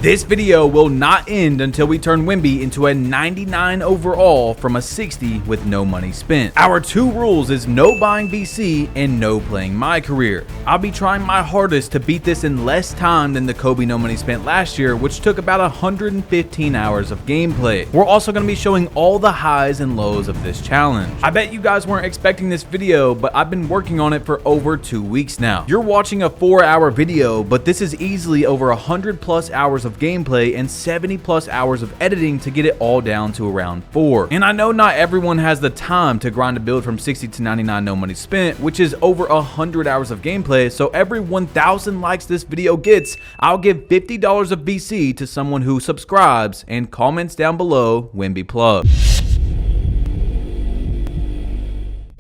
This video will not end until we turn Wemby into a 99 overall from a 60 with no money spent. Our two rules is no buying VC and no playing MyCareer. I'll be trying my hardest to beat this in less time than the Kobe no money spent last year, which took about 115 hours of gameplay. We're also going to be showing all the highs and lows of this challenge. I bet you guys weren't expecting this video, but I've been working on it for over 2 weeks now. You're watching a 4-hour video, but this is easily over 100+ hours of gameplay and 70+ hours of editing to get it all down to around 4. And I know not everyone has the time to grind a build from 60 to 99 no money spent, which is over 100 hours of gameplay, so every 1,000 likes this video gets, I'll give $50 of VC to someone who subscribes and comments down below Wemby plug.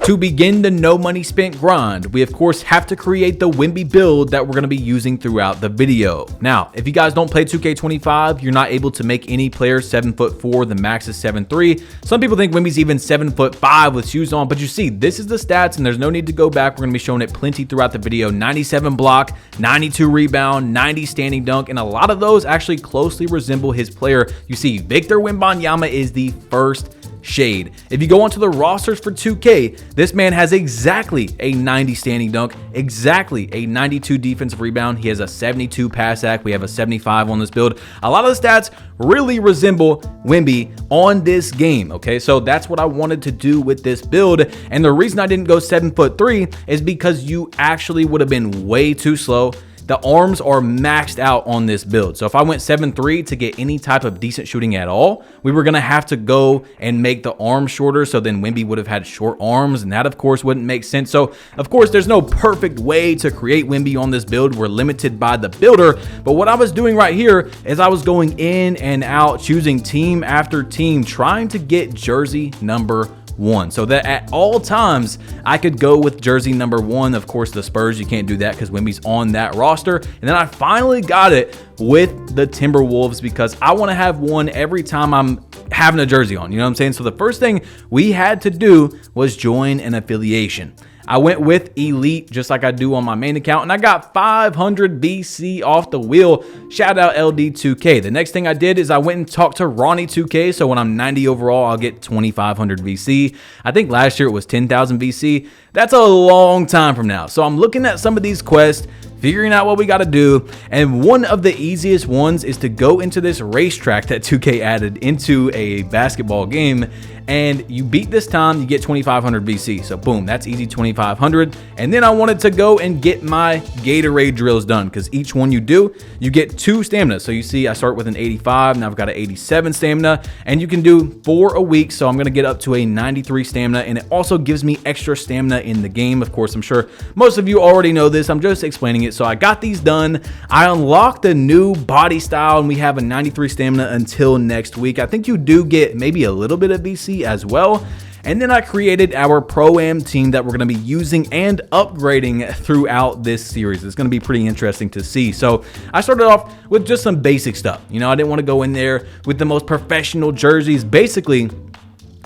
To begin the no money spent grind, we of course have to create the Wemby build that we're going to be using throughout the video. Now, if you guys don't play 2K25, you're not able to make any player 7'4", the max is 7'3". Some people think Wemby's even 7'5" with shoes on, but you see, this is the stats and there's no need to go back. We're going to be showing it plenty throughout the video. 97 block, 92 rebound, 90 standing dunk, and a lot of those actually closely resemble his player. You see, Victor Wembanyama is the first shade. If you go onto the rosters for 2K, this man has exactly a 90 standing dunk, exactly a 92 defensive rebound. He has a 72 pass act. We have a 75 on this build. A lot of the stats really resemble Wemby on this game. Okay, so that's what I wanted to do with this build. And the reason I didn't go 7'3" is because you actually would have been way too slow. The arms are maxed out on this build. So if I went 7'3" to get any type of decent shooting at all, we were gonna have to go and make the arms shorter. So then Wemby would have had short arms, and that of course wouldn't make sense. So of course there's no perfect way to create Wemby on this build. We're limited by the builder. But what I was doing right here is I was going in and out, choosing team after team, trying to get jersey number 1, so that at all times I could go with jersey number 1. Of course, the Spurs, you can't do that because Wemby's on that roster. And then I finally got it with the Timberwolves because I want to have one every time I'm having a jersey on. You know what I'm saying? So the first thing we had to do was join an affiliation. I went with Elite just like I do on my main account, and I got 500 VC off the wheel. Shout out LD2K. The next thing I did is I went and talked to Ronnie2K. So when I'm 90 overall, I'll get 2,500 VC. I think last year it was 10,000 VC. That's a long time from now. So I'm looking at some of these quests, figuring out what we got to do. And one of the easiest ones is to go into this racetrack that 2K added into a basketball game. And you beat this time, you get 2,500 VC. So boom, that's easy 2,500. And then I wanted to go and get my Gatorade drills done because each one you do, you get 2 stamina. So you see I start with an 85, now I've got an 87 stamina, and you can do 4 a week. So I'm gonna get up to a 93 stamina, and it also gives me extra stamina in the game. Of course, I'm sure most of you already know this. I'm just explaining it. So I got these done. I unlocked a new body style, and we have a 93 stamina until next week. I think you do get maybe a little bit of VC as well. And then I created our Pro-Am team that we're going to be using and upgrading throughout this series. It's going to be pretty interesting to see. So I started off with just some basic stuff. You know, I didn't want to go in there with the most professional jerseys. Basically,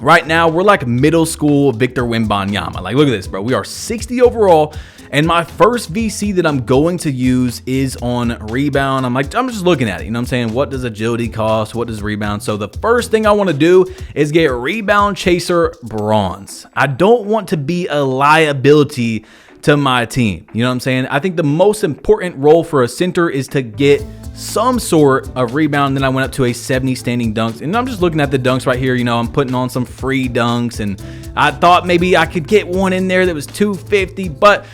right now we're like middle school Victor Wembanyama. Like, look at this, bro. We are 60 overall. And my first VC that I'm going to use is on rebound. I'm just looking at it. You know what I'm saying? What does agility cost? What does rebound? So the first thing I want to do is get rebound chaser bronze. I don't want to be a liability to my team. You know what I'm saying? I think the most important role for a center is to get some sort of rebound. Then I went up to a 70 standing dunks, and I'm just looking at the dunks right here. You know, I'm putting on some free dunks, and I thought maybe I could get one in there that was 250, but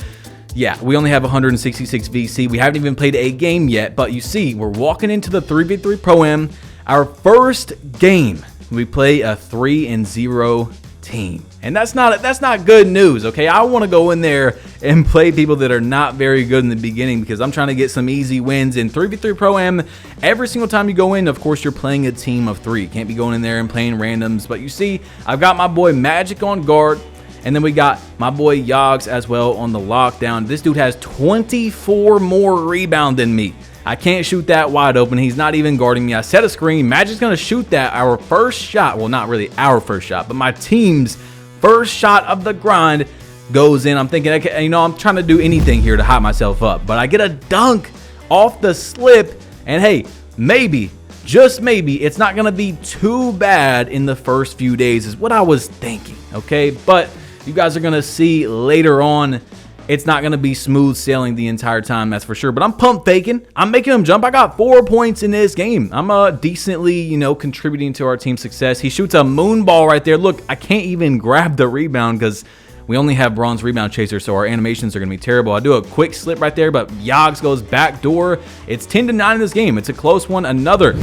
yeah, we only have 166 VC. We haven't even played a game yet, but you see, we're walking into the 3v3 Pro-Am. Our first game, we play a 3-0 team. And that's not good news, okay? I want to go in there and play people that are not very good in the beginning because I'm trying to get some easy wins. In 3v3 Pro-Am, every single time you go in, of course, you're playing a team of 3. You can't be going in there and playing randoms. But you see, I've got my boy Magic on guard. And then we got my boy Yogs as well on the lockdown. This dude has 24 more rebound than me. I can't shoot that wide open. He's not even guarding me. I set a screen. Magic's going to shoot that. Our first shot, well, not really our first shot, but my team's first shot of the grind goes in. I'm thinking, you know, I'm trying to do anything here to hype myself up. But I get a dunk off the slip. And hey, maybe, just maybe, it's not going to be too bad in the first few days is what I was thinking, okay? But you guys are going to see later on, it's not going to be smooth sailing the entire time, that's for sure. But I'm pump faking. I'm making him jump. I got 4 points in this game. I'm decently, you know, contributing to our team's success. He shoots a moon ball right there. Look, I can't even grab the rebound because we only have bronze rebound chaser, so our animations are going to be terrible. I do a quick slip right there, but Yogs goes back door. It's 10-9 in this game. It's a close one. Another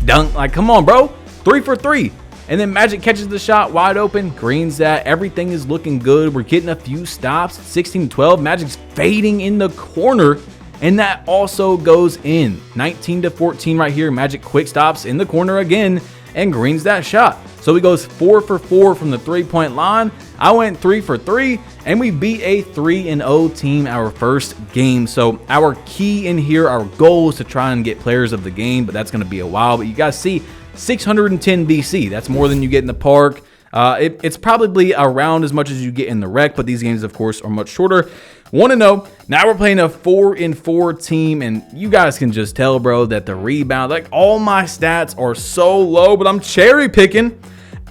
dunk. Like, come on, bro. 3 for 3. And then Magic catches the shot wide open, greens that. Everything is looking good. We're getting a few stops. 16-12. Magic's fading in the corner, and that also goes in. 19-14 right here. Magic quick stops in the corner again and greens that shot. So he goes 4 for 4 from the three-point line. I went 3 for 3, and we beat a 3-0 team our first game. So our key in here, our goal is to try and get players of the game, but that's going to be a while. But you guys see 610 BC. That's more than you get in the park. It's probably around as much as you get in the rec, but these games, of course, are much shorter. 1-0. Now we're playing a 4-4 team, and you guys can just tell, bro, that the rebound, like all my stats are so low, but I'm cherry picking.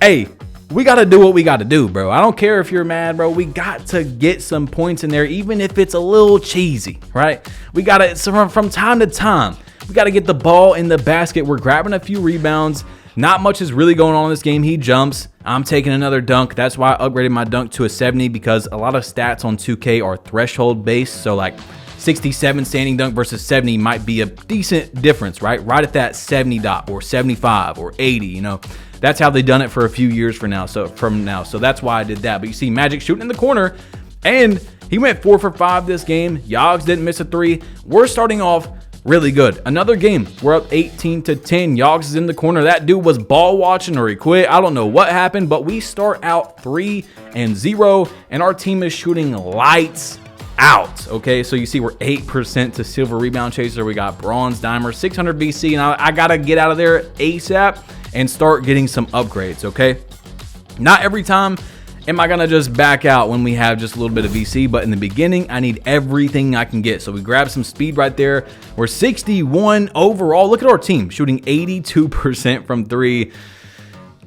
Hey, we got to do what we got to do, bro. I don't care if you're mad, bro. We got to get some points in there, even if it's a little cheesy, right? We got to, from time to time, we got to get the ball in the basket. We're grabbing a few rebounds. Not much is really going on in this game. He jumps. I'm taking another dunk. That's why I upgraded my dunk to a 70, because a lot of stats on 2K are threshold based. So like 67 standing dunk versus 70 might be a decent difference, right? Right at that 70 dot or 75 or 80, you know. That's how they've done it for a few years from now. So that's why I did that. But you see Magic shooting in the corner, and he went 4 for 5 this game. Yogs didn't miss a 3. We're starting off really good. Another game. We're up 18-10. Yogs is in the corner. That dude was ball watching or he quit. I don't know what happened, but we start out 3-0, and our team is shooting lights out. Okay, so you see we're 8% to silver rebound chaser. We got bronze dimer, 600 BC, and I gotta get out of there ASAP and start getting some upgrades. Okay, not every time am I gonna just back out when we have just a little bit of VC, but in the beginning I need everything I can get. So we grab some speed right there. We're 61 overall. Look at our team shooting 82% from 3.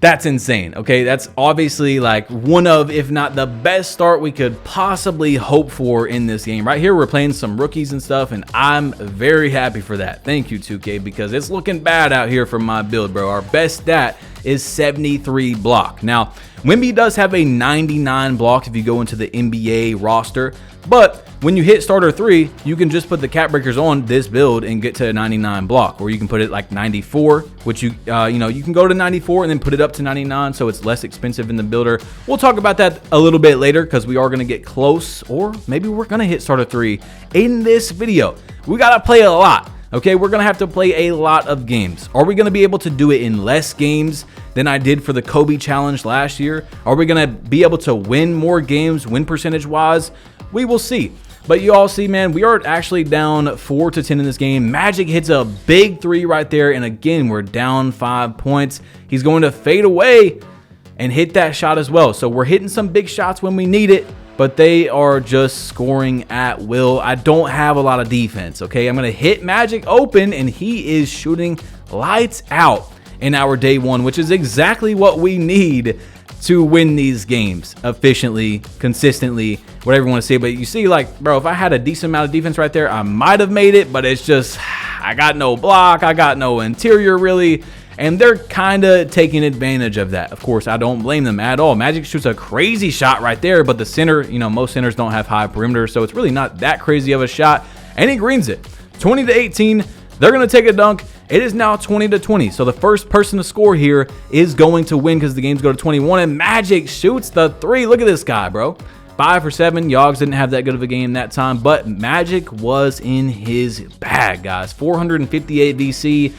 That's insane. Okay, that's obviously like one of, if not the best start we could possibly hope for in this game. Right here, we're playing some rookies and stuff, and I'm very happy for that. Thank you, 2K, because it's looking bad out here for my build, bro. Our best stat is 73 block. Now, Wemby does have a 99 block if you go into the NBA roster, but when you hit starter 3, you can just put the cap breakers on this build and get to a 99 block, or you can put it like 94, which you can go to 94 and then put it up to 99, so it's less expensive in the builder. We'll talk about that a little bit later because we are going to get close, or maybe we're going to hit starter 3 in this video. We got to play a lot. Okay, we're going to have to play a lot of games. Are we going to be able to do it in less games than I did for the Kobe challenge last year? Are we going to be able to win more games, win percentage wise? We will see. But you all see, man, we are actually down 4-10 in this game. Magic hits a big 3 right there, and again, we're down 5 points. He's going to fade away and hit that shot as well. So we're hitting some big shots when we need it, but they are just scoring at will. I don't have a lot of defense, okay? I'm going to hit Magic open, and he is shooting lights out in our day 1, which is exactly what we need to win these games efficiently, consistently, whatever you want to say. But you see, like, bro, if I had a decent amount of defense right there, I might have made it, but it's just, I got no block, I got no interior really, and they're kind of taking advantage of that. Of course, I don't blame them at all. Magic shoots a crazy shot right there, but the center, you know, most centers don't have high perimeter, so it's really not that crazy of a shot, and he greens it. 20-18, they're going to take a dunk. It is now 20-20, so the first person to score here is going to win because the games go to 21, and Magic shoots the 3. Look at this guy, bro. 5 for 7. Yogs didn't have that good of a game that time, but Magic was in his bag, guys. 458 VC.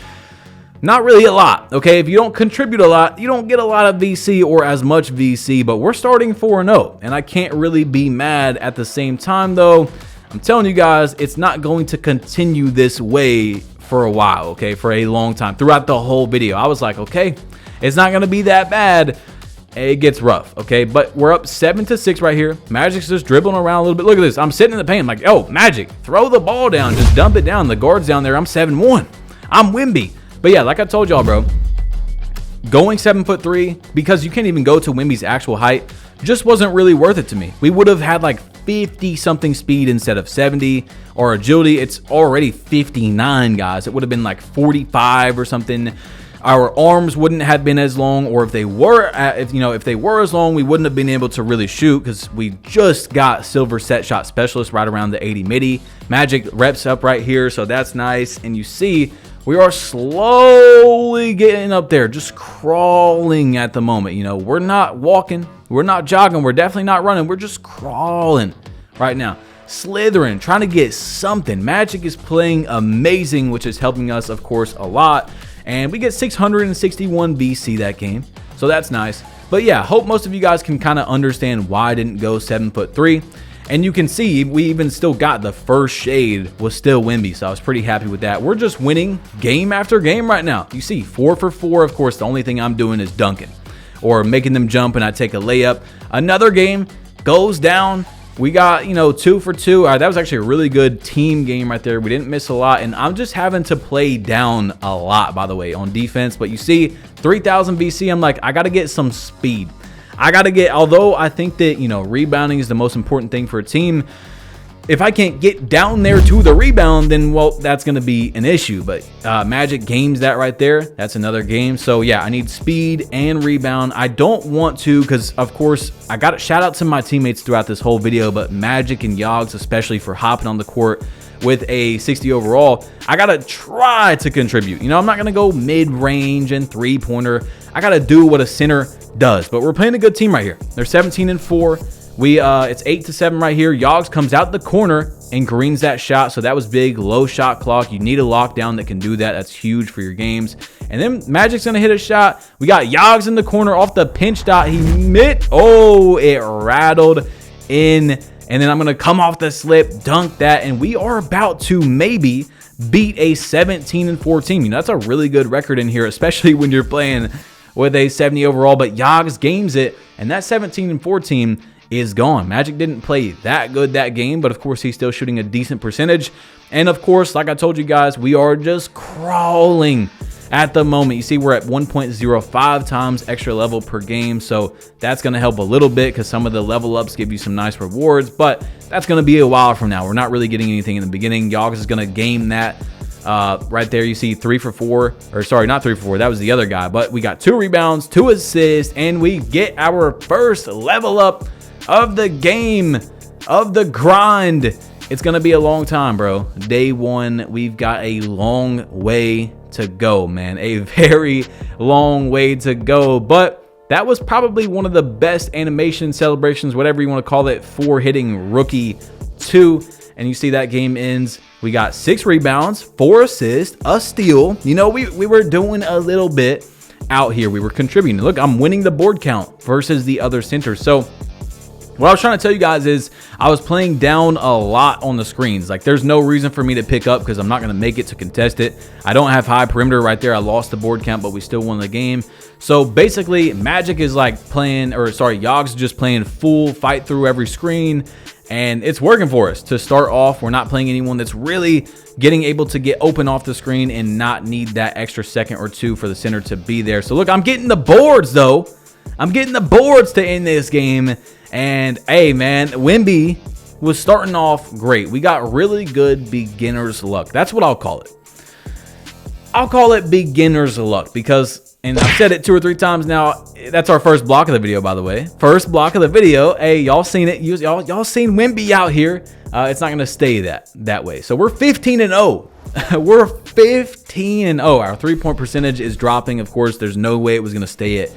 Not really a lot, okay? If you don't contribute a lot, you don't get a lot of VC or as much VC, but we're starting 4-0, and I can't really be mad at the same time, though. I'm telling you guys, it's not going to continue this way for a while, okay? For a long time. Throughout the whole video, I was like, okay, it's not going to be that bad. It gets rough, okay? But we're up 7-6 right here. Magic's just dribbling around a little bit. Look at this. I'm sitting in the paint. I'm like, oh, Magic, throw the ball down. Just dump it down. The guard's down there. I'm 7-1. I'm Wemby. But yeah, like I told y'all, bro, going 7'3", because you can't even go to Wemby's actual height, just wasn't really worth it to me. We would have had like 50 something speed instead of 70, or agility. It's already 59, guys. It would have been like 45 or something. Our arms wouldn't have been as long, or if they were as long, we wouldn't have been able to really shoot, because we just got silver set shot specialist right around the 80 midi. Magic reps up right here, so that's nice. And you see we are slowly getting up there, just crawling at the moment. You know, we're not walking, we're not jogging, we're definitely not running, we're just crawling right now, slithering, trying to get something. Magic is playing amazing, which is helping us, of course, a lot. And we get 661 BC that game, so that's nice. But yeah, hope most of you guys can kind of understand why I didn't go 7'3". And you can see we even still got the first shade was still Wemby, so I was pretty happy with that. We're just winning game after game right now. You see 4 for 4. Of course, the only thing I'm doing is dunking or making them jump and I take a layup. Another game goes down. We got, 2 for 2. That was actually a really good team game right there. We didn't miss a lot, and I'm just having to play down a lot, by the way, on defense. But you see 3,000 BC, I'm like, I got to get some speed. I got to get, although I think that, rebounding is the most important thing for a team. If I can't get down there to the rebound, then, well, that's going to be an issue. But Magic games that right there. That's another game. So, yeah, I need speed and rebound. I don't want to, because, of course, I got to shout out to my teammates throughout this whole video, but Magic and Yogs, especially for hopping on the court with a 60 overall, I got to try to contribute. I'm not going to go mid-range and three-pointer. I got to do what a center does. But we're playing a good team right here. They're 17-4. It's 8-7 right here. Yogs comes out the corner and greens that shot. So that was big. Low shot clock. You need a lockdown that can do that. That's huge for your games. And then Magic's going to hit a shot. We got Yogs in the corner off the pinch dot. He missed. Oh, it rattled in. And then I'm going to come off the slip, dunk that. And we are about to maybe beat a 17-4 team. That's a really good record in here, especially when you're playing with a 70 overall. But Yogs games it. And that 17-4 team is gone. Magic didn't play that good that game, but of course he's still shooting a decent percentage. And of course, like I told you guys, we are just crawling at the moment. You see we're at 1.05 times extra level per game, so that's going to help a little bit because some of the level ups give you some nice rewards, but that's going to be a while from now. We're not really getting anything in the beginning. Yogs is going to game that right there. You see 3 for 4, or sorry, not 3 for 4, that was the other guy, but we got 2 rebounds, 2 assists, and we get our first level up of the game, of the grind. It's gonna be a long time, bro. Day 1, we've got a long way to go, man. A very long way to go, but that was probably one of the best animation celebrations, whatever you want to call it, for hitting rookie 2. And you see that game ends. We got 6 rebounds, 4 assists, a steal. We were doing a little bit out here. We were contributing. Look, I'm winning the board count versus the other centers. So what I was trying to tell you guys is I was playing down a lot on the screens. Like, there's no reason for me to pick up because I'm not going to make it to contest it. I don't have high perimeter right there. I lost the board count, but we still won the game. So basically, Magic is like playing, or sorry, Yogs is just playing full fight through every screen. And it's working for us to start off. We're not playing anyone that's really getting able to get open off the screen and not need that extra second or 2 for the center to be there. So look, I'm getting the boards though. I'm getting the boards to end this game. And hey, man, Wemby was starting off great. We got really good beginner's luck. That's what I'll call it. I'll call it beginner's luck because, and I've said it 2 or 3 times now, that's our first block of the video, by the way. First block of the video. Hey, y'all seen it. Y'all seen Wemby out here. It's not going to stay that way. So we're 15-0. We're 15-0. Our 3-point percentage is dropping. Of course, there's no way it was going to stay at,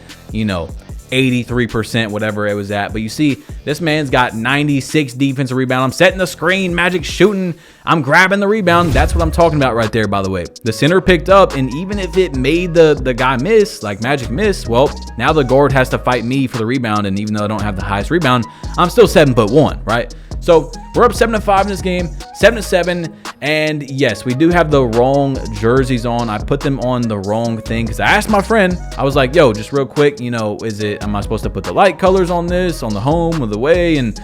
83%, whatever it was at. But you see, this man's got 96 defensive rebound. I'm setting the screen. Magic shooting. I'm grabbing the rebound. That's what I'm talking about right there, by the way. The center picked up, and even if it made the guy miss, like Magic missed, well, now the guard has to fight me for the rebound. And even though I don't have the highest rebound, I'm still 7'1", right? So we're up 7-5 in this game, 7-7. And yes, we do have the wrong jerseys on. I put them on the wrong thing because I asked my friend, I was like, yo, just real quick, am I supposed to put the light colors on this, on the home or the away? And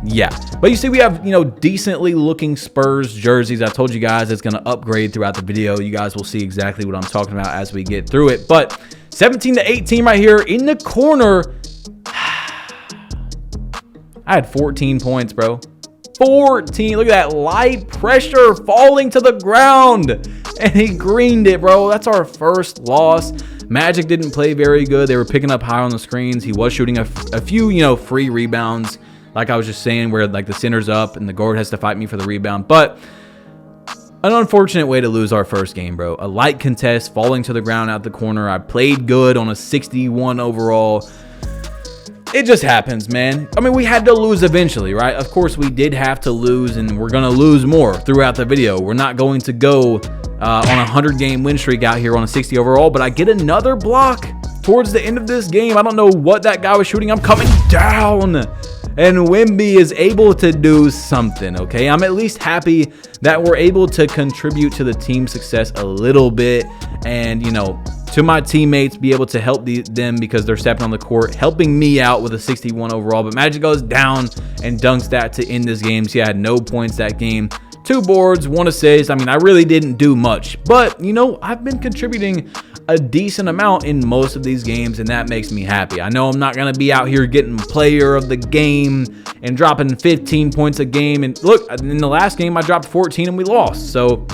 yeah. But you see, we have, you know, decently looking Spurs jerseys. I told you guys it's going to upgrade throughout the video. You guys will see exactly what I'm talking about as we get through it. But 17 to 18 right here in the corner. I had 14 points, bro. 14. Look at that light pressure falling to the ground. And he greened it, bro. That's our first loss. Magic didn't play very good. They were picking up high on the screens. He was shooting a few, you know, free rebounds. Like I was just saying, where like the center's up and the guard has to fight me for the rebound. But an unfortunate way to lose our first game, bro. A light contest, falling to the ground out the corner. I played good on a 61 overall. It just happens, man. I mean, we had to lose eventually, right? Of course, we did have to lose, and we're going to lose more throughout the video. We're not going to go on a 100-game win streak out here on a 60 overall, but I get another block towards the end of this game. I don't know what that guy was shooting. I'm coming down, and Wemby is able to do something, okay? I'm at least happy that we're able to contribute to the team's success a little bit, and, you know, to my teammates, be able to help them because they're stepping on the court, helping me out with a 61 overall. But Magic goes down and dunks that to end this game. See, I had no points that game. 2 boards, 1 assist. I mean, I really didn't do much. But, you know, I've been contributing a decent amount in most of these games, and that makes me happy. I know I'm not going to be out here getting player of the game and dropping 15 points a game. And look, in the last game, I dropped 14 and we lost. So,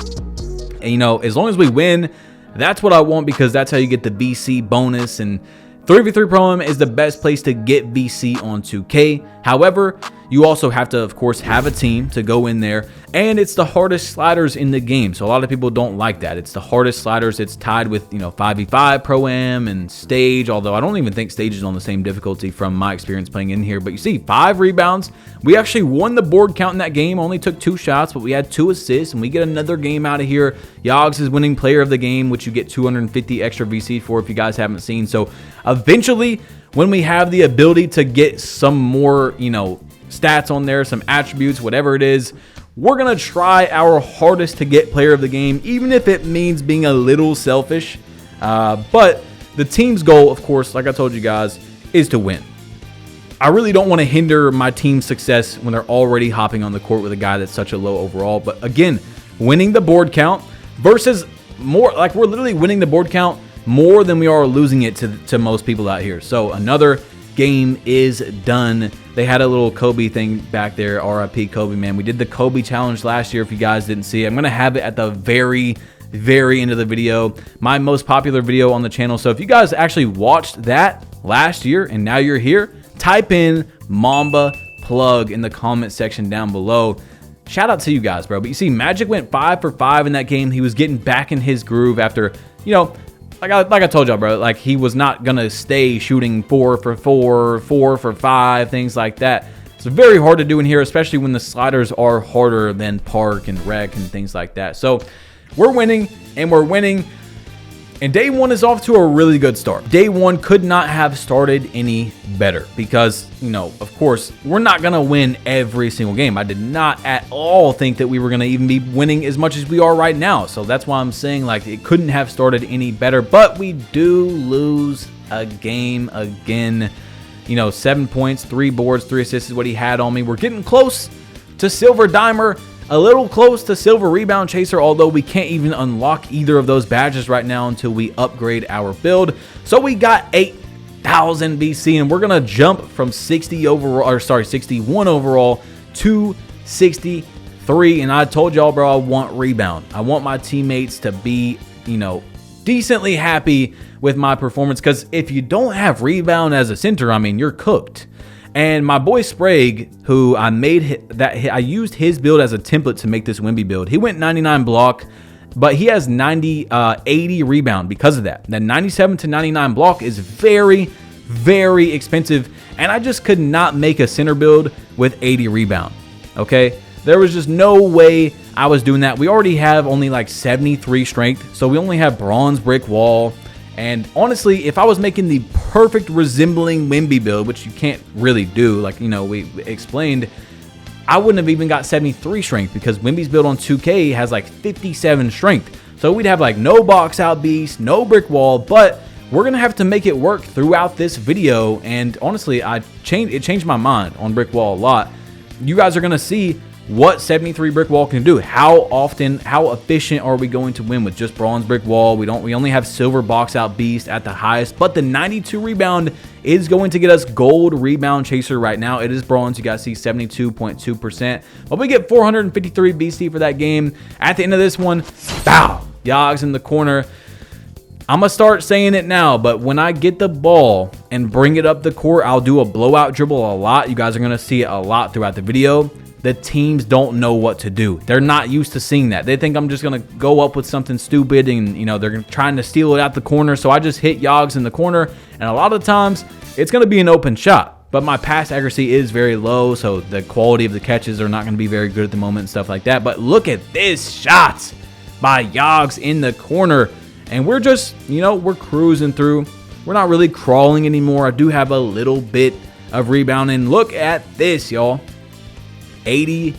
you know, as long as we win, that's what I want, because that's how you get the VC bonus. And 3v3 Pro-Am is the best place to get VC on 2K. However, you also have to, of course, have a team to go in there. And it's the hardest sliders in the game. So a lot of people don't like that. It's the hardest sliders. It's tied with, you know, 5v5 Pro-Am and Stage. Although I don't even think Stage is on the same difficulty from my experience playing in here. But you see, 5 rebounds. We actually won the board count in that game. Only took 2 shots, but we had 2 assists. And we get another game out of here. Yogs is winning player of the game, which you get 250 extra VC for if you guys haven't seen. So eventually, when we have the ability to get some more, you know, stats on there, some attributes, whatever it is, we're going to try our hardest to get player of the game, even if it means being a little selfish. But the team's goal, of course, like I told you guys, is to win. I really don't want to hinder my team's success when they're already hopping on the court with a guy that's such a low overall. But again, winning the board count versus more, like we're literally winning the board count more than we are losing it to most people out here. So another game is done. They had a little Kobe thing back there. RIP Kobe, man. We did the Kobe challenge last year. If you guys didn't see it, I'm going to have it at the very end of the video. My most popular video on the channel. So if you guys actually watched that last year and now you're here, type in Mamba Plug in the comment section down below. Shout out to you guys, bro. But you see, Magic went 5 for 5 in that game. He was getting back in his groove after, you know, like I told y'all, bro, like he was not going to stay shooting 4 for 4, 4 for 5, things like that. It's very hard to do in here, especially when the sliders are harder than Park and Rec and things like that. So we're winning, and we're winning. And day 1 is off to a really good start. Day 1 could not have started any better because, you know, of course, we're not going to win every single game. I did not at all think that we were going to even be winning as much as we are right now. So that's why I'm saying, like, it couldn't have started any better. But we do lose a game again. You know, 7 points, 3 boards, 3 assists is what he had on me. We're getting close to Silver Dimer. A little close to Silver Rebound Chaser, although we can't even unlock either of those badges right now until we upgrade our build. So we got 8,000 VC, and we're going to jump from 60 overall, or sorry, 61 overall to 63. And I told y'all, bro, I want rebound. I want my teammates to be, you know, decently happy with my performance, because if you don't have rebound as a center, I mean, you're cooked. And my boy Sprague, who I used his build as a template to make this Wemby build. He went 99 block, but he has 80 rebound because of that. That 97 to 99 block is very, very expensive. And I just could not make a center build with 80 rebound. Okay, there was just no way I was doing that. We already have only like 73 strength, so we only have bronze brick wall. And honestly, if I was making the perfect resembling Wemby build, which you can't really do, like, you know, we explained, I wouldn't have even got 73 strength, because Wemby's build on 2K has like 57 strength. So we'd have like no box out beast, no brick wall, but we're going to have to make it work throughout this video. And honestly, it changed my mind on brick wall a lot. you guys are going to see what 73 brick wall can do. How often, how efficient are we going to win with just bronze brick wall? We only have silver box out beast at the highest, but the 92 rebound is going to get us gold rebound chaser right now. It is bronze. You guys see 72.2%, but we get 453 BC for that game. At the end of this one, bow, Yogs in the corner. I'm going to start saying it now, but when I get the ball and bring it up the court, I'll do a blowout dribble a lot. You guys are going to see it a lot throughout the video. The teams don't know what to do. They're not used to seeing that. They think I'm just going to go up with something stupid and, you know, they're trying to steal it out the corner. So I just hit Yogs in the corner, and a lot of the times it's going to be an open shot. But my pass accuracy is very low, so the quality of the catches are not going to be very good at the moment and stuff like that. But look at this shot by Yogs in the corner. And we're just, you know, we're cruising through. We're not really crawling anymore. I do have a little bit of rebounding. Look at this, y'all. 80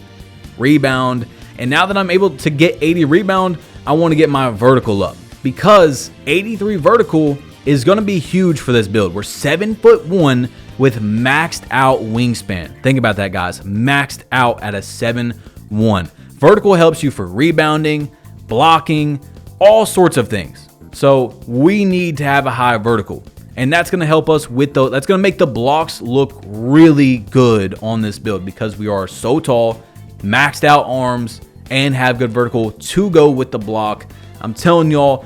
rebound. And now that I'm able to get 80 rebound, I want to get my vertical up, because 83 vertical is going to be huge for this build. We're 7'1" with maxed out wingspan. Think about that, guys. Maxed out at a 7'1". Vertical helps you for rebounding, blocking, all sorts of things. So we need to have a high vertical, and that's going to help us with that's going to make the blocks look really good on this build, because we are so tall, maxed out arms, and have good vertical to go with the block. I'm telling y'all,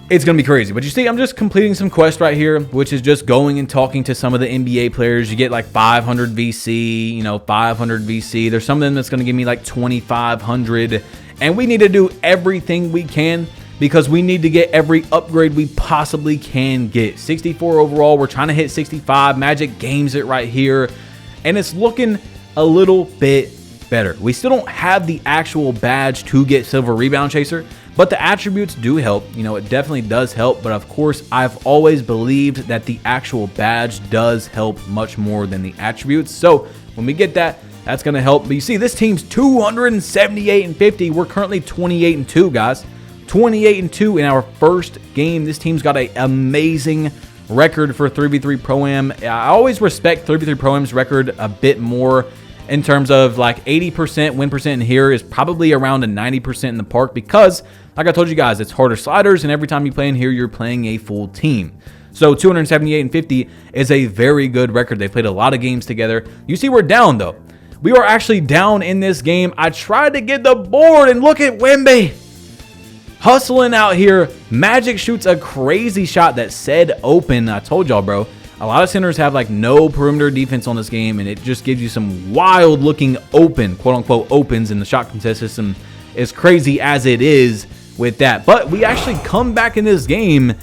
it's going to be crazy. But you see, I'm just completing some quests right here, which is just going and talking to some of the NBA players. You get like 500 VC, you know, 500 VC. There's some of them that's going to give me like 2,500. And we need to do everything we can, because we need to get every upgrade we possibly can get. 64 overall. We're trying to hit 65. Magic games it right here, and it's looking a little bit better. We still don't have the actual badge to get silver rebound chaser, but the attributes do help. You know, it definitely does help, but of course, I've always believed that the actual badge does help much more than the attributes. So when we get that, that's going to help. But you see, this team's 278-50. We're currently 28-2, guys. 28-2 in our first game. This team's got an amazing record for 3v3 Pro-Am. I always respect 3v3 Pro-Am's record a bit more in terms of like 80% win percent in here is probably around a 90% in the park, because like I told you guys, it's harder sliders, and every time you play in here, you're playing a full team. So 278-50 is a very good record. They played a lot of games together. You see, we're down though. We are actually down in this game. I tried to get the board, and look at Wemby hustling out here. Magic shoots a crazy shot that said open. I told y'all, bro, a lot of centers have like no perimeter defense on this game, and it just gives you some wild looking open, quote unquote opens, and the shot contest system is crazy as it is with that. But we actually come back in this game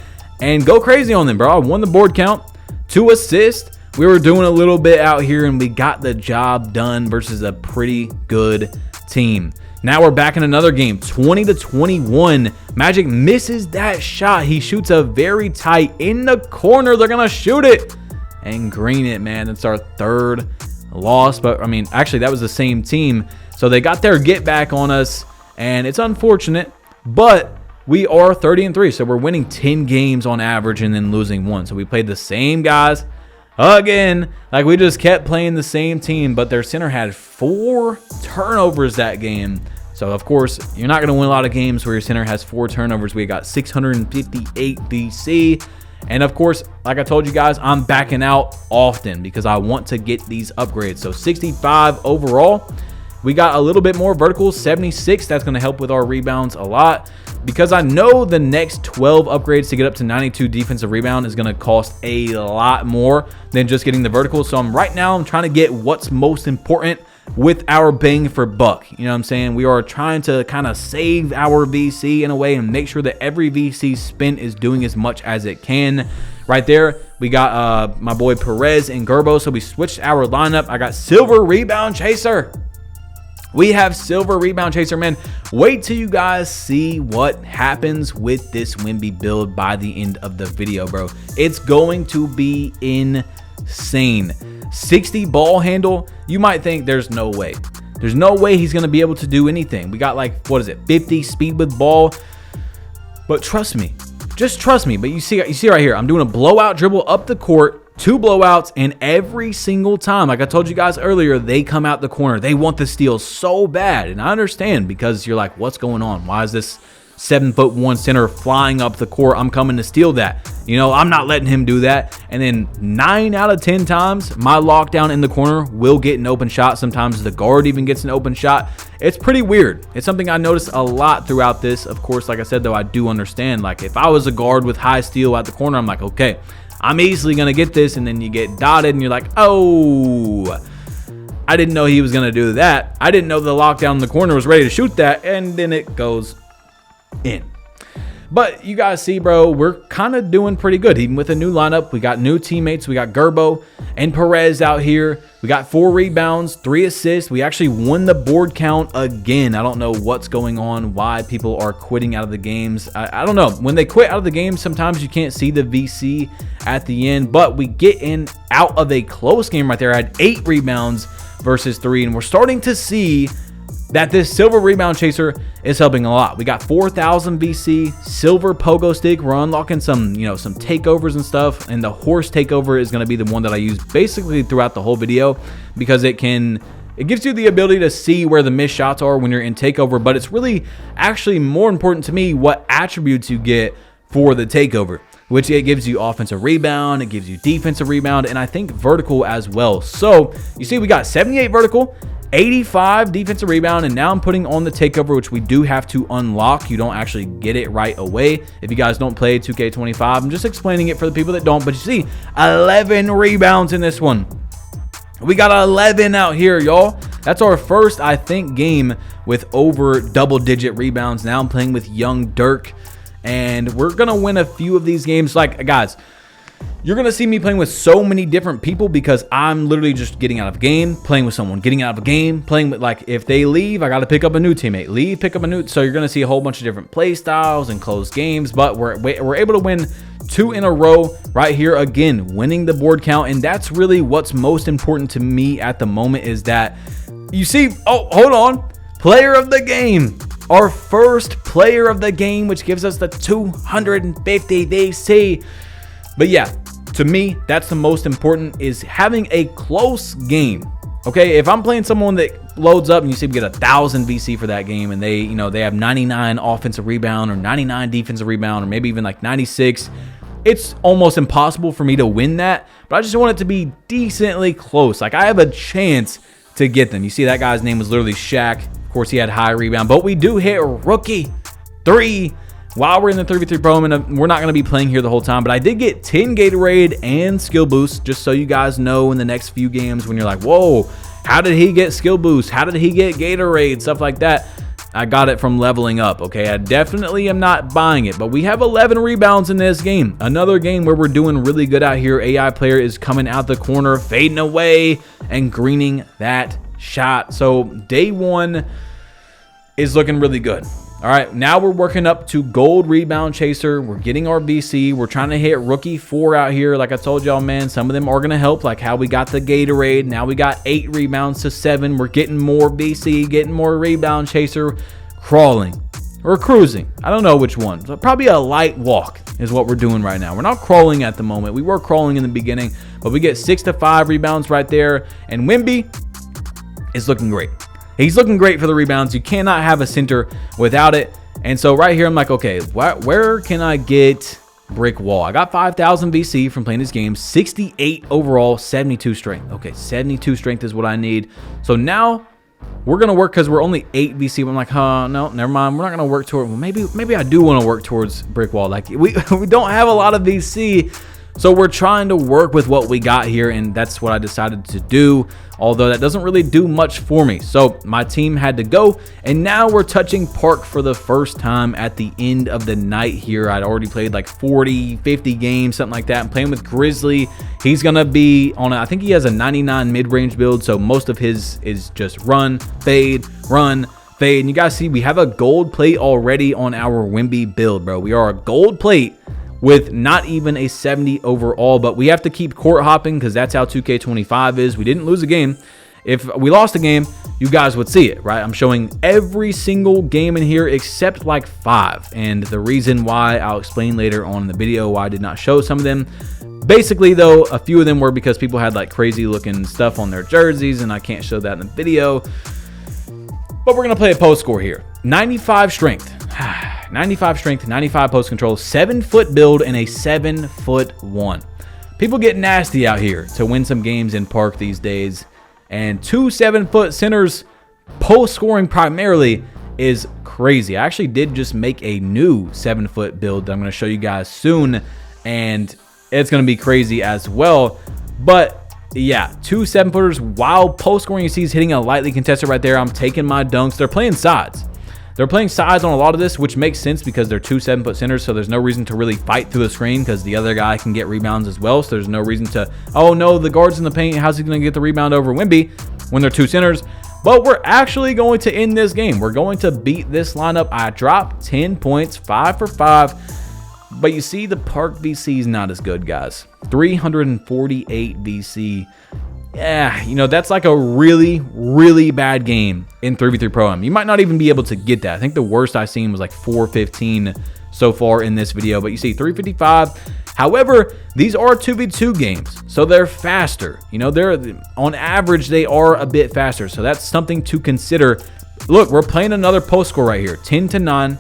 and go crazy on them, bro. I won the board count, 2 assists. We were doing a little bit out here, and we got the job done versus a pretty good team. Now we're back in another game, 20-21. Magic misses that shot. He shoots a very tight in the corner. They're going to shoot it and green it, man. It's our third loss. But, I mean, actually, that was the same team. So they got their get back on us, and it's unfortunate. But we are 30-3, so we're winning 10 games on average and then losing 1. So we played the same guys again. Like, we just kept playing the same team, but their center had 4 turnovers that game. So, of course, you're not going to win a lot of games where your center has 4 turnovers. We got 658 VC. And, of course, like I told you guys, I'm backing out often because I want to get these upgrades. So, 65 overall. We got a little bit more vertical, 76. That's going to help with our rebounds a lot, because I know the next 12 upgrades to get up to 92 defensive rebound is going to cost a lot more than just getting the vertical. So right now I'm trying to get what's most important with our bang for buck. You know what I'm saying? We are trying to kind of save our VC in a way and make sure that every VC spent is doing as much as it can. Right there, we got my boy Perez and Gerbo. So we switched our lineup. I got silver rebound chaser. We have silver rebound chaser, man. Wait till you guys see what happens with this Wemby build by the end of the video, bro. It's going to be insane. 60 ball handle. You might think there's no way. There's no way he's going to be able to do anything. We got like, what is it, 50 speed with ball. But trust me. Just trust me. But you see right here, I'm doing a blowout dribble up the court. 2 blowouts, and every single time, like I told you guys earlier, they come out the corner. They want the steal so bad, and I understand, because you're like, what's going on? Why is this 7'1" center flying up the court? I'm coming to steal that. You know, I'm not letting him do that. And then 9 out of 10 times, my lockdown in the corner will get an open shot. Sometimes the guard even gets an open shot. It's pretty weird. It's something I noticed a lot throughout this. Of course, like I said, though, I do understand. Like, if I was a guard with high steal at the corner, I'm like, okay, I'm easily going to get this. And then you get dotted and you're like, oh, I didn't know he was going to do that. I didn't know the lockdown in the corner was ready to shoot that. And then it goes in. But you guys see, bro, we're kind of doing pretty good. Even with a new lineup, we got new teammates. We got Gerbo and Perez out here. We got 4 rebounds, 3 assists. We actually won the board count again. I don't know what's going on, why people are quitting out of the games. I don't know. When they quit out of the game, sometimes you can't see the VC at the end. But we get in out of a close game right there. I had 8 rebounds versus 3. And we're starting to see that this silver rebound chaser is helping a lot. We got 4,000 VC, silver pogo stick. We're unlocking some, you know, some takeovers and stuff. And the horse takeover is going to be the one that I use basically throughout the whole video, because it gives you the ability to see where the missed shots are when you're in takeover. But it's really actually more important to me what attributes you get for the takeover, which it gives you offensive rebound, it gives you defensive rebound, and I think vertical as well. So you see we got 78 vertical, 85 defensive rebound, and now I'm putting on the takeover, which we do have to unlock. You don't actually get it right away if you guys don't play 2K25. I'm just explaining it for the people that don't, but you see 11 rebounds in this one. We got 11 out here, y'all. That's our first, I think, game with over double-digit rebounds. Now I'm playing with young Dirk, and we're going to win a few of these games. Like, guys, you're going to see me playing with so many different people because I'm literally just getting out of a game, playing with someone, getting out of a game, playing with, like, if they leave, I got to pick up a new teammate. Leave, pick up a new. So you're going to see a whole bunch of different play styles and close games, but we're able to win 2 in a row right here, again, winning the board count. And that's really what's most important to me at the moment, is that you see, oh, hold on, player of the game. Our first player of the game, which gives us the 250 VC. But yeah, to me, that's the most important, is having a close game. Okay, if I'm playing someone that loads up and you see we get 1,000 VC for that game, and they, you know, they have 99 offensive rebound or 99 defensive rebound, or maybe even like 96, it's almost impossible for me to win that. But I just want it to be decently close. Like, I have a chance to get them. You see that guy's name was literally Shaq. Of course, he had high rebound, but we do hit rookie 3 while we're in the 3v3 pro. And we're not going to be playing here the whole time, but I did get 10 Gatorade and skill boost, just so you guys know in the next few games when you're like, whoa, how did he get skill boost? How did he get Gatorade? Stuff like that. I got it from leveling up. Okay, I definitely am not buying it, but we have 11 rebounds in this game. Another game where we're doing really good out here. AI player is coming out the corner, fading away and greening that shot. So day 1 is looking really good. All right, now we're working up to gold rebound chaser. We're getting our VC. We're trying to hit rookie 4 out here. Like I told y'all, man, some of them are going to help, like how we got the Gatorade. Now we got 8 rebounds to 7. We're getting more VC, getting more rebound chaser, crawling or cruising. I don't know which one. So probably a light walk is what we're doing right now. We're not crawling at the moment. We were crawling in the beginning, but we get 6 to 5 rebounds right there. And Wemby is looking great. He's looking great for the rebounds. You cannot have a center without it. And so right here, I'm like, okay, where can I get brick wall? I got 5,000 VC from playing this game, 68 overall, 72 strength. Okay, 72 strength is what I need. So now we're going to work, because we're only 8 VC. I'm like, no, never mind. We're not going to work toward, well, maybe I do want to work towards brick wall. Like, we don't have a lot of VC. So we're trying to work with what we got here, and that's what I decided to do, although that doesn't really do much for me. So my team had to go, and now we're touching park for the first time at the end of the night here. I'd already played like 40, 50 games, something like that. I'm playing with Grizzly. He's going to be on, I think he has a 99 mid-range build, so most of his is just run, fade, run, fade. And you guys see we have a gold plate already on our Wemby build, bro. We are a gold plate with not even a 70 overall, but we have to keep court hopping because that's how 2K25 is. We didn't lose a game. If we lost a game, you guys would see it, right? I'm showing every single game in here except like 5. And the reason why, I'll explain later on in the video why I did not show some of them. Basically though, a few of them were because people had like crazy looking stuff on their jerseys, and I can't show that in the video. But we're going to play a post score here. 95 strength. 95 strength, 95 post control, 7-foot build, and a 7'1". People get nasty out here to win some games in park these days. And 2 7-foot centers post scoring primarily is crazy. I actually did just make a new 7-foot build that I'm going to show you guys soon, and it's going to be crazy as well. But yeah, 2 7-footers while post scoring. You see he's hitting a lightly contested right there. I'm taking my dunks. They're playing sides. They're playing sides on a lot of this, which makes sense because they're 2 7-foot centers, so there's no reason to really fight through the screen because the other guy can get rebounds as well. So there's no reason to, oh no, the guard's in the paint. How's he going to get the rebound over Wemby when they're 2 centers? But we're actually going to end this game. We're going to beat this lineup. I dropped 10 points, 5 for 5. But you see, the park VC is not as good, guys. 348 VC. Yeah, you know, that's like a really, really bad game in 3v3 Pro-Am. You might not even be able to get that. I think the worst I've seen was like 415 so far in this video. But you see 355. However, these are 2v2 games, so they're faster. You know, they're on average, they are a bit faster. So that's something to consider. Look, we're playing another post score right here, 10-9.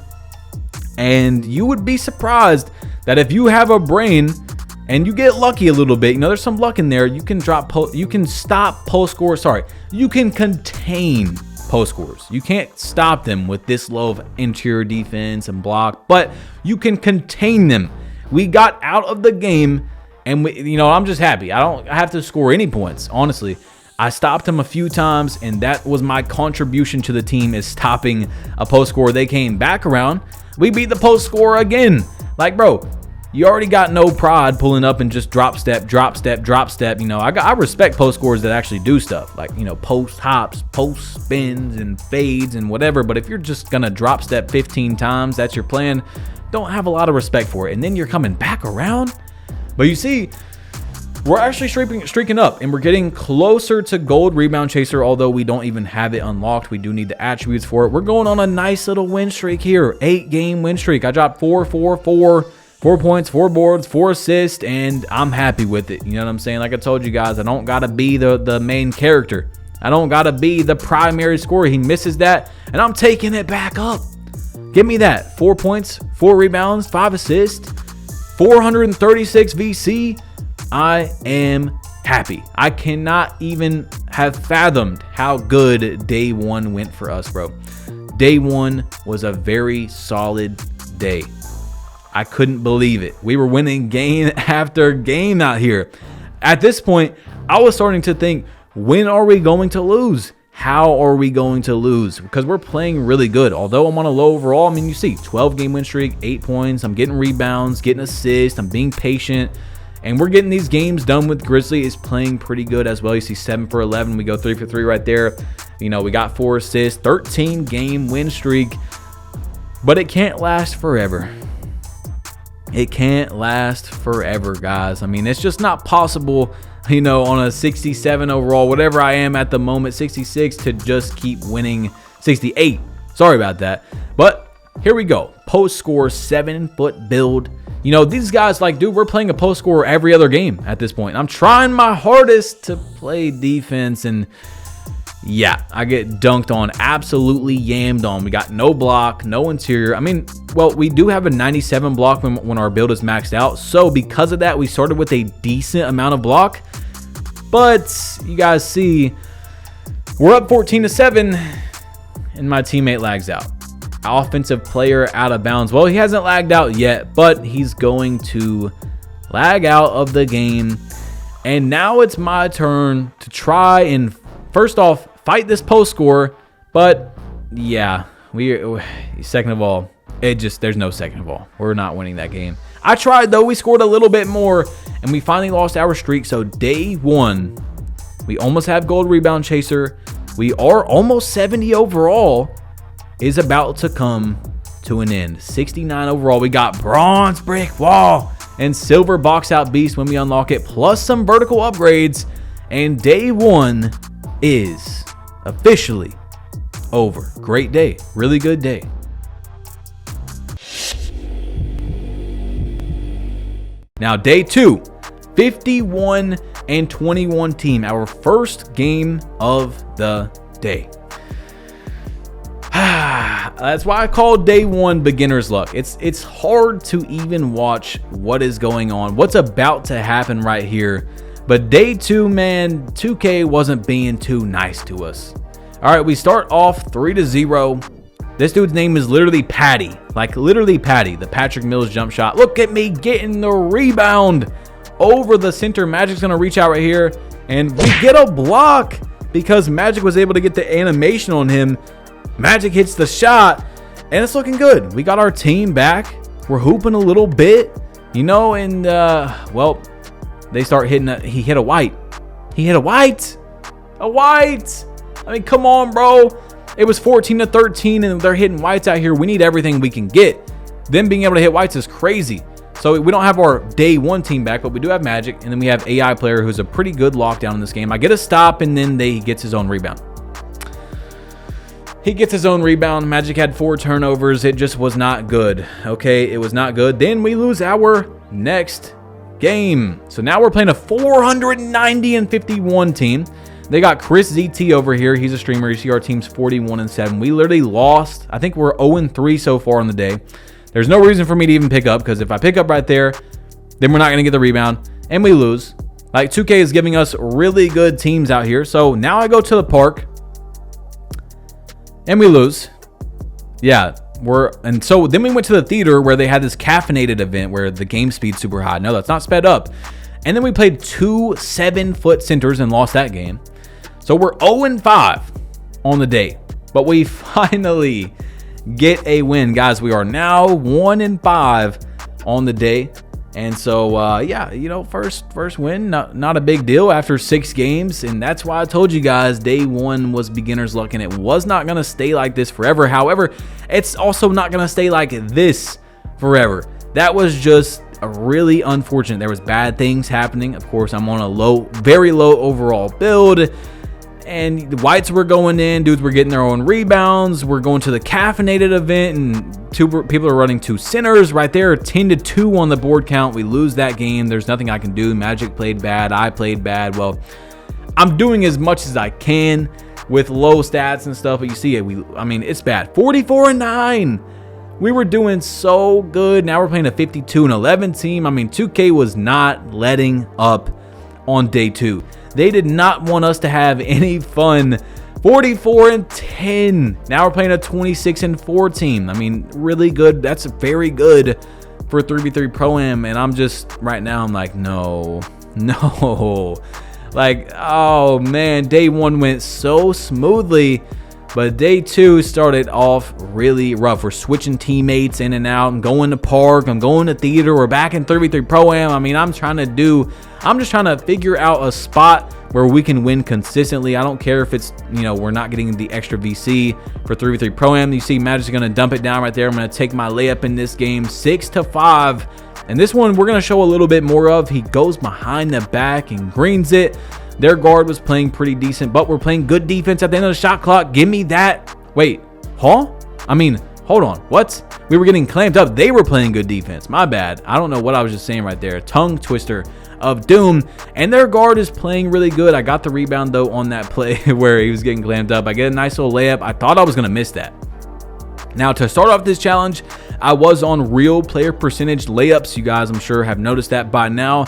And you would be surprised that if you have a brain and you get lucky a little bit, you know, there's some luck in there, you can you can stop post scores. Sorry, you can contain post scores. You can't stop them with this low of interior defense and block, but you can contain them. We got out of the game, and you know, I'm just happy. I don't have to score any points, honestly. I stopped them a few times, and that was my contribution to the team, is stopping a post score. They came back around. We beat the post score again. Like, bro, you already got no pride pulling up and just drop step, drop step, drop step. You know, I respect post scores that actually do stuff, like, you know, post hops, post spins, and fades and whatever. But if you're just gonna drop step 15 times, that's your plan, don't have a lot of respect for it. And then you're coming back around. But you see, we're actually streaking up, and we're getting closer to gold rebound chaser, although we don't even have it unlocked. We do need the attributes for it. We're going on a nice little win streak here, 8-game win streak. I dropped 4 points, 4 boards, 4 assists, and I'm happy with it. You know what I'm saying? Like I told you guys, I don't gotta be the main character. I don't gotta be the primary scorer. He misses that, and I'm taking it back up. Give me that. 4 points, 4 rebounds, 5 assists, 436 VC. I am happy. I cannot even have fathomed how good day one went for us, bro. Day one was a very solid day. I couldn't believe it. We were winning game after game out here. At this point, I was starting to think, when are we going to lose? How are we going to lose? Because we're playing really good. Although I'm on a low overall, I mean, you see, 12-game win streak, 8 points. I'm getting rebounds, getting assists. I'm being patient. And we're getting these games done with. Grizzly is playing pretty good as well. You see 7 for 11. We go 3 for 3 right there. You know, we got 4 assists, 13-game win streak. But it can't last forever. It can't last forever, guys. I mean, it's just not possible, you know, on a 67 overall, whatever I am at the moment, 66, to just keep winning. 68. Sorry about that. But here we go. Post score, 7-foot build. You know, these guys, like, dude, we're playing a post score every other game at this point. I'm trying my hardest to play defense, and yeah, I get dunked on, absolutely yammed on. We got no block, no interior. I mean, well, we do have a 97 block when our build is maxed out. So because of that, we started with a decent amount of block. But you guys see, we're up 14-7, and my teammate lags out. Offensive player out of bounds. Well, he hasn't lagged out yet, but he's going to lag out of the game. And now it's my turn to try and, first off, fight this post score. But yeah, second of all, there's no second of all. We're not winning that game. I tried though. We scored a little bit more, and we finally lost our streak. So day one, we almost have gold rebound chaser. We are almost 70 overall. Is about to come to an end. 69 overall. We got bronze brick wall and silver box out beast when we unlock it, plus some vertical upgrades. And day one is officially over. Great day. Really good day. Now day two. 51 and 21 team, our first game of the day. That's why I call day one beginner's luck. It's hard to even watch what is going on, what's about to happen right here. But day two, man, 2K wasn't being too nice to us. All right, we start off 3-0. This dude's name is literally Patty, like literally Patty, the Patrick Mills jump shot. Look at me getting the rebound over the center. Magic's gonna reach out right here, and we get a block because Magic was able to get the animation on him. Magic hits the shot, and it's looking good. We got our team back. We're hooping a little bit, you know, and well, they start hitting. He hit a white. He hit a white. A white. I mean, come on, bro. It was 14-13, and they're hitting whites out here. We need everything we can get. Them being able to hit whites is crazy. So we don't have our day one team back, but we do have Magic, and then we have AI player who's a pretty good lockdown in this game. I get a stop, and then he gets his own rebound. He gets his own rebound. Magic had 4 turnovers. It just was not good. Okay, it was not good. Then we lose our next game. So now we're playing a 490 and 51 team. They got Chris ZT over here. He's a streamer. You see our team's 41 and 7. We literally lost. I think we're 0 and 3 so far on the day. There's no reason for me to even pick up, because if I pick up right there, then we're not going to get the rebound and we lose. Like, 2K is giving us really good teams out here. So now I go to the park and we lose. Yeah, and so then we went to the theater where they had this caffeinated event where the game speed's super high. No, that's not sped up. And then we played 2 7-foot centers and lost that game. So we're 0 and 5 on the day, but we finally get a win, guys. We are now 1 and 5 on the day. And so, yeah, you know, first win, not a big deal after 6 games. And that's why I told you guys day one was beginner's luck, and it was not going to stay like this forever. However, it's also not going to stay like this forever. That was just really unfortunate. There was bad things happening. Of course, I'm on a very low overall build. And the whites were going in. Dudes were getting their own rebounds. We're going to the caffeinated event, and 2 people are running 2 centers right there. 10-2 on the board count. We lose that game. There's nothing I can do. Magic played bad. I played bad. Well, I'm doing as much as I can with low stats and stuff. But you see it. I mean, it's bad. 44 and 9. We were doing so good. Now we're playing a 52 and 11 team. I mean, 2K was not letting up on day 2. They did not want us to have any fun. 44 and 10. Now we're playing a 26 and 4 team. I mean, really good. That's very good for 3v3 Pro-Am. And I'm just, right now, I'm like, no. Like, oh man, day 1 went so smoothly. But day 2 started off really rough. We're switching teammates in and out. I'm going to park. I'm going to theater. We're back in 3v3 Pro-Am. I mean, I'm just trying to figure out a spot where we can win consistently. I don't care if it's, you know, we're not getting the extra VC for 3v3 Pro-Am. You see Magic's going to dump it down right there. I'm going to take my layup in this game, 6-5. And this one we're going to show a little bit more of. He goes behind the back and greens it. Their guard was playing pretty decent, but we're playing good defense at the end of the shot clock. Give me that. Wait, huh? I mean, hold on. What? We were getting clamped up. They were playing good defense. My bad. I don't know what I was just saying right there. Tongue twister of doom. And their guard is playing really good. I got the rebound, though, on that play where he was getting clamped up. I get a nice little layup. I thought I was going to miss that. Now, to start off this challenge, I was on real player percentage layups. You guys, I'm sure, have noticed that by now.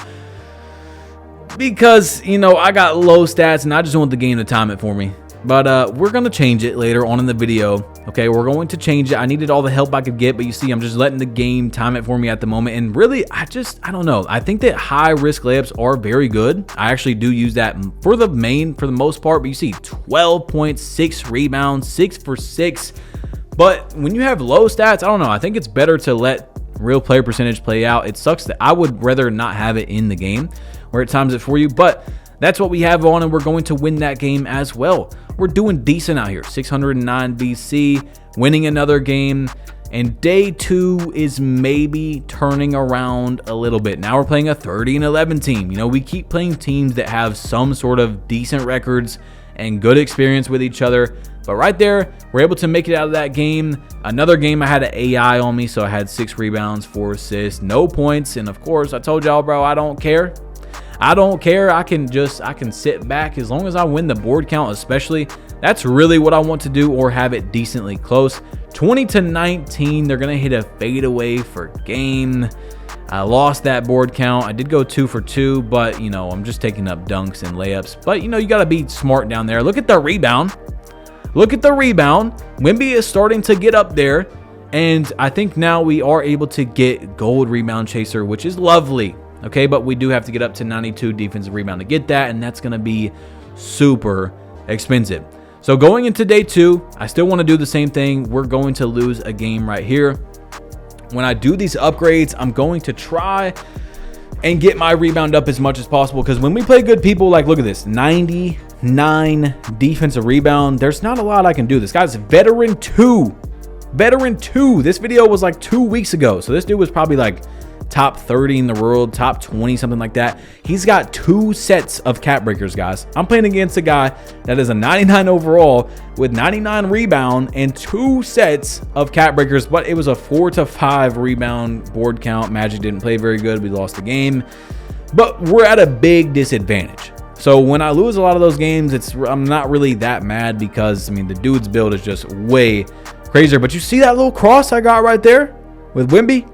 Because, you know, I got low stats and I just want the game to time it for me. But we're going to change it later on in the video. Okay, we're going to change it. I needed all the help I could get, but you see, I'm just letting the game time it for me at the moment. And really, I don't know. I think that high risk layups are very good. I actually do use that for the most part. But you see, 12.6 rebounds, 6 for 6. But when you have low stats, I don't know. I think it's better to let real player percentage play out. It sucks that I would rather not have it in the game where it times it for you, but that's what we have on, and we're going to win that game as well. We're doing decent out here. 609 VC, winning another game, and day 2 is maybe turning around a little bit. Now we're playing a 30 and 11 team. You know, we keep playing teams that have some sort of decent records and good experience with each other. But right there, we're able to make it out of that game. Another game, I had an AI on me, so I had 6 rebounds, 4 assists, no points. And of course, I told y'all, bro, I don't care. I don't care. I can sit back as long as I win the board count, especially. That's really what I want to do, or have it decently close. 20-19. They're going to hit a fadeaway for game. I lost that board count. I did go 2 for 2, but, you know, I'm just taking up dunks and layups. But, you know, you got to be smart down there. Look at the rebound. Look at the rebound. Wemby is starting to get up there. And I think now we are able to get gold rebound chaser, which is lovely. Okay, but we do have to get up to 92 defensive rebound to get that. And that's going to be super expensive. So going into day 2, I still want to do the same thing. We're going to lose a game right here. When I do these upgrades, I'm going to try and get my rebound up as much as possible, because when we play good people, like look at this, 99 defensive rebound. There's not a lot I can do. This guy's veteran 2. Veteran 2. This video was like 2 weeks ago. So this dude was probably like top 30 in the world, top 20, something like that. He's got 2 sets of cap breakers, guys. I'm playing against a guy that is a 99 overall with 99 rebound and 2 sets of cap breakers, but it was a 4 to 5 rebound board count. Magic didn't play very good. We lost the game, but we're at a big disadvantage. So when I lose a lot of those games, I'm not really that mad, because I mean, the dude's build is just way crazier. But you see that little cross I got right there with Wemby?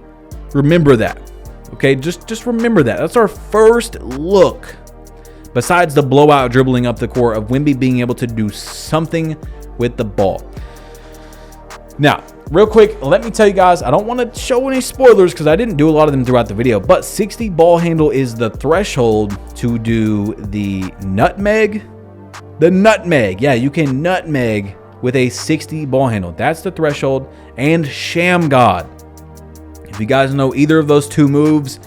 Remember that. Okay, just remember that. That's our first look, besides the blowout dribbling up the court, of Wemby being able to do something with the ball. Now, real quick, let me tell you guys, I don't want to show any spoilers because I didn't do a lot of them throughout the video, but 60 ball handle is the threshold to do the nutmeg. The nutmeg. Yeah, you can nutmeg with a 60 ball handle. That's the threshold. And Sham God. If you guys know either of those 2 moves,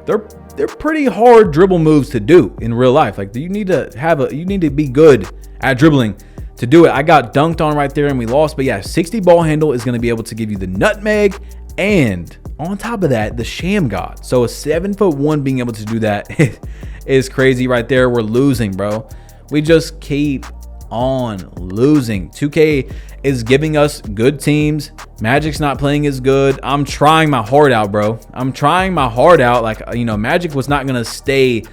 they're pretty hard dribble moves to do in real life. Like, you need to be good at dribbling to do it. I got dunked on right there and we lost. But yeah, 60 ball handle is going to be able to give you the nutmeg, and on top of that, the Sham God. So a 7'1" being able to do that is crazy right there. We're losing, bro. We just keep on losing. 2K is giving us good teams. Magic's not playing as good. I'm trying my heart out, bro. I'm trying my heart out. Like, you know, Magic was not gonna stay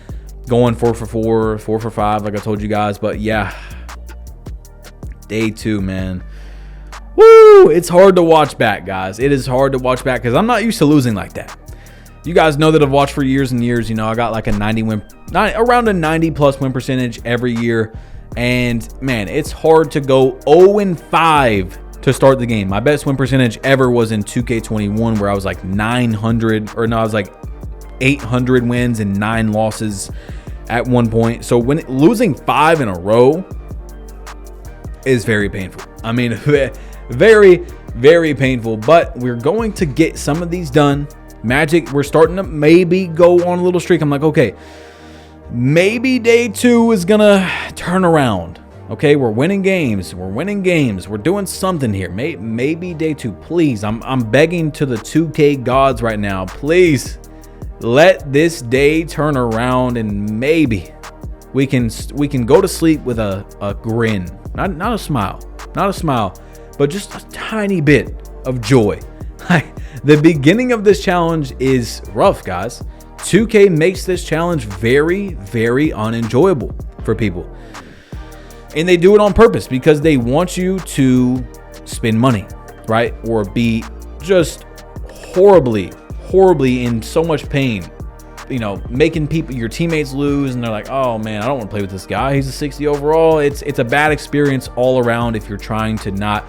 going 4 for 4, 4 for 5, like I told you guys. But yeah, day 2, man. Woo! It's hard to watch back, guys. It is hard to watch back because I'm not used to losing like that. You guys know that I've watched for years and years. You know, I got like a around a 90 plus win percentage every year. And man, it's hard to go 0-5 to start the game. My best win percentage ever was in 2K21, where I was like 900, or no, I was like 800 wins and 9 losses at one point. So when losing 5 in a row is very painful. I mean, very, very painful, but we're going to get some of these done. Magic, we're starting to maybe go on a little streak. I'm like, okay, maybe day 2 is gonna turn around. Okay, we're winning games. We're doing something here. Maybe day 2, please. I'm begging to the 2K gods right now. Please let this day turn around, and maybe we can go to sleep with a grin. Not a smile. Not a smile, but just a tiny bit of joy. The beginning of this challenge is rough, guys. 2K makes this challenge very, very unenjoyable for people. And they do it on purpose because they want you to spend money, right? Or be just horribly in so much pain, you know, making your teammates lose, and they're like, oh man, I don't want to play with this guy. He's a 60 overall. It's a bad experience all around if you're trying to not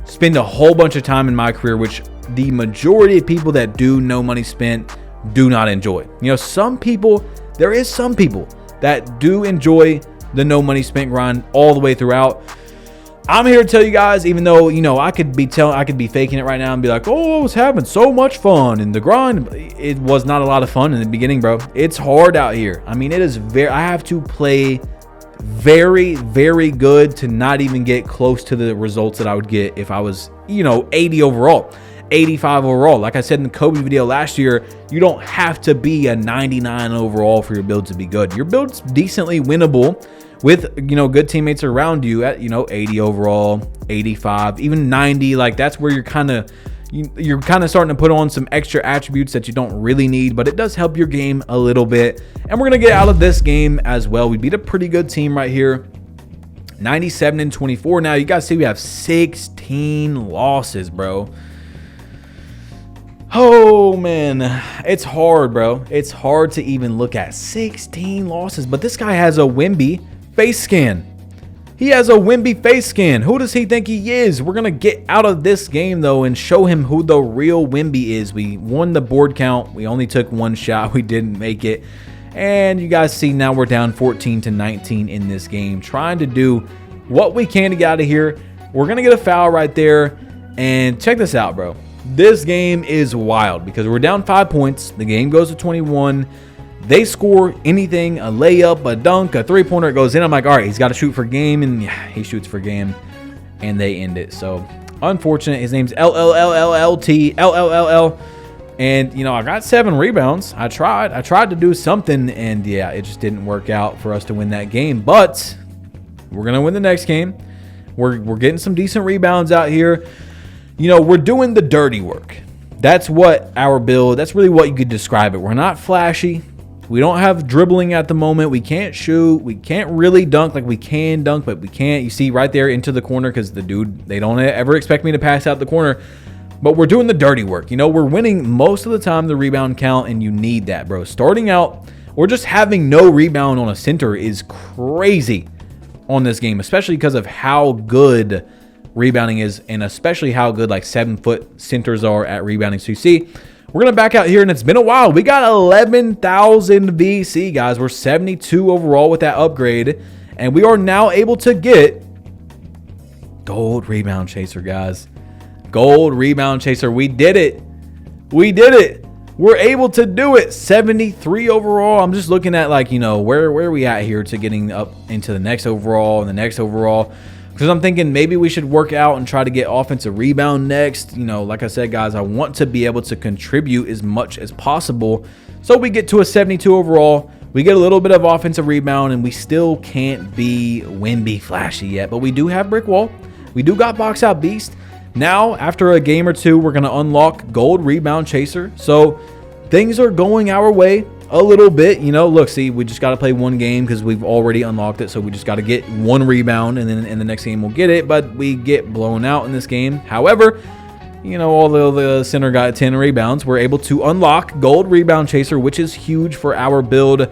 spend a whole bunch of time in MyCareer, which the majority of people that do no money spent do not enjoy. You know, there is some people that do enjoy the no money spent grind all the way throughout. I'm here to tell you guys, even though, you know, I could be faking it right now and be like, oh, I was having so much fun in the grind. It was not a lot of fun in the beginning, bro. It's hard out here. I mean, I have to play very, very good to not even get close to the results that I would get if I was, you know, 80 overall. 85 overall. Like I said in the Kobe video last year, you don't have to be a 99 overall for your build to be good. Your build's decently winnable with, you know, good teammates around you at, you know, 80 overall, 85, even 90. Like, that's where you're kind of, you're kind of starting to put on some extra attributes that you don't really need, but it does help your game a little bit. And we're going to get out of this game as well. We beat a pretty good team right here. 97-24. Now, you guys see we have 16 losses, bro. Oh, man. It's hard, bro. It's hard to even look at 16 losses. But this guy has a Wemby face scan. He has a Wemby face scan. Who does he think he is? We're going to get out of this game, though, and show him who the real Wemby is. We won the board count. We only took one shot. We didn't make it. And you guys see now we're down 14-19 in this game. Trying to do what we can to get out of here. We're going to get a foul right there. And check this out, bro. This game is wild because we're down 5 points. The game goes to 21. They score anything, a layup, a dunk, a three-pointer, it goes in. I'm like, all right, he's got to shoot for game, and yeah, he shoots for game, and they end it. So, unfortunate. His name's LLLLT, and, you know, I got 7 rebounds. I tried to do something, and, yeah, it just didn't work out for us to win that game. But we're going to win the next game. We're getting some decent rebounds out here. You know, we're doing the dirty work. That's what our build, that's really what you could describe it. We're not flashy. We don't have dribbling at the moment. We can't shoot. We can't really dunk. Like, we can dunk, but we can't. You see right there into the corner because the dude, they don't ever expect me to pass out the corner. But we're doing the dirty work. You know, we're winning most of the time the rebound count, and you need that, bro. Starting out, or just having no rebound on a center is crazy on this game, especially because of how good rebounding is, and especially how good, like, 7-foot centers are at rebounding. So you see, we're going to back out here, and it's been a while. We got 11,000 VC, guys. We're 72 overall with that upgrade, and we are now able to get Gold Rebound Chaser, guys. Gold Rebound Chaser. We did it. We did it. We're able to do it. 73 overall. I'm just looking at, like, you know, where are we at here to getting up into the next overall and the next overall. Because I'm thinking maybe we should work out and try to get offensive rebound next. You know, like I said, guys, I want to be able to contribute as much as possible. So we get to a 72 overall. We get a little bit of offensive rebound, and we still can't be Wemby flashy yet. But we do have Brick Wall. We do got Box Out Beast. Now, after a game or two, we're going to unlock Gold Rebound Chaser. So things are going our way a little bit. You know, look, see, we just got to play one game because we've already unlocked it. So we just got to get one rebound, and then in the next game we'll get it. But we get blown out in this game. However, you know, although the center got 10 rebounds, we're able to unlock Gold Rebound Chaser, which is huge for our build.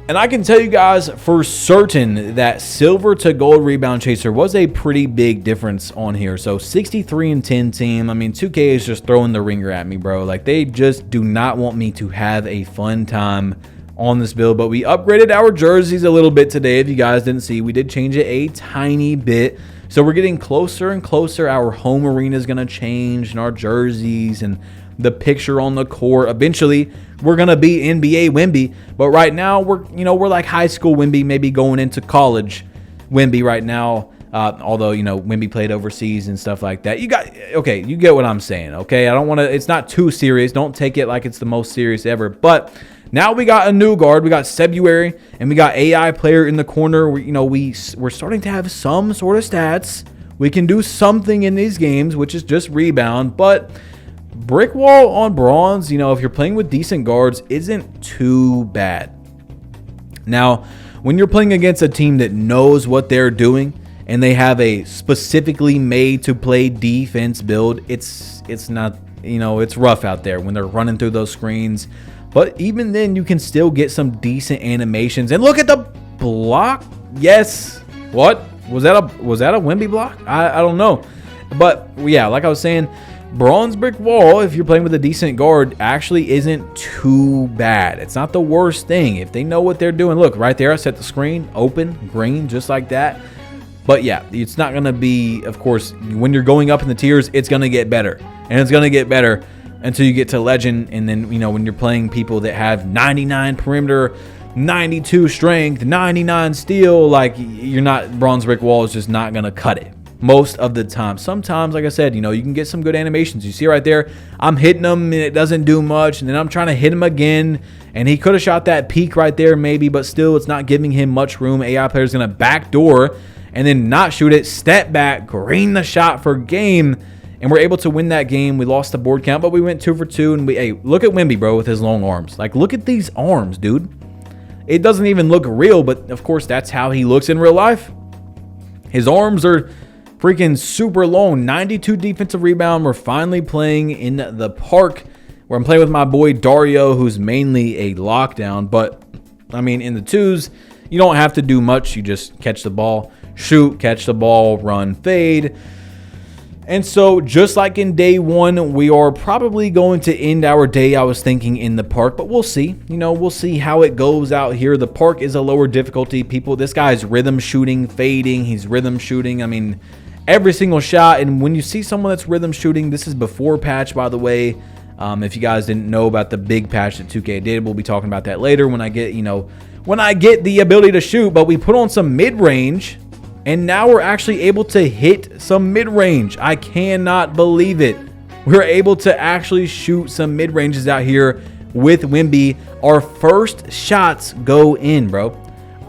And I can tell you guys for certain that silver to Gold Rebound Chaser was a pretty big difference on here. So 63-10 team. I mean, 2K is just throwing the ringer at me, bro. Like, they just do not want me to have a fun time on this build. But we upgraded our jerseys a little bit today. If you guys didn't see, we did change it a tiny bit. So we're getting closer and closer. Our home arena is going to change, and our jerseys and the picture on the court. Eventually, we're going to be NBA Wemby. But right now, we're like high school Wemby, maybe going into college Wemby right now. Although, you know, Wemby played overseas and stuff like that. You get what I'm saying, okay? I don't want to, it's not too serious. Don't take it like it's the most serious ever. But now we got a new guard. We got February, and we got AI player in the corner. We're starting to have some sort of stats. We can do something in these games, which is just rebound. But Brick Wall on bronze, you know, if you're playing with decent guards, isn't too bad. Now, when you're playing against a team that knows what they're doing and they have a specifically made to play defense build, it's not, you know, it's rough out there when they're running through those screens. But even then, you can still get some decent animations. And look at the block. Yes. What? Was that a Wemby block? I don't know. But yeah, like I was saying, bronze Brick Wall, if you're playing with a decent guard, actually isn't too bad. It's not the worst thing if they know what they're doing. Look, right there, I set the screen, open, green, just like that. But yeah, it's not going to be, of course, when you're going up in the tiers, it's going to get better. And it's going to get better until you get to legend. And then, you know, when you're playing people that have 99 perimeter, 92 strength, 99 steal, like, you're not, bronze Brick Wall is just not going to cut it most of the time. Sometimes, like I said, you know, you can get some good animations. You see right there, I'm hitting him and it doesn't do much, and then I'm trying to hit him again, and he could have shot that peak right there maybe, but still it's not giving him much room. AI player's gonna backdoor and then not shoot it, step back, green the shot for game, and we're able to win that game. We lost the board count, but we went 2 for 2. And hey, look at Wemby, bro, with his long arms. Like, look at these arms, dude. It doesn't even look real, but of course, that's how he looks in real life. His arms are freaking super long. 92 defensive rebound. We're finally playing in the park where I'm playing with my boy Dario, who's mainly a lockdown. But, I mean, in the twos, you don't have to do much. You just catch the ball, shoot, catch the ball, run, fade. And so just like in day one, we are probably going to end our day, I was thinking, in the park, but we'll see. You know, we'll see how it goes out here. The park is a lower difficulty. This guy's rhythm shooting, fading. He's rhythm shooting. I mean, every single shot. And when you see someone that's rhythm shooting, this is before patch, by the way. If you guys didn't know about the big patch that 2K did, we'll be talking about that later when I get, when I get the ability to shoot. But we put on some mid-range. And now we're actually able to hit some mid-range. I cannot believe it. We're able to actually shoot some mid-ranges out here with Wemby. Our first shots go in, bro.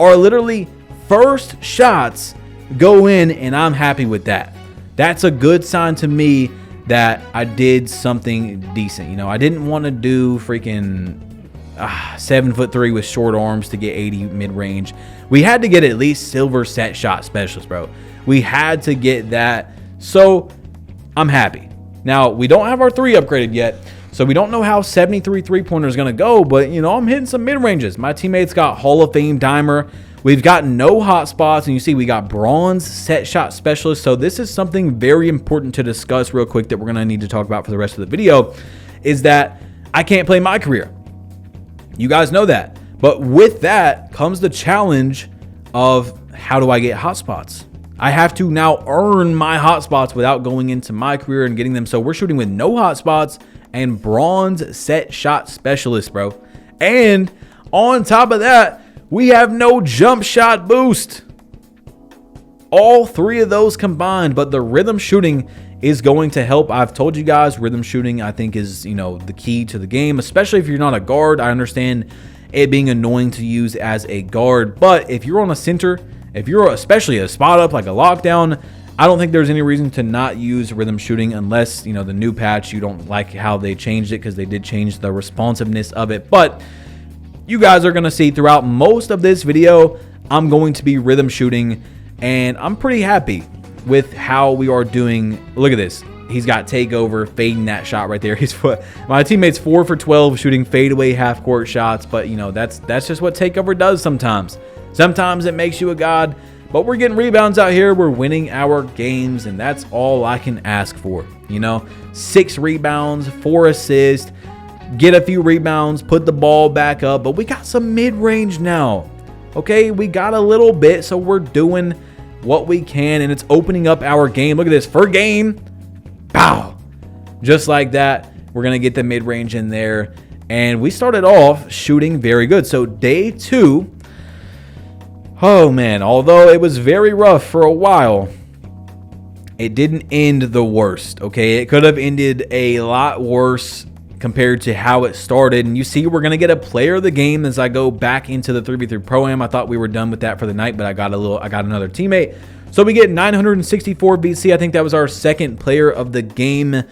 Our literally first shots go in, and I'm happy with that. That's a good sign to me that I did something decent. I didn't want to do freaking 7'3" with short arms to get 80 mid-range. We had to get at least silver set shot specialist, bro. We had to get that. So I'm happy. Now, we don't have our 3 upgraded yet, so we don't know how 73 3-pointer is going to go, but, I'm hitting some mid-ranges. My teammates got Hall of Fame dimer. We've got no hot spots, and you see we got bronze set shot specialist. So this is something very important to discuss real quick that we're going to need to talk about for the rest of the video, is that I can't play MyCareer. You guys know that. But with that comes the challenge of how do I get hotspots? I have to now earn my hotspots without going into MyCareer and getting them. So we're shooting with no hotspots and bronze set shot specialist, bro. And on top of that, we have no jump shot boost. All 3 of those combined, but the rhythm shooting is going to help. I've told you guys, rhythm shooting, I think, is, the key to the game, especially if you're not a guard. I understand it being annoying to use as a guard, but if you're on a center, if you're especially a spot up like a lockdown, I don't think there's any reason to not use rhythm shooting unless, the new patch, you don't like how they changed it, because they did change the responsiveness of it. But you guys are going to see throughout most of this video, I'm going to be rhythm shooting, and I'm pretty happy with how we are doing. Look at this. He's got takeover, fading that shot right there. My teammate's 4 for 12 shooting fadeaway half court shots, but that's just what takeover does sometimes. Sometimes it makes you a god, but we're getting rebounds out here. We're winning our games, and that's all I can ask for. 6 rebounds, 4 assists, get a few rebounds, put the ball back up, but we got some mid-range now. Okay, we got a little bit, so we're doing what we can, and it's opening up our game. Look at this, for game. Pow! Just like that, we're going to get the mid-range in there. And we started off shooting very good. So day 2, oh man, although it was very rough for a while, it didn't end the worst, okay? It could have ended a lot worse compared to how it started. And you see, we're going to get a player of the game as I go back into the 3v3 Pro-Am. I thought we were done with that for the night, but I got another teammate. So we get 964 BC. I think that was our second player of the game.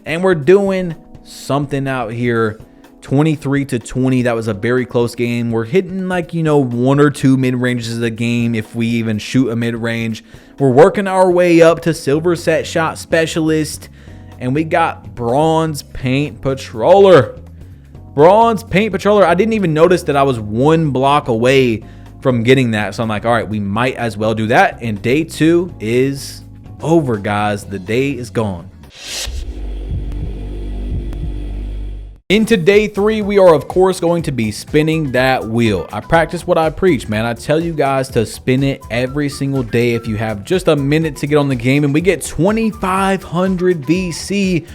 And we're doing something out here. 23-20. That was a very close game. We're hitting 1 or 2 mid-ranges a game if we even shoot a mid-range. We're working our way up to silver set shot specialist. And we got bronze paint patroller. Bronze paint patroller. I didn't even notice that I was 1 block away from getting that. So I'm like, all right, we might as well do that. And day 2 is over, guys. The day is gone. Into day 3, we are of course going to be spinning that wheel. I practice what I preach, man. I tell you guys to spin it every single day if you have just a minute to get on the game, and we get 2,500 VC,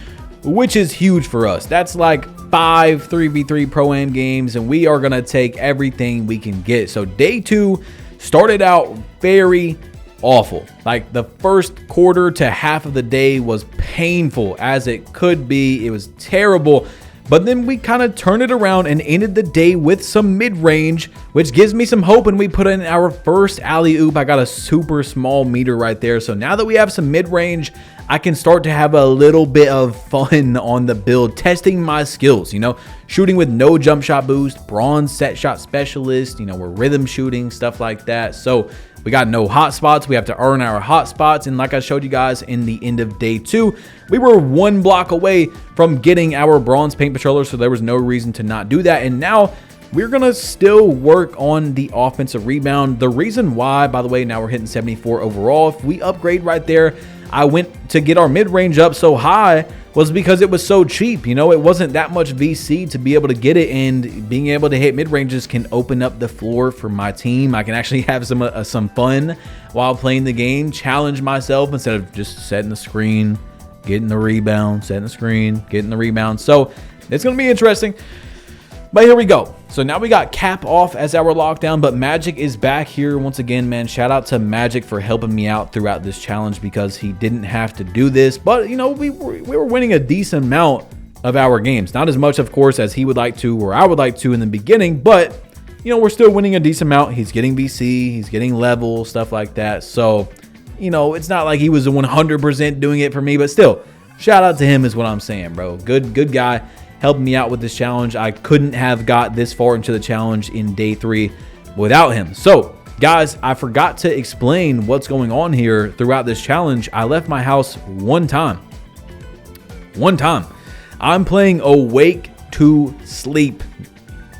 which is huge for us. That's like 5 3v3 Pro-Am games, and we are going to take everything we can get. So day 2 started out very awful. Like the first quarter to half of the day was painful as it could be. It was terrible. But then we kind of turned it around and ended the day with some mid-range, which gives me some hope. And we put in our first alley-oop. I got a super small meter right there. So now that we have some mid-range, I can start to have a little bit of fun on the build, testing my skills, you know, shooting with no jump shot boost, bronze set shot specialist, you know, we're rhythm shooting, stuff like that. So we got no hot spots. We have to earn our hot spots. And like I showed you guys in the end of day 2, we were 1 block away from getting our bronze paint patroller. So there was no reason to not do that. And now we're going to still work on the offensive rebound. The reason why, by the way, now we're hitting 74 overall. If we upgrade right there, I went to get our mid-range up so high was because it was so cheap. You know, it wasn't that much VC to be able to get it, and being able to hit mid-ranges can open up the floor for my team. I can actually have some fun while playing the game, challenge myself instead of just setting the screen, getting the rebound, setting the screen, getting the rebound. So it's going to be interesting. But here we go. So now we got Cap off as our lockdown, but Magic is back here once again, man. Shout out to Magic for helping me out throughout this challenge because he didn't have to do this. But, you know, we were winning a decent amount of our games. Not as much, of course, as he would like to or I would like to in the beginning, but, you know, we're still winning a decent amount. He's getting BC, he's getting level, stuff like that. So, you know, it's not like he was 100% doing it for me, but still, shout out to him is what I'm saying, bro. Good guy. Helping me out with this challenge. I couldn't have got this far into the challenge in day 3 without him. So guys, I forgot to explain what's going on here throughout this challenge. I left my house one time. I'm playing awake to sleep.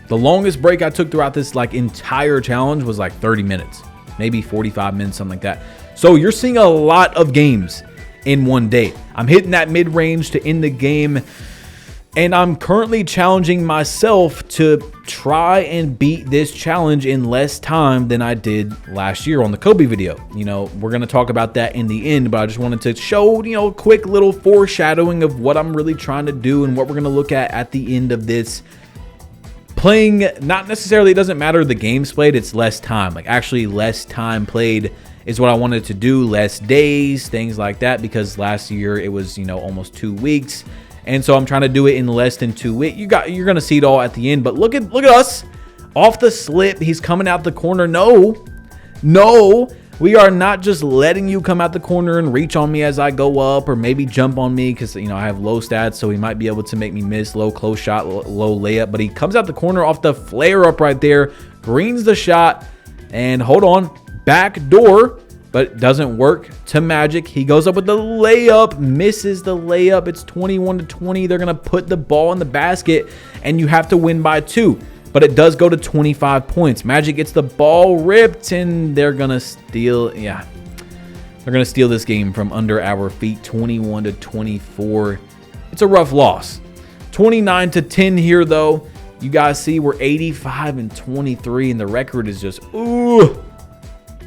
The longest break I took throughout this entire challenge was like 30 minutes, maybe 45 minutes, something like that. So you're seeing a lot of games in one day. I'm hitting that mid-range to end the game. And I'm currently challenging myself to try and beat this challenge in less time than I did last year on the Kobe video. You know, we're going to talk about that in the end, but I just wanted to show, you know, a quick little foreshadowing of what I'm really trying to do and what we're going to look at the end of this. Playing, not necessarily, it doesn't matter the games played, it's less time. Like actually less time played is what I wanted to do, less days, things like that, because last year it was, you know, almost 2 weeks. And so I'm trying to do it in less than 2 weeks. You're gonna see it all at the end. But look at us off the slip. He's coming out the corner. No, we are not just letting you come out the corner and reach on me as I go up, or maybe jump on me because, you know, I have low stats, so he might be able to make me miss low close shot, low layup. But he comes out the corner off the flare up right there, greens the shot, and hold on, back door. But it doesn't work to Magic. He goes up with the layup, misses the layup. It's 21-20. They're going to put the ball in the basket, and you have to win by 2. But it does go to 25 points. Magic gets the ball ripped, and they're going to steal. Yeah, they're going to steal this game from under our feet, 21-24. It's a rough loss. 29-10 here, though. You guys see we're 85-23, and the record is just, ooh.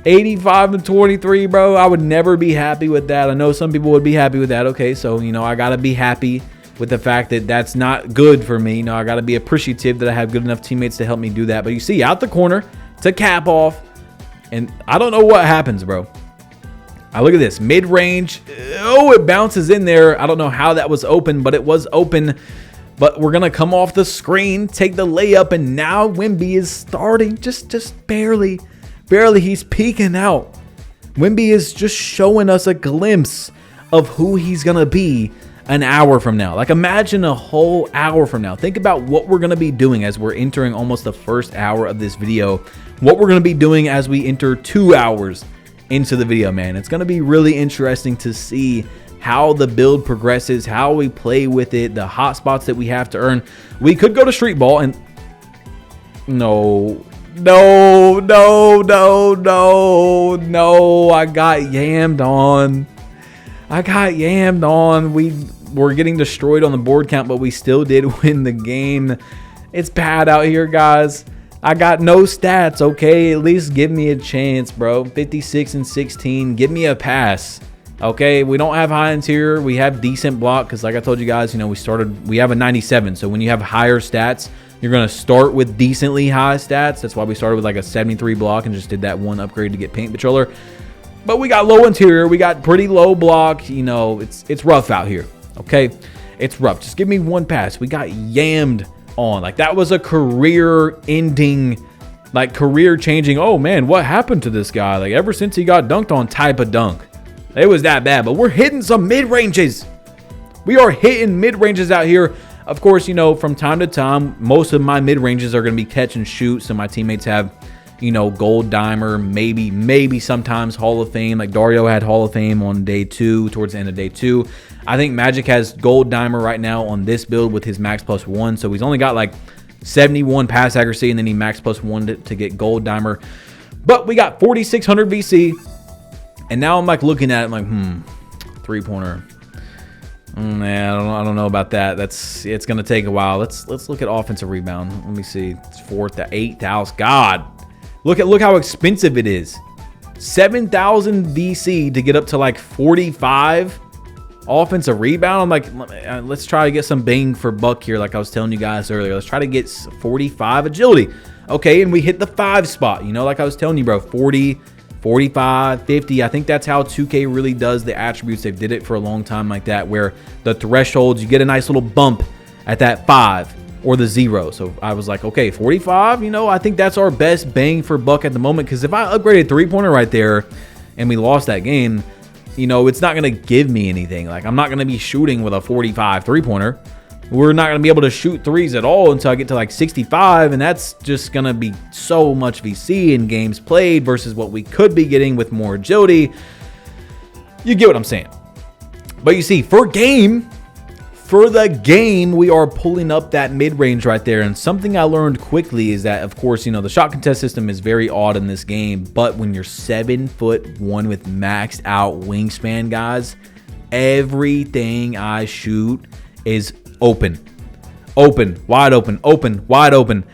85-23, bro. I would never be happy with that. I know some people would be happy with that. Okay, so, you know, I got to be happy with the fact that that's not good for me. You know, I got to be appreciative that I have good enough teammates to help me do that. But you see, out the corner to cap off, and I don't know what happens, bro. I look at this mid-range. Oh, it bounces in there. I don't know how that was open, but it was open. But we're going to come off the screen, take the layup, and now Wemby is starting just barely. Barely, he's peeking out. Wemby is just showing us a glimpse of who he's going to be an hour from now. Like, imagine a whole hour from now. Think about what we're going to be doing as we're entering almost the first hour of this video. What we're going to be doing as we enter 2 hours into the video, man. It's going to be really interesting to see how the build progresses, how we play with it, the hot spots that we have to earn. We could go to street ball and... No, I got yammed on. We were getting destroyed on the board count, but we still did win the game. It's bad out here, guys. I got no stats, okay? At least give me a chance, bro. 56-16. Give me a pass. Okay, we don't have high interior. We have decent block because, like I told you guys, you know, we have a 97. So when you have higher stats, you're going to start with decently high stats. That's why we started with like a 73 block and just did that one upgrade to get paint patroller. But we got low interior. We got pretty low block. You know, it's rough out here. Okay. It's rough. Just give me one pass. We got yammed on. Like, that was a career-ending, like, career-changing, oh, man, what happened to this guy? Like, ever since he got dunked on type of dunk. It was that bad. But we're hitting some mid-ranges. We are hitting mid-ranges out here. Of course, you know, from time to time, most of my mid-ranges are going to be catch and shoot. So my teammates have, you know, gold dimer, maybe sometimes Hall of Fame. Like Dario had Hall of Fame on day 2, towards the end of day 2. I think Magic has gold dimer right now on this build with his max +1. So he's only got like 71 pass accuracy, and then he max +1 to get gold dimer. But we got 4,600 VC. And now I'm like looking at it, I'm like, three-pointer. Man, I don't know about that. It's gonna take a while. Let's look at offensive rebound. Let me see. It's 4th to 8,000. God, look how expensive it is. 7,000 VC to get up to like 45 offensive rebound. I'm like, let's try to get some bang for buck here. Like I was telling you guys earlier, let's try to get 45 agility. Okay, and we hit the 5 spot. You know, like I was telling you, bro, 40. 45, 50. I think that's how 2K really does the attributes. They've did it for a long time like that, where the thresholds, you get a nice little bump at that 5 or the 0. So I was like, okay, 45, you know, I think that's our best bang for buck at the moment. Because if I upgraded three-pointer right there and we lost that game, you know, it's not going to give me anything. Like, I'm not going to be shooting with a 45 three-pointer. We're not going to be able to shoot threes at all until I get to like 65, and that's just going to be so much VC in games played versus what we could be getting with more agility. You get what I'm saying. But you see, for the game, we are pulling up that mid-range right there. And something I learned quickly is that, of course, you know, the shot contest system is very odd in this game, but when you're 7'1" with maxed out wingspan, guys, everything I shoot is open, wide open.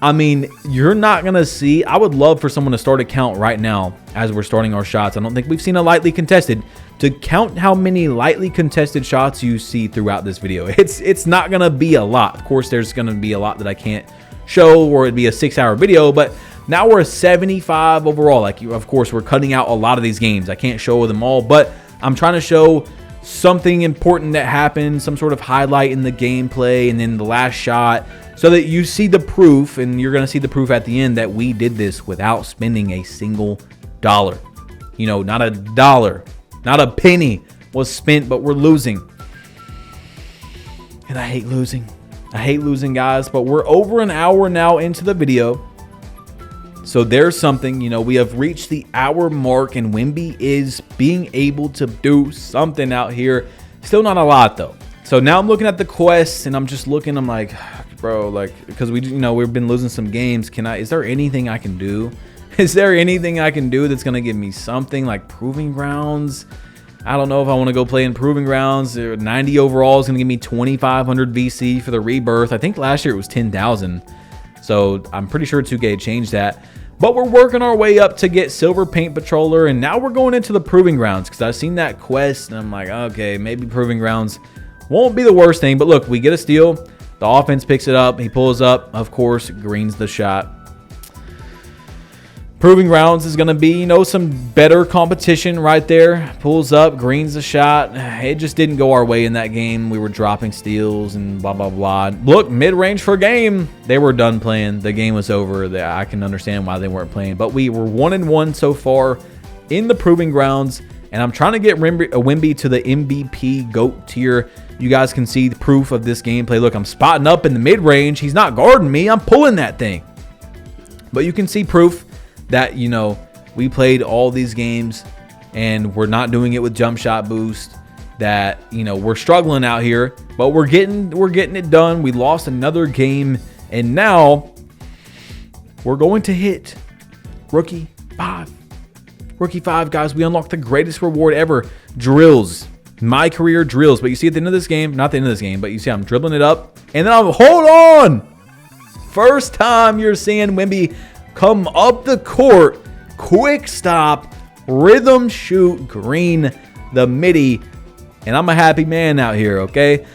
I mean, you're not going to see, I would love for someone to start a count right now as we're starting our shots. I don't think we've seen a lightly contested, to count how many lightly contested shots you see throughout this video. It's not going to be a lot. Of course, there's going to be a lot that I can't show, or it'd be a 6-hour video, but now we're 75 overall. Like, of course, we're cutting out a lot of these games. I can't show them all, but I'm trying to show something important that happened, some sort of highlight in the gameplay, and then the last shot, so that you see the proof, and you're going to see the proof at the end that we did this without spending a single dollar. You know, not a dollar, not a penny was spent, but we're losing. And I hate losing. I hate losing, guys, but we're over an hour now into the video. So there's something, you know, we have reached the hour mark, and Wemby is being able to do something out here. Still not a lot, though. So now I'm looking at the quests, and I'm just looking, I'm like, bro, like, because we, you know, we've been losing some games. Is there anything I can do? Is there anything I can do that's going to give me something like Proving Grounds? I don't know if I want to go play in Proving Grounds. 90 overall is going to give me 2,500 VC for the rebirth. I think last year it was 10,000. So I'm pretty sure 2K changed that. But we're working our way up to get Silver Paint Patroller. And now we're going into the Proving Grounds, because I've seen that quest and I'm like, okay, maybe Proving Grounds won't be the worst thing. But look, we get a steal. The offense picks it up. He pulls up. Of course, greens the shot. Proving Grounds is going to be, you know, some better competition right there. Pulls up, greens the shot. It just didn't go our way in that game. We were dropping steals and blah, blah, blah. Look, mid-range for game. They were done playing. The game was over. I can understand why they weren't playing. But we were 1-1 so far in the Proving Grounds. And I'm trying to get Wemby to the MVP GOAT tier. You guys can see the proof of this gameplay. Look, I'm spotting up in the mid-range. He's not guarding me. I'm pulling that thing. But you can see proof that, you know, we played all these games and we're not doing it with jump shot boost, that, you know, we're struggling out here, but we're getting it done. We lost another game, and now we're going to hit rookie 5. Rookie 5, guys. We unlocked the greatest reward ever, drills. MyCareer drills. But you see at the end of this game, not the end of this game, but you see I'm dribbling it up, and then hold on. First time you're seeing Wemby come up the court, quick stop, rhythm shoot, green the midi, and I'm a happy man out here, okay?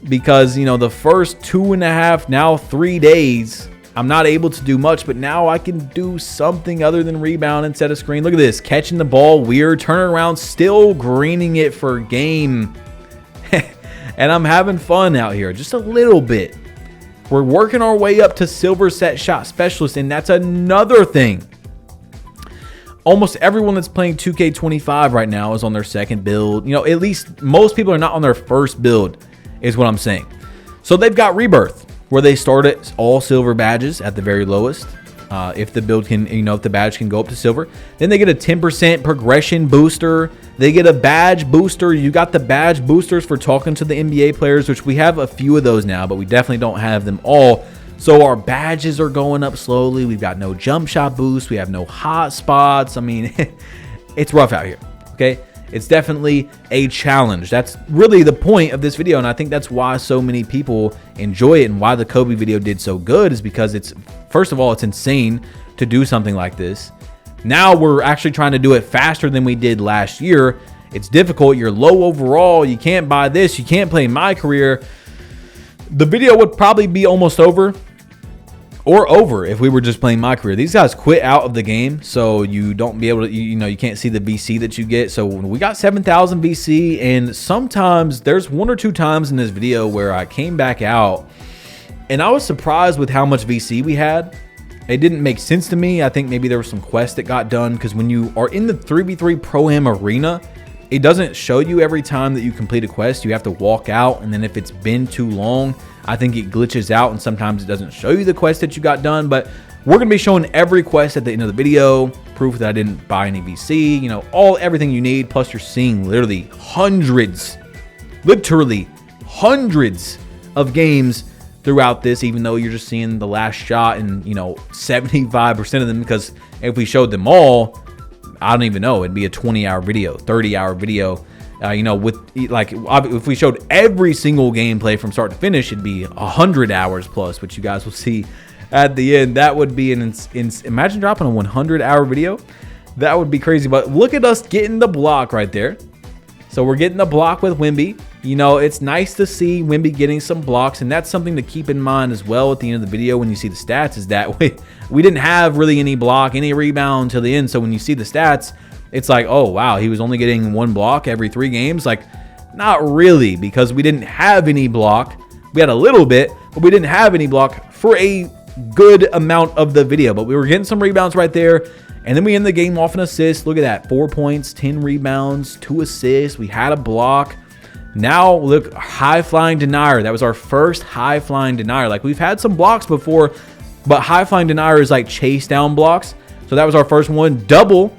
Because, you know, the first 2.5, now 3 days, I'm not able to do much, but now I can do something other than rebound and set a screen. Look at this, catching the ball, weird, turning around, still greening it for game. And I'm having fun out here, just a little bit. We're working our way up to silver set shot specialist, and that's another thing. Almost everyone that's playing 2K25 right now is on their second build. You know, at least most people are not on their first build, is what I'm saying. So they've got Rebirth, where they start at all silver badges at the very lowest. If the build can, you know, if the badge can go up to silver, then they get a 10% progression booster. They get a badge booster. You got the badge boosters for talking to the NBA players, which we have a few of those now, but we definitely don't have them all. So our badges are going up slowly. We've got no jump shot boost. We have no hot spots. I mean, it's rough out here. Okay. It's definitely a challenge. That's really the point of this video, and I think that's why so many people enjoy it, and why the Kobe video did so good is because it's, first of all, it's insane to do something like this. Now we're actually trying to do it faster than we did last year. It's difficult. You're low overall. You can't buy this. You can't play MyCareer. The video would probably be almost over. Or over if we were just playing MyCareer. These guys quit out of the game, so you don't be able to, you know, you can't see the VC that you get. So we got 7,000 VC, and sometimes there's 1 or 2 times in this video where I came back out and I was surprised with how much VC we had. It didn't make sense to me. I think maybe there was some quests that got done, because when you are in the 3v3 Pro-Am arena, it doesn't show you every time that you complete a quest. You have to walk out, and then if it's been too long, I think it glitches out, and sometimes it doesn't show you the quest that you got done. But we're going to be showing every quest at the end of the video, proof that I didn't buy any VC, you know, everything you need. Plus you're seeing literally hundreds of games throughout this, even though you're just seeing the last shot and, you know, 75% of them, because if we showed them all, I don't even know, it'd be a 20-hour video, 30-hour video. You know, with like, if we showed every single gameplay from start to finish, it'd be 100 hours plus, which you guys will see at the end. That would be imagine dropping a 100-hour video. That would be crazy. But look at us getting the block right there. So we're getting the block with Wemby. You know, it's nice to see Wemby getting some blocks, and that's something to keep in mind as well at the end of the video when you see the stats, is that we didn't have really any block, any rebound until the end. So when you see the stats, it's like, oh, wow, he was only getting 1 block every 3 games. Like, not really, because we didn't have any block. We had a little bit, but we didn't have any block for a good amount of the video. But we were getting some rebounds right there. And then we end the game off an assist. Look at that. 4 points, 10 rebounds, 2 assists. We had a block. Now, look, high-flying denier. That was our first high-flying denier. Like, we've had some blocks before, but high-flying denier is like chase-down blocks. So that was our first one. Double.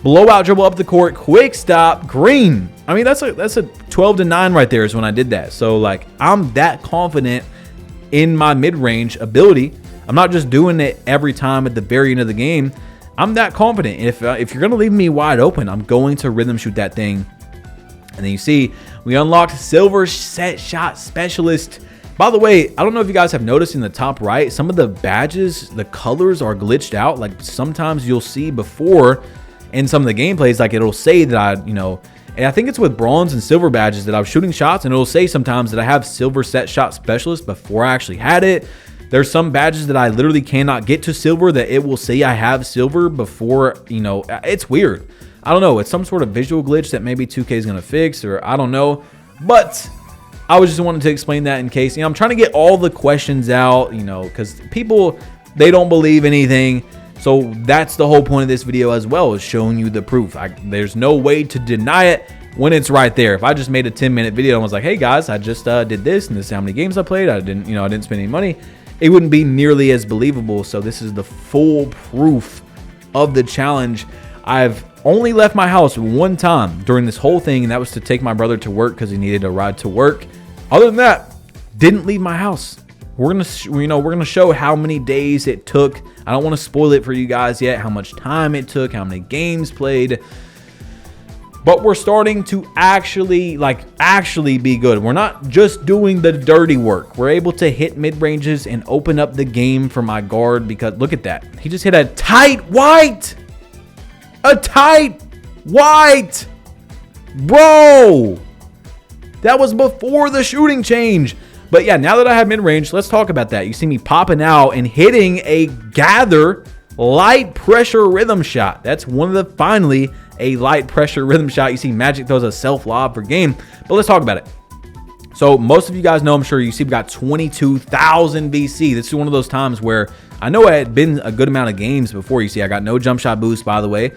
Blowout dribble up the court, quick stop, green. I mean, that's a 12-9 right there is when I did that. So, like, I'm that confident in my mid-range ability. I'm not just doing it every time at the very end of the game. I'm that confident. If you're going to leave me wide open, I'm going to rhythm shoot that thing. And then you see, we unlocked silver set shot specialist. By the way, I don't know if you guys have noticed in the top right, some of the badges, the colors are glitched out. Like, sometimes you'll see before in some of the gameplays, like, it'll say that and I think it's with bronze and silver badges that I was shooting shots, and it'll say sometimes that I have silver set shot specialist before I actually had it. There's some badges that I literally cannot get to silver that it will say I have silver before, you know, it's weird. I don't know. It's some sort of visual glitch that maybe 2K is going to fix, or I don't know. But I was just wanting to explain that in case, you know, I'm trying to get all the questions out, you know, because people, they don't believe anything. So that's the whole point of this video as well, is showing you the proof. There's no way to deny it when it's right there. If I just made a 10-minute video and was like, hey guys, I just did this, and this is how many games I played, I didn't spend any money, it wouldn't be nearly as believable. So this is the full proof of the challenge. I've only left my house 1 time during this whole thing, and that was to take my brother to work because he needed a ride to work. Other than that, didn't leave my house. We're gonna show how many days it took. I don't want to spoil it for you guys yet, how much time it took, how many games played. But we're starting to actually be good. We're not just doing the dirty work. We're able to hit mid-ranges and open up the game for my guard, because look at that. He just hit a tight white. A tight white. Bro. That was before the shooting change. But yeah, now that I have mid-range, let's talk about that. You see me popping out and hitting a gather light pressure rhythm shot. That's finally a light pressure rhythm shot. You see Magic throws a self lob per game. But let's talk about it. So most of you guys know, I'm sure you see we got 22,000 VC. This is one of those times where I know I had been a good amount of games before. You see, I got no jump shot boost, by the way.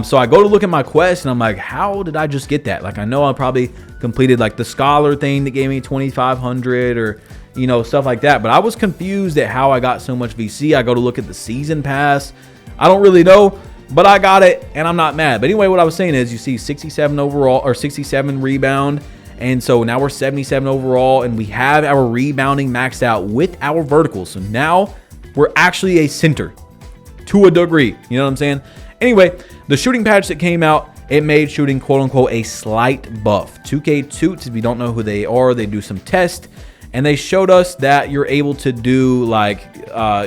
So I go to look at my quest and I'm like, how did I just get that? Like, I know I probably completed like the scholar thing that gave me 2,500 or, you know, stuff like that. But I was confused at how I got so much VC. I go to look at the season pass. I don't really know, but I got it and I'm not mad. But anyway, what I was saying is you see 67 overall or 67 rebound. And so now we're 77 overall and we have our rebounding maxed out with our vertical. So now we're actually a center to a degree. You know what I'm saying? Anyway, the shooting patch that came out, it made shooting quote unquote a slight buff. 2K Toots, if you don't know who they are, they do some tests and they showed us that you're able to do like,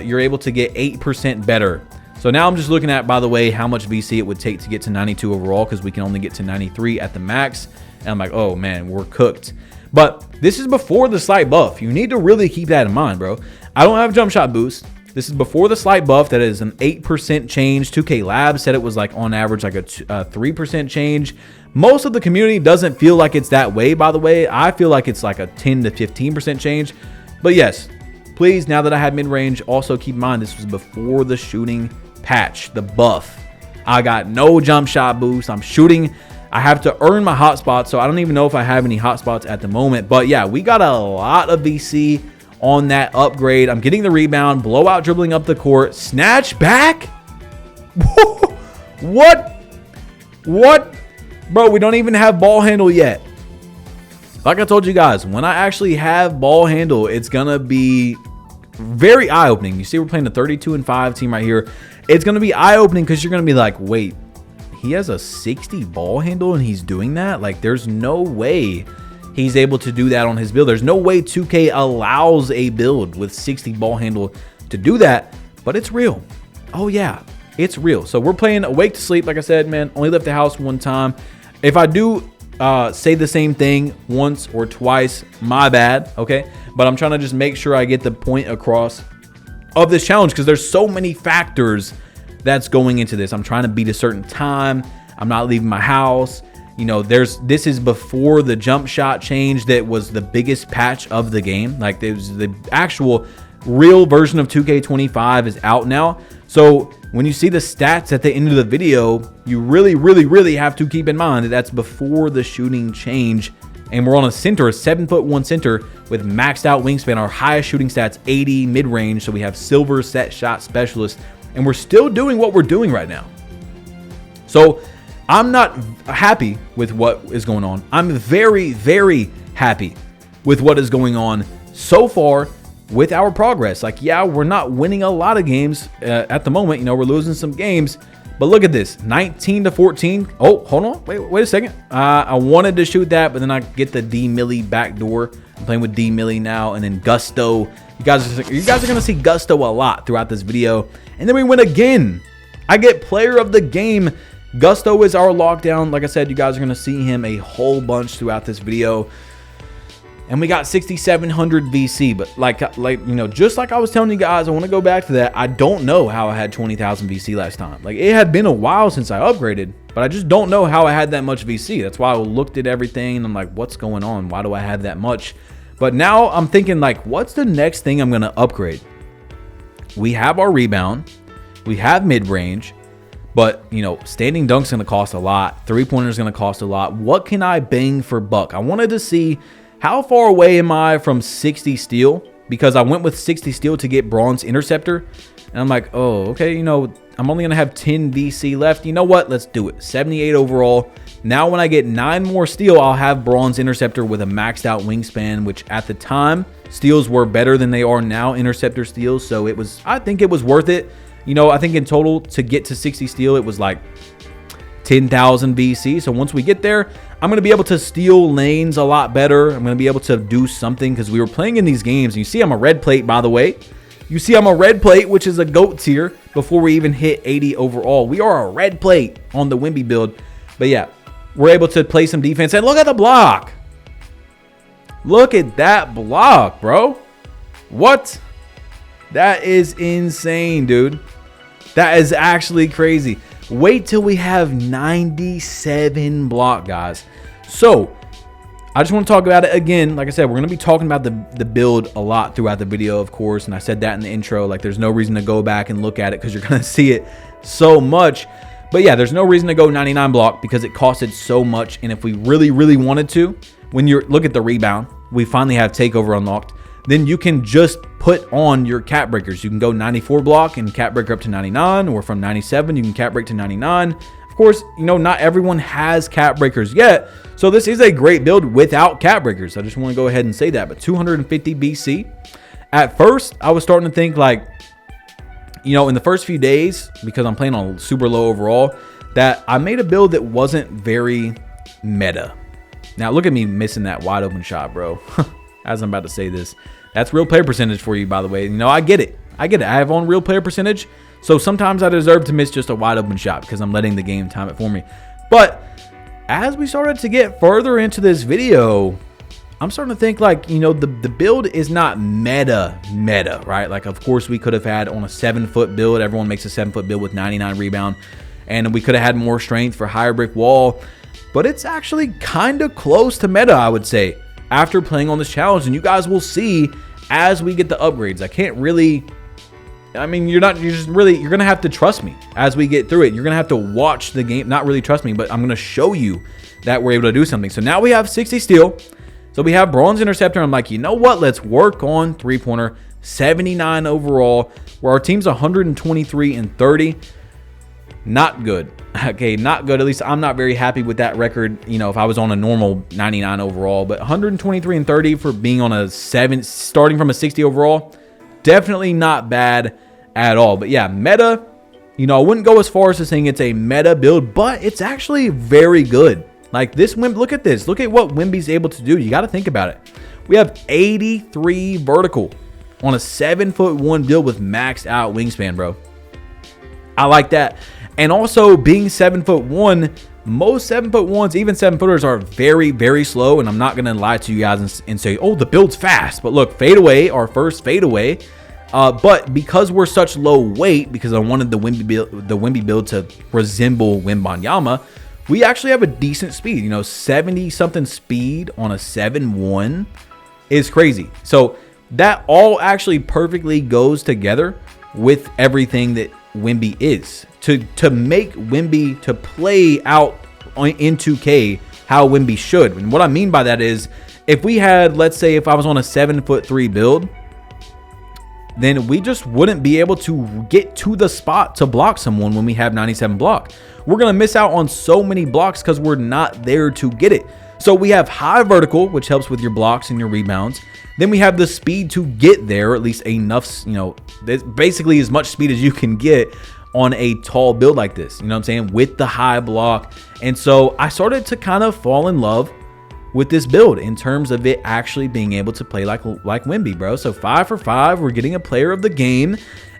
you're able to get 8% better. So now I'm just looking at, by the way, how much VC it would take to get to 92 overall because we can only get to 93 at the max. And I'm like, oh man, we're cooked. But this is before the slight buff. You need to really keep that in mind, bro. I don't have jump shot boost. This is before the slight buff. That is an 8% change. 2K Labs said it was like on average like a 3% change. Most of the community doesn't feel like it's that way, by the way. I feel like it's like a 10 to 15% change. But yes, please, now that I have mid-range, also keep in mind this was before the shooting patch, the buff. I got no jump shot boost. I'm shooting. I have to earn my hotspots, so I don't even know if I have any hotspots at the moment. But yeah, we got a lot of VC on that upgrade. I'm getting the rebound, blowout dribbling up the court, snatch back. What? Bro, we don't even have ball handle yet. Like I told you guys, when I actually have ball handle, it's going to be very eye-opening. You see, we're playing a 32-5 team right here. It's going to be eye-opening because you're going to be like, wait, he has a 60 ball handle and he's doing that? Like, there's no way he's able to do that on his build. There's no way 2K allows a build with 60 ball handle to do that, but it's real. Oh yeah, it's real. So we're playing Awake to Sleep. Like I said, man, only left the house one time. If I do say the same thing once or twice, my bad, okay? But I'm trying to just make sure I get the point across of this challenge because there's so many factors that's going into this. I'm trying to beat a certain time. I'm not leaving my house. You know, this is before the jump shot change that was the biggest patch of the game. Like, there's the actual real version of 2K25 is out now. So when you see the stats at the end of the video, you really have to keep in mind that that's before the shooting change. And we're on a center, a 7'1" center with maxed out wingspan. Our highest shooting stats, 80 mid-range. So we have silver set shot specialist. And we're still doing what we're doing right now. So I'm not happy with what is going on. I'm very happy with what is going on so far with our progress. Like, yeah, we're not winning a lot of games at the moment. You know, we're losing some games. But look at this, 19-14. Oh, hold on. Wait a second. I wanted to shoot that, but then I get the D Millie backdoor. I'm playing with D Millie now, and then Gusto. You guys are going to see Gusto a lot throughout this video. And then we win again. I get player of the game. Gusto is our lockdown. Like I said, you guys are going to see him a whole bunch throughout this video. And we got 6,700 VC. But like you know, just like I was telling you guys, I want to go back to that. I don't know how I had 20,000 VC last time. Like, it had been a while since I upgraded, but I just don't know how I had that much VC. That's why I looked at everything and I'm like, what's going on? Why do I have that much? But now I'm thinking, like, what's the next thing I'm going to upgrade? We have our rebound. We have mid-range. But, you know, standing dunk's going to cost a lot. Three-pointer's going to cost a lot. What can I bang for buck? I wanted to see how far away am I from 60 steal? Because I went with 60 steal to get bronze interceptor. And I'm like, oh, okay, you know, I'm only going to have 10 VC left. You know what? Let's do it. 78 overall. Now when I get 9 more steal, I'll have bronze interceptor with a maxed out wingspan, which at the time, steals were better than they are now, interceptor steals. So it was, I think it was worth it. You know, I think in total to get to 60 steal, it was like 10,000 VC. So once we get there, I'm going to be able to steal lanes a lot better. I'm going to be able to do something because we were playing in these games. And you see I'm a red plate, by the way. You see I'm a red plate, which is a GOAT tier before we even hit 80 overall. We are a red plate on the Wemby build. But yeah, we're able to play some defense. And look at the block. Look at that block, bro. What? That is insane, dude. That is actually crazy. Wait till we have 97 block, guys. So I just want to talk about it again. Like I said, we're going to be talking about the build a lot throughout the video, of course. And I said that in the intro. Like, there's no reason to go back and look at it because you're going to see it so much. But yeah, there's no reason to go 99 block because it costed so much. And if we really, really wanted to, when you look at the rebound, we finally have takeover unlocked. Then you can just put on your cap breakers. You can go 94 block and cap breaker up to 99, or from 97, you can cap break to 99. Of course, you know, not everyone has cap breakers yet. So this is a great build without cap breakers. I just want to go ahead and say that. But 250 BC. At first, I was starting to think like, you know, in the first few days, because I'm playing on super low overall, that I made a build that wasn't very meta. Now, look at me missing that wide open shot, bro. As I'm about to say this. That's real player percentage for you, by the way. You know, I get it. I have on real player percentage. So sometimes I deserve to miss just a wide open shot because I'm letting the game time it for me. But as we started to get further into this video, I'm starting to think like, you know, the build is not meta, right? Like, of course, we could have had on a 7-foot build. Everyone makes a 7-foot build with 99 rebound. And we could have had more strength for higher brick wall. But it's actually kind of close to meta, I would say, after playing on this challenge. And you guys will see as we get the upgrades. I can't really, I mean, you're going to have to trust me as we get through it. You're going to have to watch the game, not really trust me, but I'm going to show you that we're able to do something. So now we have 60 steal. So we have bronze interceptor. I'm like, you know what? Let's work on 3-pointer. 79 overall, where our team's 123 and 30. Not good. Okay, not good. At least I'm not very happy with that record. You know, if I was on a normal 99 overall, but 123 and 30 for being on a 7, starting from a 60 overall, definitely not bad at all. But yeah, meta, you know, I wouldn't go as far as to saying it's a meta build, but it's actually very good. Like this Wemby, look at this. Look at what Wemby's able to do. You got to think about it. We have 83 vertical on a 7'1" build with maxed out wingspan, bro. I like that. And also being 7'1", most 7'1s, even 7-footers are very, very slow. And I'm not going to lie to you guys and say, oh, the build's fast. But look, fadeaway, our first fadeaway. But because we're such low weight, because I wanted the Wemby build to resemble WEMBANYAMA, we actually have a decent speed. You know, 70-something speed on a 7'1" is crazy. So that all actually perfectly goes together with everything that Wemby is. To make Wemby to play out in 2K how Wemby should. And what I mean by that is, if we had, let's say, if I was on a 7'3" build, then we just wouldn't be able to get to the spot to block someone when we have 97 block. We're going to miss out on so many blocks because we're not there to get it. So we have high vertical, which helps with your blocks and your rebounds. Then we have the speed to get there, at least enough, you know, basically as much speed as you can get on a tall build like this, you know what I'm saying, with the high block. And so I started to kind of fall in love with this build in terms of it actually being able to play like Wemby, bro. So 5 for 5, we're getting a player of the game,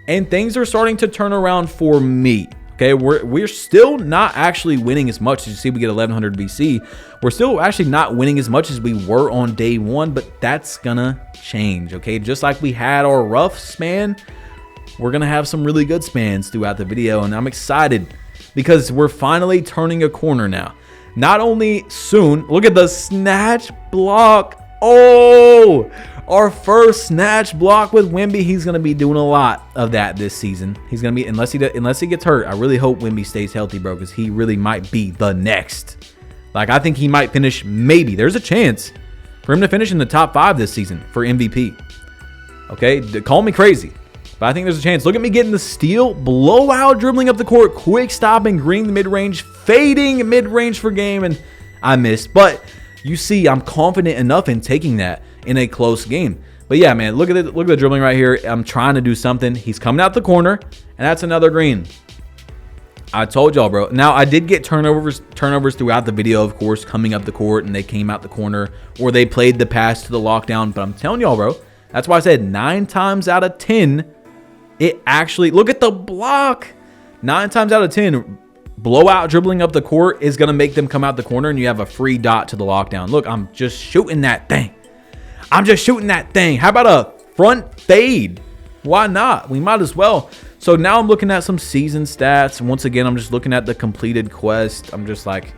and things are starting to turn around for me. Okay, we're still not actually winning as much. As you see, we get 1100 VC. We're still actually not winning as much as we were on day one, but that's gonna change. Okay, just like we had our rough span, we're gonna have some really good spans throughout the video, and I'm excited because we're finally turning a corner now. Not only soon, look at the snatch block. Oh, our first snatch block with Wemby. He's going to be doing a lot of that this season. He's going to be, unless he gets hurt. I really hope Wemby stays healthy, bro, because he really might be the next. Like, I think he might finish, maybe. There's a chance for him to finish in the top 5 this season for MVP. Okay, call me crazy, but I think there's a chance. Look at me getting the steal, blowout, dribbling up the court, quick stopping, green the mid-range, fading mid-range for game, and I missed. But you see, I'm confident enough in taking that in a close game. But yeah, man, look at the dribbling right here. I'm trying to do something. He's coming out the corner, and that's another green. I told y'all, bro. Now, I did get turnovers throughout the video, of course, coming up the court, and they came out the corner, or they played the pass to the lockdown. But I'm telling y'all, bro, that's why I said 9 times out of 10, it actually, look at the block. 9 times out of 10, blowout dribbling up the court is going to make them come out the corner, and you have a free dot to the lockdown. Look, I'm just shooting that thing. I'm just shooting that thing. How about a front fade? Why not? We might as well. So now I'm looking at some season stats. And once again, I'm just looking at the completed quest. I'm just like,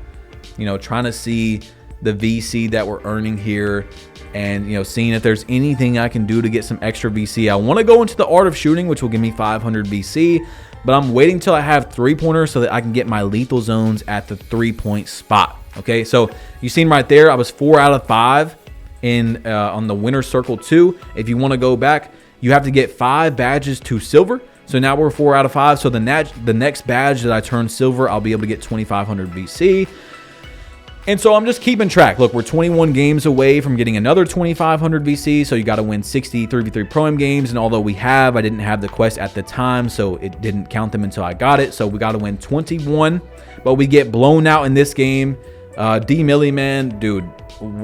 you know, trying to see the VC that we're earning here, and seeing if there's anything I can do to get some extra VC. I want to go into the art of shooting, which will give me 500 VC, but I'm waiting till I have 3-pointers so that I can get my lethal zones at the 3-point spot. Okay, so you seen right there, I was 4 out of 5 in on the winner circle 2. If you want to go back, you have to get 5 badges to silver. So now we're 4 out of 5. So the next badge that I turn silver, I'll be able to get 2,500 VC. And so I'm just keeping track. Look, we're 21 games away from getting another 2,500 VC. So you got to win 60 3v3 Pro-Am games. And although I didn't have the quest at the time, so it didn't count them until I got it. So we got to win 21. But we get blown out in this game. D Millie, man, dude,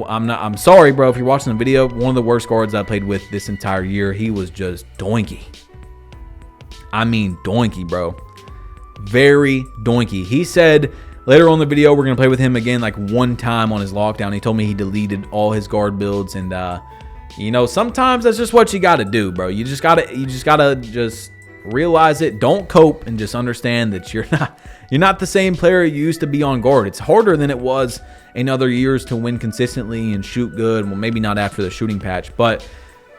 I'm sorry, bro. If you're watching the video, one of the worst guards I played with this entire year. He was just doinky. I mean, doinky, bro. Very doinky. He said later on in the video, we're going to play with him again like one time on his lockdown. He told me he deleted all his guard builds. And, sometimes that's just what you got to do, bro. You just got to realize it. Don't cope and just understand that you're not the same player you used to be on guard. It's harder than it was in other years to win consistently and shoot good. Well, maybe not after the shooting patch, but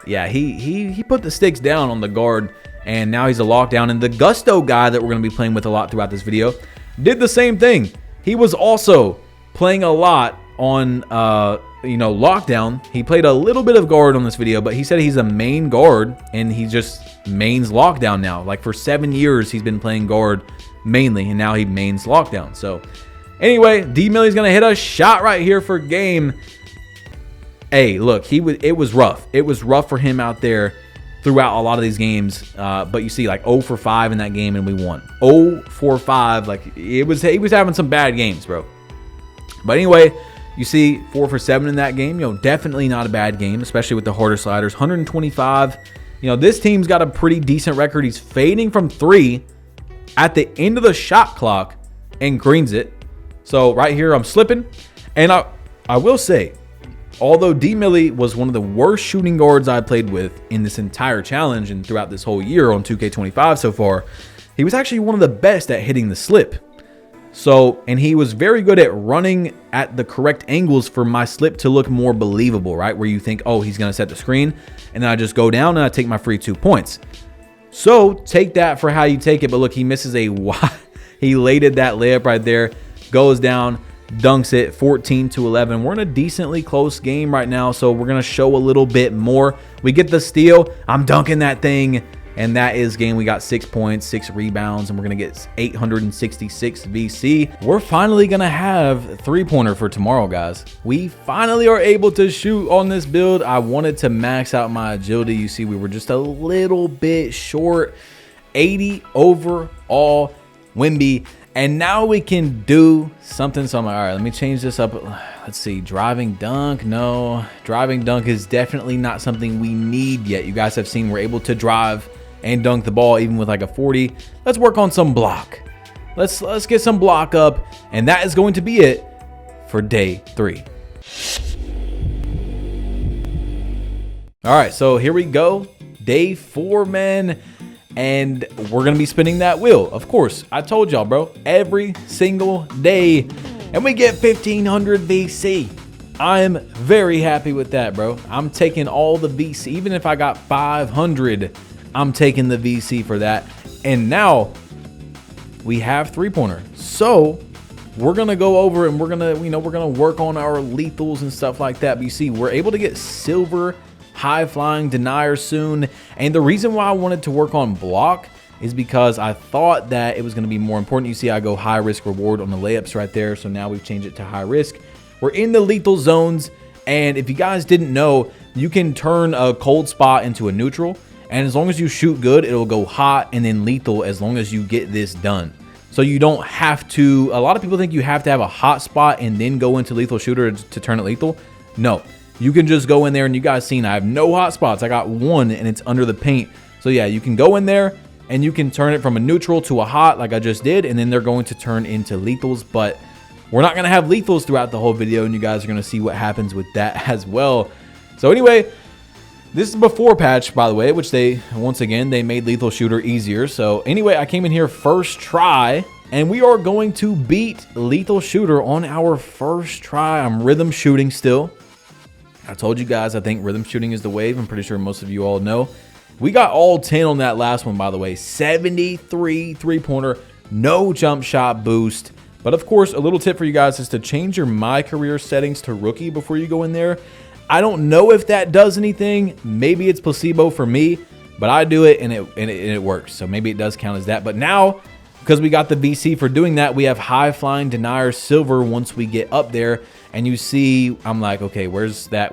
yeah, he put the sticks down on the guard. And now he's a lockdown. And the Gusto guy that we're going to be playing with a lot throughout this video did the same thing. He was also playing a lot on, lockdown. He played a little bit of guard on this video, but he said he's a main guard and he just mains lockdown now. Like for 7 years, he's been playing guard mainly, and now he mains lockdown. So anyway, D Millie's going to hit a shot right here for game. Hey, look, it was rough. It was rough for him out there throughout a lot of these games, but you see like 0 for 5 in that game and we won. 0 for 5, like he was having some bad games, bro. But anyway, you see 4 for 7 in that game. Definitely not a bad game, especially with the harder sliders. 125. This team's got a pretty decent record. He's fading from 3 at the end of the shot clock and greens it. So right here, I'm slipping, and I will say, although D Millie was one of the worst shooting guards I played with in this entire challenge and throughout this whole year on 2K25 so far, he was actually one of the best at hitting the slip. So, and he was very good at running at the correct angles for my slip to look more believable, right? Where you think, oh, he's going to set the screen, and then I just go down and I take my free 2 points. So take that for how you take it. But look, he misses he lated that layup right there, goes down, dunks it, 14-11. We're in a decently close game right now, so we're going to show a little bit more. We get the steal. I'm dunking that thing, and that is game. We got 6 points, 6 rebounds, and we're going to get 866 VC. We're finally going to have 3-pointer for tomorrow, guys. We finally are able to shoot on this build. I wanted to max out my agility. You see, we were just a little bit short. 80 overall Wemby. And now we can do something. So I'm like, all right, let me change this up. Let's see, driving dunk. No, driving dunk is definitely not something we need yet. You guys have seen we're able to drive and dunk the ball even with like a 40. Let's work on some block. Let's get some block up. And that is going to be it for day 3. All right, so here we go. Day 4, man. And we're going to be spinning that wheel. Of course, I told y'all, bro, every single day. And we get 1,500 VC. I am very happy with that, bro. I'm taking all the VC. Even if I got 500, I'm taking the VC for that. And now we have 3-pointer. So we're going to go over and we're going to, work on our lethals and stuff like that. But you see, we're able to get silver high flying denier soon. And the reason why I wanted to work on block is because I thought that it was going to be more important. You see, I go high risk reward on the layups right there. So now we've changed it to high risk. We're in the lethal zones. And if you guys didn't know, you can turn a cold spot into a neutral. And as long as you shoot good, it'll go hot and then lethal as long as you get this done. So you don't have to, a lot of people think you have to have a hot spot and then go into lethal shooter to turn it lethal. No. You can just go in there, and you guys seen I have no hot spots. I got one and it's under the paint. So yeah, you can go in there and you can turn it from a neutral to a hot like I just did, and then they're going to turn into lethals. But we're not going to have lethals throughout the whole video, and you guys are going to see what happens with that as well. So anyway, this is before patch, by the way, which once again they made lethal shooter easier. So anyway, I came in here first try And we are going to beat Lethal Shooter on our first try. I'm rhythm shooting still. I told you guys, I think rhythm shooting is the wave. I'm pretty sure most of you all know. We got all 10 on that last one, by the way. 73 three-pointer, no jump shot boost. But of course, a little tip for you guys is to change your MyCareer settings to rookie before you go in there. I don't know if that does anything. Maybe it's placebo for me, but I do it and it works. So maybe it does count as that. But now, because we got the VC for doing that, we have high flying denier silver once we get up there. And you see, I'm like, okay, where's that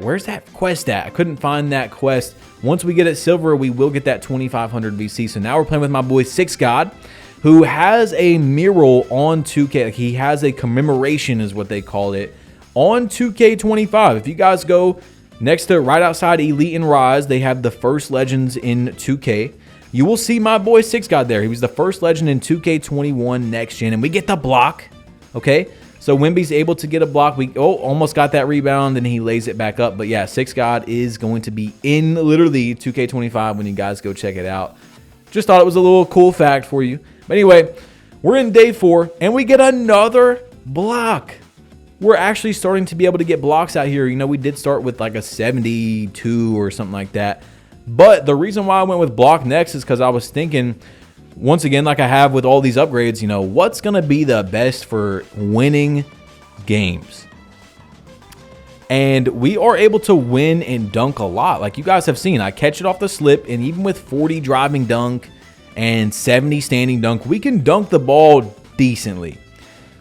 quest at? I couldn't find that quest. Once we get it silver, we will get that 2,500 VC. So now we're playing with my boy Six God, who has a mural on 2K. Like, he has a commemoration is what they call it on 2K25. If you guys go next to right outside Elite and Rise, they have the first legends in 2K. You will see my boy Six God there. He was the first legend in 2K21 next gen, and we get the block. Okay, so Wemby's able to get a block. We almost got that rebound, and he lays it back up. But yeah, Six God is going to be in literally 2K25 when you guys go check it out. Just thought it was a little cool fact for you. But anyway, we're in day 4, and we get another block. We're actually starting to be able to get blocks out here. You know, we did start with like a 72 or something like that. But the reason why I went with block next is because I was thinking, once again, like I have with all these upgrades, you know, what's going to be the best for winning games? And we are able to win and dunk a lot. Like you guys have seen, I catch it off the slip, and even with 40 driving dunk and 70 standing dunk, we can dunk the ball decently.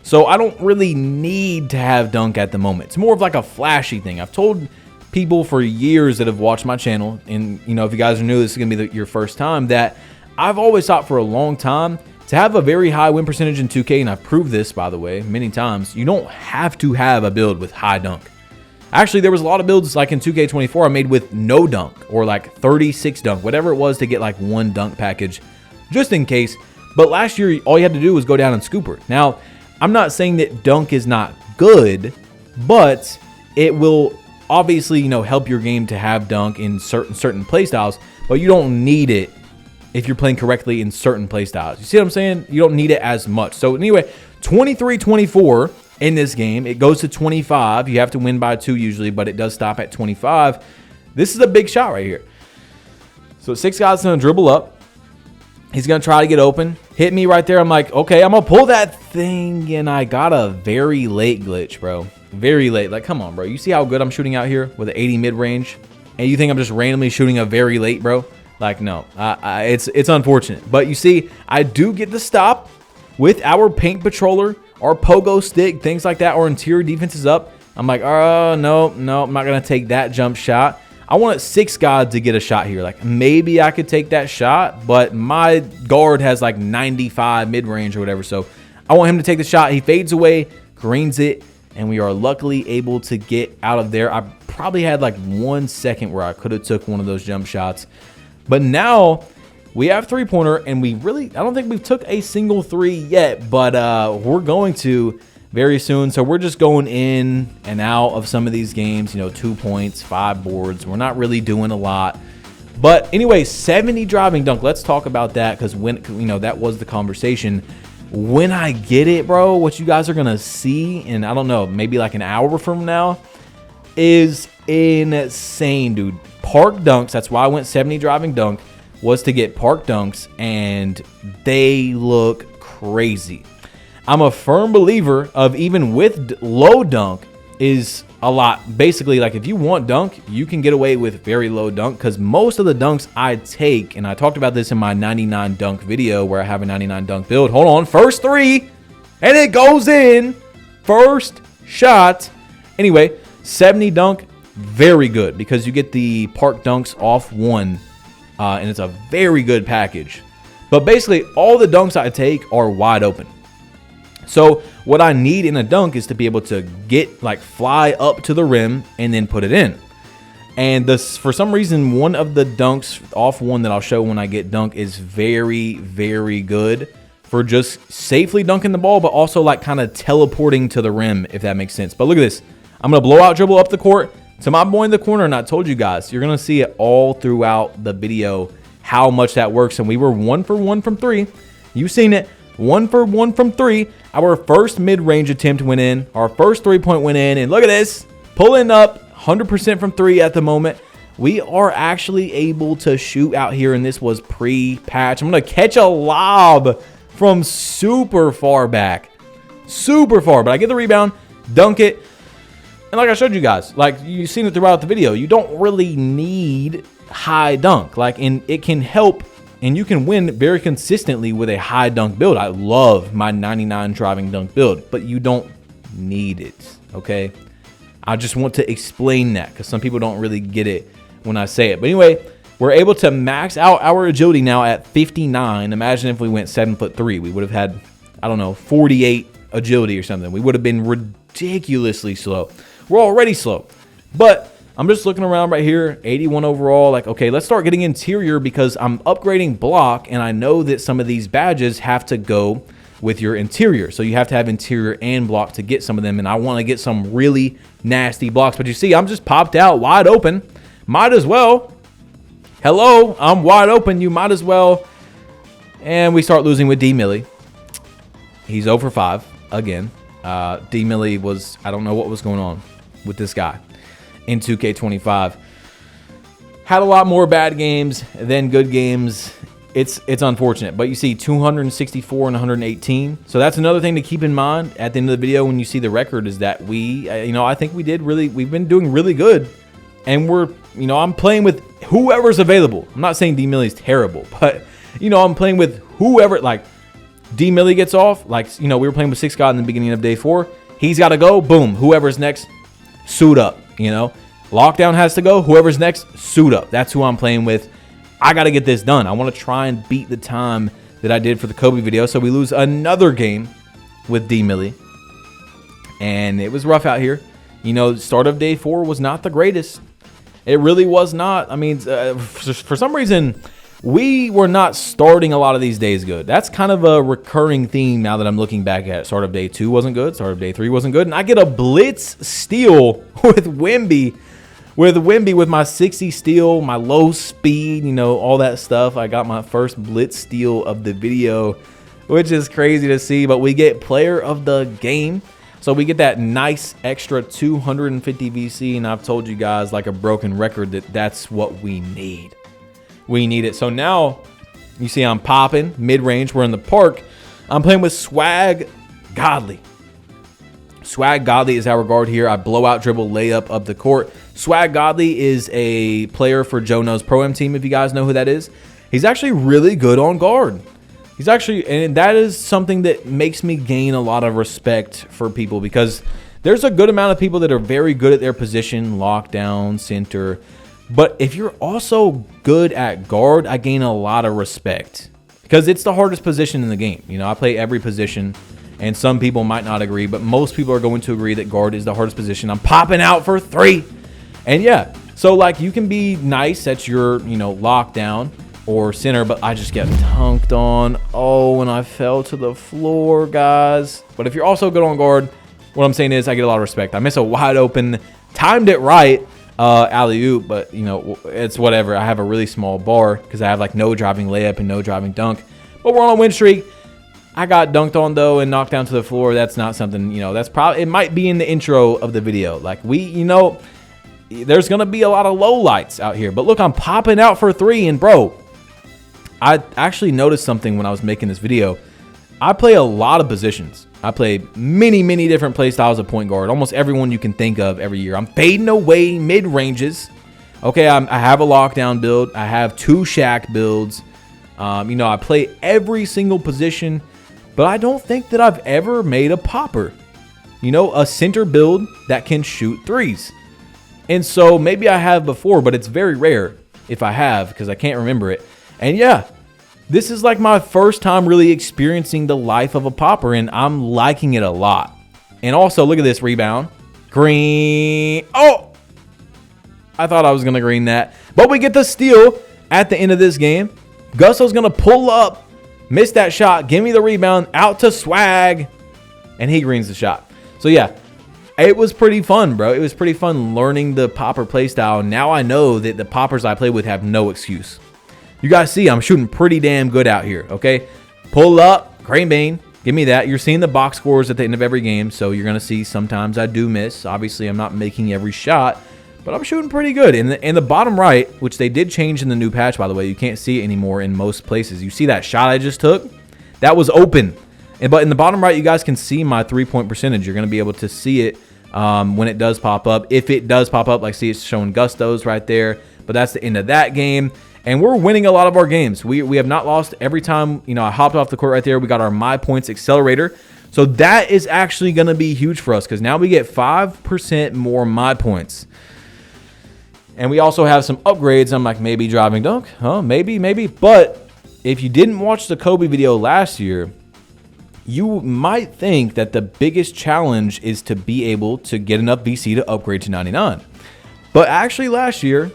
So I don't really need to have dunk at the moment. It's more of like a flashy thing. I've told people for years that have watched my channel, and you know, if you guys are new, this is gonna be your first time, that I've always thought for a long time to have a very high win percentage in 2K, and I've proved this, by the way, many times. You don't have to have a build with high dunk. Actually, there was a lot of builds like in 2K24 I made with no dunk or like 36 dunk, whatever it was, to get like one dunk package just in case. But last year, all you had to do was go down and scooper. Now, I'm not saying that dunk is not good, but it will obviously, you know, help your game to have dunk in certain playstyles, but you don't need it if you're playing correctly in certain playstyles. You see what I'm saying? You don't need it as much. So anyway, 23-24 in this game. It goes to 25. You have to win by 2 usually, but it does stop at 25. This is a big shot right here. So Six God's gonna dribble up. He's gonna try to get open. Hit me right there. I'm like, okay, I'm gonna pull that thing, and I got a very late glitch, bro. Very late. Like, come on, bro. You see how good I'm shooting out here with an 80 mid-range? And you think I'm just randomly shooting a very late, bro? Like, no. It's unfortunate. But you see, I do get the stop with our paint patroller, our pogo stick, things like that. Our interior defense is up. I'm like, oh, no, I'm not going to take that jump shot. I want Six God to get a shot here. Like, maybe I could take that shot, but my guard has like 95 mid-range or whatever. So I want him to take the shot. He fades away, greens it, and we are luckily able to get out of there. I probably had like 1 second where I could have took one of those jump shots. But now we have three-pointer, and I don't think we've took a single three yet, but we're going to very soon. So we're just going in and out of some of these games, you know, 2 points, 5 boards. We're not really doing a lot. But anyway, 70 driving dunk. Let's talk about that, because when, you know, that was the conversation. When I get it, bro, what you guys are going to see in, I don't know, maybe like an hour from now is insane, dude. Park dunks, that's why I went 70 driving dunk, was to get park dunks, and they look crazy. I'm a firm believer of even with low dunk is a lot. Basically, like if you want dunk, you can get away with very low dunk, because most of the dunks I take, and I talked about this in my 99 dunk video where I have a 99 dunk build. Hold on, first three, and it goes in. First shot. Anyway, 70 dunk, very good, because you get the park dunks off one, and it's a very good package. But basically, all the dunks I take are wide open. So what I need in a dunk is to be able to get, like, fly up to the rim and then put it in. And this, for some reason, one of the dunks off one that I'll show when I get dunk is very, very good for just safely dunking the ball, but also like kind of teleporting to the rim, if that makes sense. But look at this. I'm going to blow out dribble up the court to my boy in the corner, and I told you guys, you're going to see it all throughout the video how much that works. And we were 1 for 1 from 3. You've seen it. 1 for 1 from 3. Our first mid-range attempt went in. Our first 3-point went in. And look at this. Pulling up 100% from 3 at the moment. We are actually able to shoot out here, and this was pre-patch. I'm going to catch a lob from super far back. Super far. But I get the rebound, dunk it. And like I showed you guys, like you've seen it throughout the video, you don't really need high dunk. Like, and it can help, and you can win very consistently with a high dunk build. I love my 99 driving dunk build, but you don't need it, okay? I just want to explain that because some people don't really get it when I say it. But anyway, we're able to max out our agility now at 59. Imagine if we went 7'3", we would have had, I don't know, 48 agility or something. We would have been ridiculously slow. We're already slow, but I'm just looking around right here, 81 overall. Like, okay, let's start getting interior because I'm upgrading block, and I know that some of these badges have to go with your interior. So you have to have interior and block to get some of them, and I want to get some really nasty blocks. But you see, I'm just popped out wide open. Might as well. Hello, I'm wide open. You might as well. And we start losing with D Millie. He's 0 for 5 again. D Millie was, I don't know what was going on with this guy in 2K25. Had a lot more bad games than good games. It's unfortunate, but you see 264 and 118. So that's another thing to keep in mind at the end of the video when you see the record is that I think we've been doing really good. And I'm playing with whoever's available. I'm not saying D Millie's terrible, but, I'm playing with whoever, like, D Millie gets off. Like, we were playing with 6 God in the beginning of day 4. He's got to go. Boom. Whoever's next, suit up, Lockdown has to go. Whoever's next, suit up. That's who I'm playing with. I got to get this done. I want to try and beat the time that I did for the Kobe video. So we lose another game with D Millie. And it was rough out here. Start of day 4 was not the greatest. It really was not. I mean, for some reason, we were not starting a lot of these days good. That's kind of a recurring theme now that I'm looking back at it. Start of day 2 wasn't good. Start of day 3 wasn't good. And I get a blitz steal with Wemby. With my 60 steal, my low speed, all that stuff. I got my first blitz steal of the video, which is crazy to see. But we get player of the game. So we get that nice extra 250 VC. And I've told you guys like a broken record that that's what we need. We need it. So now you see I'm popping mid-range. We're in the park. I'm playing with Swag Godly. Swag Godly is our guard here. I blow out dribble layup up the court. Swag Godly is a player for Jono's Pro-Am team, if you guys know who that is. He's actually really good on guard. And that is something that makes me gain a lot of respect for people because there's a good amount of people that are very good at their position, lockdown, center. But if you're also good at guard, I gain a lot of respect because it's the hardest position in the game. I play every position. And some people might not agree, but most people are going to agree that guard is the hardest position. I'm popping out for 3. And yeah, so like you can be nice at your, lockdown or center, but I just get dunked on. Oh, and I fell to the floor, guys. But if you're also good on guard, what I'm saying is I get a lot of respect. I miss a wide open, timed it right, alley-oop, but, it's whatever. I have a really small bar because I have like no driving layup and no driving dunk. But we're on a win streak. I got dunked on though and knocked down to the floor. That's not something, that's probably, it might be in the intro of the video. Like there's going to be a lot of low lights out here, but look, I'm popping out for 3 and bro, I actually noticed something when I was making this video. I play a lot of positions. I play many different play styles of point guard, almost everyone you can think of every year. I'm fading away mid ranges. Okay. I have a lockdown build. I have 2 Shaq builds. I play every single position. But I don't think that I've ever made a popper. A center build that can shoot 3s. And so maybe I have before, but it's very rare if I have because I can't remember it. And yeah, this is like my first time really experiencing the life of a popper, and I'm liking it a lot. And also, look at this rebound. Green. Oh! I thought I was going to green that. But we get the steal at the end of this game. Gusso's going to pull up. Miss that shot. Give me the rebound. Out to Swag. And he greens the shot. So, yeah. It was pretty fun, bro. It was pretty fun learning the popper playstyle. Now I know that the poppers I play with have no excuse. You guys see I'm shooting pretty damn good out here, okay? Pull up. Grain Bane, give me that. You're seeing the box scores at the end of every game, so you're going to see sometimes I do miss. Obviously, I'm not making every shot, but I'm shooting pretty good. In the bottom right, which they did change in the new patch, by the way, you can't see it anymore in most places. You see that shot I just took? That was open. But in the bottom right, you guys can see my three-point percentage. You're going to be able to see it when it does pop up. If it does pop up, like see it's showing Gustos right there. But that's the end of that game. And we're winning a lot of our games. We have not lost every time, you know, I hopped off the court right there. We got our My Points accelerator. So that is actually going to be huge for us because now we get 5% more My Points. And we also have some upgrades. I'm like, maybe driving dunk. Huh? Maybe. But if you didn't watch the Kobe video last year, you might think that the biggest challenge is to be able to get enough VC to upgrade to 99. But actually last year,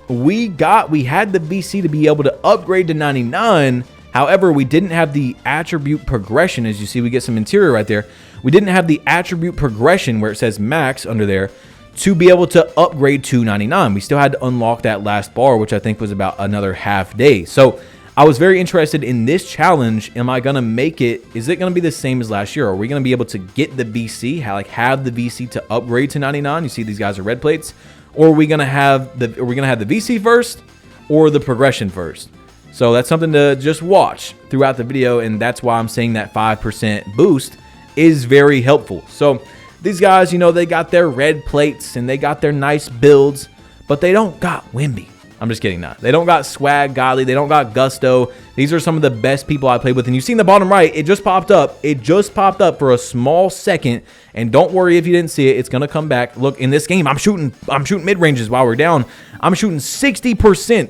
we had the VC to be able to upgrade to 99. However, we didn't have the attribute progression. As you see, we get some interior right there. We didn't have the attribute progression where it says max under there to be able to upgrade to 99. We still had to unlock that last bar, which I think was about another half day. So I was very interested in this challenge. Am I going to make it? Is it going to be the same as last year? Are we going to be able to get the VC, have the VC to upgrade to 99? You see these guys are red plates. Or are we going to have the VC first or the progression first? So that's something to just watch throughout the video. And that's why I'm saying that 5% boost is very helpful. So these guys, you know, they got their red plates and they got their nice builds, but they don't got Wemby. I'm just kidding. Not. They don't got Swag Godly. They don't got Gusto. These are some of the best people I played with. And you see in the bottom right, it just popped up. It just popped up for a small second. And don't worry if you didn't see it. It's going to come back. Look, in this game, I'm shooting mid-ranges while we're down. I'm shooting 60%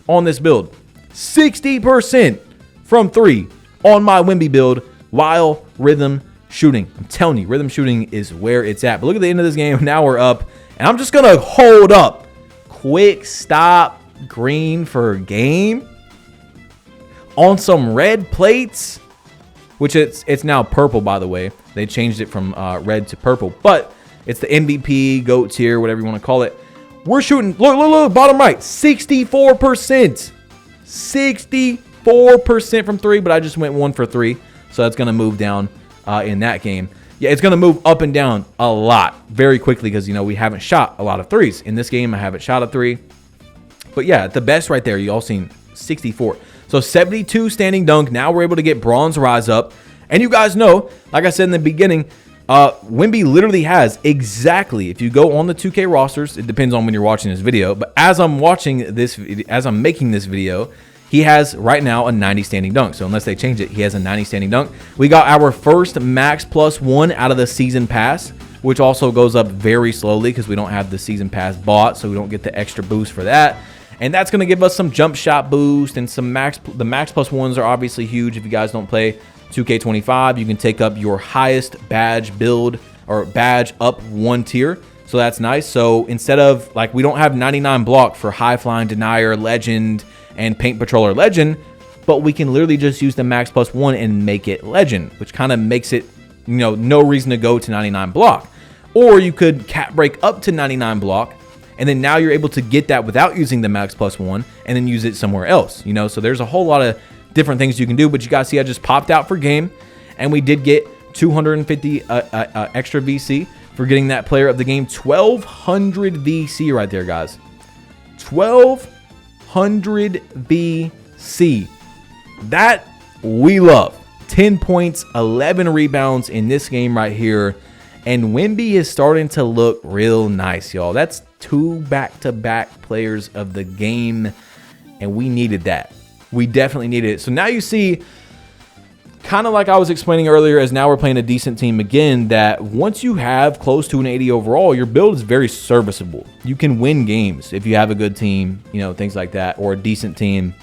on this build. 60% from 3 on my Wemby build while rhythm shooting. I'm telling you, rhythm shooting is where it's at. But look at the end of this game. Now we're up. And I'm just going to hold up. Quick stop green for game on some red plates, which it's now purple, by the way. They changed it from red to purple, but it's the MVP, GOAT tier, whatever you want to call it. We're shooting, look, bottom right, 64%. 64% from 3, but I just went 1 for 3, so that's going to move down in that game. Yeah, it's going to move up and down a lot very quickly because, you know, we haven't shot a lot of threes. In this game, I haven't shot a 3. But, yeah, the best right there, you all seen 64. So, 72 standing dunk. Now we're able to get bronze rise up. And you guys know, like I said in the beginning, Wemby literally has exactly, if you go on the 2K rosters, it depends on when you're watching this video. But as I'm making this video, he has right now a 90 standing dunk. So unless they change it, he has a 90 standing dunk. We got our first max +1 out of the season pass, which also goes up very slowly because we don't have the season pass bought, so we don't get the extra boost for that. And that's going to give us some jump shot boost and some the max +1s are obviously huge. If you guys don't play 2K25, you can take up your highest badge build or badge up 1 tier. So that's nice. So instead of, like, we don't have 99 block for high flying denier, legend, and paint patroller legend, but we can literally just use the max +1 and make it legend, which kind of makes it, you know, no reason to go to 99 block. Or you could cap break up to 99 block, and then now you're able to get that without using the max +1 and then use it somewhere else, you know. So there's a whole lot of different things you can do, but you guys see I just popped out for game, and we did get 250 extra VC for getting that player of the game. 1200 VC right there, guys. 1200 VC. That we love. 10 points, 11 rebounds in this game right here. And Wemby is starting to look real nice, y'all. That's 2 back-to-back players of the game, and we needed that. We definitely needed it. So now you see, kind of like I was explaining earlier, as now we're playing a decent team again, that once you have close to an 80 overall, your build is very serviceable. You can win games if you have a good team, you know, things like that, or a decent team.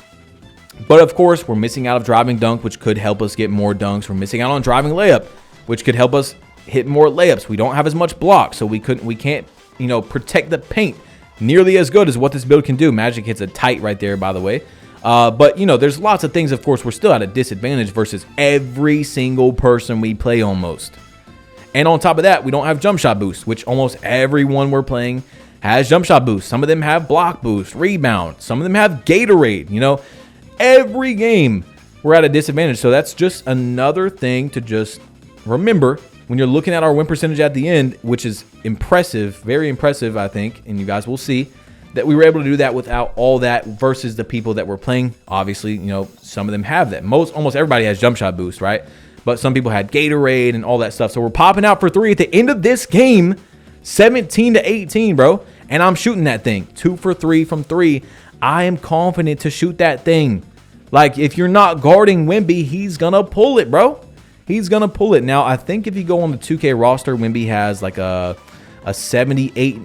But of course, we're missing out of driving dunk, which could help us get more dunks. We're missing out on driving layup, which could help us hit more layups. We don't have as much block, so we can't, you know, protect the paint nearly as good as what this build can do. Magic hits a tight right there, by the way. But, you know, there's lots of things. Of course, we're still at a disadvantage versus every single person we play almost. And on top of that, we don't have jump shot boost, which almost everyone we're playing has jump shot boost. Some of them have block boost, rebound. Some of them have Gatorade. You know, every game we're at a disadvantage. So that's just another thing to just remember when you're looking at our win percentage at the end, which is impressive, very impressive, I think, and you guys will see that we were able to do that without all that versus the people that were playing. Obviously, you know, some of them have that. Almost everybody has jump shot boost, right? But some people had Gatorade and all that stuff. So we're popping out for 3 at the end of this game, 17-18, bro. And I'm shooting that thing 2 for 3 from 3. I am confident to shoot that thing. Like, if you're not guarding Wemby, he's going to pull it, bro. He's going to pull it. Now, I think if you go on the 2K roster, Wemby has like a 78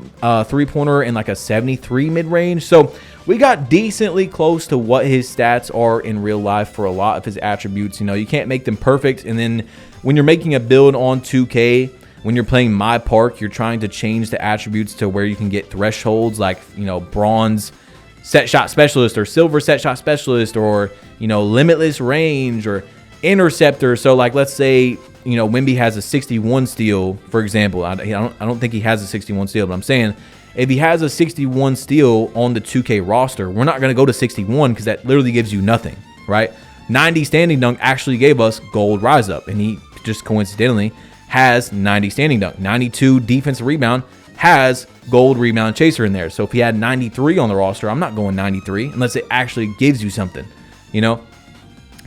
three-pointer and like a 73 mid-range. So we got decently close to what his stats are in real life for a lot of his attributes. You know, you can't make them perfect. And then when you're making a build on 2K, when you're playing My Park, you're trying to change the attributes to where you can get thresholds like, you know, bronze set shot specialist or silver set shot specialist, or, you know, limitless range or interceptor. So like, let's say, you know, Wemby has a 61 steal, for example. I don't think he has a 61 steal, but I'm saying if he has a 61 steal on the 2K roster, we're not going to go to 61 because that literally gives you nothing, right? 90 standing dunk actually gave us gold rise up, and he just coincidentally has 90 standing dunk. 92 defensive rebound has gold rebound chaser in there. So if he had 93 on the roster, I'm not going 93 unless it actually gives you something, you know?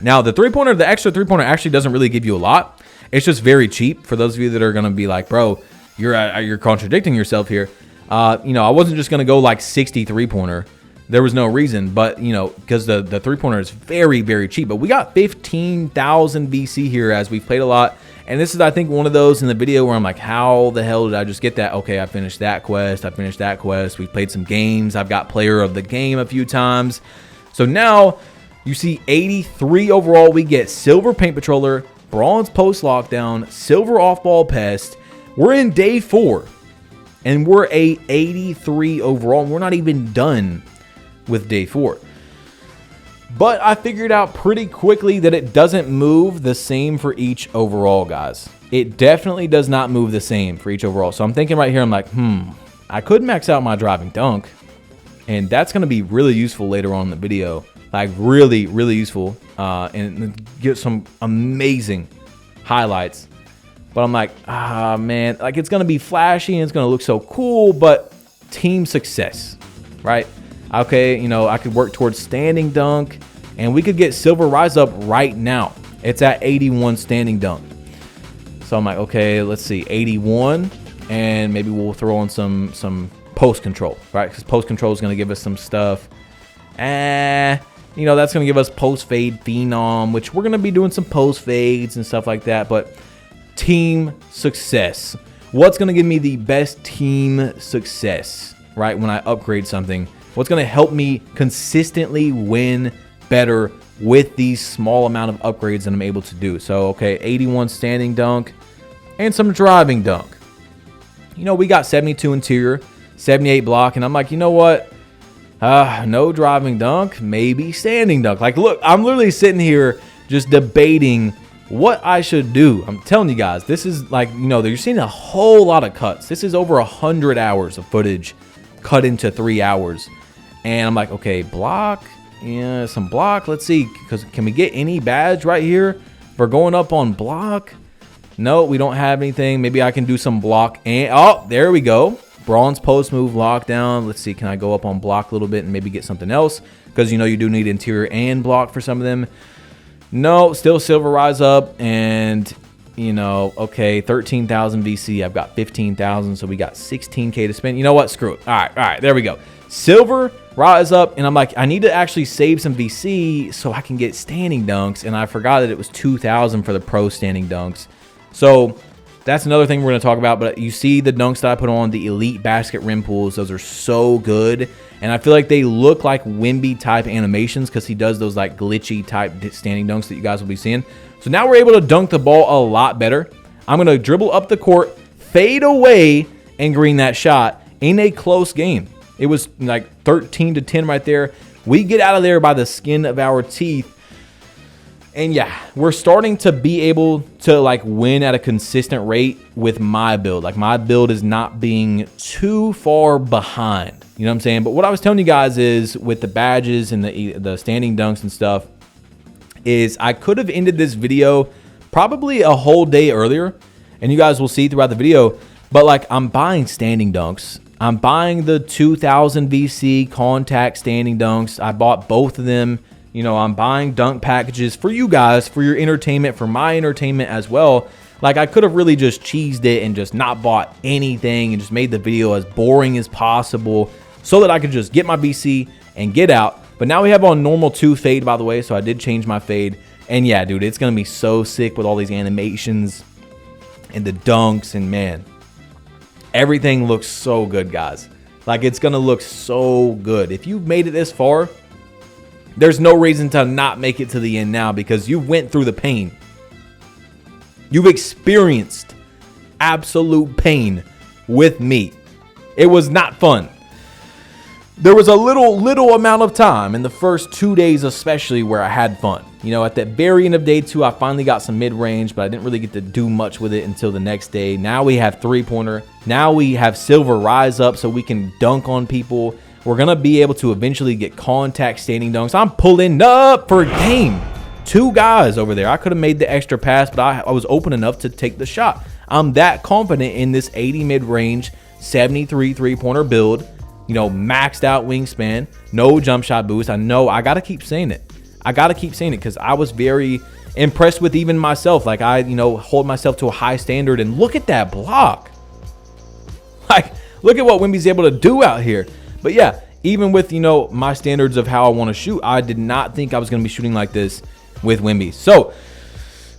Now, the three-pointer, the extra three-pointer actually doesn't really give you a lot. It's just very cheap for those of you that are going to be like, bro, you're contradicting yourself here. You know, I wasn't just going to go like 60 three-pointer. There was no reason, but, you know, because the three-pointer is very, very cheap. But we got 15,000 VC here as we've played a lot. And this is, I think, one of those in the video where I'm like, how the hell did I just get that? Okay, I finished that quest. I finished that quest. We've played some games. I've got player of the game a few times. So now you see 83 overall. We get silver paint patroller, bronze post lockdown, silver off-ball pest. We're in day 4, and we're a 83 overall. And we're not even done with day 4. But I figured out pretty quickly that it doesn't move the same for each overall, guys. It definitely does not move the same for each overall. So I'm thinking right here, I'm like, I could max out my driving dunk, and that's going to be really useful later on in the video. Like, really, really useful, and get some amazing highlights. But I'm like, man, like, it's going to be flashy and it's going to look so cool, but team success, right? Okay, you know, I could work towards standing dunk, and we could get silver rise up right now. It's at 81 standing dunk. So I'm like, okay, let's see, 81, and maybe we'll throw on some post control, right? Because post control is going to give us some stuff. You know, that's going to give us post fade phenom, which we're going to be doing some post fades and stuff like that. But team success. What's going to give me the best team success, right? When I upgrade something, what's going to help me consistently win better with these small amount of upgrades that I'm able to do. So, okay, 81 standing dunk and some driving dunk. You know, we got 72 interior, 78 block, and I'm like, you know what? No driving dunk, maybe standing dunk. Like, look, I'm literally sitting here just debating what I should do. I'm telling you guys, this is like, you know, you're seeing a whole lot of cuts. This is over 100 hours of footage cut into 3 hours. And I'm like, okay, block, yeah, some block. Let's see, because can we get any badge right here for going up on block? No, we don't have anything. Maybe I can do some block. And oh, there we go. Bronze post move lockdown. Let's see, can I go up on block a little bit and maybe get something else? Because, you know, you do need interior and block for some of them. No, still silver rise up. And, you know, okay, 13,000 VC. I've got 15,000, so we got 16K to spend. You know what? Screw it. All right, there we go. Silver rise up, and I'm like, I need to actually save some VC so I can get standing dunks, and I forgot that it was 2,000 for the pro standing dunks. So that's another thing we're going to talk about. But you see the dunks that I put on, the elite basket rim pulls, those are so good, and I feel like they look like Wemby type animations because he does those like glitchy type standing dunks that you guys will be seeing. So now we're able to dunk the ball a lot better. I'm going to dribble up the court, fade away, and green that shot in a close game. It was like 13-10 right there. We get out of there by the skin of our teeth. And yeah, we're starting to be able to like win at a consistent rate with my build. Like, my build is not being too far behind. You know what I'm saying? But what I was telling you guys is with the badges and the standing dunks and stuff, is I could have ended this video probably a whole day earlier, and you guys will see throughout the video, but like I'm buying standing dunks. I'm buying the 2000 VC contact standing dunks. I bought both of them. You know, I'm buying dunk packages for you guys, for your entertainment, for my entertainment as well. Like I could have really just cheesed it and just not bought anything and just made the video as boring as possible so that I could just get my VC and get out. But now we have on normal 2 fade, by the way, so I did change my fade. And yeah, dude, it's going to be so sick with all these animations and the dunks, and man, everything looks so good, guys. Like it's going to look so good. If you've made it this far, there's no reason to not make it to the end now because you went through the pain. You've experienced absolute pain with me. It was not fun. There was a little amount of time in the first 2 days especially where I had fun. You know, at the very end of day 2, I finally got some mid-range, but I didn't really get to do much with it until the next day. Now we have three-pointer. Now we have silver rise up so we can dunk on people. We're going to be able to eventually get contact standing dunks. I'm pulling up for game. 2 guys over there. I could have made the extra pass, but I was open enough to take the shot. I'm that confident in this 80 mid-range, 73 three-pointer build. You know, maxed out wingspan, no jump shot boost. I know I got to keep saying it. I got to keep saying it because I was very impressed with even myself. Like I, you know, hold myself to a high standard, and look at that block. Like, look at what Wemby's able to do out here. But yeah, even with, you know, my standards of how I want to shoot, I did not think I was going to be shooting like this with Wemby. So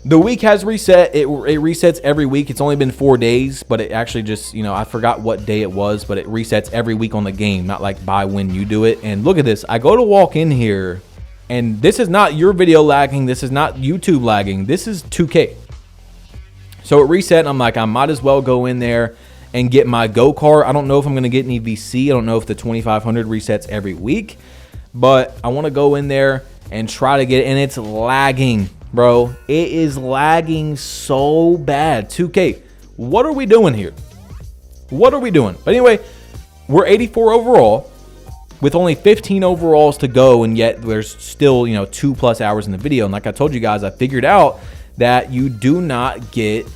the week has reset. It resets every week. It's only been 4 days, but it actually just, you know, I forgot what day it was, but it resets every week on the game, not like by when you do it. And look at this. I go to walk in here, and this is not your video lagging. This is not YouTube lagging. This is 2K. So it reset, and I'm like, I might as well go in there and get my go-kart. I don't know if I'm going to get any VC. I don't know if the 2500 resets every week, but I want to go in there and try to get it, and it's lagging. Bro, it is lagging so bad. 2K, what are we doing here? What are we doing? But anyway, we're 84 overall with only 15 overalls to go, and yet there's still, you know, 2+ hours in the video. And like I told you guys, I figured out that you do not get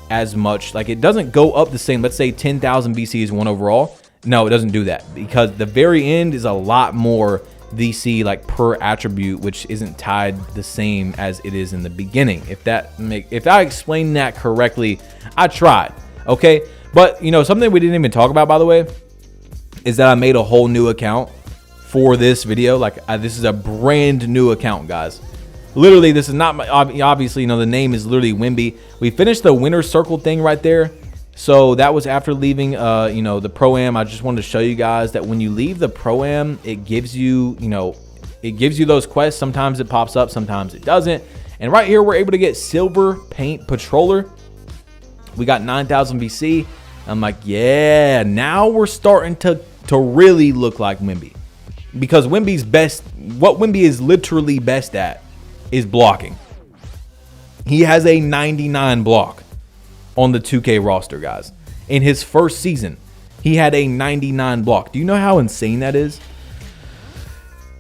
as much, like it doesn't go up the same. Let's say 10,000 VC is 1 overall. No, it doesn't do that because the very end is a lot more VC like per attribute, which isn't tied the same as it is in the beginning. If I explained that correctly, I tried. Okay, but you know, something we didn't even talk about, by the way, is that I made a whole new account for this video. Like this is a brand new account, guys. Literally, this is not my, obviously, you know, the name is literally Wemby. We finished the winner's circle thing right there. So that was after leaving, you know, the Pro-Am. I just wanted to show you guys that when you leave the Pro-Am, it gives you, you know, it gives you those quests. Sometimes it pops up, sometimes it doesn't. And right here, we're able to get Silver Paint Patroller. We got 9,000 VC. I'm like, yeah, now we're starting to really look like Wemby. Because Wemby's best, what Wemby is literally best at is blocking. He has a 99 block on the 2K roster, guys. In his first season, he had a 99 block. Do you know how insane that is?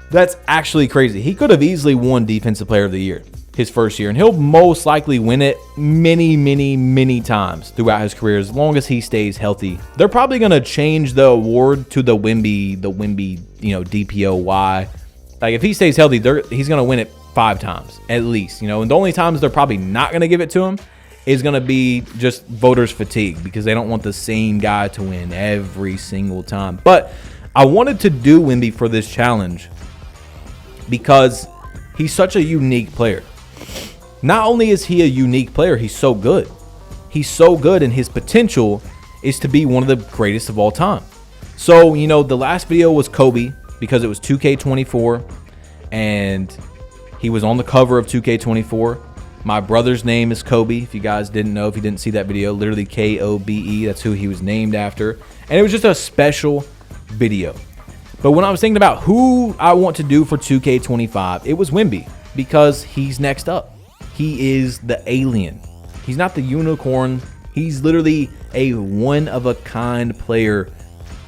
That's actually crazy. He could have easily won Defensive Player of the Year his first year, and he'll most likely win it many times throughout his career as long as he stays healthy. They're probably going to change the award to the Wemby, you know, DPOY. Like if he stays healthy, he's going to win it 5 times at least, you know. And the only times they're probably not going to give it to him is going to be just voters fatigue because they don't want the same guy to win every single time. But I wanted to do Wemby for this challenge because he's such a unique player. Not only is he a unique player, he's so good. He's so good, and his potential is to be one of the greatest of all time. So, you know, the last video was Kobe because it was 2K24, and he was on the cover of 2K24. My brother's name is Kobe, if you guys didn't know, if you didn't see that video, literally Kobe, that's who he was named after. And it was just a special video. But when I was thinking about who I want to do for 2K25, it was Wemby because he's next up. He is the alien. He's not the unicorn. He's literally a one-of-a-kind player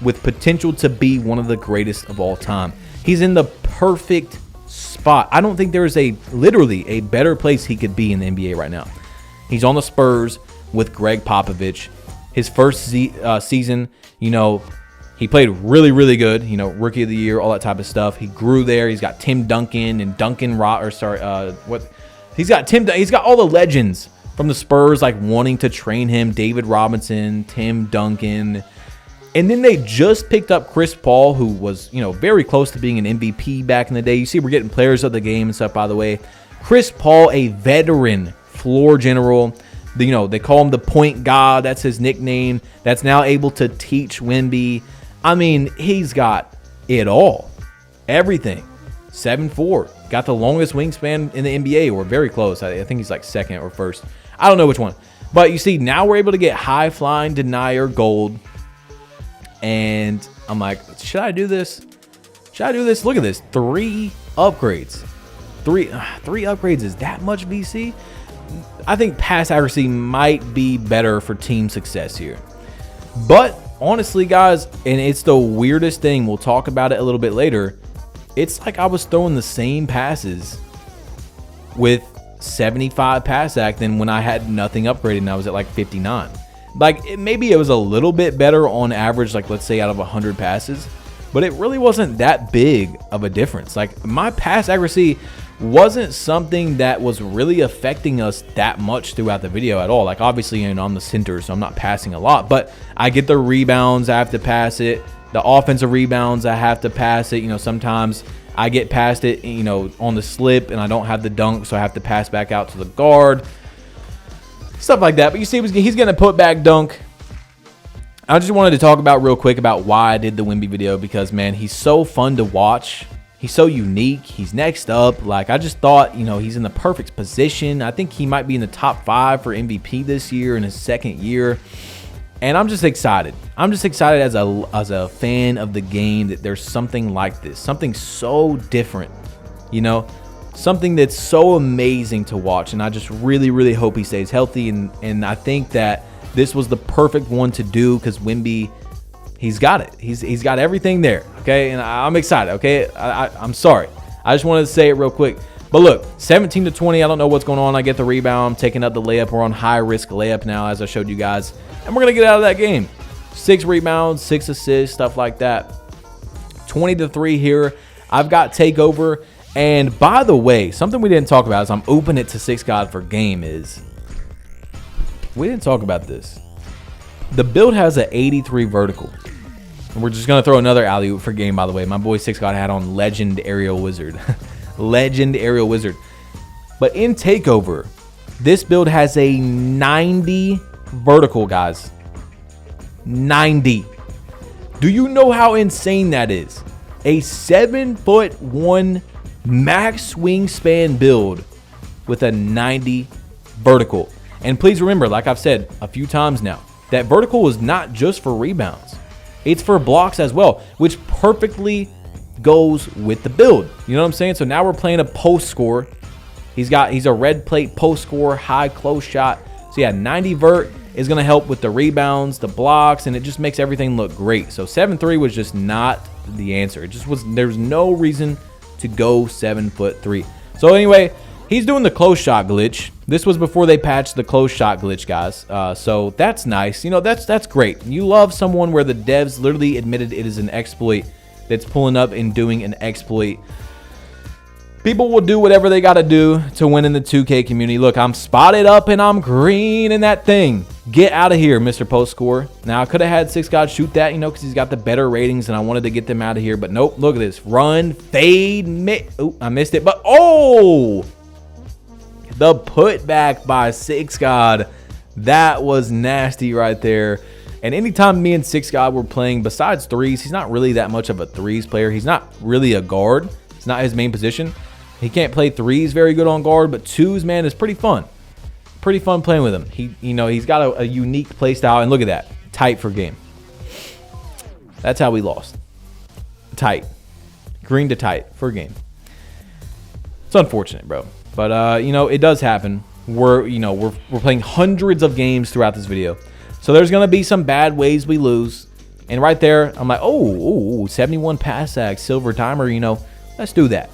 with potential to be one of the greatest of all time. He's in the perfect spot. I don't think there is literally a better place he could be in the NBA right now. He's on the Spurs with Greg Popovich. His first season, you know, he played really, really good. You know, rookie of the year, all that type of stuff. He grew there. He's got Tim Duncan and he's got all the legends from the Spurs like wanting to train him. David Robinson, Tim Duncan. And then they just picked up Chris Paul, who was, you know, very close to being an MVP back in the day. You see, we're getting players of the game and stuff, by the way. Chris Paul, a veteran floor general. You know, they call him the point god. That's his nickname. That's now able to teach Wemby. I mean, he's got it all. Everything. 7'4". Got the longest wingspan in the NBA, or very close. I think he's like second or first. I don't know which one. But you see, now we're able to get high-flying denier gold. And I'm like, should I do this? Should I do this? Look at this. 3 upgrades. Three upgrades is that much VC? I think pass accuracy might be better for team success here. But honestly, guys, and it's the weirdest thing. We'll talk about it a little bit later. It's like I was throwing the same passes with 75 pass act than when I had nothing upgraded and I was at like 59. Like, maybe it was a little bit better on average, like let's say out of 100 passes, but it really wasn't that big of a difference. Like, my pass accuracy wasn't something that was really affecting us that much throughout the video at all. Like, obviously, you know, I'm the center, so I'm not passing a lot, but I get the rebounds, I have to pass it. The offensive rebounds, I have to pass it. You know, sometimes I get past it, you know, on the slip, and I don't have the dunk, so I have to pass back out to the guard. Stuff like that. But you see, he's going to put back dunk. I just wanted to talk about real quick about why I did the Wemby video, because, man, he's so fun to watch. He's so unique. He's next up. Like, I just thought, you know, he's in the perfect position. I think he might be in the top 5 for MVP this year in his second year. And I'm just excited. I'm just excited as a fan of the game that there's something like this, something so different, you know, something that's so amazing to watch. And I just really, really hope he stays healthy. And I think that this was the perfect one to do, because Wemby, he's got it. He's got everything there. Okay. And I'm excited. Okay. I'm sorry. I just wanted to say it real quick. But look, 17 to 20. I don't know what's going on. I get the rebound, taking up the layup. We're on high risk layup now, as I showed you guys. And we're going to get out of that game. 6 rebounds, 6 assists, stuff like that. 20 to 3 here. I've got takeover. And by the way, something we didn't talk about as I'm opening it to 6 God for game is, we didn't talk about this. The build has an 83 vertical. And we're just going to throw another alley-oop for game, by the way. My boy 6 God had on Legend Aerial Wizard. Legend Aerial Wizard. But in takeover, this build has a 90 vertical, guys. 90. Do you know how insane that is? A 7'1" max wingspan build with a 90 vertical. And please remember, like I've said a few times now, that vertical is not just for rebounds. It's for blocks as well, which perfectly goes with the build. You know what I'm saying? So now we're playing a post score. He's a red plate post score, high close shot. So yeah, 90 vert is going to help with the rebounds, the blocks, and it just makes everything look great. So 7'3" was just not the answer. It just was, there's no reason to go 7'3". So anyway, he's doing the close shot glitch. This was before they patched the close shot glitch, guys. So that's nice. You know, that's great. You love someone where the devs literally admitted it is an exploit that's pulling up and doing an exploit. People will do whatever they got to do to win in the 2K community. Look, I'm spotted up and I'm green in that thing. Get out of here, Mr. Post Score. Now, I could have had 6 God shoot that, you know, because he's got the better ratings and I wanted to get them out of here. But nope, look at this. Run, fade, oh, I missed it. But, oh, the putback by 6 God. That was nasty right there. And anytime me and 6 God were playing, besides threes, he's not really that much of a threes player. He's not really a guard. It's not his main position. He can't play threes very good on guard, but twos, man, is pretty fun. Pretty fun playing with him. He's got a unique play style, and look at that. Tight for game. That's how we lost. Tight. Green to tight for a game. It's unfortunate, bro. But, it does happen. We're playing hundreds of games throughout this video. So there's going to be some bad ways we lose. And right there, I'm like, oh, 71 pass act, silver timer, let's do that.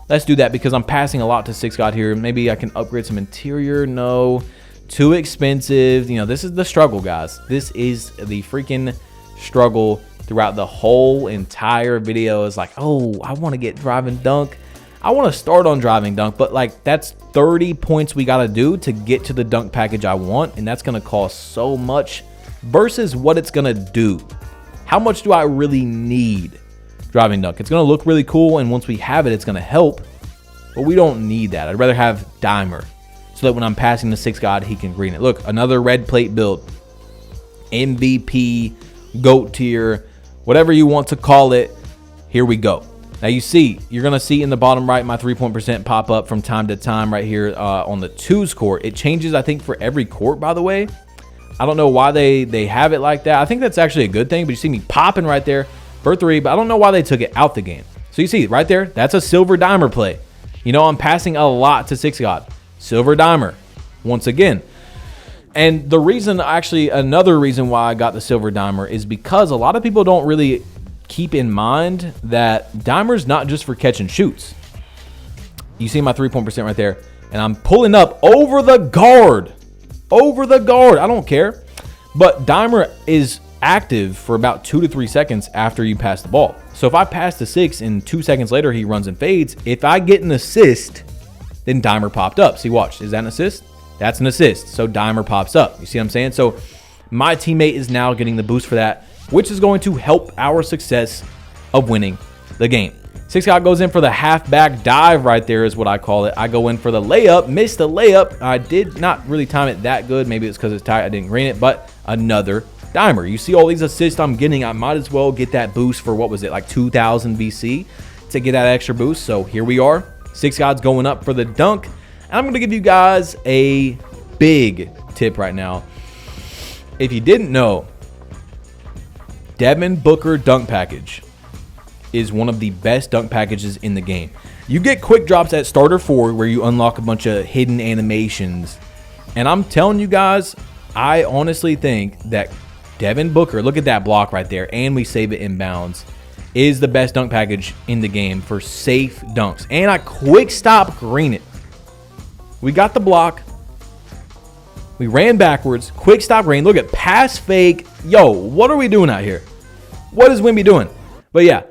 Let's do that because I'm passing a lot to 6 God here. Maybe I can upgrade some interior. No, too expensive. You know, this is the struggle, guys. This is the freaking struggle throughout the whole entire video. Is like, oh, I want to get driving dunk. I want to start on driving dunk, but like that's 30 points we got to do to get to the dunk package I want. And that's going to cost so much versus what it's going to do. How much do I really need? Driving dunk. It's going to look really cool, and once we have it, it's going to help, but we don't need that. I'd rather have Dimer so that when I'm passing the 6 God, he can green it. Look, another red plate build. MVP, GOAT tier, whatever you want to call it. Here we go. Now you see, you're going to see in the bottom right my 3-point percent pop up from time to time right here on the 2s court. It changes, I think, for every court, by the way. I don't know why they have it like that. I think that's actually a good thing, but you see me popping right there for 3, but I don't know why they took it out the game. So you see right there, that's a silver dimer play. You know, I'm passing a lot to 6 God. Silver dimer once again. And the reason, actually, another reason why I got the silver dimer is because a lot of people don't really keep in mind that dimer's not just for catch and shoots. You see my 3-point percent right there, and I'm pulling up over the guard. Over the guard. I don't care. But dimer is active for about 2 to 3 seconds after you pass the ball. So if I pass to 6 and 2 seconds later he runs and fades, if I get an assist, then dimer popped up. See, watch. Is that an assist? That's an assist. So dimer pops up. You see what I'm saying? So my teammate is now getting the boost for that, which is going to help our success of winning the game. 6 God goes in for the halfback dive right there is what I call it. I go in for the layup, missed the layup. I did not really time it that good. Maybe it's because it's tight. I didn't green it, but another dimer. You see all these assists I'm getting. I might as well get that boost for, what was it, like 2,000 BC to get that extra boost. So here we are. 6 God's going up for the dunk. And I'm going to give you guys a big tip right now. If you didn't know, Devin Booker dunk package is one of the best dunk packages in the game. You get quick drops at starter 4 where you unlock a bunch of hidden animations. And I'm telling you guys, I honestly think that Devin Booker, look at that block right there, and we save it inbounds, is the best dunk package in the game for safe dunks. And I quick stop green it. We got the block. We ran backwards. Quick stop green. Look at pass fake. Yo, what are we doing out here? What is Wemby doing? But yeah,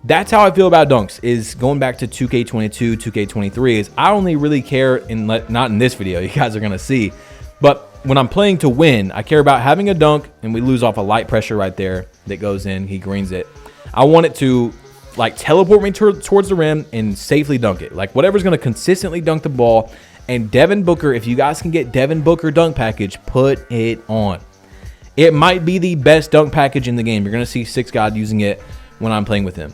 that's how I feel about dunks, is going back to 2K22, 2K23, is I only really care, not in this video, you guys are going to see, but when I'm playing to win, I care about having a dunk, and we lose off a light pressure right there that goes in. He greens it. I want it to like teleport me towards the rim and safely dunk it. Like whatever's going to consistently dunk the ball. And Devin Booker, if you guys can get Devin Booker dunk package, put it on. It might be the best dunk package in the game. You're going to see 6 God using it when I'm playing with him.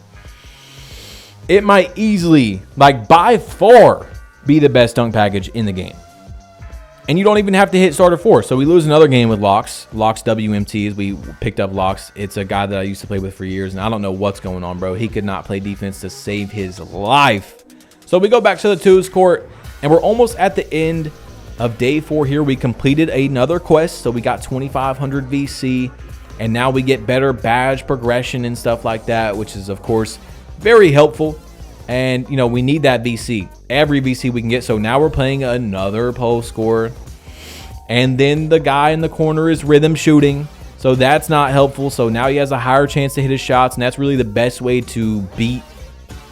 It might easily, like by far, be the best dunk package in the game. And you don't even have to hit starter 4. So we lose another game with Locks. Locks WMTs. We picked up Locks. It's a guy that I used to play with for years, and I don't know what's going on, bro. He could not play defense to save his life. So we go back to the 2s court, and we're almost at the end of day 4 here. We completed another quest, so we got 2,500 VC, and now we get better badge progression and stuff like that, which is, of course, very helpful. And, you know, we need that VC. Every VC we can get. So now we're playing another post score. And then the guy in the corner is rhythm shooting. So that's not helpful. So now he has a higher chance to hit his shots. And that's really the best way to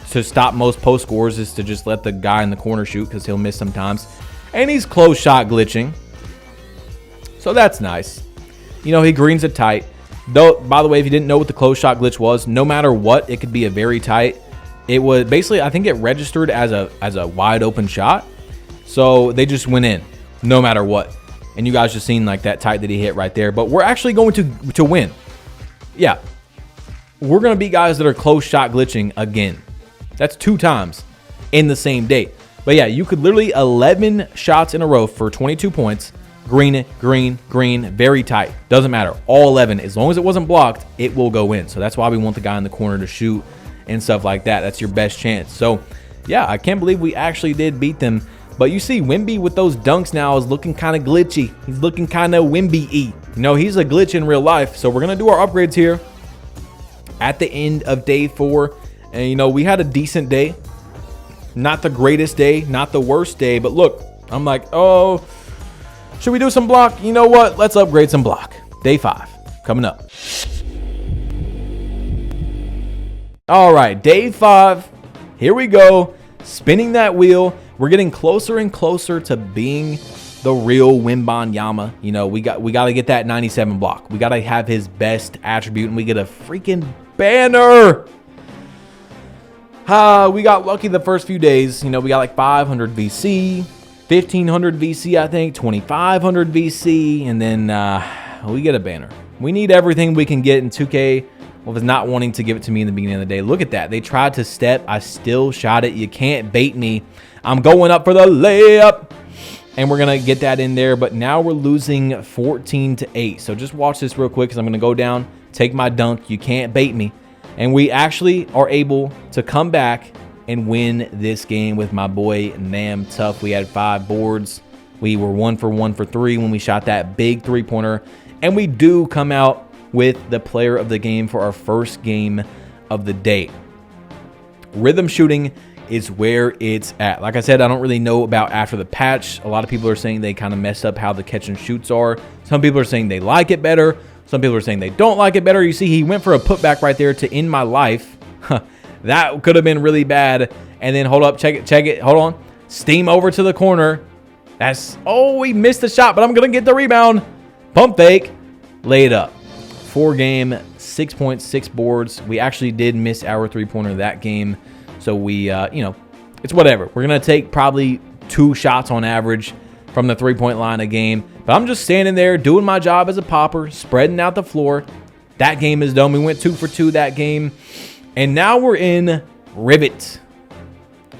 stop most post scores, is to just let the guy in the corner shoot, because he'll miss sometimes. And he's close shot glitching. So that's nice. You know, he greens it tight. Though, by the way, if you didn't know what the close shot glitch was, no matter what, it could be a very tight. It was basically, I think it registered as a wide open shot. So they just went in no matter what. And you guys just seen like that tight that he hit right there. But we're actually going to win. Yeah. We're going to beat guys that are close shot glitching again. That's 2 times in the same day. But yeah, you could literally 11 shots in a row for 22 points. Green, green, green, very tight. Doesn't matter. All 11. As long as it wasn't blocked, it will go in. So that's why we want the guy in the corner to shoot and stuff like that. That's your best chance. So yeah, I can't believe we actually did beat them. But you see Wemby with those dunks now is looking kind of glitchy. He's looking kind of Wemby-y. You know, he's a glitch in real life. So we're going to do our upgrades here at the end of day 4. And, you know, we had a decent day. Not the greatest day, not the worst day, but look, I'm like, oh, should we do some block? You know what? Let's upgrade some block. Day 5 coming up. All right, day 5. Here we go. Spinning that wheel. We're getting closer and closer to being the real Wembanyama. You know, we got to get that 97 block. We got to have his best attribute, and we get a freaking banner. We got lucky the first few days. You know, we got like 500 VC, 1500 VC, I think, 2500 VC, and then we get a banner. We need everything we can get in 2K. Well, was not wanting to give it to me in the beginning of the day. Look at that. They tried to step. I still shot it. You can't bait me. I'm going up for the layup. And we're going to get that in there. But now we're losing 14-8. So just watch this real quick because I'm going to go down, take my dunk. You can't bait me. And we actually are able to come back and win this game with my boy Nam Tough. We had 5 boards. We were 1 for 1 for 3 when we shot that big 3-pointer. And we do come out with the player of the game for our first game of the day. Rhythm shooting is where it's at. Like I said, I don't really know about after the patch. A lot of people are saying they kind of messed up how the catch and shoots are. Some people are saying they like it better. Some people are saying they don't like it better. You see, he went for a putback right there to end my life. That could have been really bad. And then hold up, check it. Hold on. Steam over to the corner. Oh, we missed the shot, but I'm going to get the rebound. Pump fake. Lay it up. 4 game, 6.6 boards. We actually did miss our 3-pointer that game. So we, you know, it's whatever. We're going to take probably 2 shots on average from the 3-point line a game. But I'm just standing there doing my job as a popper, spreading out the floor. That game is done. We went 2 for 2 that game. And now we're in Rivet.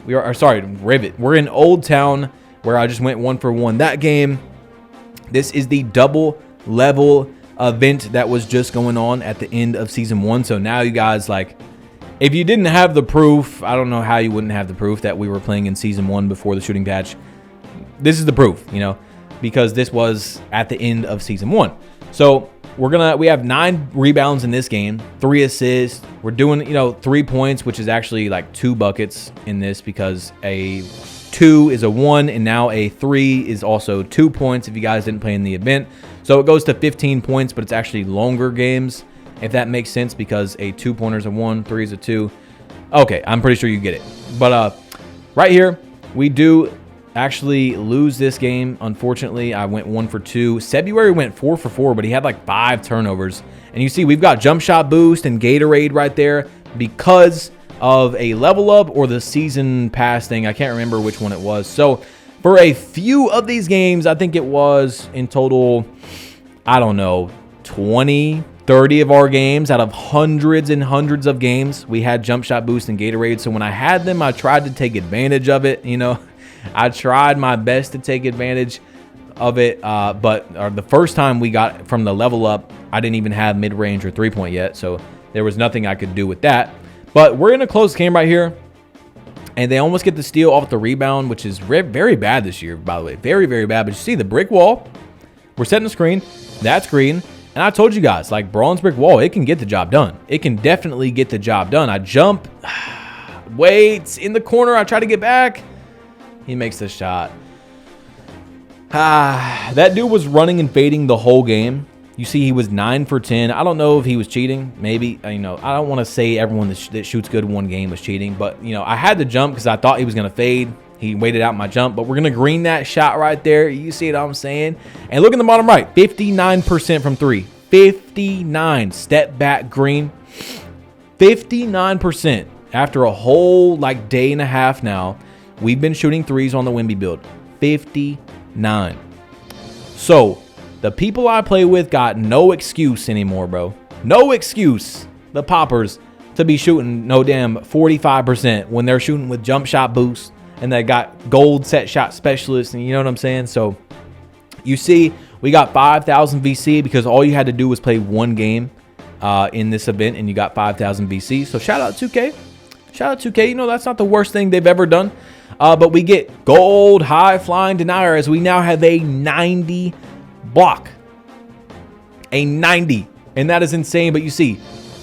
Rivet. We're in Old Town where I just went 1 for 1 that game. This is the double level event that was just going on at the end of season 1. So now you guys, like, if you didn't have the proof, I don't know how you wouldn't have the proof that we were playing in season 1 before the shooting patch. This is the proof, you know, because this was at the end of season 1. So we have 9 rebounds in this game, 3 assists. We're doing, you know, 3 points, which is actually like 2 buckets in this because a 2 is a 1 and now a 3 is also 2 points if you guys didn't play in the event. So it goes to 15 points, but it's actually longer games, if that makes sense, because a 2-pointer is a 1, 3 is a 2. Okay, I'm pretty sure you get it. But right here, we do actually lose this game. Unfortunately, I went 1 for 2. February went 4 for 4, but he had like 5 turnovers. And you see we've got jump shot boost and Gatorade right there because of a level up or the season pass thing. I can't remember which one it was. So for a few of these games, I think it was in total, I don't know, 20, 30 of our games out of hundreds and hundreds of games, we had jump shot boost and Gatorade. So when I had them, I tried to take advantage of it. You know, I tried my best to take advantage of it. But the first time we got from the level up, I didn't even have mid-range or 3-point yet. So there was nothing I could do with that. But we're in a close game right here. And they almost get the steal off the rebound, which is very bad this year, by the way. Very, very bad. But you see the brick wall. We're setting the screen. That's green. And I told you guys, like bronze brick wall, it can get the job done. It can definitely get the job done. I jump. Wait. In the corner. I try to get back. He makes the shot. That dude was running and fading the whole game. You see he was 9 for 10. I don't know if he was cheating. Maybe, you know, I don't want to say everyone that shoots good one game was cheating. But, you know, I had to jump because I thought he was going to fade. He waited out my jump. But we're going to green that shot right there. You see what I'm saying? And look in the bottom right. 59% from 3. 59. Step back green. 59%. After a whole, like, day and a half now, we've been shooting 3s on the Wemby build. 59. So the people I play with got no excuse anymore, bro. No excuse, the poppers, to be shooting no damn 45% when they're shooting with jump shot boost and they got gold set shot specialists, and you know what I'm saying? So you see we got 5,000 VC because all you had to do was play 1 game in this event and you got 5,000 VC. So shout out 2K. Shout out 2K. You know, that's not the worst thing they've ever done. But we get gold high flying denier as we now have a 90 block. A 90. And that is insane. But you see,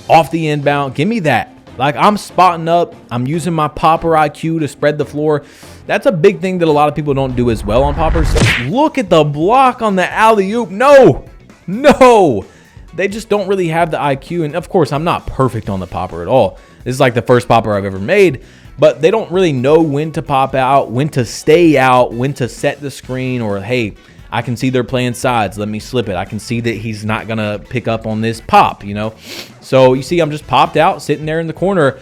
off the inbound, give me that. Like, I'm spotting up. I'm using my popper IQ to spread the floor. That's a big thing that a lot of people don't do as well on poppers. Look at the block on the alley-oop. No. They just don't really have the IQ. And, of course, I'm not perfect on the popper at all. This is like the first popper I've ever made. But they don't really know when to pop out, when to stay out, when to set the screen, or, hey, I can see they're playing sides. Let me slip it. I can see that he's not going to pick up on this pop, you know. So you see I'm just popped out, sitting there in the corner.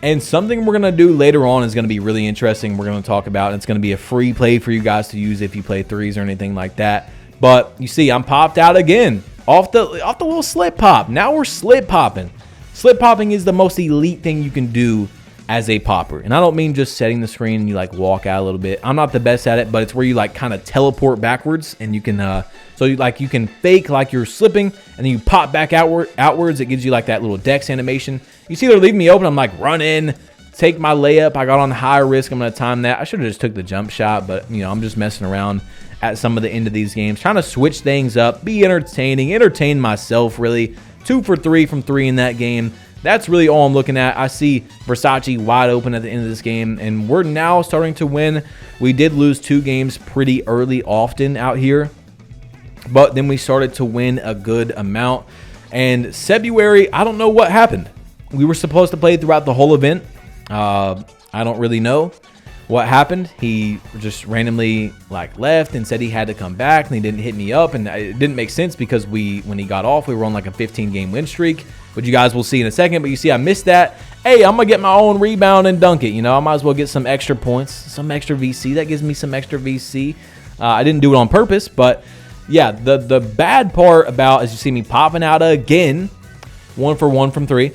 And something we're going to do later on is going to be really interesting. We're going to talk about, and it's going to be a free play for you guys to use if you play threes or anything like that. But you see I'm popped out again off the little slip pop. Now we're slip popping. Slip popping is the most elite thing you can do as a popper. And I don't mean just setting the screen and you like walk out a little bit. I'm not the best at it, but it's where you like kind of teleport backwards, and you can so you can fake like you're slipping, and then you pop back outwards. It gives you like that little Dex animation. You see they're leaving me open. I'm like, run in, take my layup. I got on high risk. I'm gonna time that. I should have just took the jump shot, but you know, I'm just messing around at some of the end of these games, trying to switch things up, be entertain myself really. 2 for 3 from 3 in that game. That's really all I'm looking at. I see Versace wide open at the end of this game, and we're now starting to win. We did lose 2 games pretty early often out here, but then we started to win a good amount. And February, I don't know what happened. We were supposed to play throughout the whole event. I don't really know what happened. He just randomly like left and said he had to come back, and he didn't hit me up, and it didn't make sense because when he got off, we were on like a 15-game win streak, which you guys will see in a second. But you see I missed that. Hey, I'm gonna get my own rebound and dunk it. You know, I might as well get some extra points, some extra VC. That gives me some extra VC. I didn't do it on purpose, but yeah, the bad part about, as you see me popping out again, 1 for 1 from 3.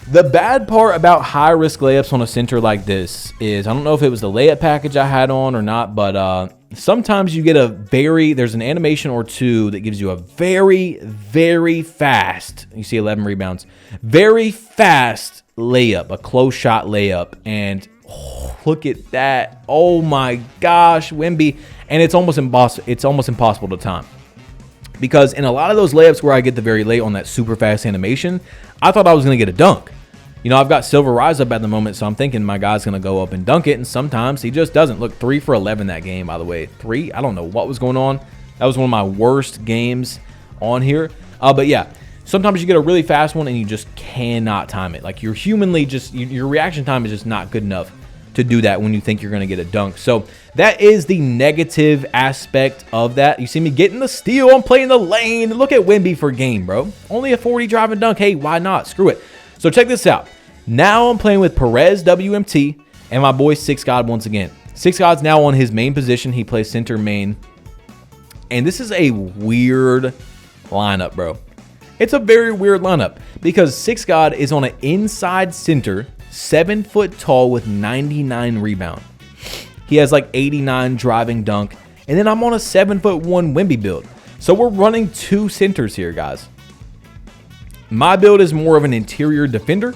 The bad part about high-risk layups on a center like this is, I don't know if it was the layup package I had on or not, but sometimes you get there's an animation or two that gives you a very, very fast, you see 11 rebounds, very fast layup, a close shot layup, and look at that. Oh my gosh, Wemby, and it's almost impossible to time. Because in a lot of those layups where I get the very late on that super fast animation, I thought I was going to get a dunk. You know, I've got Silver Rise up at the moment, so I'm thinking my guy's going to go up and dunk it, and sometimes he just doesn't. Look, 3 for 11 that game, by the way. 3? I don't know what was going on. That was one of my worst games on here. But yeah, sometimes you get a really fast one and you just cannot time it. Like, you're humanly your reaction time is just not good enough to do that when you think you're going to get a dunk. So that is the negative aspect of that. You see me getting the steal. I'm playing the lane. Look at Wemby for game, bro. Only a 40 drive and dunk. Hey, why not? Screw it. So check this out. Now I'm playing with Perez WMT and my boy Six God once again. Six God's now on his main position. He plays center main. And this is a weird lineup, bro. It's a very weird lineup because Six God is on an inside center, 7 foot tall with 99 rebound. He has like 89 driving dunk. And then I'm on a 7'1" Wemby build. So we're running 2 centers here, guys. My build is more of an interior defender.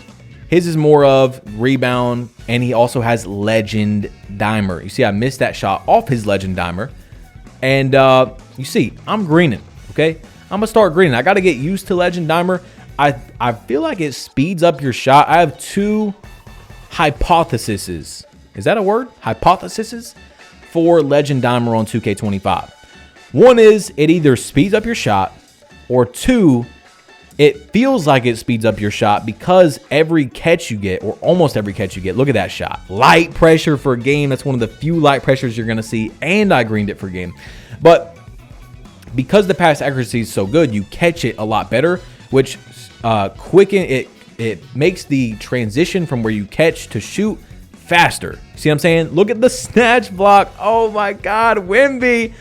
His is more of rebound, and he also has legend dimer. You see, I missed that shot off his legend dimer. And you see, I'm greening, okay? I'm going to start greening. I got to get used to legend dimer. I feel like it speeds up your shot. I have 2 hypotheses. Is that a word? Hypotheses for legend dimer on 2K25. One is it either speeds up your shot, or 2, it feels like it speeds up your shot because every catch you get, or almost every catch you get, look at that shot. Light pressure for game. That's one of the few light pressures you're going to see, and I greened it for game. But because the pass accuracy is so good, you catch it a lot better, which it makes the transition from where you catch to shoot faster. See what I'm saying? Look at the snatch block. Oh my God, Wemby.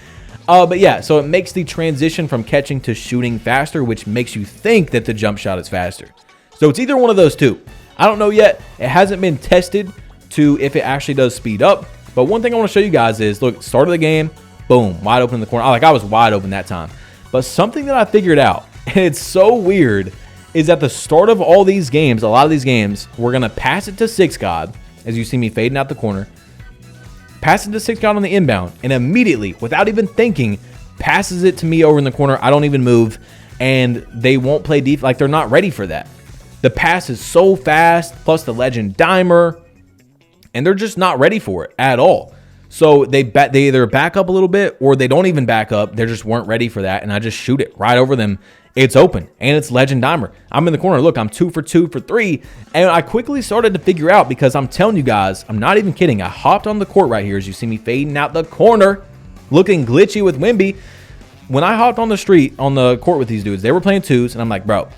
But yeah, so it makes the transition from catching to shooting faster, which makes you think that the jump shot is faster. So it's either one of those two. I don't know yet. It hasn't been tested to if it actually does speed up. But one thing I want to show you guys is, look, start of the game, boom, wide open in the corner. I was wide open that time. But something that I figured out, and it's so weird, is at the start of all these games, a lot of these games, we're going to pass it to Six God, as you see me fading out the corner. Pass it to Six God on the inbound, and immediately, without even thinking, passes it to me over in the corner. I don't even move, and they won't play deep. Like, they're not ready for that. The pass is so fast, plus the legend dimer, and they're just not ready for it at all. So they either back up a little bit or they don't even back up. They just weren't ready for that, and I just shoot it right over them. It's open, and it's legend dimer. I'm in the corner. Look, I'm 2 for 2 for 3, and I quickly started to figure out, because I'm telling you guys, I'm not even kidding. I hopped on the court right here as you see me fading out the corner, looking glitchy with Wemby. When I hopped on the court with these dudes, they were playing twos, and I'm like, bro,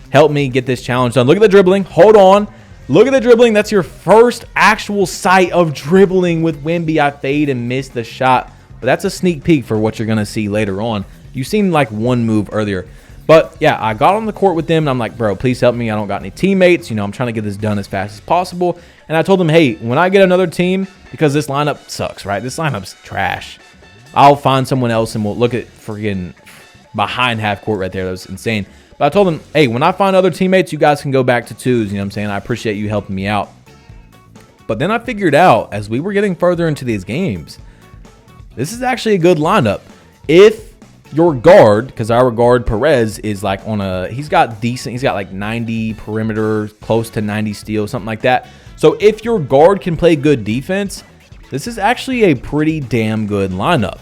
help me get this challenge done. Look at the dribbling. Hold on. Look at the dribbling. That's your first actual sight of dribbling with Wemby. I fade and missed the shot, but that's a sneak peek for what you're going to see later on. You've seen like one move earlier. But yeah, I got on the court with them, and I'm like, bro, please help me. I don't got any teammates. You know, I'm trying to get this done as fast as possible. And I told them, hey, when I get another team, because this lineup sucks, right? This lineup's trash. I'll find someone else, and we'll look at freaking behind half court right there. That was insane. But I told them, hey, when I find other teammates, you guys can go back to twos. You know what I'm saying? I appreciate you helping me out. But then I figured out, as we were getting further into these games, this is actually a good lineup. If your guard, because our guard Perez is like he's got like 90 perimeter, close to 90 steal, something like that. So if your guard can play good defense, this is actually a pretty damn good lineup,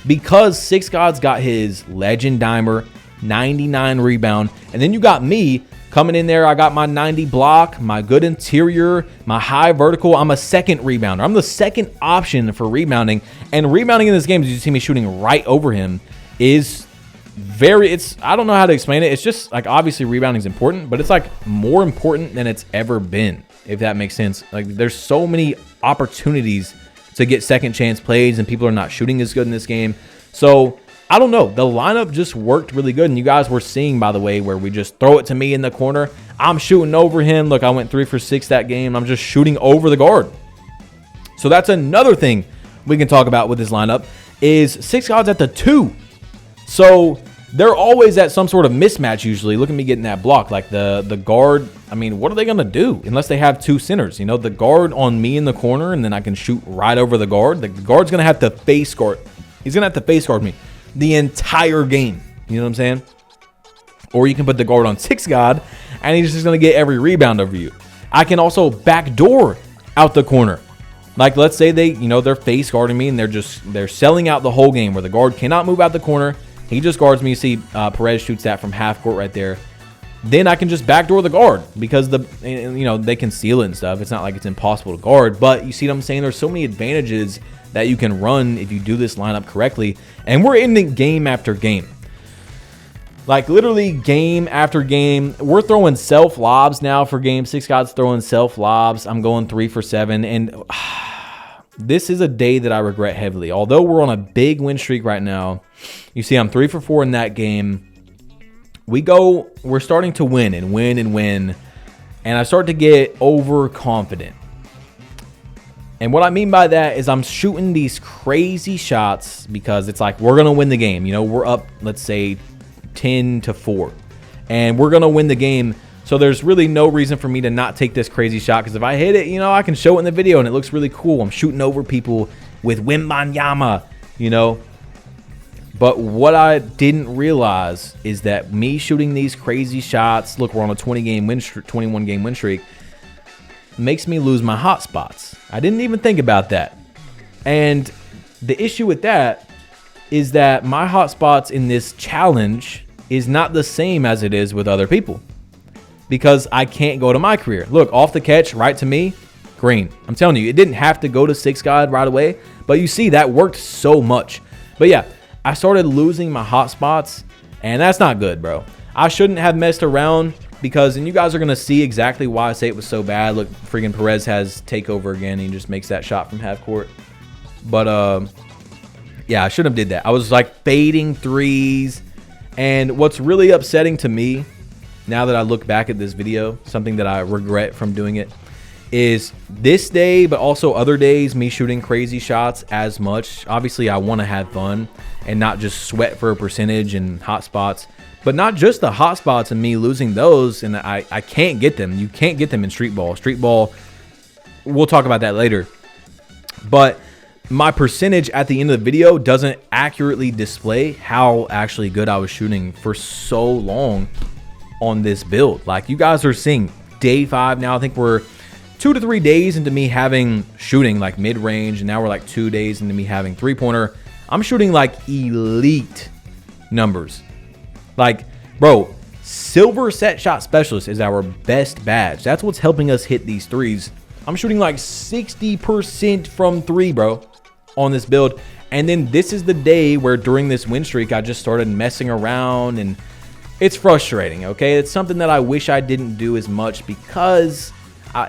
because Six God's got his legend dimer, 99 rebound, and then you got me coming in there. I got my 90 block, my good interior, my high vertical. I'm a second rebounder. I'm the second option for rebounding, and rebounding in this game, as you see me shooting right over him, is I don't know how to explain it. It's just like, obviously rebounding is important, but it's like more important than it's ever been, if that makes sense. Like, there's so many opportunities to get second chance plays, and people are not shooting as good in this game. So I don't know. The lineup just worked really good. And you guys were seeing, by the way, where we just throw it to me in the corner. I'm shooting over him. Look, I went 3 for 6 that game. I'm just shooting over the guard. So that's another thing we can talk about with this lineup, is Six God's at the 2. So they're always at some sort of mismatch usually. Look at me getting that block. Like the guard, I mean, what are they going to do unless they have 2 centers? You know, the guard on me in the corner, and then I can shoot right over the guard. The guard's going to have to face guard. He's going to have to face guard me the entire game. You know what I'm saying? Or you can put the guard on Six God, and he's just going to get every rebound over you. I can also backdoor out the corner. Like, let's say they're face guarding me, and they're selling out the whole game, where the guard cannot move out the corner. He just guards me. You see Perez shoots that from half court right there. Then I can just backdoor the guard, because they can seal it and stuff. It's not like it's impossible to guard, but you see what I'm saying? There's so many advantages that you can run if you do this lineup correctly. And we're in the game after game. Like, literally game after game. We're throwing self lobs now for game. Six God's throwing self lobs. I'm going 3 for 7. And this is a day that I regret heavily. Although we're on a big win streak right now, you see I'm 3 for 4 in that game. We're starting to win and win and win. And I start to get overconfident. And what I mean by that is I'm shooting these crazy shots because it's like, we're going to win the game. You know, we're up, let's say, 10-4. And we're going to win the game. So there's really no reason for me to not take this crazy shot, because if I hit it, you know, I can show it in the video and it looks really cool. I'm shooting over people with WEMBANYAMA, you know. But what I didn't realize is that me shooting these crazy shots, look, we're on a 21 game win streak, makes me lose my hot spots. I didn't even think about that. And the issue with that is that my hot spots in this challenge is not the same as it is with other people, because I can't go to MyCareer. Look, off the catch, right to me, green. I'm telling you, it didn't have to go to Six God right away, but you see that worked so much. But yeah, I started losing my hot spots, and that's not good, bro. I shouldn't have messed around, because, and you guys are going to see exactly why I say it was so bad. Look, freaking Perez has takeover again. He just makes that shot from half court. But, yeah, I shouldn't have did that. I was, like, fading threes. And what's really upsetting to me, now that I look back at this video, something that I regret from doing it, is this day, but also other days, me shooting crazy shots as much. Obviously, I want to have fun and not just sweat for a percentage and hot spots. But not just the hot spots and me losing those, and I can't get them. You can't get them in street ball. Street ball, we'll talk about that later. But my percentage at the end of the video doesn't accurately display how actually good I was shooting for so long. on this build. Like, you guys are seeing day 5 now. I think we're 2 to 3 days into me having shooting like mid-range, and now we're like 2 days into me having 3-pointer. I'm shooting like elite numbers. Like, bro, silver set shot specialist is our best badge. That's what's helping us hit these threes. I'm shooting like 60% from 3, bro, on this build. And then this is the day where during this win streak, I just started messing around, and it's frustrating, okay? It's something that I wish I didn't do as much because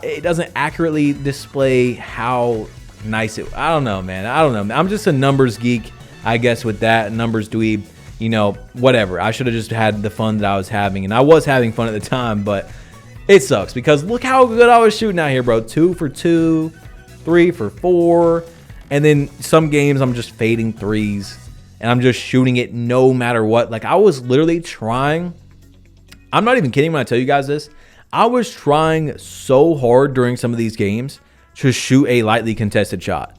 it doesn't accurately display how nice it. I don't know, man. I don't know. I'm just a numbers geek, I guess, with that. Numbers dweeb, you know, whatever. I should have just had the fun that I was having, and I was having fun at the time, but it sucks because look how good I was shooting out here, bro. 2 for 2, 3 for 4. And then some games I'm just fading threes and I'm just shooting it no matter what. Like, I was literally trying. I'm not even kidding when I tell you guys this. I was trying so hard during some of these games to shoot a lightly contested shot.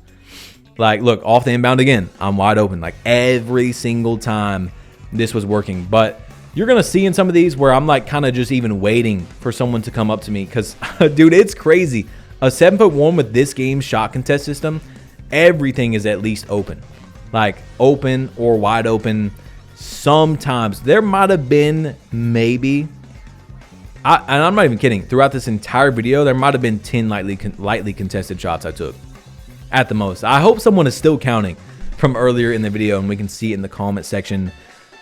Like, look, off the inbound again, I'm wide open. Like, every single time this was working. But you're going to see in some of these where I'm like kind of just even waiting for someone to come up to me. Because, dude, it's crazy. A 7'1" with this game's shot contest system, everything is at least open. Like, open or wide open. Sometimes there might have been maybe, and I'm not even kidding, throughout this entire video, there might have been 10 lightly contested shots I took at the most. I hope someone is still counting from earlier in the video and we can see it in the comment section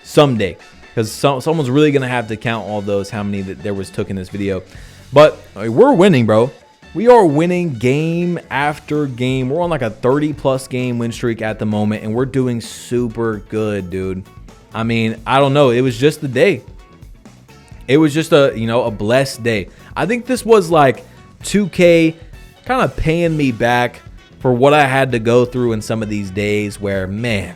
someday, because someone's really going to have to count all those, how many that there was took in this video. But we're winning, bro. We are winning game after game. We're on like a 30+ game win streak at the moment, and we're doing super good, dude. I mean, I don't know. It was just the day. It was just a, you know, a blessed day. I think this was like 2K kind of paying me back for what I had to go through in some of these days where, man,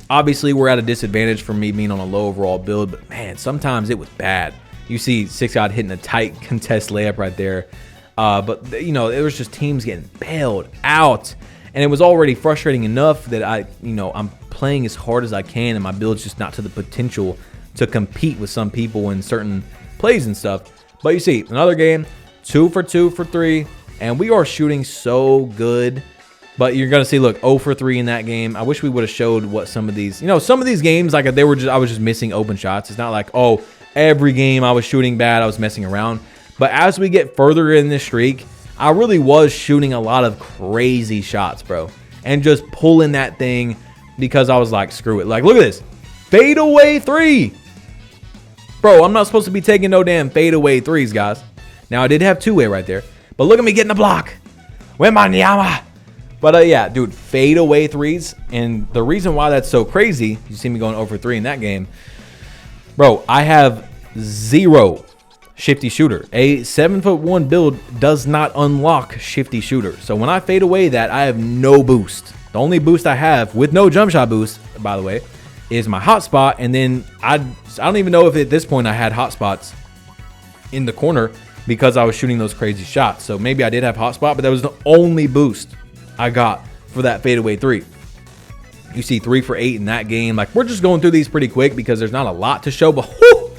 obviously we're at a disadvantage for me being on a low overall build, but man, sometimes it was bad. You see 6God hitting a tight contest layup right there. But, you know, it was just teams getting bailed out. And it was already frustrating enough that I'm playing as hard as I can, and my build's just not to the potential to compete with some people in certain plays and stuff. But you see, another game, 2 for 2 for 3, and we are shooting so good. But you're going to see, look, 0 for 3 in that game. I wish we would have showed what some of these, you know, some of these games, like I was just missing open shots. It's not like, oh, every game I was shooting bad, I was messing around. But as we get further in this streak, I really was shooting a lot of crazy shots, bro. And just pulling that thing because I was like, screw it. Like, look at this. Fadeaway 3. Bro, I'm not supposed to be taking no damn fadeaway 3s, guys. Now, I did have 2-way right there. But look at me getting the block. WEMBANYAMA. But, yeah, dude, fadeaway 3s. And the reason why that's so crazy, you see me going 0 for 3 in that game. Bro, I have 0 shifty shooter. A 7'1" build does not unlock shifty shooter. So when I fade away that, I have no boost. The only boost I have, with no jump shot boost, by the way, is my hotspot. And then I don't even know if at this point I had hotspots in the corner because I was shooting those crazy shots. So maybe I did have hotspot, but that was the only boost I got for that fadeaway 3. You see 3 for 8 in that game. Like, we're just going through these pretty quick because there's not a lot to show, but whoo!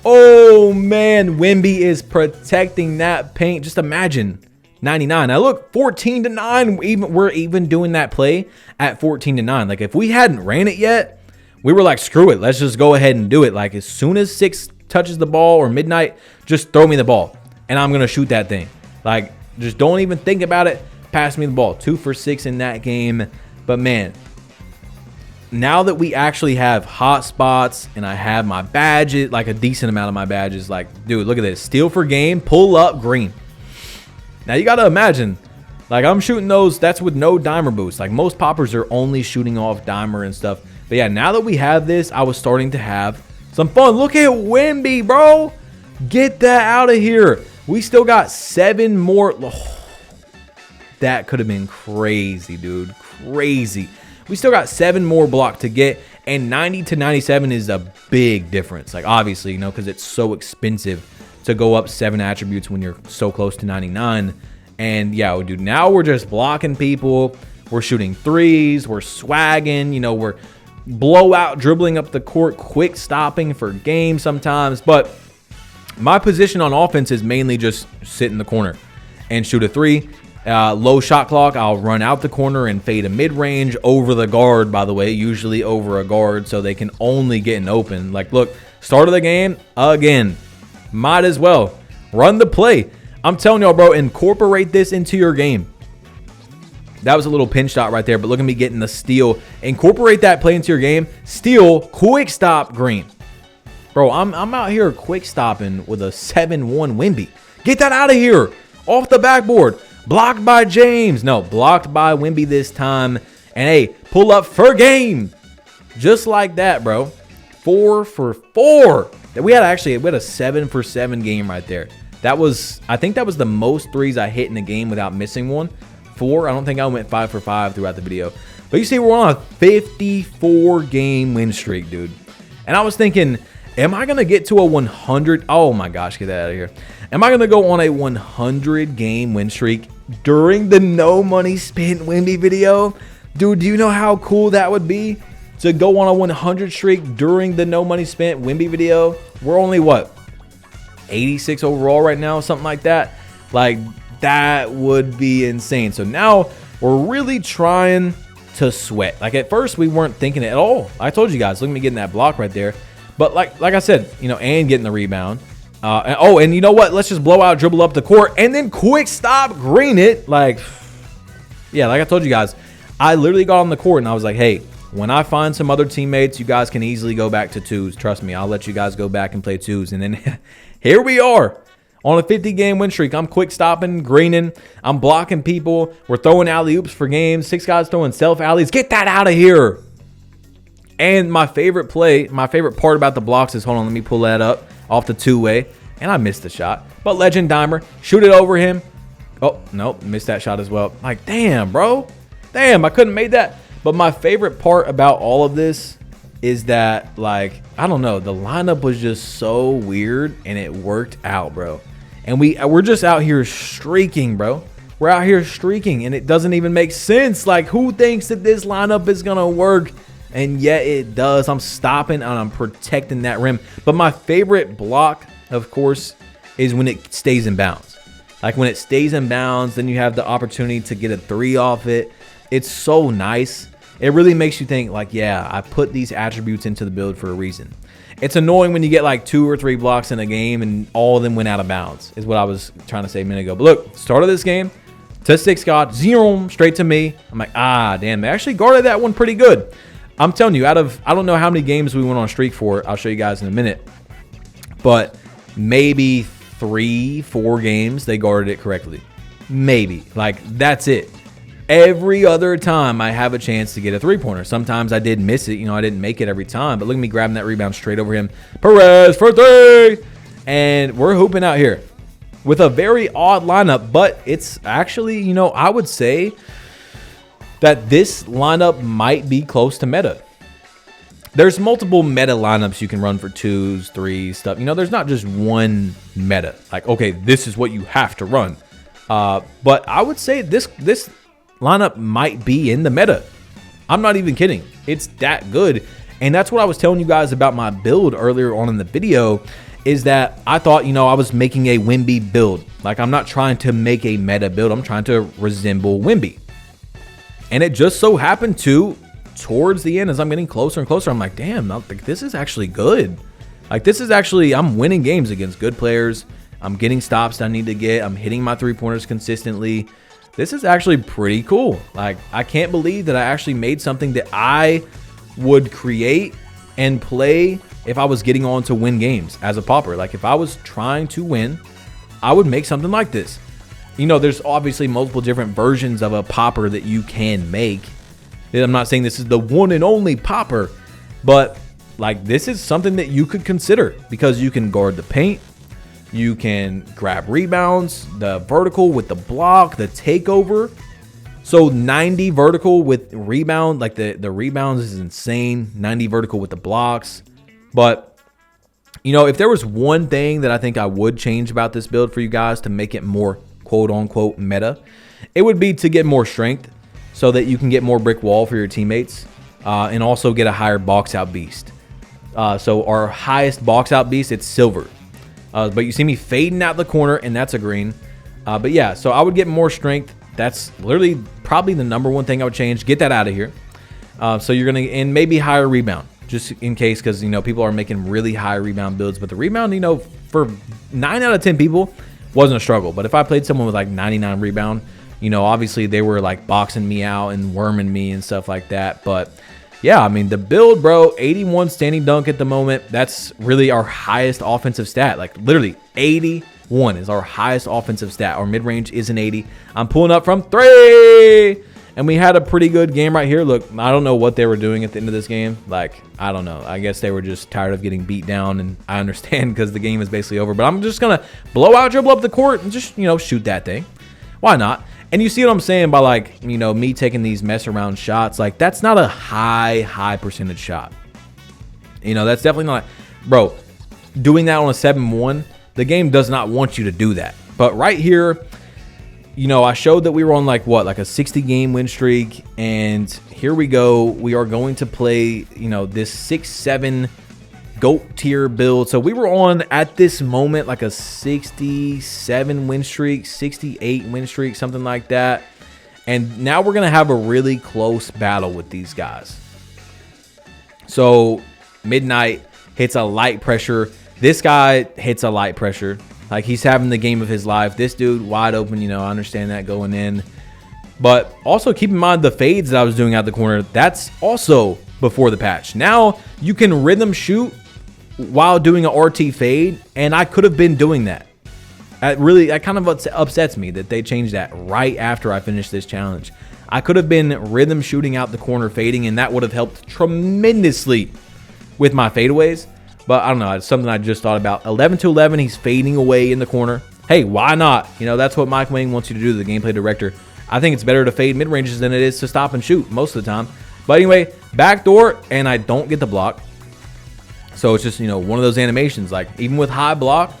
Oh, man, Wemby is protecting that paint. Just imagine, 99. Now, look, 14-9. We're even doing that play at 14-9. Like, if we hadn't ran it yet, we were like, screw it. Let's just go ahead and do it. Like, as soon as 6 touches the ball or midnight, just throw me the ball, and I'm going to shoot that thing. Like, just don't even think about it. Pass me the ball. 2 for 6 in that game. But, man, now that we actually have hot spots and I have my badges, like a decent amount of my badges, like, dude, look at this. Steal for game, pull up, green. Now, you got to imagine, like, I'm shooting those. That's with no dimer boost. Like, most poppers are only shooting off dimer and stuff. But, yeah, now that we have this, I was starting to have some fun. Look at Wemby, bro. Get that out of here. We still got 7 more. Oh, that could have been crazy, dude. Crazy. We still got 7 more block to get, and 90 to 97 is a big difference. Like, obviously, you know, because it's so expensive to go up 7 attributes when you're so close to 99. And, yeah, dude, now we're just blocking people. We're shooting 3s. We're swagging. You know, we're blowout dribbling up the court, quick stopping for games sometimes. But my position on offense is mainly just sit in the corner and shoot a three. Low shot clock, I'll run out the corner and fade a mid-range over the guard, by the way, usually over a guard, so they can only get an open. Like, look, start of the game, again, might as well run the play. I'm telling y'all, bro, incorporate this into your game. That was a little pinch shot right there, but look at me getting the steal. Incorporate that play into your game. Steal, quick stop, green. Bro, I'm out here quick stopping with a 7-1 Wemby. Get that out of here. Off the backboard. Blocked by James. No, blocked by Wemby this time. And hey, pull up for game. Just like that, bro. 4 for 4. We had a 7-for-7 game right there. I think that was the most threes I hit in a game without missing one. 4. I don't think I went 5 for 5 throughout the video. But you see, we're on a 54 game win streak, dude. And I was thinking, am I going to get to a 100? Oh my gosh, get that out of here. Am I going to go on a 100 game win streak during the no money spent Wemby video? Dude, do you know how cool that would be to go on a 100 streak during the no money spent Wemby video? We're only what, 86 overall right now, something like that. Like, that would be insane. So now we're really trying to sweat. Like, at first we weren't thinking it at all. I told you guys, look at me getting that block right there. But like I said, you know, and getting the rebound. And you know what? Let's just blow out, dribble up the court, and then quick stop, green it. Like, yeah, like I told you guys, I literally got on the court and I was like, hey, when I find some other teammates, you guys can easily go back to twos. Trust me, I'll let you guys go back and play twos. And then here we are on a 50-game win streak. I'm quick stopping, greening. I'm blocking people. We're throwing alley-oops for games. 6 guys throwing self-alleys. Get that out of here. And my favorite part about the blocks is, hold on, let me pull that up off the two-way. And I missed the shot. But Legend Dimer, shoot it over him. Oh, nope, missed that shot as well. Like, damn, bro. Damn, I couldn't make that. But my favorite part about all of this is that, like, I don't know, the lineup was just so weird and it worked out, bro. And we're just out here streaking, bro. We're out here streaking and it doesn't even make sense. Like, who thinks that this lineup is going to work? And yet it does. I'm stopping and I'm protecting that rim. But my favorite block, of course, is when it stays in bounds. Like, when it stays in bounds, then you have the opportunity to get a 3 off it. It's so nice. It really makes you think, like, yeah, I put these attributes into the build for a reason. It's annoying when you get like 2 or 3 blocks in a game and all of them went out of bounds, is what I was trying to say a minute ago. But look, start of this game, to 6 God, 0, straight to me. I'm like, damn, they actually guarded that one pretty good. I'm telling you, out of, I don't know how many games we went on streak for. I'll show you guys in a minute. But maybe 3-4 games, they guarded it correctly. Maybe. Like, that's it. Every other time I have a chance to get a 3-pointer. Sometimes I did miss it. You know, I didn't make it every time. But look at me grabbing that rebound straight over him. Perez for 3. And we're hooping out here with a very odd lineup. But it's actually, you know, I would say that this lineup might be close to meta. There's multiple meta lineups you can run for 2s, 3s, stuff. You know, there's not just one meta. Like, okay, this is what you have to run. But I would say this lineup might be in the meta. I'm not even kidding. It's that good. And that's what I was telling you guys about my build earlier on in the video, is that I thought, you know, I was making a Wemby build. Like, I'm not trying to make a meta build. I'm trying to resemble Wemby. And it just so happened to, towards the end, as I'm getting closer and closer, I'm like, damn, this is actually good. Like, this is actually, I'm winning games against good players. I'm getting stops that I need to get. I'm hitting my 3-pointers consistently. This is actually pretty cool. Like, I can't believe that I actually made something that I would create and play if I was getting on to win games as a popper. Like, if I was trying to win, I would make something like this. You know, there's obviously multiple different versions of a popper that you can make. I'm not saying this is the one and only popper, but like, this is something that you could consider because you can guard the paint. You can grab rebounds, the vertical with the block, the takeover. So 90 vertical with rebound, like the rebounds is insane. 90 vertical with the blocks. But, you know, if there was one thing that I think I would change about this build for you guys to make it more quote unquote meta, it would be to get more strength so that you can get more brick wall for your teammates. and also get a higher box out beast. So our highest box out beast, it's silver. But you see me fading out the corner, and that's a green. But yeah, so I would get more strength. That's literally probably the number one thing I would change. Get that out of here. So you're going to, and maybe higher rebound, just in case, because, you know, people are making really high rebound builds. But the rebound, you know, for 9 out of 10 people wasn't a struggle. But if I played someone with like 99 rebound, you know, obviously they were like boxing me out and worming me and stuff like that. But yeah, I mean, the build, bro, 81 standing dunk at the moment. That's really our highest offensive stat. Like literally 81 is our highest offensive stat. Our mid-range is an 80. I'm pulling up from 3. And we had a pretty good game right here. Look, I don't know what they were doing at the end of this game. Like, I don't know. I guess they were just tired of getting beat down. And I understand because the game is basically over. But I'm just going to blow out, dribble up the court, and just, you know, shoot that thing. Why not? And you see what I'm saying by, like, you know, me taking these mess around shots. Like, that's not a high percentage shot. You know, that's definitely not. Bro, doing that on a 7-1, the game does not want you to do that. But right here, you know, I showed that we were on like what, like a 60-game win streak, and here we go. We are going to play, you know, this 6-7 GOAT tier build. So we were on at this moment like a 67 win streak, 68 win streak, something like that. And now we're gonna have a really close battle with these guys. So Midnight hits a light pressure. This guy hits a light pressure. Like, he's having the game of his life. This dude wide open, you know, I understand that going in. But also keep in mind the fades that I was doing out the corner. That's also before the patch. Now you can rhythm shoot while doing an RT fade, and I could have been doing that. That kind of upsets me that they changed that right after I finished this challenge. I could have been rhythm shooting out the corner fading, and that would have helped tremendously with my fadeaways. But I don't know. It's something I just thought about. 11-11, he's fading away in the corner. Hey, why not? You know, that's what Mike Wang wants you to do, the gameplay director. I think it's better to fade mid-ranges than it is to stop and shoot most of the time. But anyway, backdoor, and I don't get the block. So it's just, you know, one of those animations. Like, even with high block,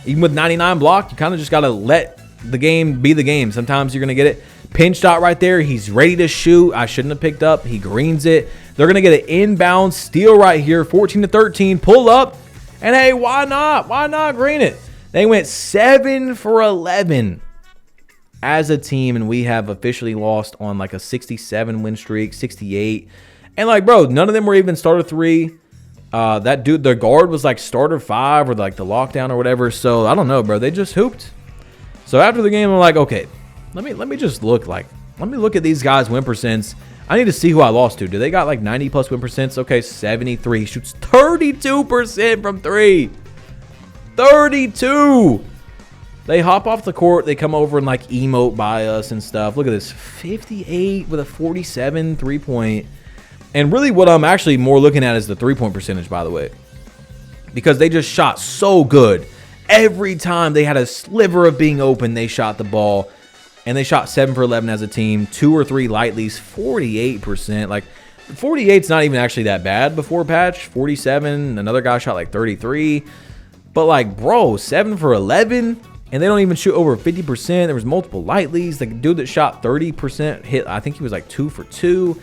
even with 99 block, you kind of just got to let the game be the game. Sometimes you're going to get it. Pinch shot right there. He's ready to shoot. I shouldn't have picked up. He greens it. They're going to get an inbound steal right here. 14-13. Pull up. And hey, why not? Why not green it? They went 7 for 11 as a team, and we have officially lost on like a 67 win streak, 68. And like, bro, none of them were even starter 3. That dude, their guard was like starter 5 or like the lockdown or whatever. So I don't know, bro. They just hooped. So after the game, I'm like, okay, let me just look at these guys' win percents. I need to see who I lost to. Do they got like 90 plus win percents? Okay, 73. Shoots 32% from 3. 32. They hop off the court. They come over and like emote by us and stuff. Look at this. 58 with a 47 3-point. And really what I'm actually more looking at is the 3-point percentage, by the way. Because they just shot so good. Every time they had a sliver of being open, they shot the ball. And they shot 7 for 11 as a team. 2 or 3 lightlies, 48%. Like, 48's not even actually that bad before patch. 47, another guy shot like 33. But like, bro, 7 for 11, and they don't even shoot over 50%. There was multiple lightlies. The dude that shot 30% hit, I think he was like 2 for 2.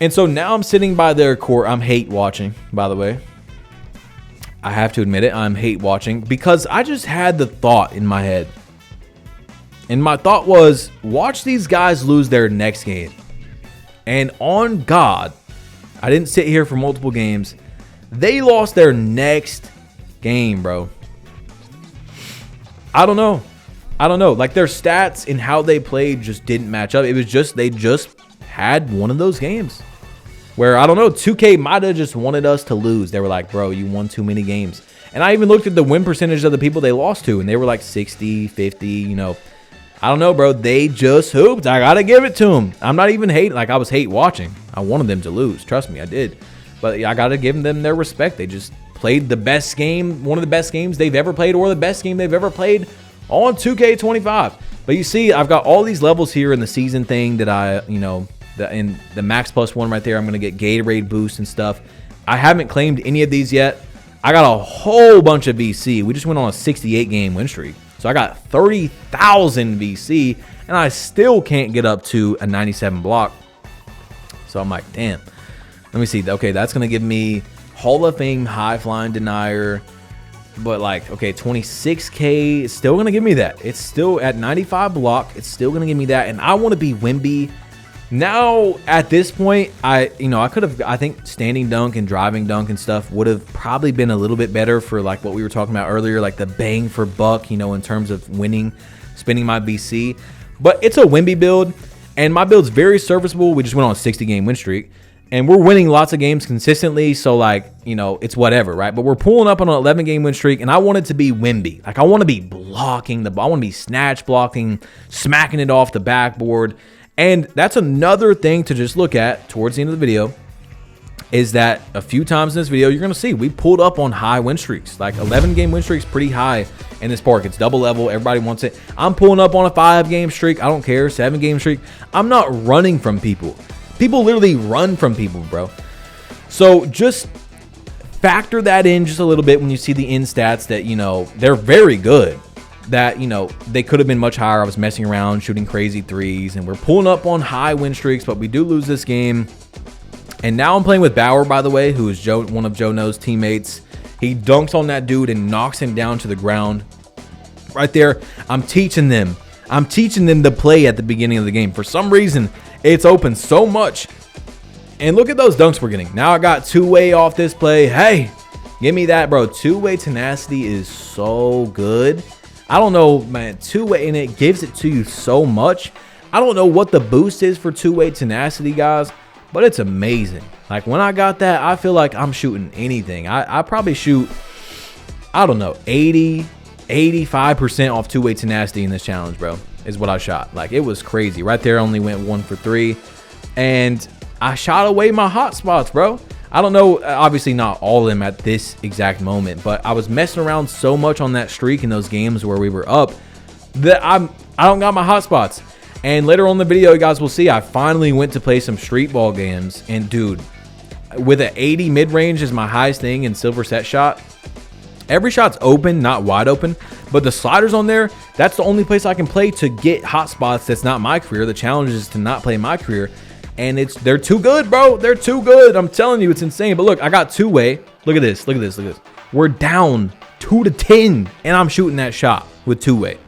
And so now I'm sitting by their court. I'm hate watching, by the way. I have to admit it. I'm hate watching because I just had the thought in my head. And my thought was, watch these guys lose their next game. And on God, I didn't sit here for multiple games. They lost their next game, bro. I don't know. Like, their stats and how they played just didn't match up. It was just, they just had one of those games where, I don't know, 2K might have just wanted us to lose. They were like, bro, you won too many games. And I even looked at the win percentage of the people they lost to, and they were like 60, 50, you know. I don't know, bro. They just hooped. I got to give it to them. I'm not even hating. Like, I was hate watching. I wanted them to lose. Trust me, I did. But I got to give them their respect. They just played the best game, one of the best games they've ever played, or the best game they've ever played on 2K25. But you see, I've got all these levels here in the season thing that I, you know, in the max plus 1 right there, I'm going to get Gatorade boost and stuff. I haven't claimed any of these yet. I got a whole bunch of VC. We just went on a 68-game win streak. So I got 30,000 VC, and I still can't get up to a 97 block. So I'm like, damn. Let me see. Okay, that's going to give me Hall of Fame high flying denier. But like, okay, 26K is still going to give me that. It's still at 95 block. It's still going to give me that. And I want to be Wemby. Now, at this point, I could have, I think standing dunk and driving dunk and stuff would have probably been a little bit better for like what we were talking about earlier, like the bang for buck, in terms of spending my BC. But it's a Wemby build, and my build's very serviceable. We just went on a 60-game win streak, and we're winning lots of games consistently. So like, it's whatever, right? But we're pulling up on an 11-game win streak, and I want it to be Wemby. Like I want to be blocking the ball. I want to be snatch blocking, smacking it off the backboard. And that's another thing to just look at towards the end of the video, is that a few times in this video, you're going to see we pulled up on high win streaks. Like 11-game win streaks, pretty high in this park. It's double level. Everybody wants it. I'm pulling up on a 5-game streak. I don't care. 7-game streak. I'm not running from people. People literally run from people, bro. So just factor that in just a little bit when you see the end stats that, they're very good. That, they could have been much higher. I was messing around, shooting crazy threes, and we're pulling up on high win streaks, but we do lose this game. And now I'm playing with Bauer, by the way, who is one of Joe No's teammates. He dunks on that dude and knocks him down to the ground. Right there, I'm teaching them to play at the beginning of the game. For some reason, it's open so much. And look at those dunks we're getting. Now I got two-way off this play. Hey, give me that, bro. Two-way tenacity is so good. I don't know, man, two-way, and it gives it to you so much. I don't know what the boost is for two-way tenacity, guys, but it's amazing. Like, when I got that, I feel like I'm shooting anything. I probably shoot, I don't know, 80, 85% off two-way tenacity in this challenge, bro, is what I shot. Like, it was crazy. Right there, I only went 1 for 3, and I shot away my hot spots, bro. I don't know, obviously not all of them at this exact moment, but I was messing around so much on that streak in those games where we were up that I don't got my hot spots. And later on in the video, you guys will see, I finally went to play some street ball games, and dude, with an 80 mid-range as my highest thing in silver set shot, every shot's open, not wide open, but the sliders on there, that's the only place I can play to get hot spots. That's not MyCareer. The challenge is to not play MyCareer. And they're too good, bro. They're too good. I'm telling you, it's insane. But look, I got two-way. Look at this. Look at this. Look at this. We're down 2-10, and I'm shooting that shot with two-way.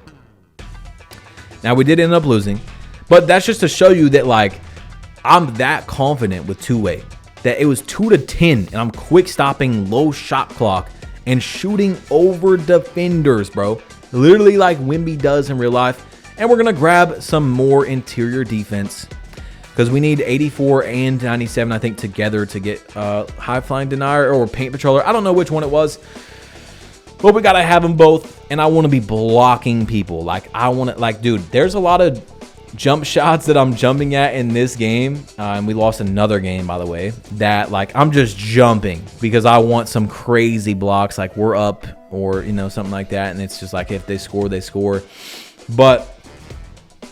Now, we did end up losing, but that's just to show you that, like, I'm that confident with two-way that it was 2-10, and I'm quick stopping, low shot clock, and shooting over defenders, bro. Literally like Wemby does in real life. And we're going to grab some more interior defense, because we need 84 and 97, I think, together to get high flying denier or paint patroller. I don't know which one it was, but we got to have them both. And I want to be blocking people. Like, I want to, like, dude, there's a lot of jump shots that I'm jumping at in this game. And we lost another game, by the way, that, like, I'm just jumping because I want some crazy blocks. Like, we're up or, something like that. And it's just like, if they score, they score. But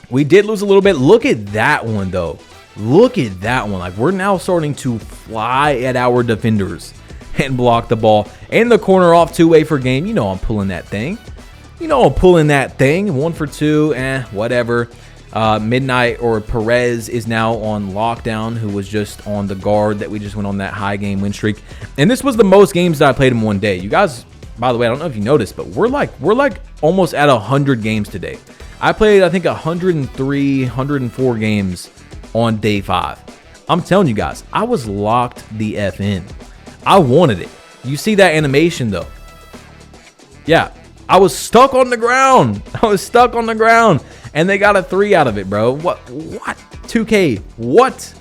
we did lose a little bit. Look at that one, though. Look at that one. Like, we're now starting to fly at our defenders and block the ball. In the corner off two-way for game. I'm pulling that thing. I'm pulling that thing. 1 for 2. Whatever. Midnight or Perez is now on lockdown, who was just on the guard that we just went on that high game win streak. And this was the most games that I played in one day. You guys, by the way, I don't know if you noticed, but we're like almost at 100 games today. I played, I think, 103, 104 games on day 5. I'm telling you guys, I was locked the F in. I wanted it. You see that animation, though? Yeah, I was stuck on the ground. And they got a 3 out of it, bro. What? 2K. What?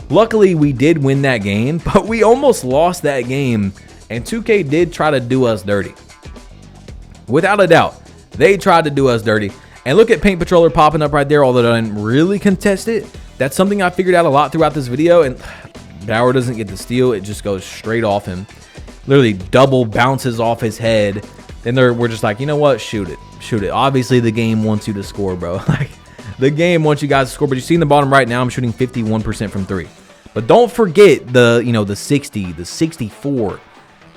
Luckily, we did win that game, but we almost lost that game. And 2K did try to do us dirty. Without a doubt, they tried to do us dirty. And look at Paint Patroller popping up right there, although I didn't really contest it. That's something I figured out a lot throughout this video. And Bauer doesn't get the steal. It just goes straight off him. Literally double bounces off his head. Then we're just like, you know what? Shoot it. Shoot it. Obviously, the game wants you to score, bro. Like, the game wants you guys to score. But you see in the bottom right now, I'm shooting 51% from 3. But don't forget the 60, the 64.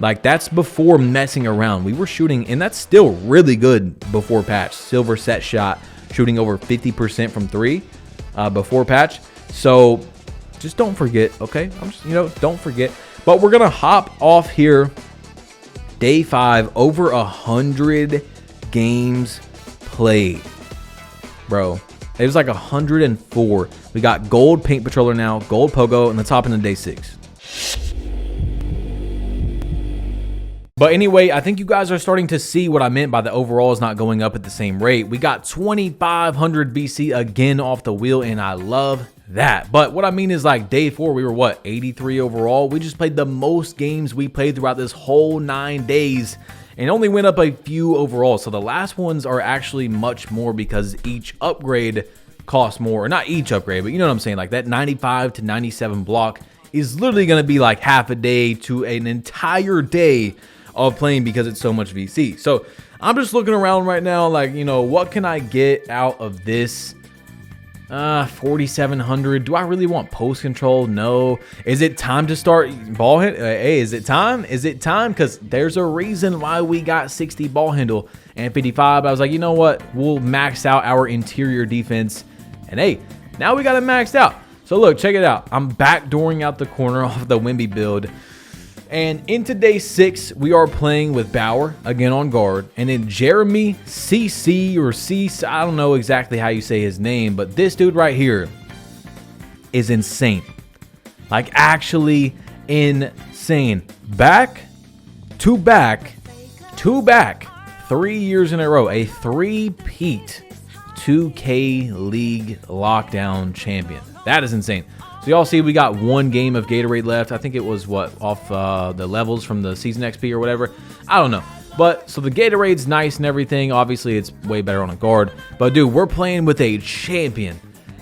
Like, that's before messing around. We were shooting, and that's still really good before patch. Silver set shot, shooting over 50% from 3 before patch. So Just don't forget, okay? I'm just, don't forget. But we're gonna hop off here. Day 5, over 100 games played, bro. It was like 104. We got gold paint patroller now, gold pogo, and let's hop into day 6. But anyway, I think you guys are starting to see what I meant by the overalls not going up at the same rate. We got 2,500 BC again off the wheel, and I love that. But what I mean is, like, day 4, we were what, 83 overall? We just played the most games we played throughout this whole 9 days and only went up a few overall. So the last ones are actually much more because each upgrade costs more. Or not each upgrade, but you know what I'm saying? Like that 95 to 97 block is literally going to be like half a day to an entire day of playing because it's so much VC. So I'm just looking around right now like, what can I get out of this? 4,700. Do I really want post control? No. Is it time to start ball handle? Hey, is it time? Is it time? Because there's a reason why we got 60 ball handle and 55. I was like, you know what? We'll max out our interior defense. And hey, now we got it maxed out. So look, check it out. I'm backdooring out the corner off the Wemby build. And into day 6, we are playing with Bauer again on guard. And then Jeremy CC or C, I don't know exactly how you say his name, but this dude right here is insane. Like actually insane. Back to back, 3 years in a row, a 3-peat 2K League lockdown champion. That is insane. So y'all see we got 1 game of Gatorade left. I think it was off the levels from the season XP or whatever. I don't know. But so the Gatorade's nice and everything. Obviously it's way better on a guard. But dude, we're playing with a champion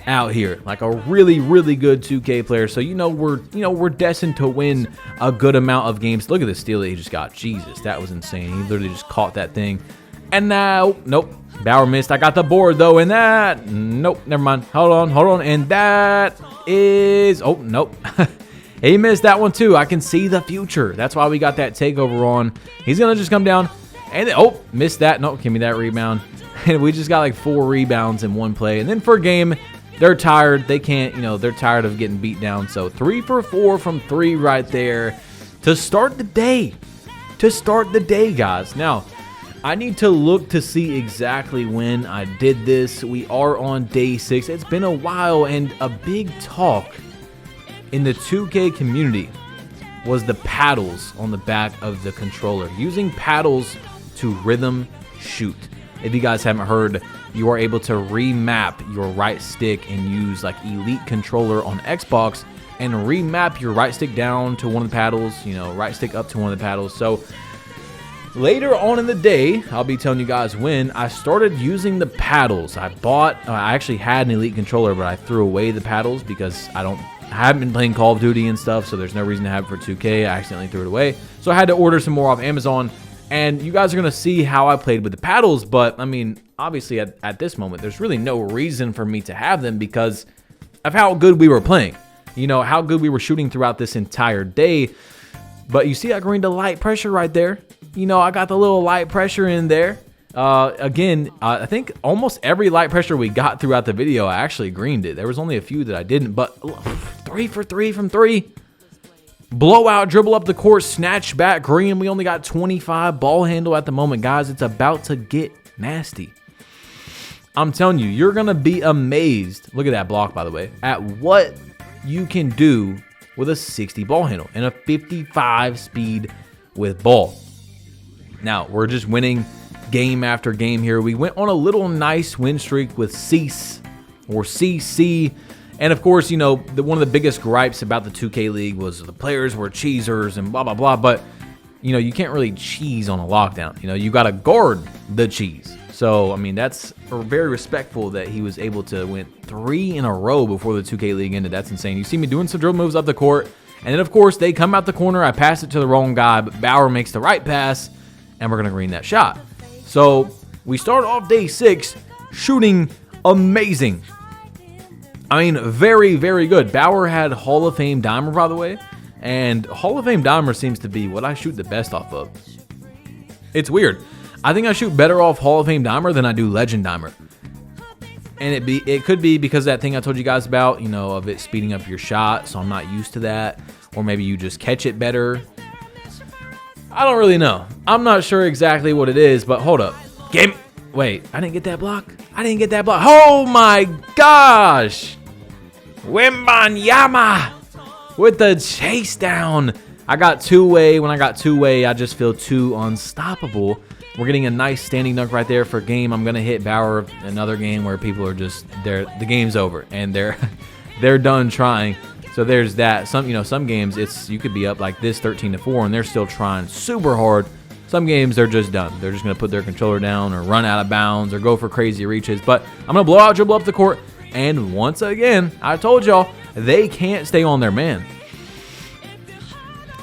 out here, like a really, really good 2K player. So we're destined to win a good amount of games. Look at the steal that he just got. Jesus, that was insane. He literally just caught that thing. And now, nope. Bauer missed. I got the board though, and that, nope, never mind. Hold on, and that is, oh, nope. He missed that one too. I can see the future. That's why we got that takeover on. He's gonna just come down, and then, oh, missed that. Nope, give me that rebound. And we just got like 4 rebounds in 1 play. And then for a game, they're tired. They can't, they're tired of getting beat down. So 3 for 4 from 3 right there to start the day. Guys. Now, I need to look to see exactly when I did this. We are on day 6. It's been a while, and a big talk in the 2K community was the paddles on the back of the controller. Using paddles to rhythm shoot. If you guys haven't heard, you are able to remap your right stick and use like Elite Controller on Xbox and remap your right stick down to one of the paddles, right stick up to one of the paddles. So later on in the day, I'll be telling you guys when I started using the paddles. I actually had an Elite Controller, but I threw away the paddles because I haven't been playing Call of Duty and stuff, so there's no reason to have it for 2K. I accidentally threw it away. So I had to order some more off Amazon, and you guys are going to see how I played with the paddles, but I mean, obviously at this moment, there's really no reason for me to have them because of how good we were playing. How good we were shooting throughout this entire day. But you see I greened the light pressure right there. I got the little light pressure in there. Again, I think almost every light pressure we got throughout the video, I actually greened it. There was only a few that I didn't, but 3 for 3 from 3. Blowout, dribble up the court, snatch back, green. We only got 25 ball handle at the moment, guys. It's about to get nasty. I'm telling you, you're going to be amazed. Look at that block, by the way, at what you can do with a 60 ball handle and a 55 speed with ball. Now, we're just winning game after game here. We went on a little nice win streak with Cease or CC. And of course, one of the biggest gripes about the 2K League was the players were cheesers and blah, blah, blah. But, you can't really cheese on a lockdown. You got to guard the cheese. So, I mean, that's very respectful that he was able to win 3 in a row before the 2K League ended. That's insane. You see me doing some dribble moves up the court. And then, of course, they come out the corner. I pass it to the wrong guy, but Bauer makes the right pass. And we're going to green that shot. So we start off day 6 shooting amazing. I mean, very, very good. Bauer had Hall of Fame Dimer, by the way. And Hall of Fame Dimer seems to be what I shoot the best off of. It's weird. I think I shoot better off Hall of Fame Dimer than I do Legend Dimer. And it could be because of that thing I told you guys about, you know, of it speeding up your shot. So I'm not used to that. Or maybe you just catch it better. I don't really know. I'm not sure exactly what it is, but hold up. Wait, I didn't get that block? I didn't get that block. Oh my gosh. WEMBANYAMA with the chase down. I got two-way. When I got two-way, I just feel too unstoppable. We're getting a nice standing dunk right there for a game. I'm going to hit Bauer another game where people are just, the game's over and they're done trying. So there's that. Some games you could be up like this 13-4 and they're still trying super hard. Some games they're just done. They're just going to put their controller down or run out of bounds or go for crazy reaches. But I'm going to blow out, dribble up the court. And once again, I told y'all, they can't stay on their man.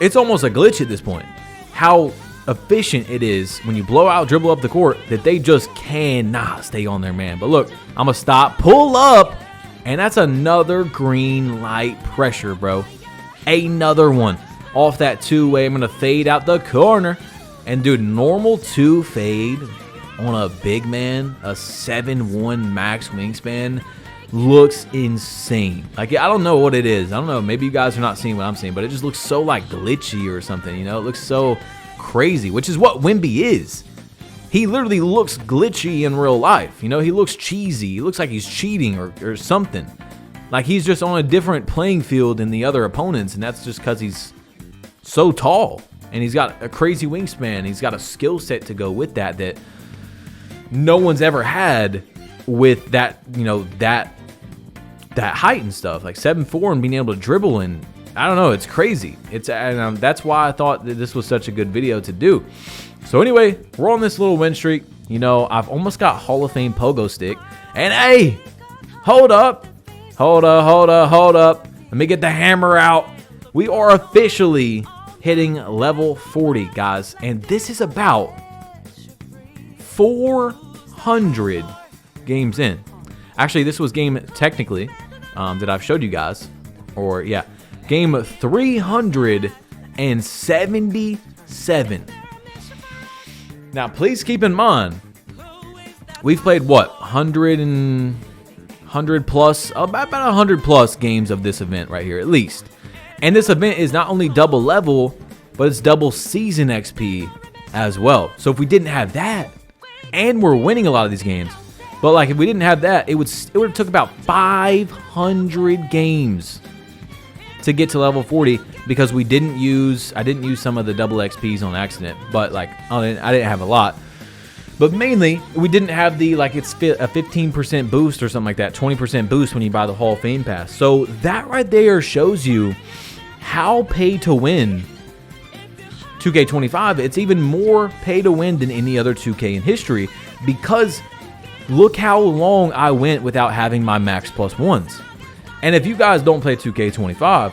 It's almost a glitch at this point. How efficient it is when you blow out, dribble up the court that they just cannot stay on their man. But look, I'm going to stop, pull up, and that's another green light pressure, bro. Another one. Off that two-way, I'm going to fade out the corner. And dude, normal two fade on a big man, a 7'1" max wingspan, looks insane. Like, I don't know what it is. I don't know. Maybe you guys are not seeing what I'm seeing, but it just looks so like glitchy or something. You know, it looks so crazy, which is what Wemby is. He literally looks glitchy in real life. You know, he looks cheesy. He looks like he's cheating or something. Like he's just on a different playing field than the other opponents, and that's just because he's so tall. And he's got a crazy wingspan. He's got a skill set to go with that no one's ever had with that, you know, that height and stuff. Like 7'4" and being able to dribble, and I don't know, it's crazy. That's why I thought that this was such a good video to do. So anyway, we're on this little win streak. You know, I've almost got Hall of Fame pogo stick. And hey, hold up. Let me get the hammer out. We are officially hitting level 40, guys, and this is about 400 games in. Actually, this was game technically that I've showed you guys, or yeah, game 377. Now, please keep in mind, we've played what, 100 plus, about 100 plus games of this event right here, at least. And this event is not only double level, but it's double season XP as well. So if we didn't have that, and we're winning a lot of these games, but like if we didn't have that, it would have took about 500 games to get to level 40 because I didn't use some of the double XPs on accident, but like I didn't have a lot. But mainly, we didn't have the, like, it's a 15% boost or something like that, 20% boost when you buy the Hall of Fame pass. So that right there shows you how pay to win 2K25. It's even more pay to win than any other 2K in history, because look how long I went without having my max plus ones. And if you guys don't play 2K25,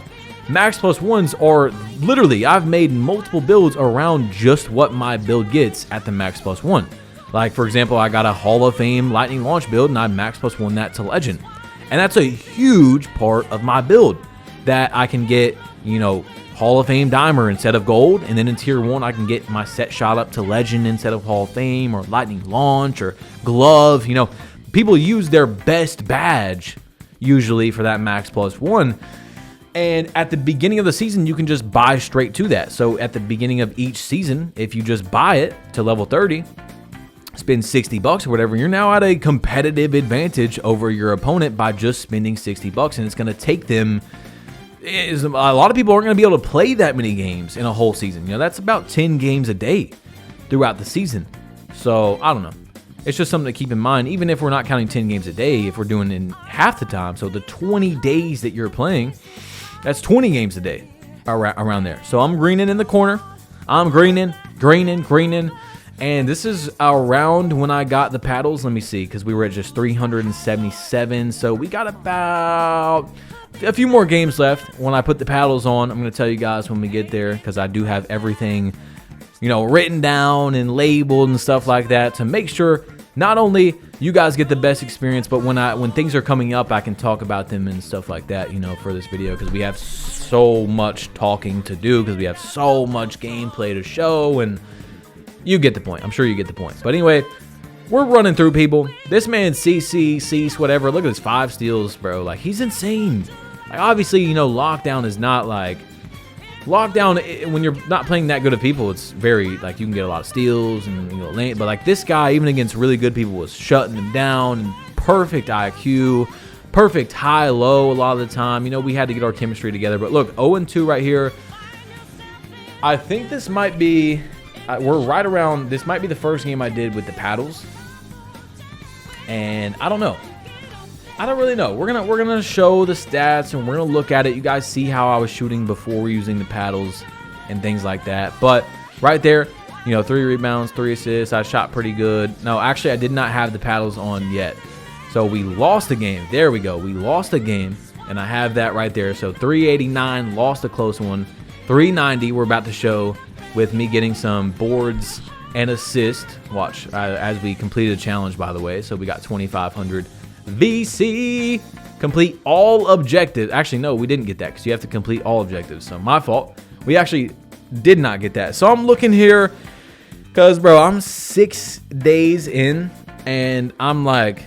max plus ones are literally, I've made multiple builds around just what my build gets at the max plus one. Like, for example, I got a Hall of Fame lightning launch build and I max plus one that to legend. And that's a huge part of my build, that I can get, you know, Hall of Fame dimer instead of gold. And then in tier 1, I can get my set shot up to legend instead of Hall of Fame, or lightning launch, or glove. You know, people use their best badge usually for that max plus one. And at the beginning of the season, you can just buy straight to that. So at the beginning of each season, if you just buy it to level 30, spend $60 or whatever, you're now at a competitive advantage over your opponent by just spending $60. And it's going to take them, a lot of people aren't going to be able to play that many games in a whole season. You know, that's about 10 games a day throughout the season. So I don't know. It's just something to keep in mind, even if we're not counting 10 games a day, if we're doing in half the time. So the 20 days that you're playing, that's 20 games a day around there. So I'm greening in the corner. I'm greening. And this is around when I got the paddles. Let me see, because we were at just 377. So we got about a few more games left. When I put the paddles on, I'm going to tell you guys when we get there, because I do have everything, you know, written down and labeled and stuff like that to make sure not only you guys get the best experience, but when things are coming up, I can talk about them and stuff like that, you know, for this video, because we have so much talking to do, because we have so much gameplay to show, and you get the point. I'm sure you get the point. But anyway, we're running through people. This man, Cease, whatever. Look at his 5 steals, bro. Like, he's insane. Like, obviously, you know, lockdown is not like... Lockdown, when you're not playing that good of people, it's very, like, you can get a lot of steals and, you know, lane. But, like, this guy, even against really good people, was shutting them down. And perfect IQ, perfect high-low a lot of the time. You know, we had to get our chemistry together. But, look, 0-2 right here. I think this might be... we're right around... This might be the first game I did with the paddles. And I don't know. I don't really know. We're gonna show the stats and we're gonna look at it. You guys see how I was shooting before using the paddles and things like that. But right there, you know, 3 rebounds, 3 assists. I shot pretty good. No, actually, I did not have the paddles on yet. So we lost the game. There we go. We lost the game, and I have that right there. So 389, lost a close one. 390, we're about to show with me getting some boards and assist. Watch as we completed a challenge, by the way. So we got 2,500 VC. Complete all objectives. Actually, no, we didn't get that because you have to complete all objectives. So my fault. We actually did not get that. So I'm looking here because, bro, I'm 6 days in and I'm like,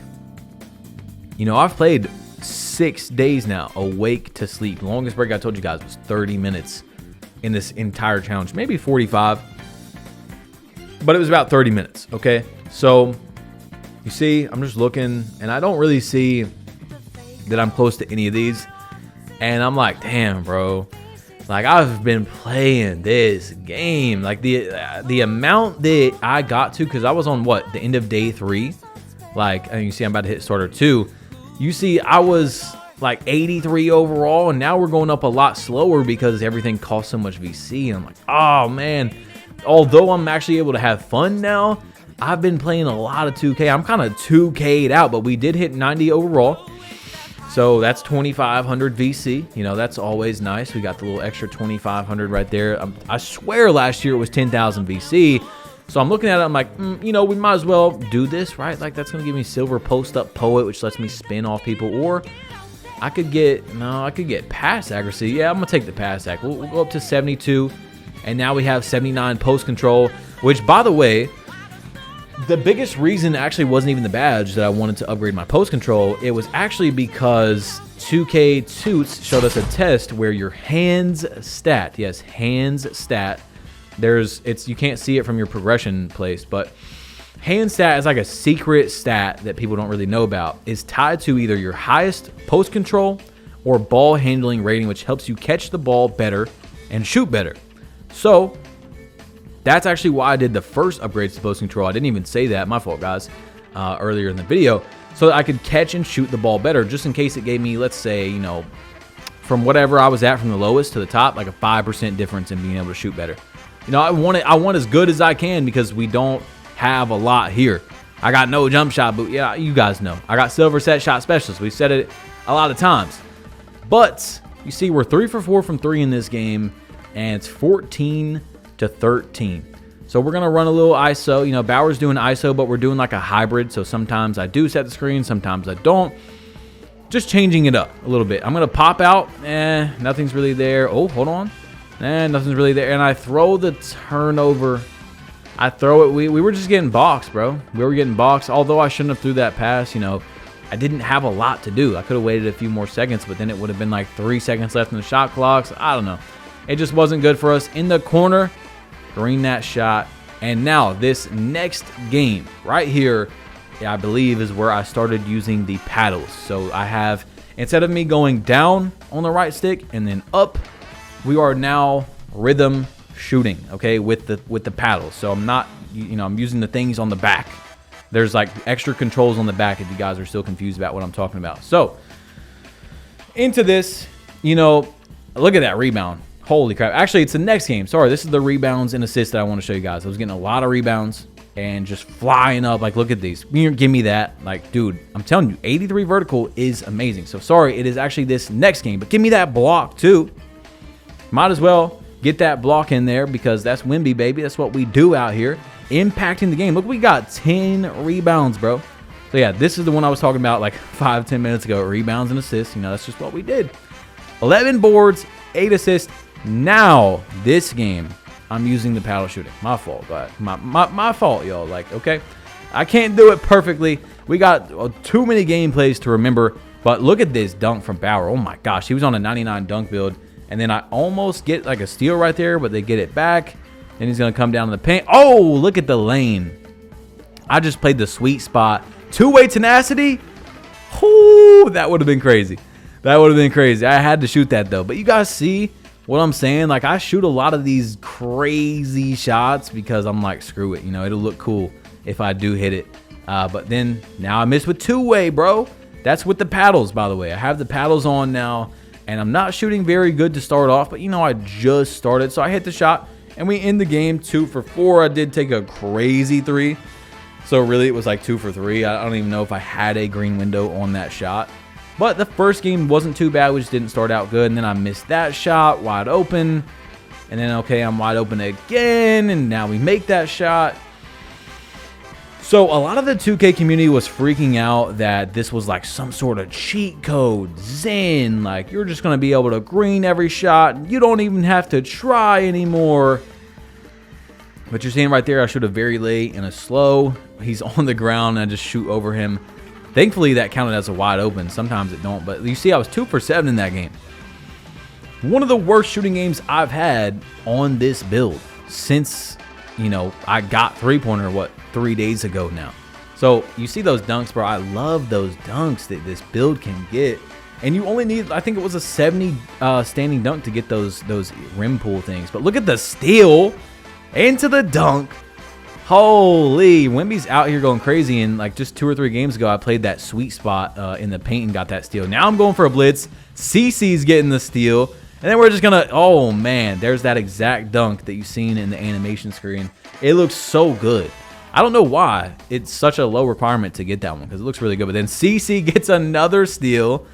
you know, I've played 6 days now, awake to sleep. The longest break I told you guys was 30 minutes in this entire challenge, maybe 45, but it was about 30 minutes. Okay, so you see, I'm just looking and I don't really see that I'm close to any of these, and I'm like, damn, bro, like I've been playing this game, like the amount that I got to, because I was on what, the end of day 3, like, and you see I'm about to hit starter 2. You see I was like 83 overall, and now we're going up a lot slower because everything costs so much VC. And I'm like, oh man, although I'm actually able to have fun now, I've been playing a lot of 2K. I'm kind of 2K'd out, but we did hit 90 overall. So that's 2,500 VC. You know, that's always nice. We got the little extra 2,500 right there. I swear last year it was 10,000 VC. So I'm looking at it, I'm like, you know, we might as well do this, right? Like, that's going to give me silver post-up poet, which lets me spin off people. Or I could get pass accuracy. Yeah, I'm going to take the pass ac. We'll go up to 72. And now we have 79 post control, which, by the way, the biggest reason actually wasn't even the badge that I wanted to upgrade my post control. It was actually because 2K Toots showed us a test where your hands stat, yes, hands stat, you can't see it from your progression place, but hand stat is like a secret stat that people don't really know about. Is tied to either your highest post control or ball handling rating, which helps you catch the ball better and shoot better. So that's actually why I did the first upgrades to post control. I didn't even say that, my fault, guys, earlier in the video, so that I could catch and shoot the ball better, just in case it gave me, let's say, you know, from whatever I was at from the lowest to the top, like a 5% difference in being able to shoot better. You know, I want as good as I can because we don't have a lot here. I got no jump shot, but yeah, you guys know. I got silver set shot specialist. We've said it a lot of times. But you see, we're 3 for 4 from 3 in this game, and it's 14 to 13. So we're gonna run a little ISO. You know, Bauer's doing ISO, but we're doing like a hybrid. So sometimes I do set the screen, sometimes I don't. Just changing it up a little bit. I'm gonna pop out. Nothing's really there. Oh, hold on. Nothing's really there. And I throw the turnover. I throw it. We were just getting boxed, bro. We were getting boxed. Although I shouldn't have threw that pass. You know, I didn't have a lot to do. I could have waited a few more seconds, but then it would have been like 3 seconds left in the shot clock. So I don't know. It just wasn't good for us. In the corner, green that shot. And now this next game right here, I believe, is where I started using the paddles. So I have, instead of me going down on the right stick and then up, we are now rhythm shooting, okay, with the paddles. So I'm not, you know, I'm using the things on the back. There's like extra controls on the back if you guys are still confused about what I'm talking about. So into this, you know, look at that rebound. Holy crap. Actually, it's the next game. Sorry, this is the rebounds and assists that I want to show you guys. I was getting a lot of rebounds and just flying up. Like, look at these. Give me that. Like, dude, I'm telling you, 83 vertical is amazing. So sorry, it is actually this next game, but give me that block too. Might as well get that block in there because that's Wemby, baby. That's what we do out here, impacting the game. Look, we got 10 rebounds, bro. So yeah, this is the one I was talking about like 5-10 minutes ago. Rebounds and assists. You know, that's just what we did. 11 boards, 8 assists. Now this game, I'm using the paddle shooting. My fault, but my fault, y'all. Like, okay. I can't do it perfectly. We got too many gameplays to remember. But look at this dunk from Bauer. Oh my gosh, he was on a 99 dunk build. And then I almost get like a steal right there, but they get it back. Then he's going to come down to the paint. Oh, look at the lane. I just played the sweet spot. Two-way tenacity. Whoo, that would have been crazy. That would have been crazy. I had to shoot that though. But you guys see what I'm saying? Like, I shoot a lot of these crazy shots because I'm like, screw it. You know, it'll look cool if I do hit it. But then now I miss with two-way, bro. That's with the paddles, by the way. I have the paddles on now. And I'm not shooting very good to start off, but you know, I just started. So I hit the shot and we end the game 2 for 4. I did take a crazy 3. So really it was like 2 for 3. I don't even know if I had a green window on that shot. But the first game wasn't too bad. We just didn't start out good. And then I missed that shot wide open. And then, okay, I'm wide open again. And now we make that shot. So a lot of the 2K community was freaking out that this was like some sort of cheat code, Zen, like you're just going to be able to green every shot. You don't even have to try anymore. But you're seeing right there, I shoot a very late and a slow. He's on the ground and I just shoot over him. Thankfully, that counted as a wide open. Sometimes it don't. But you see, I was 2 for 7 in that game. One of the worst shooting games I've had on this build since, you know, I got three-pointer, 3 days ago now. So you see those dunks, bro. I love those dunks that this build can get. And you only need, I think it was a 70 standing dunk to get those rim pull things. But look at the steal into the dunk. Holy, Wemby's out here going crazy. And like just 2 or 3 games ago, I played that sweet spot in the paint and got that steal. Now I'm going for a blitz. CC's getting the steal. And then we're just going to, oh man, there's that exact dunk that you've seen in the animation screen. It looks so good. I don't know why it's such a low requirement to get that one because it looks really good. But then CC gets another steal.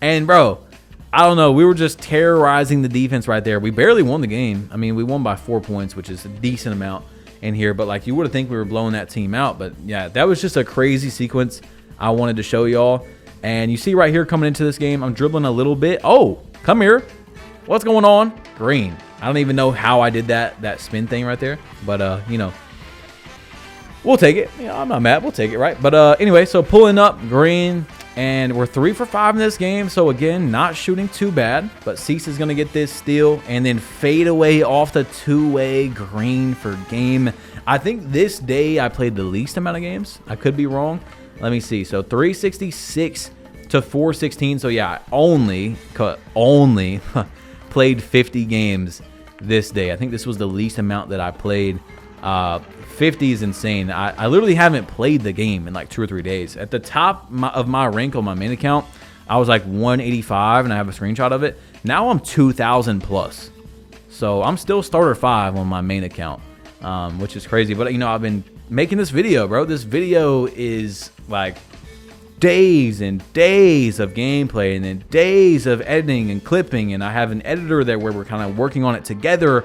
And bro, I don't know. We were just terrorizing the defense right there. We barely won the game. I mean, we won by 4 points, which is a decent amount in here. But like you would have think we were blowing that team out. But yeah, that was just a crazy sequence I wanted to show y'all. And you see right here coming into this game, I'm dribbling a little bit. Oh, come here. What's going on? Green. I don't even know how I did that spin thing right there. But, you know, we'll take it. You know, I'm not mad. We'll take it, right? But anyway, so pulling up green. And we're 3 for 5 in this game. So, again, not shooting too bad. But Cease is going to get this steal. And then fade away off the two-way green for game. I think this day I played the least amount of games. I could be wrong. Let me see. So, 366 to 416. So, yeah, only played 50 games this day. I think this was the least amount that I played. 50 is insane. I literally haven't played the game in like 2 or 3 days. At the top of my rank on my main account, I was like 185 and I have a screenshot of it. Now I'm 2,000 plus. So I'm still starter 5 on my main account, which is crazy. But you know, I've been making this video, bro. This video is like days and days of gameplay and then days of editing and clipping. And I have an editor there where we're kind of working on it together.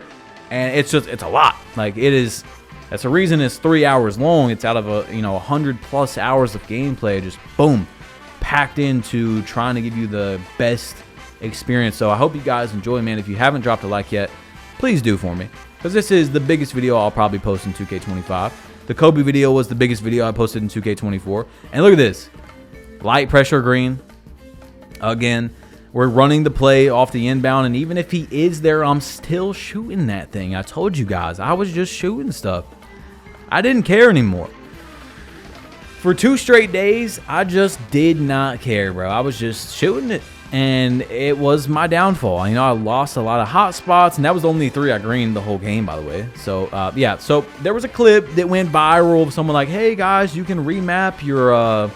And it's a lot. Like it is. That's the reason it's 3 hours long. It's out of 100 plus hours of gameplay, just boom, packed into trying to give you the best experience. So I hope you guys enjoy, man. If you haven't dropped a like yet, please do for me, because this is the biggest video I'll probably post in 2K25. The Kobe video was the biggest video I posted in 2K24. And look at this, light pressure green again. We're running the play off the inbound, and even if he is there, I'm still shooting that thing. I told you guys, I was just shooting stuff. I didn't care anymore. For 2 straight days, I just did not care, bro. I was just shooting it, and it was my downfall. You know, I lost a lot of hot spots, and that was only 3 I greened the whole game, by the way. So, yeah. So there was a clip that went viral of someone like, hey, guys, you can remap your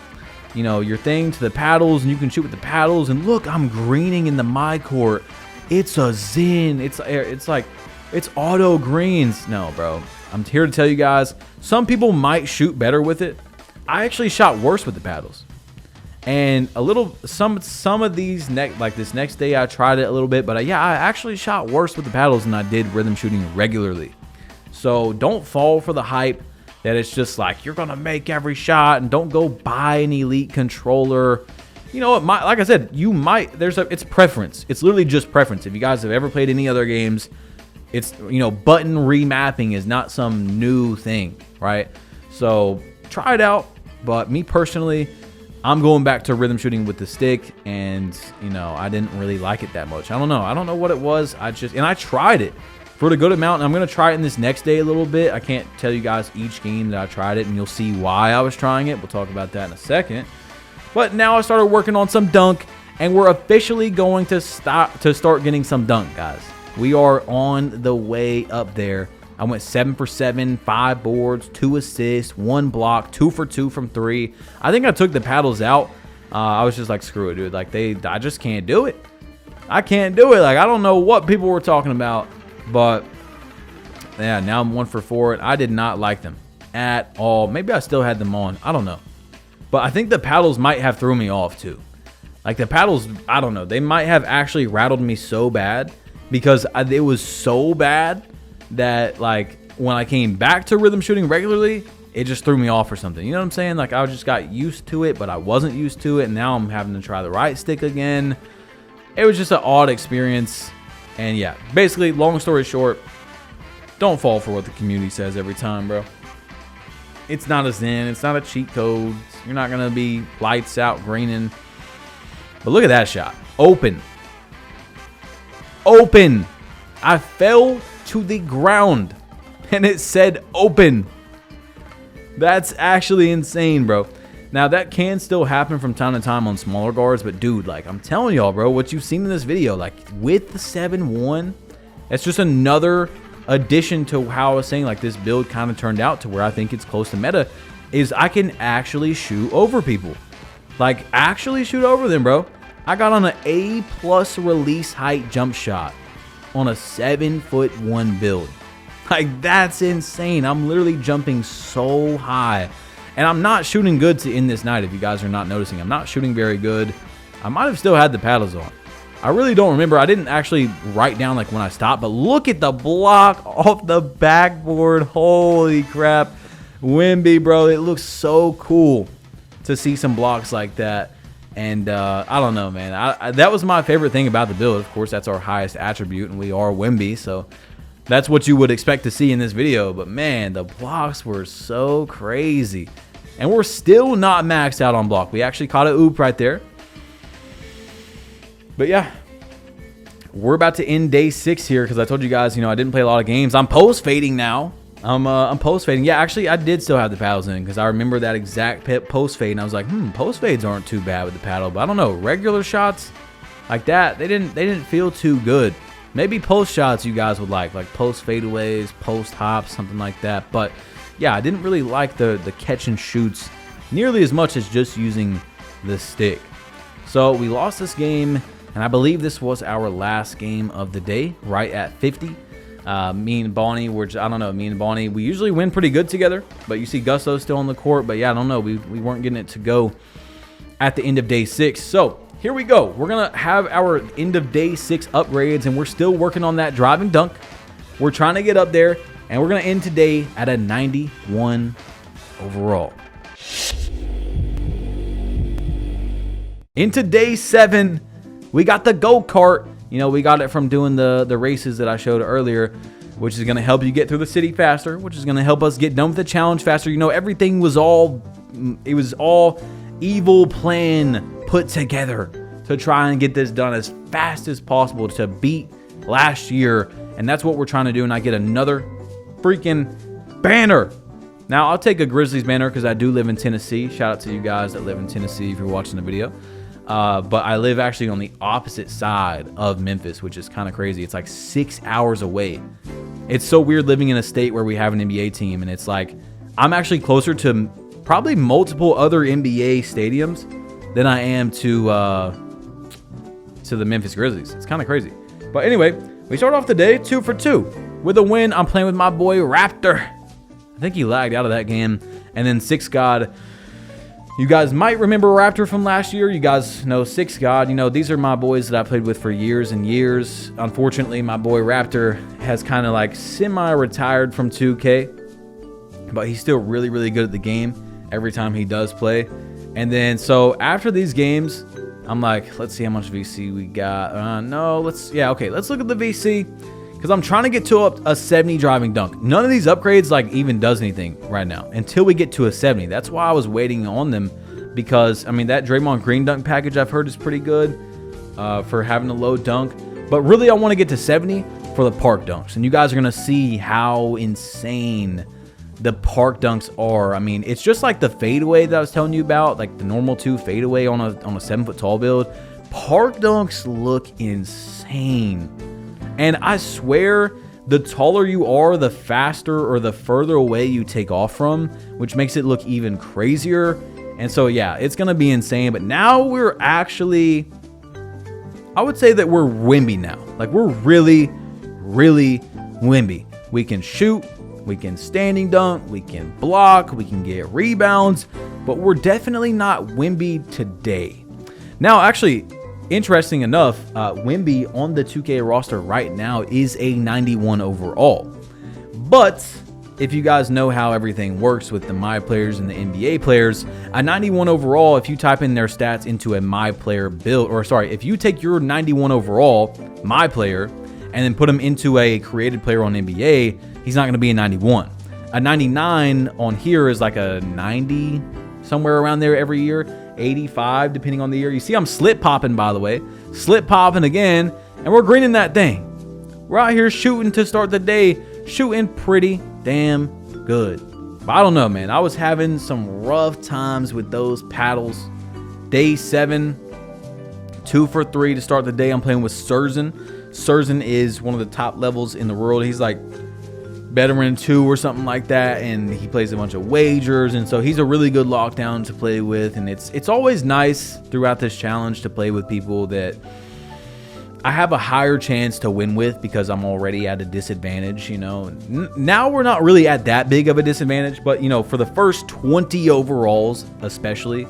your thing to the paddles, and you can shoot with the paddles. And look, I'm greening in the MyCareer. It's a Zen. It's like, it's auto greens. No, bro. I'm here to tell you guys, some people might shoot better with it. I actually shot worse with the paddles. And some of these this next day I tried it a little bit, but yeah, I actually shot worse with the paddles than I did rhythm shooting regularly. So don't fall for the hype that it's just like you're gonna make every shot, and don't go buy an elite controller. You know what? Like I said, you might. It's preference. It's literally just preference. If you guys have ever played any other games, it's button remapping is not some new thing, right? So try it out. But me personally, I'm going back to rhythm shooting with the stick, and you know, I didn't really like it that much. I don't know what it was. I tried it for the good amount, and I'm gonna try it in this next day a little bit. I can't tell you guys each game that I tried it, and you'll see why I was trying it. We'll talk about that in a second. But now I started working on some dunk, and we're officially going to start getting some dunk, guys. We are on the way up there. I went 7 for 7, 5 boards, 2 assists, 1 block, 2 for 2 from 3. I think I took the paddles out. I was just like, screw it, dude. Like, I just can't do it. I can't do it. Like, I don't know what people were talking about, but yeah, now I'm 1 for 4. I did not like them at all. Maybe I still had them on. I don't know. But I think the paddles might have threw me off too. Like, the paddles, I don't know. They might have actually rattled me so bad, because it was so bad that, like, when I came back to rhythm shooting regularly, it just threw me off or something. You know what I'm saying? Like, I just got used to it, but I wasn't used to it, and now I'm having to try the right stick again. It was just an odd experience. And yeah, basically, long story short, don't fall for what the community says every time, bro. It's not a Zen. It's not a cheat code. You're not going to be lights out greening. But look at that shot. Open. Open. I fell to the ground and it said open. That's actually insane, bro. Now, that can still happen from time to time on smaller guards, but dude, like, I'm telling y'all, bro, what you've seen in this video, like, with the 7-1, that's just another addition to how I was saying, like, this build kind of turned out to where I think it's close to meta, is I can actually shoot over people. Like, actually shoot over them, bro. I got on an A+ release height jump shot on a 7'1" build. Like, that's insane. I'm literally jumping so high. And I'm not shooting good to end this night, if you guys are not noticing. I'm not shooting very good. I might have still had the paddles on. I really don't remember. I didn't actually write down, like, when I stopped. But look at the block off the backboard. Holy crap. Wemby, bro. It looks so cool to see some blocks like that. And I don't know, man. That was my favorite thing about the build. Of course, that's our highest attribute, and we are Wemby, so that's what you would expect to see in this video. But man, the blocks were so crazy, and we're still not maxed out on block. We actually caught a oop right there. But yeah, we're about to end day 6 here, because I told you guys, you know, I didn't play a lot of games. I'm post fading now. I'm post fading. Yeah, actually, I did still have the paddles in, because I remember that exact post fade, and I was like, post fades aren't too bad with the paddle. But I don't know, regular shots like that, they didn't feel too good. Maybe post shots you guys would like post fadeaways, post hops, something like that. But yeah, I didn't really like the catch and shoots nearly as much as just using the stick. So we lost this game, and I believe this was our last game of the day, right at 50. Me and Bonnie were just, I don't know, me and Bonnie, we usually win pretty good together, but you see Gusto still on the court. But yeah, I don't know, we weren't getting it to go at the end of day 6. So here we go. We're gonna have our end of day 6 upgrades, and we're still working on that driving dunk. We're trying to get up there, and we're gonna end today at a 91 overall. Into day 7, we got the go-kart. You know, we got it from doing the races that I showed earlier, which is going to help you get through the city faster, which is going to help us get done with the challenge faster. You know, everything was all evil plan put together to try and get this done as fast as possible to beat last year. And that's what we're trying to do. And I get another freaking banner. Now, I'll take a Grizzlies banner because I do live in Tennessee. Shout out to you guys that live in Tennessee if you're watching the video. But I live actually on the opposite side of Memphis, which is kind of crazy. It's like 6 hours away. It's so weird living in a state where we have an NBA team, and it's like I'm actually closer to probably multiple other NBA stadiums than I am to the Memphis Grizzlies. It's kind of crazy. But anyway, we start off the day 2 for 2 with a win. I'm playing with my boy Raptor. I think he lagged out of that game. And then Six God. You guys might remember Raptor from last year. You guys know Six God. You know, these are my boys that I played with for years and years. Unfortunately, my boy Raptor has kind of like semi-retired from 2K. But he's still really, really good at the game every time he does play. And then, so after these games, I'm like, let's see how much VC we got. Let's look at the VC. because I'm trying to get to a 70 driving dunk. None of these upgrades like even does anything right now until we get to a 70. That's why I was waiting on them, because I mean that Draymond Green dunk package I've heard is pretty good for having a low dunk. But really I want to get to 70 for the park dunks, and you guys are gonna see how insane the park dunks are. I mean, it's just like the fadeaway that I was telling you about, like the normal 2 fadeaway on a 7 foot tall build. Park dunks look insane. And I swear, the taller you are, the faster or the further away you take off from, which makes it look even crazier. And so, yeah, it's going to be insane. But now we're actually, I would say that we're Wemby now. Like, we're really, really Wemby. We can shoot, we can standing dunk, we can block, we can get rebounds, but we're definitely not Wemby today. Now, actually, interesting enough, Wemby on the 2K roster right now is a 91 overall. But if you guys know how everything works with the My players and the NBA players, a 91 overall, if you type in their stats into a My player build, or sorry, if you take your 91 overall My player and then put him into a created player on NBA, he's not going to be a 91. A 99 on here is like a 90, somewhere around there every year. 85 depending on the year. You see I'm slip popping, by the way. Slip popping again, and we're greening that thing. We're out here shooting to start the day, shooting pretty damn good. But I don't know, man. I was having some rough times with those paddles. Day 7, 2 for 3 to start the day. I'm playing with Surzan. Surzan is one of the top levels in the world. He's like veteran 2 or something like that, and he plays a bunch of wagers, and so he's a really good lockdown to play with. And it's always nice throughout this challenge to play with people that I have a higher chance to win with, because I'm already at a disadvantage, you know. Now we're not really at that big of a disadvantage, but you know, for the first 20 overalls especially,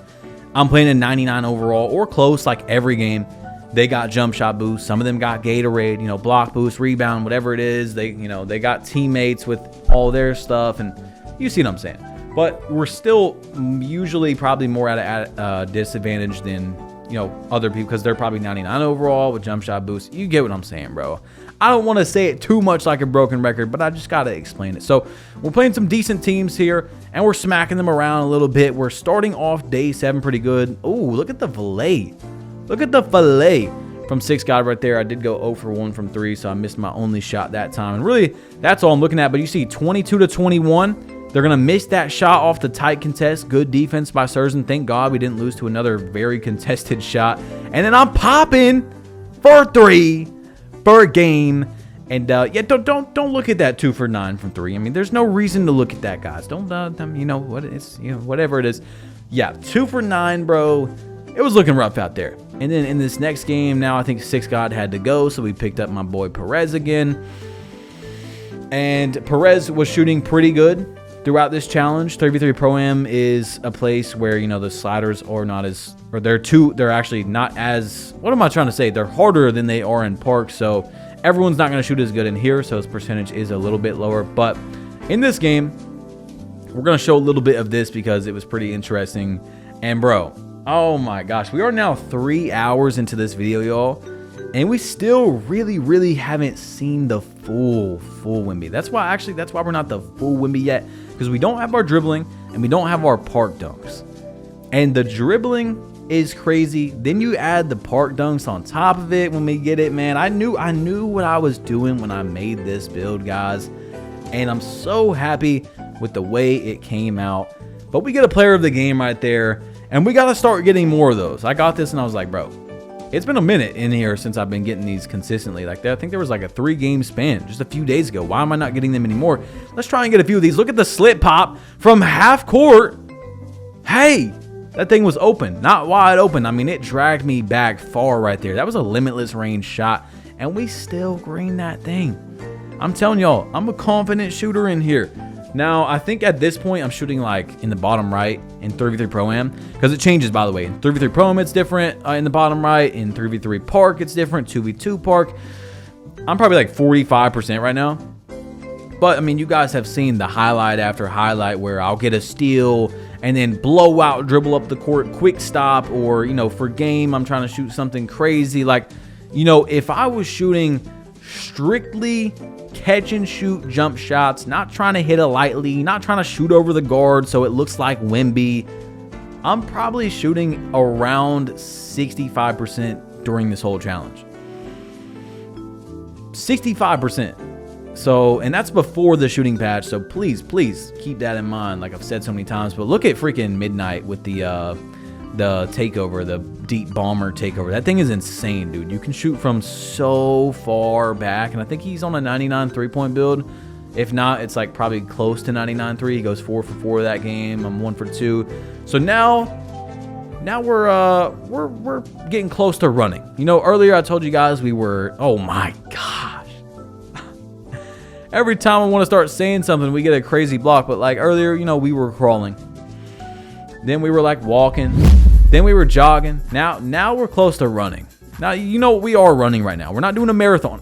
I'm playing a 99 overall or close like every game. They got jump shot boost. Some of them got Gatorade, you know, block boost, rebound, whatever it is. They, you know, they got teammates with all their stuff, and you see what I'm saying. But we're still usually probably more at a disadvantage than, you know, other people, because they're probably 99 overall with jump shot boost. You get what I'm saying, bro. I don't want to say it too much like a broken record, but I just got to explain it. So we're playing some decent teams here, and we're smacking them around a little bit. We're starting off day 7 pretty good. Oh, look at the fillet. Look at the fillet from 6 God right there. I did go 0 for 1 from 3, so I missed my only shot that time. And really, that's all I'm looking at. But you see 22 to 21. They're going to miss that shot off the tight contest. Good defense by Surzan. Thank God we didn't lose to another very contested shot. And then I'm popping for 3 per game. And yeah, don't look at that 2 for 9 from 3. I mean, there's no reason to look at that, guys. Don't you know what it's, you know, whatever it is. Yeah, 2 for 9, bro. It was looking rough out there. And then in this next game, now I think 6 God had to go, so we picked up my boy Perez again. And Perez was shooting pretty good throughout this challenge. 3v3 Pro-Am is a place where, you know, the sliders are not as, or they're actually not as, what am I trying to say? They're harder than they are in park, so everyone's not going to shoot as good in here, so his percentage is a little bit lower. But in this game, we're going to show a little bit of this because it was pretty interesting. And bro, oh my gosh, we are now 3 hours into this video, y'all, and we still really haven't seen the full Wemby. That's why we're not the full Wemby yet, because we don't have our dribbling and we don't have our park dunks. And the dribbling is crazy. Then you add the park dunks on top of it when we get it, man. I knew what I was doing when I made this build, guys, and I'm so happy with the way it came out. But we get a player of the game right there, and we got to start getting more of those. I got this and I was like, bro, it's been a minute in here since I've been getting these consistently. Like, I think there was like a 3-game span just a few days ago. Why am I not getting them anymore? Let's try and get a few of these. Look at the slip pop from half court. Hey, that thing was open, not wide open. I mean, it dragged me back far right there. That was a limitless range shot, and we still green that thing. I'm telling y'all, I'm a confident shooter in here. Now, I think at this point, I'm shooting like in the bottom right in 3v3 Pro-Am, because it changes, by the way. In 3v3 Pro-Am, it's different in the bottom right. In 3v3 Park, it's different. 2v2 Park, I'm probably like 45% right now. But, I mean, you guys have seen the highlight after highlight where I'll get a steal and then blow out, dribble up the court, quick stop, or, you know, for game, I'm trying to shoot something crazy. Like, you know, if I was shooting strictly catch and shoot jump shots, not trying to hit it lightly, not trying to shoot over the guard so it looks like Wemby. I'm probably shooting around 65% during this whole challenge. 65%. So, and that's before the shooting patch. So please keep that in mind. Like I've said so many times, but look at freaking Midnight with the takeover, the deep bomber takeover. That thing is insane, dude. You can shoot from so far back, and I think he's on a 99 3-point build. If not, it's like probably close to 99.3. He goes 4 for 4 that game. I'm 1 for 2. So now we're getting close to running. You know, earlier I told you guys we were. Oh my gosh! Every time I want to start saying something, we get a crazy block. But like earlier, you know, we were crawling. Then we were like walking. Then we were jogging. Now we're close to running. Now you know we are running right now. We're not doing a marathon.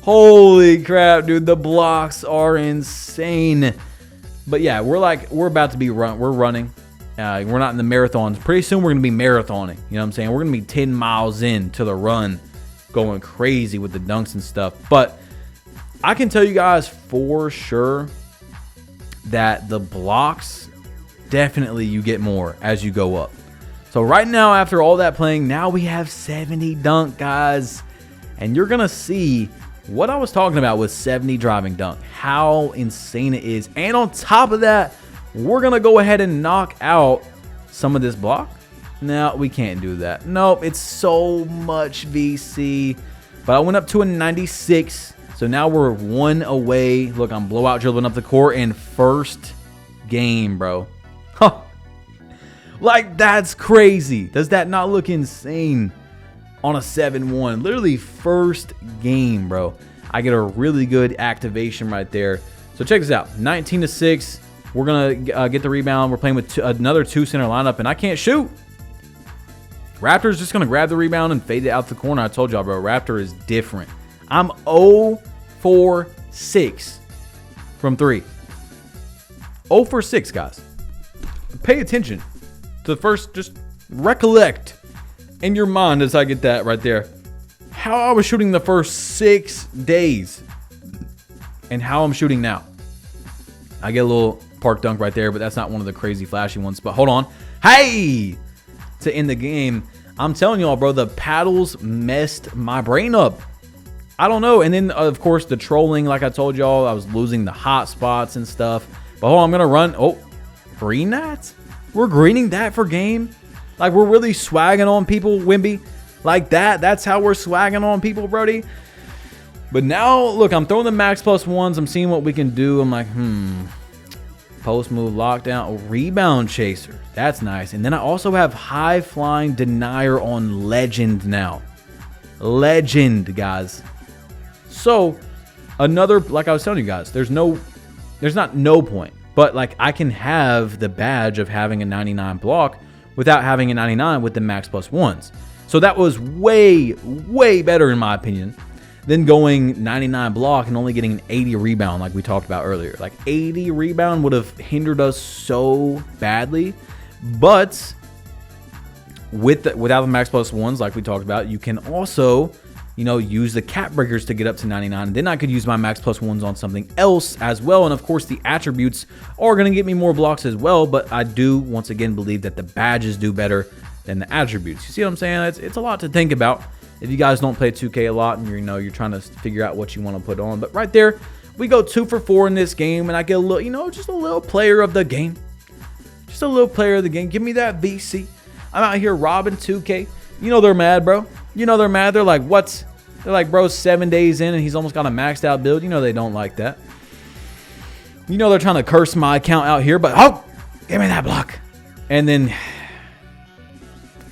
Holy crap, dude. The blocks are insane. But yeah, we're about to be we're running. We're not in the marathons. Pretty soon we're going to be marathoning. You know what I'm saying? We're going to be 10 miles into the run, going crazy with the dunks and stuff. But I can tell you guys for sure that the blocks, definitely you get more as you go up. So right now, after all that playing, now we have 70 dunk, guys. And you're going to see what I was talking about with 70 driving dunk, how insane it is. And on top of that, we're going to go ahead and knock out some of this block. No, we can't do that. Nope, it's so much VC. But I went up to a 96. So now we're 1 away. Look, I'm blowout dribbling up the court in first game, bro. Huh. Like, that's crazy. Does that not look insane? On a 7-1, literally first game, bro. I get a really good activation right there. So check this out, 19-6. We're gonna get the rebound. We're playing with another 2-center lineup, and I can't shoot. Raptor's just gonna grab the rebound and fade it out the corner. I told y'all, bro, Raptor is different. I'm 0 for 6 from 3. 0 for 6, guys. Pay attention to the first, just recollect in your mind as I get that right there, how I was shooting the first 6 days and how I'm shooting now. I get a little park dunk right there, but that's not one of the crazy flashy ones. But hold on. Hey! To end the game, I'm telling y'all, bro, the paddles messed my brain up. I don't know. And then, of course, the trolling, like I told y'all, I was losing the hot spots and stuff. But hold on, I'm going to run. Oh, green that? We're greening that for game? Like, we're really swagging on people, Wemby. Like that. That's how we're swagging on people, Brody. But now, look, I'm throwing the max plus ones. I'm seeing what we can do. I'm like, post move, lockdown, rebound chaser. That's nice. And then I also have high flying denier on legend now. Legend, guys. So, another, like I was telling you guys, there's not no point. But, like, I can have the badge of having a 99 block without having a 99 with the max plus ones. So that was way, way better in my opinion than going 99 block and only getting an 80 rebound like we talked about earlier. Like 80 rebound would have hindered us so badly. But without the max plus ones like we talked about, you can also, you know, use the cap breakers to get up to 99. Then I could use my max plus ones on something else as well. And of course, the attributes are going to get me more blocks as well. But I do, once again, believe that the badges do better than the attributes. You see what I'm saying? It's a lot to think about if you guys don't play 2K a lot and you're trying to figure out what you want to put on. But right there, we go 2 for 4 in this game. And I get a little, you know, just a little player of the game. Just a little player of the game. Give me that VC. I'm out here robbing 2K. You know they're mad, bro. You know they're mad. They're like, what? They're like, bro, 7 days in and he's almost got a maxed out build. You know they don't like that. You know they're trying to curse my account out here, but oh, give me that block. And then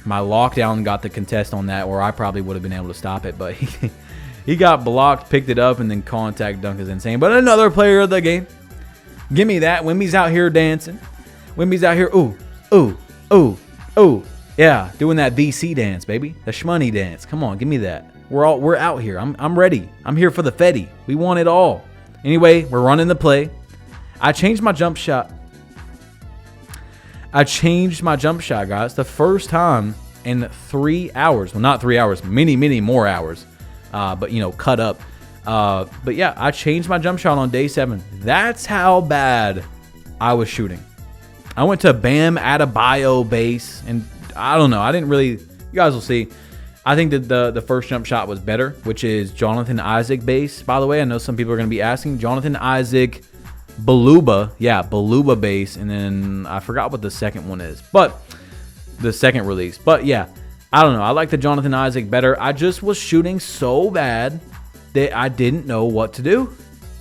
my lockdown got the contest on that, where I probably would have been able to stop it, but he got blocked, picked it up, and then contact dunk is insane. But another player of the game. Give me that. Wemby's out here dancing. Wemby's out here, ooh, ooh, ooh, ooh. Yeah, doing that VC dance, baby. The shmoney dance. Come on, give me that. We're out here. I'm ready. I'm here for the Fetty. We want it all. Anyway, we're running the play. I changed my jump shot. Guys. The first time in 3 hours. Well, not 3 hours, many more hours, but you know, cut up. But yeah, I changed my jump shot on day 7. That's how bad I was shooting. I went to Bam Adebayo base, and I don't know. I didn't really. You guys will see. I think that the first jump shot was better, which is Jonathan Isaac base. By the way, I know some people are going to be asking. Jonathan Isaac, Baluba. Yeah, Baluba base. And then I forgot what the second one is. But the second release. But yeah, I don't know. I like the Jonathan Isaac better. I just was shooting so bad that I didn't know what to do.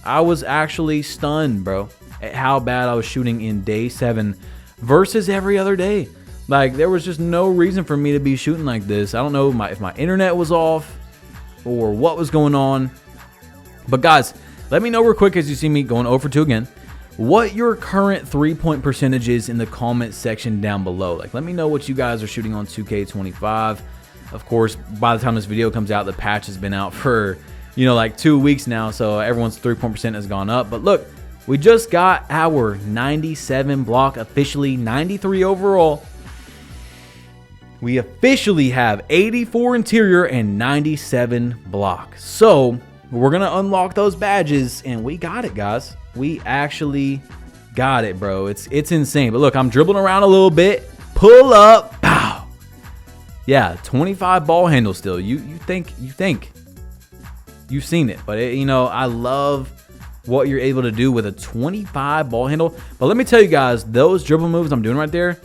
I was actually stunned, bro, at how bad I was shooting in day 7 versus every other day. Like, there was just no reason for me to be shooting like this. I don't know if my internet was off or what was going on. But guys, let me know real quick as you see me going 0 for 2 again, what your current 3-point percentage is in the comment section down below. Like, let me know what you guys are shooting on 2K25. Of course, by the time this video comes out, the patch has been out for, you know, like 2 weeks now. So everyone's 3-point percent has gone up. But look, we just got our 97 block officially, 93 overall. We officially have 84 interior and 97 block. So we're going to unlock those badges, and we got it, guys. We actually got it, bro. It's insane. But look, I'm dribbling around a little bit. Pull up. Pow. Yeah, 25 ball handle still. You think you've seen it. But, you know, I love what you're able to do with a 25 ball handle. But let me tell you guys, those dribble moves I'm doing right there,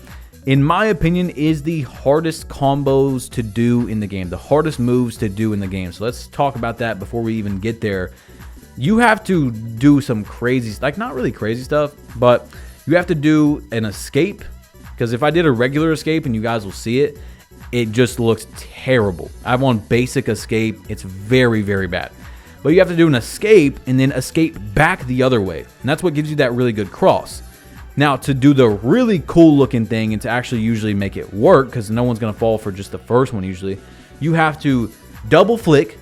in my opinion, is the hardest combos to do in the game, the hardest moves to do in the game. So let's talk about that before we even get there. You have to do some crazy, like not really crazy stuff, but you have to do an escape, because if I did a regular escape, and you guys will see it, it just looks terrible. I'm on basic escape. It's very, very bad. But you have to do an escape and then escape back the other way. And that's what gives you that really good cross. Now, to do the really cool looking thing and to actually usually make it work, because no one's going to fall for just the first one usually, you have to double flick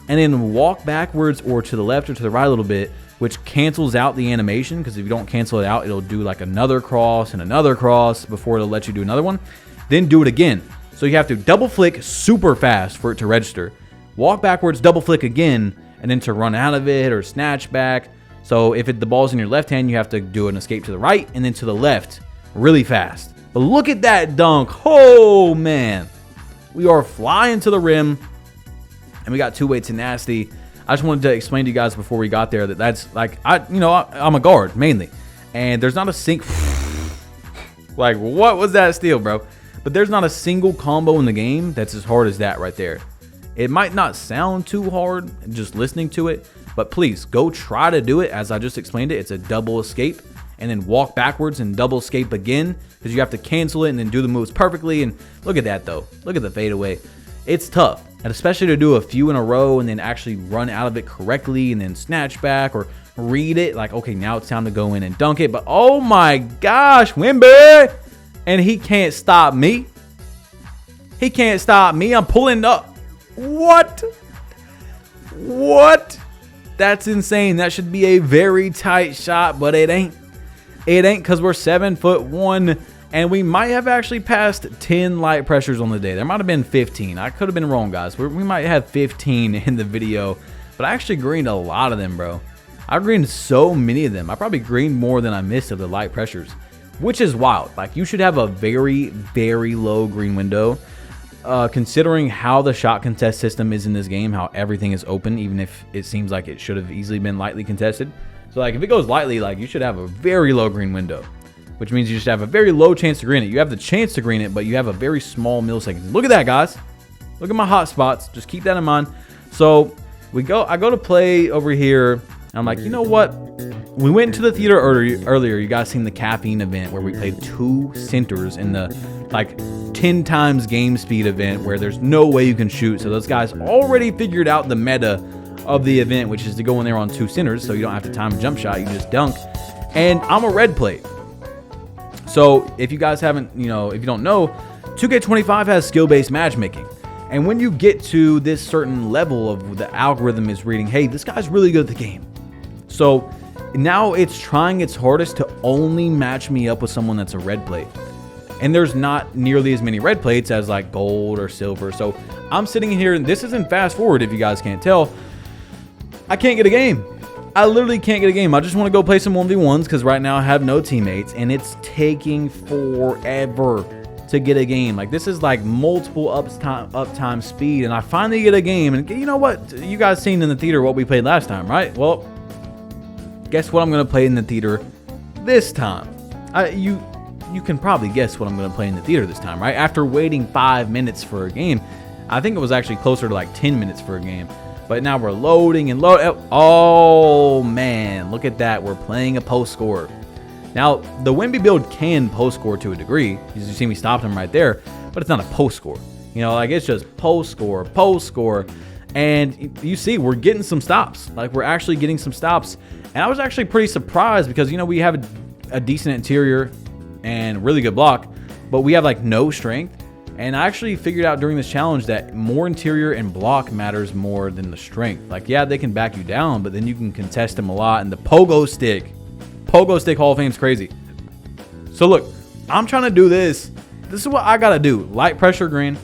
and then walk backwards or to the left or to the right a little bit, which cancels out the animation, because if you don't cancel it out, it'll do like another cross and another cross before it'll let you do another one. Then do it again. So you have to double flick super fast for it to register, walk backwards, double flick again, and then to run out of it or snatch back. So if the ball's in your left hand, you have to do an escape to the right and then to the left really fast. But look at that dunk. Oh, man. We are flying to the rim, and we got two-way tenacity. I just wanted to explain to you guys before we got there that that's like, I'm a guard mainly, and there's not a like, what was that steal, bro? But there's not a single combo in the game that's as hard as that right there. It might not sound too hard just listening to it, but please go try to do it as I just explained it. It's a double escape and then walk backwards and double escape again, because you have to cancel it and then do the moves perfectly. And look at that though. Look at the fadeaway. It's tough, and especially to do a few in a row and then actually run out of it correctly and then snatch back or read it like, okay, now it's time to go in and dunk it. But oh my gosh, Wemby! And he can't stop me. He can't stop me. I'm pulling up. What? That's insane. That should be a very tight shot, but it ain't. It ain't, because we're 7'1", and we might have actually passed 10 light pressures on the day. There might have been 15. I could have been wrong, guys. We might have 15 in the video, but I actually greened a lot of them, bro. I greened so many of them. I probably greened more than I missed of the light pressures, which is wild. Like, you should have a very, very low green window. Considering how the shot contest system is in this game, how everything is open, even if it seems like it should have easily been lightly contested. So like, if it goes lightly, like, you should have a very low green window, which means you just have a very low chance to green it. You have the chance to green it, but you have a very small milliseconds. Look at that, guys. Look at my hot spots. Just keep that in mind. So I go to play over here. I'm like, you know what? We went to the theater earlier. You guys seen the caffeine event where we played 2 centers in the like 10 times game speed event where there's no way you can shoot. So those guys already figured out the meta of the event, which is to go in there on 2 centers, so you don't have to time a jump shot. You just dunk. And I'm a red plate. So if you guys haven't, if you don't know, 2K25 has skill-based matchmaking. And when you get to this certain level of the algorithm is reading, hey, this guy's really good at the game. So now it's trying its hardest to only match me up with someone that's a red plate. and there's not nearly as many red plates as like gold or silver. So I'm sitting here, and this isn't fast forward if you guys can't tell. I can't get a game. I literally can't get a game. I just want to go play some 1v1s because right now I have no teammates, and it's taking forever to get a game. Like, this is like multiple uptime speed, and I finally get a game. And you know what? You guys seen in the theater what we played last time, right? Well, guess what I'm going to play in the theater this time. You can probably guess what I'm going to play in the theater this time, right? After waiting 5 minutes for a game, I think it was actually closer to like 10 minutes for a game. But now we're loading and loading. Oh, man, look at that. We're playing a post score. Now, the Wemby build can post score to a degree. As you see me stop him right there, but it's not a post score. You know, like, it's just post score. And you see, we're getting some stops. Like, we're actually getting some stops. And I was actually pretty surprised because, you know, we have a decent interior and really good block, but we have like no strength. And I actually figured out during this challenge that more interior and block matters more than the strength. Like, yeah, they can back you down, but then you can contest them a lot. And the pogo stick Hall of Fame is crazy. So look, I'm trying to do this. This is what I gotta do. Light pressure green.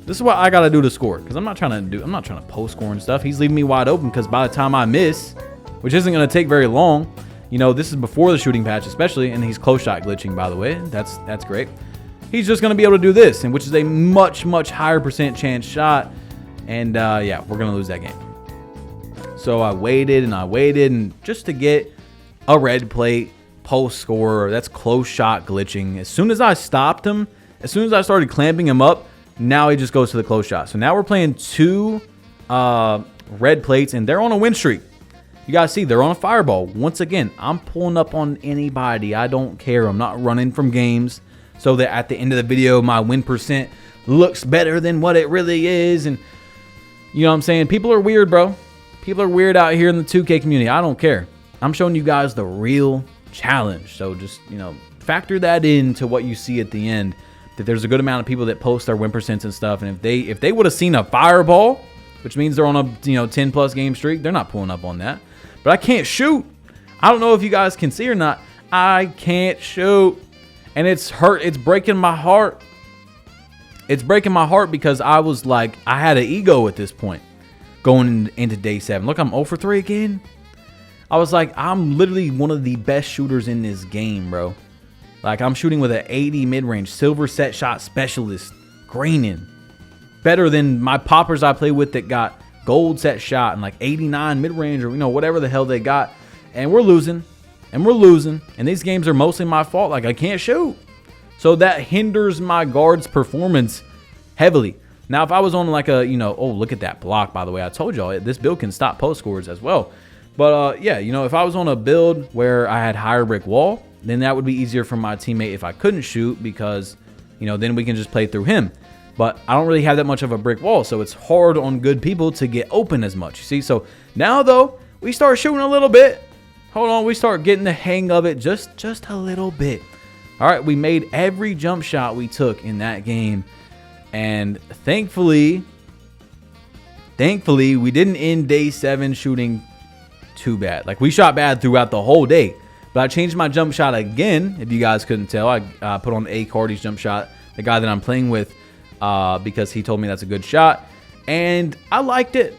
This is what I gotta do to score. Because I'm not trying to post score and stuff. He's leaving me wide open because by the time I miss, which isn't gonna take very long, you know, this is before the shooting patch especially, and he's close shot glitching, by the way. That's great. He's just going to be able to do this, and which is a much higher percent chance shot. And yeah, we're going to lose that game. So I waited and just to get a red plate post score, that's close shot glitching. As soon as I stopped him, as soon as I started clamping him up, now he just goes to the close shot. So now we're playing 2 red plates, and they're on a win streak. You guys see, they're on a fireball. Once again, I'm pulling up on anybody. I don't care. I'm not running from games so that at the end of the video, my win percent looks better than what it really is. And you know what I'm saying? People are weird, bro. People are weird out here in the 2K community. I don't care. I'm showing you guys the real challenge. So just, you know, factor that into what you see at the end, that there's a good amount of people that post their win percents and stuff. And if they would have seen a fireball, which means they're on a 10+ game streak, they're not pulling up on that. But I can't shoot. I don't know if you guys can see or not. I can't shoot. And it's hurt. It's breaking my heart. It's breaking my heart because I was like, I had an ego at this point going into day 7. Look, I'm 0 for 3 again. I was like, I'm literally one of the best shooters in this game, bro. Like, I'm shooting with an 80 mid-range, silver set shot specialist, greening. Better than my poppers I play with that got gold set shot and like 89 mid-range, or whatever the hell they got. And we're losing. And these games are mostly my fault. Like, I can't shoot. So that hinders my guard's performance heavily. Now, if I was on like a, oh, look at that block, by the way. I told y'all this build can stop post scores as well. But yeah, if I was on a build where I had higher brick wall, then that would be easier for my teammate if I couldn't shoot, because, then we can just play through him. But I don't really have that much of a brick wall, so it's hard on good people to get open as much. You see, so now though, we start shooting a little bit. Hold on, we start getting the hang of it just a little bit. All right, we made every jump shot we took in that game, and thankfully, we didn't end day 7 shooting too bad. Like, we shot bad throughout the whole day, but I changed my jump shot again. If you guys couldn't tell, I put on A. Cardi's jump shot, the guy that I'm playing with, because he told me that's a good shot, and I liked it.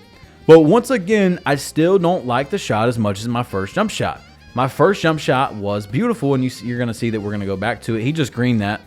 But once again, I still don't like the shot as much as my first jump shot. My first jump shot was beautiful, and you're going to see that we're going to go back to it. He just greened that.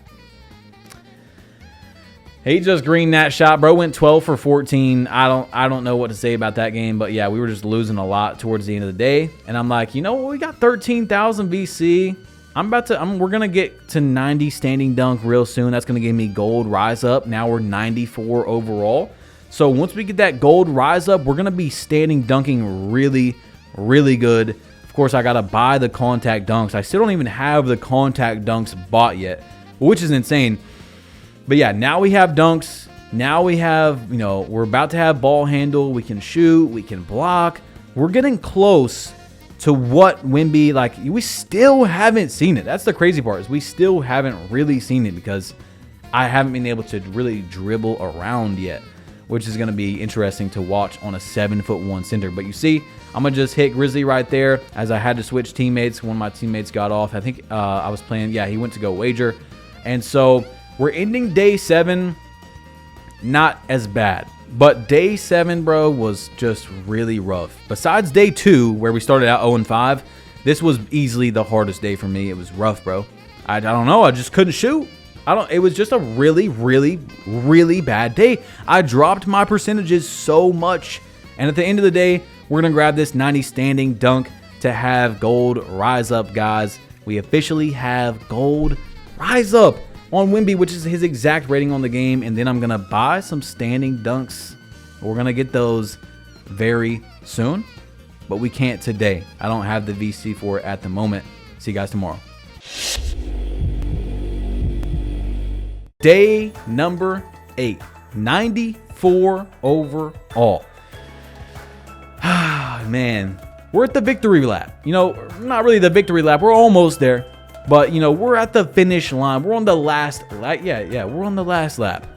Shot, bro. Went 12 for 14. I don't know what to say about that game, but yeah, we were just losing a lot towards the end of the day. And I'm like, we got 13,000 VC. We're going to get to 90 standing dunk real soon. That's going to give me gold rise up. Now we're 94 overall. So once we get that gold rise up, we're going to be standing dunking really, really good. Of course, I got to buy the contact dunks. I still don't even have the contact dunks bought yet, which is insane. But yeah, now we have dunks. Now we have, we're about to have ball handle. We can shoot. We can block. We're getting close to what Wemby, like, we still haven't seen it. That's the crazy part, is we still haven't really seen it because I haven't been able to really dribble around yet, which is going to be interesting to watch on a 7'1" center. But you see, I'm going to just hit Grizzly right there as I had to switch teammates. One of my teammates got off. I think I was playing, yeah, he went to go wager. And so we're ending day 7 not as bad. But day 7, bro, was just really rough. Besides day 2, where we started out 0-5, this was easily the hardest day for me. It was rough, bro. I don't know. I just couldn't shoot. It was just a really, really, really bad day. I dropped my percentages so much. And at the end of the day, we're going to grab this 90 standing dunk to have gold rise up, guys. We officially have gold rise up on Wemby, which is his exact rating on the game. And then I'm going to buy some standing dunks. We're going to get those very soon, but we can't today. I don't have the VC for it at the moment. See you guys tomorrow. Day number 8, 94 overall. Man, we're at the victory lap. You know, not really the victory lap. We're almost there. But, you know, we're at the finish line. We're on the last lap. Yeah, we're on the last lap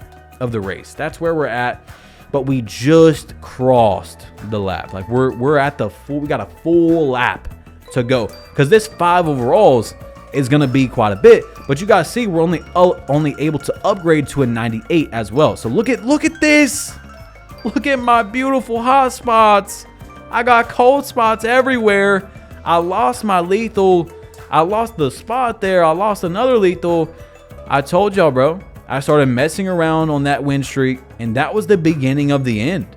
of the race. That's where we're at. But we just crossed the lap. Like, we're at the full, we got a full lap to go. Because this 5 overalls is going to be quite a bit. But you guys see, we're only able to upgrade to a 98 as well. So look at this. Look at my beautiful hot spots. I got cold spots everywhere. I lost my lethal. I lost the spot there. I lost another lethal. I told y'all, bro. I started messing around on that win streak, and that was the beginning of the end.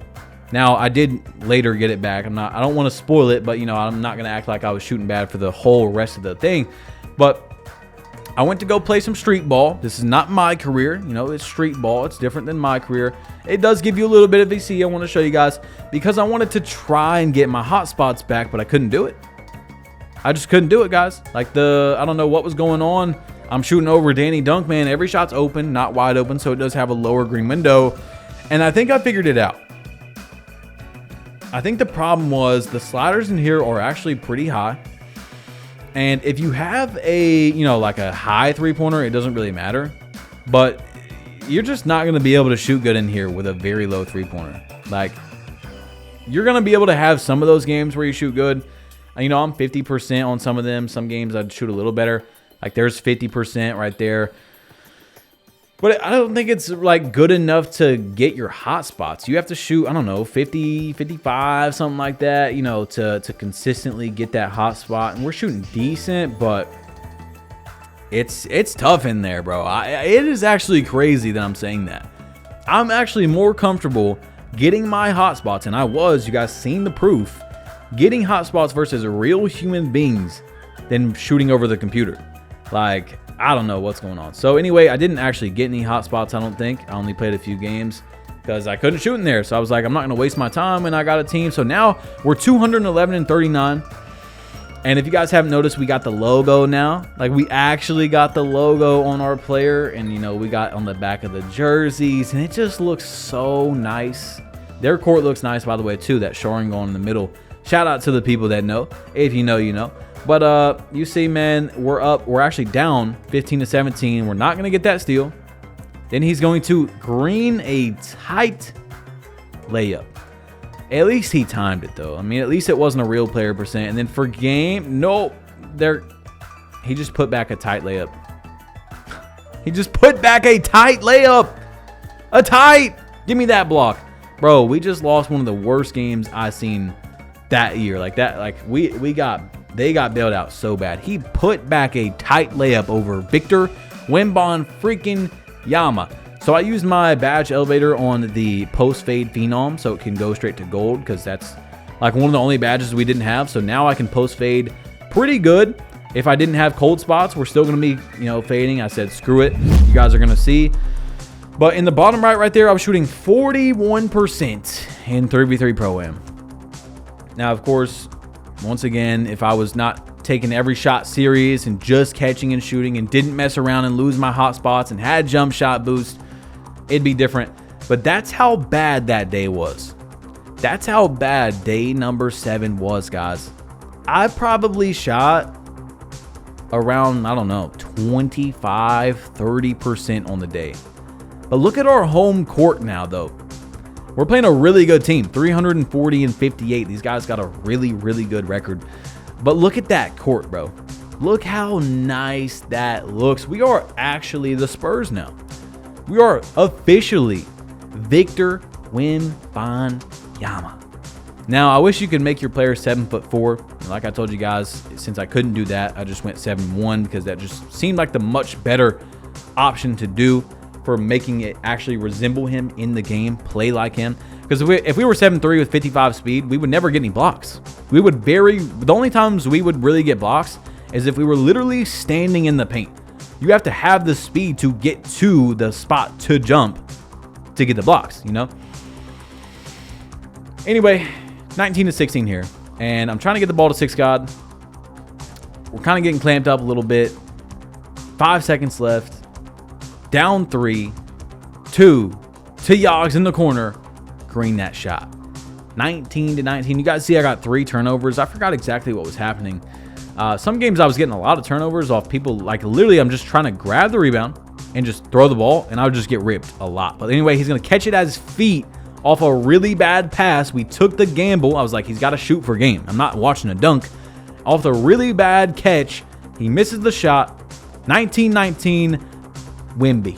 Now, I did later get it back. I don't want to spoil it, but, you know, I'm not going to act like I was shooting bad for the whole rest of the thing. But I went to go play some street ball. This is not MyCareer. You know, it's street ball. It's different than MyCareer. It does give you a little bit of VC. I want to show you guys because I wanted to try and get my hot spots back, but I couldn't do it. I just couldn't do it, guys. Like, I don't know what was going on. I'm shooting over Danny Dunk, man. Every shot's open, not wide open, so it does have a lower green window. And I think I figured it out. I think the problem was the sliders in here are actually pretty high. And if you have a, you know, like a high three-pointer, it doesn't really matter. But you're just not going to be able to shoot good in here with a very low three-pointer. Like, you're going to be able to have some of those games where you shoot good. You know, I'm 50% on some of them. Some games I'd shoot a little better. Like, there's 50% right there. But I don't think it's, like, good enough to get your hot spots. You have to shoot, I don't know, 50, 55, something like that, you know, to consistently get that hot spot. And we're shooting decent, but it's tough in there, bro. It is actually crazy that I'm saying that. I'm actually more comfortable getting my hot spots, and I was, you guys seen the proof, getting hot spots versus real human beings than shooting over the computer. Like, I don't know what's going on. So anyway, I didn't actually get any hot spots, I don't think. I only played a few games because I couldn't shoot in there. So I was like, I'm not going to waste my time when I got a team. So now we're 211 and 39. And if you guys haven't noticed, we got the logo now. Like, we actually got the logo on our player. And, you know, we got on the back of the jerseys. And it just looks so nice. Their court looks nice, by the way, too. That shoring going in the middle. Shout out to the people that know. If you know, you know. But you see, man, we're up. We're actually down 15-17. We're not going to get that steal. Then he's going to green a tight layup. At least he timed it, though. I mean, at least it wasn't a real player percent. And then for game, nope. He just put back a tight layup. He just put back a tight layup. A tight. Give me that block. Bro, we just lost one of the worst games I've seen that year. Like that, like they got bailed out so bad. He put back a tight layup over Victor Wembanyama. So I used my badge elevator on the post fade phenom so it can go straight to gold, because that's like one of the only badges we didn't have. So now I can post fade pretty good. If I didn't have cold spots, we're still going to be, you know, fading. I said, screw it. You guys are going to see. But in the bottom right there, I was shooting 41% in 3v3 Pro-Am. Now, of course, once again, if I was not taking every shot serious and just catching and shooting and didn't mess around and lose my hot spots and had jump shot boost, it'd be different. But that's how bad that day was. That's how bad day number 7 was, guys. I probably shot around, I don't know, 25-30% on the day. But look at our home court now, though. We're playing a really good team, 340 and 58. These guys got a really, really good record. But look at that court, bro. Look how nice that looks. We are actually the Spurs now. We are officially Victor Wembanyama. Now, I wish you could make your player 7'4". Like I told you guys, since I couldn't do that, I just went 7'1" because that just seemed like the much better option to do for making it actually resemble him in the game, play like him. Because if we were 7'3" with 55 speed, we would never get any blocks. The only times we would really get blocks is if we were literally standing in the paint. You have to have the speed to get to the spot to jump to get the blocks, you know? Anyway, 19-16 here, and I'm trying to get the ball to 6 God. We're kind of getting clamped up a little bit. 5 seconds left. Down 3. 2. To Yogs in the corner. Green that shot. 19-19. You guys see I got 3 turnovers. I forgot exactly what was happening. Some games I was getting a lot of turnovers off people. Like, literally, I'm just trying to grab the rebound and just throw the ball, and I would just get ripped a lot. But anyway, he's going to catch it at his feet off a really bad pass. We took the gamble. I was like, he's got to shoot for game. I'm not watching a dunk. Off the really bad catch, he misses the shot. 19-19, Wemby.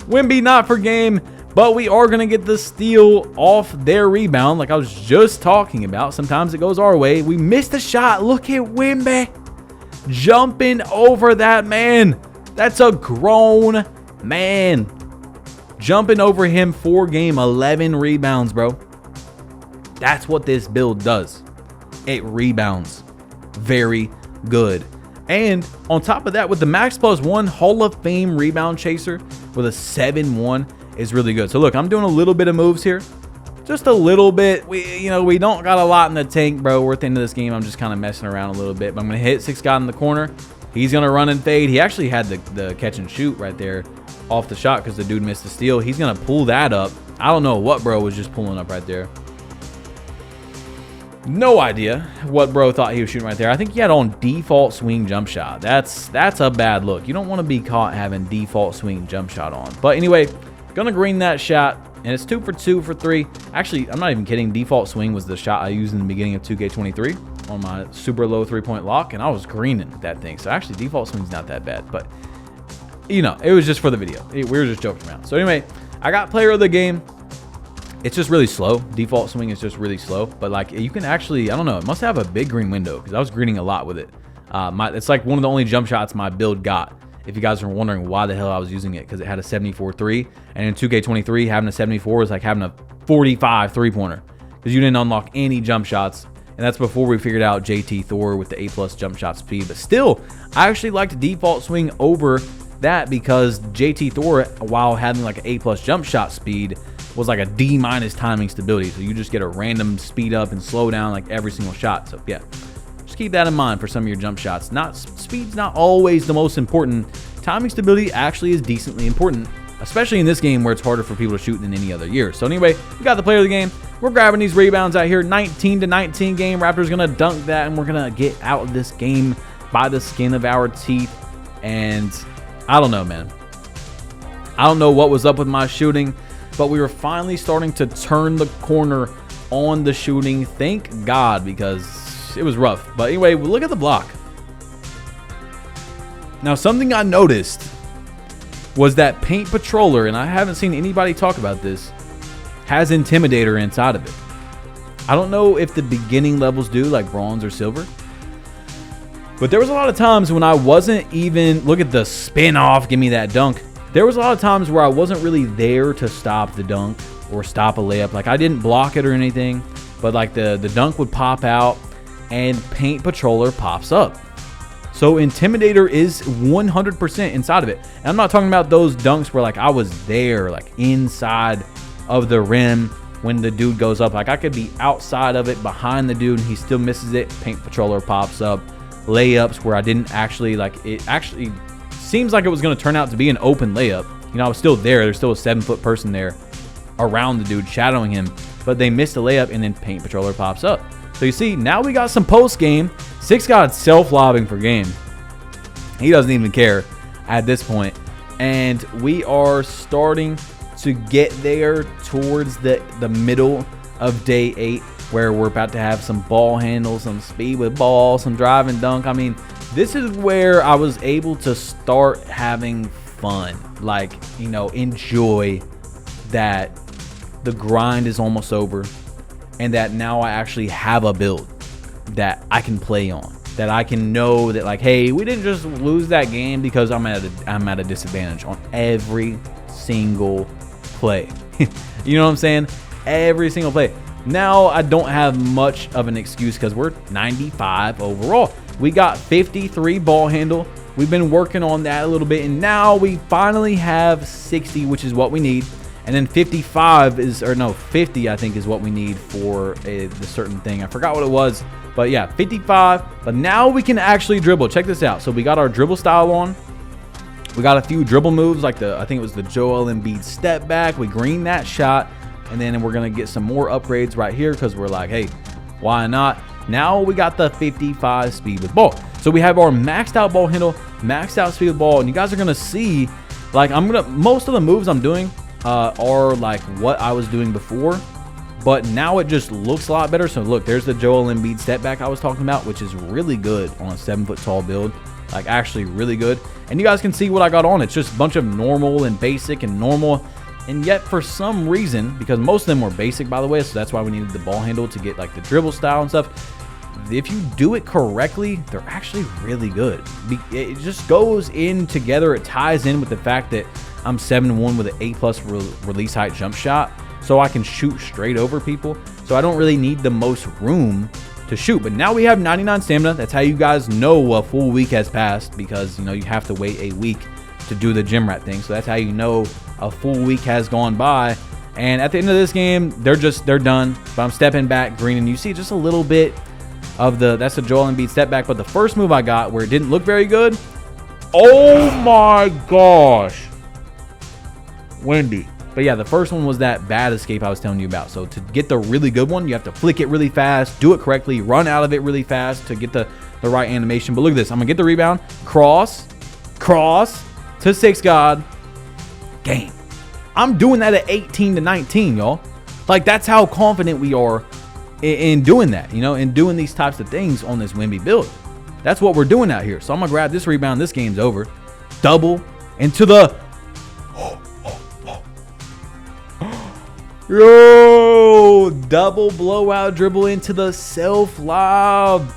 Wemby not for game, but we are going to get the steal off their rebound like I was just talking about. Sometimes it goes our way. We missed the shot. Look at Wemby jumping over that man. That's a grown man. Jumping over him 4 game, 11 rebounds, bro. That's what this build does. It rebounds. Very good. And on top of that, with the max +1 Hall of Fame rebound chaser with a 7-1 is really good. So look, I'm doing a little bit of moves here. Just a little bit. We don't got a lot in the tank, bro. We're at the end of this game. I'm just kind of messing around a little bit. But I'm going to hit 6 God in the corner. He's going to run and fade. He actually had the catch and shoot right there off the shot because the dude missed the steal. He's going to pull that up. I don't know what bro was just pulling up right there. No idea what bro thought he was shooting right there. I think he had on default swing jump shot. That's a bad look. You don't want to be caught having default swing jump shot on. But anyway, gonna green that shot, and it's 2 for 2 for 3. Actually, I'm not even kidding. Default swing was the shot I used in the beginning of 2K23 on my super low 3-point lock, and I was greening that thing. So actually, default swing's not that bad. But you know, it was just for the video. We were just joking around. So anyway, I got player of the game. It's just really slow. Default swing is just really slow. But like, you can actually, I don't know, it must have a big green window because I was greening a lot with it. It's like one of the only jump shots my build got. If you guys are wondering why the hell I was using it, because it had a 74-3. And in 2K23, having a 74 is like having a 45 3-pointer because you didn't unlock any jump shots. And that's before we figured out JT Thor with the A+ jump shot speed. But still, I actually liked default swing over that because JT Thor, while having like an A+ jump shot speed, was like a D- timing stability. So you just get a random speed up and slow down like every single shot. So yeah, just keep that in mind for some of your jump shots. Speed's not always the most important. Timing stability actually is decently important, especially in this game where it's harder for people to shoot than any other year. So anyway, we got the player of the game. We're grabbing these rebounds out here. 19-19 game. Raptors gonna dunk that, and we're gonna get out of this game by the skin of our teeth. And I don't know, man. I don't know what was up with my shooting, but we were finally starting to turn the corner on the shooting. Thank God, because it was rough. But anyway, look at the block. Now, something I noticed was that Paint Patroller, and I haven't seen anybody talk about this, has Intimidator inside of it. I don't know if the beginning levels do, like bronze or silver. But there was a lot of times when I wasn't even, look at the spin off, give me that dunk. There was a lot of times where I wasn't really there to stop the dunk or stop a layup. Like, I didn't block it or anything, but like the dunk would pop out and Paint Patroller pops up. So Intimidator is 100% inside of it. And I'm not talking about those dunks where like I was there, like inside of the rim when the dude goes up. Like, I could be outside of it behind the dude and he still misses it. Paint Patroller pops up. Layups where I didn't actually, like, it actually seems like it was going to turn out to be an open layup. You know, I was still there. There's still a 7-foot person there around the dude shadowing him, but they missed a layup and then Paint Patroller pops up. So you see, now we got some post game. 6 God self-lobbing for game. He doesn't even care at this point. And we are starting to get there towards the middle of day 8, where we're about to have some ball handles, some speed with ball, some drive and dunk. I mean, this is where I was able to start having fun. Like, you know, enjoy that the grind is almost over and that now I actually have a build that I can play on. That I can know that, like, hey, we didn't just lose that game because I'm at a disadvantage on every single play. You know what I'm saying? Every single play. Now I don't have much of an excuse because we're 95 overall. We got 53 ball handle. We've been working on that a little bit, and now we finally have 60, which is what we need. And then 55 is, or no, 50 I think is what we need for the certain thing. I forgot what it was, but yeah, 55. But now we can actually dribble. Check this out. So we got our dribble style on. We got a few dribble moves like I think it was the Joel Embiid step back. We green that shot, and then we're gonna get some more upgrades right here because we're like, hey, why not? Now we got the 55 speed with ball. So we have our maxed out ball handle, maxed out speed with ball, and you guys are gonna see, like, most of the moves I'm doing are like what I was doing before, but now it just looks a lot better. So look, there's the Joel Embiid step back I was talking about, which is really good on a 7-foot tall build, like actually really good. And you guys can see what I got on. It's just a bunch of normal and basic and normal, and yet for some reason, because most of them were basic, by the way, so that's why we needed the ball handle to get like the dribble style and stuff. If you do it correctly, they're actually really good. It just goes in together. It ties in with the fact that I'm 7'1" with an A+ release height jump shot, so I can shoot straight over people. So I don't really need the most room to shoot. But now we have 99 stamina. That's how you guys know a full week has passed, because, you know, you have to wait a week to do the gym rat thing. So that's how you know a full week has gone by. And at the end of this game, they're done. But I'm stepping back, green, and you see just a little bit of that's the Joel Embiid step back. But the first move I got where it didn't look very good, oh my gosh, Wemby. But yeah, the first one was that bad escape I was telling you about. So to get the really good one, you have to flick it really fast, do it correctly, run out of it really fast to get the right animation. But look at this. I'm going to get the rebound, cross to 6 God, game. I'm doing that at 18-19, y'all. Like, that's how confident we are in doing that, you know, and doing these types of things on this Wemby build. That's what we're doing out here. So I'm going to grab this rebound. This game's over. Double into the... Yo, double blowout dribble into the self lob.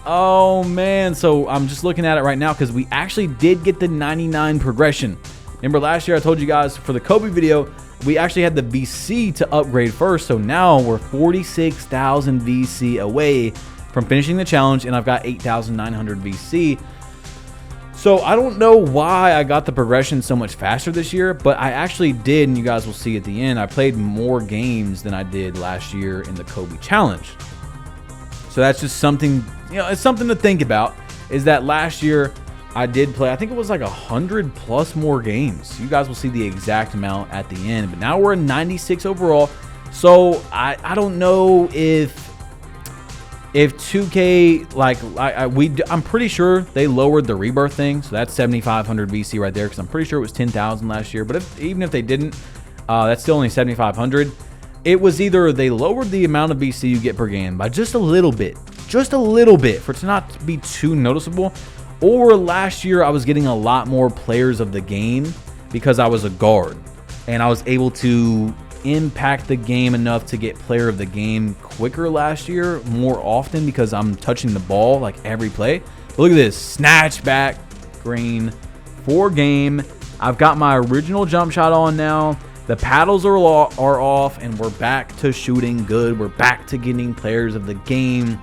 Oh man, so I'm just looking at it right now because we actually did get the 99 progression. Remember last year I told you guys for the Kobe video, we actually had the VC to upgrade first. So now we're 46,000 VC away from finishing the challenge, and I've got 8,900 VC. So I don't know why I got the progression so much faster this year, but I actually did, and you guys will see at the end, I played more games than I did last year in the Kobe challenge. So that's just something, you know, it's something to think about, is that last year I did play, I think it was like 100+ more games. You guys will see the exact amount at the end, but now we're at 96 overall. So I don't know if 2K, like, I'm pretty sure they lowered the rebirth thing, so that's 7,500 VC right there, because I'm pretty sure it was 10,000 last year. But even if they didn't, that's still only 7,500. It was either they lowered the amount of VC you get per game by just a little bit for it to not be too noticeable, or last year I was getting a lot more players of the game because I was a guard, and I was able to impact the game enough to get player of the game quicker last year, more often, because I'm touching the ball like every play. But look at this, snatch back, green, 4 game. I've got my original jump shot on now. The paddles are off, and we're back to shooting good. We're back to getting players of the game,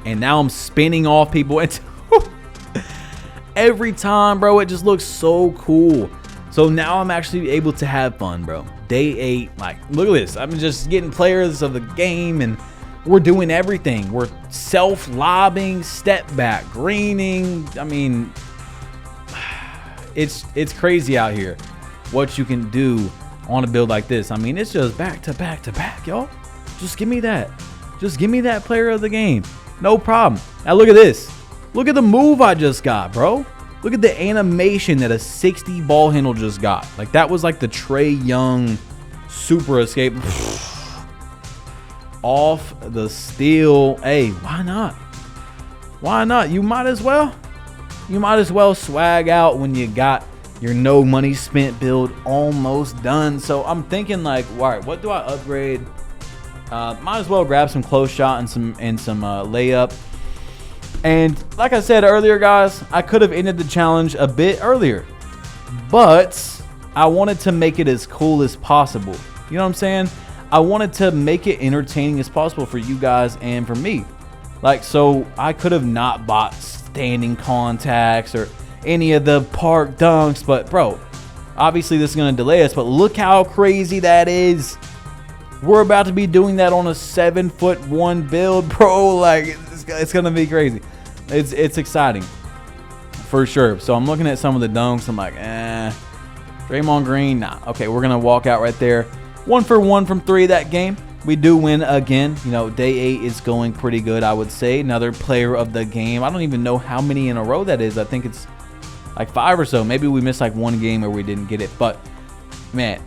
and now I'm spinning off people. It's every time, bro. It just looks so cool. So now I'm actually able to have fun, bro. Day 8, like, look at this. I'm just getting players of the game, and we're doing everything. We're self-lobbing, step back, greening. I mean, it's crazy out here what you can do on a build like this. I mean, it's just back to back to back, y'all. Just give me that. Just give me that player of the game. No problem. Now look at this. Look at the move I just got, bro. Look at the animation that a 60 ball handle just got. Like, that was like the Trae Young super escape. Off the steal. Hey, why not? Why not? You might as well. You might as well swag out when you got your no money spent build almost done. So I'm thinking like, all right, what do I upgrade? Might as well grab some close shot and some layup. And like I said earlier, guys, I could have ended the challenge a bit earlier, but I wanted to make it as cool as possible. You know what I'm saying? I wanted to make it entertaining as possible for you guys and for me. Like, so I could have not bought standing contacts or any of the park dunks, but bro, obviously this is going to delay us, but look how crazy that is. We're about to be doing that on a 7'1" build, bro. Like, it's going to be crazy. It's exciting for sure. So I'm looking at some of the dunks. I'm like, Draymond Green, nah. Okay, we're going to walk out right there. 1 for 1 from 3 that game. We do win again. You know, day 8 is going pretty good, I would say. Another player of the game. I don't even know how many in a row that is. I think it's like 5 or so. Maybe we missed like one game where we didn't get it. But, man,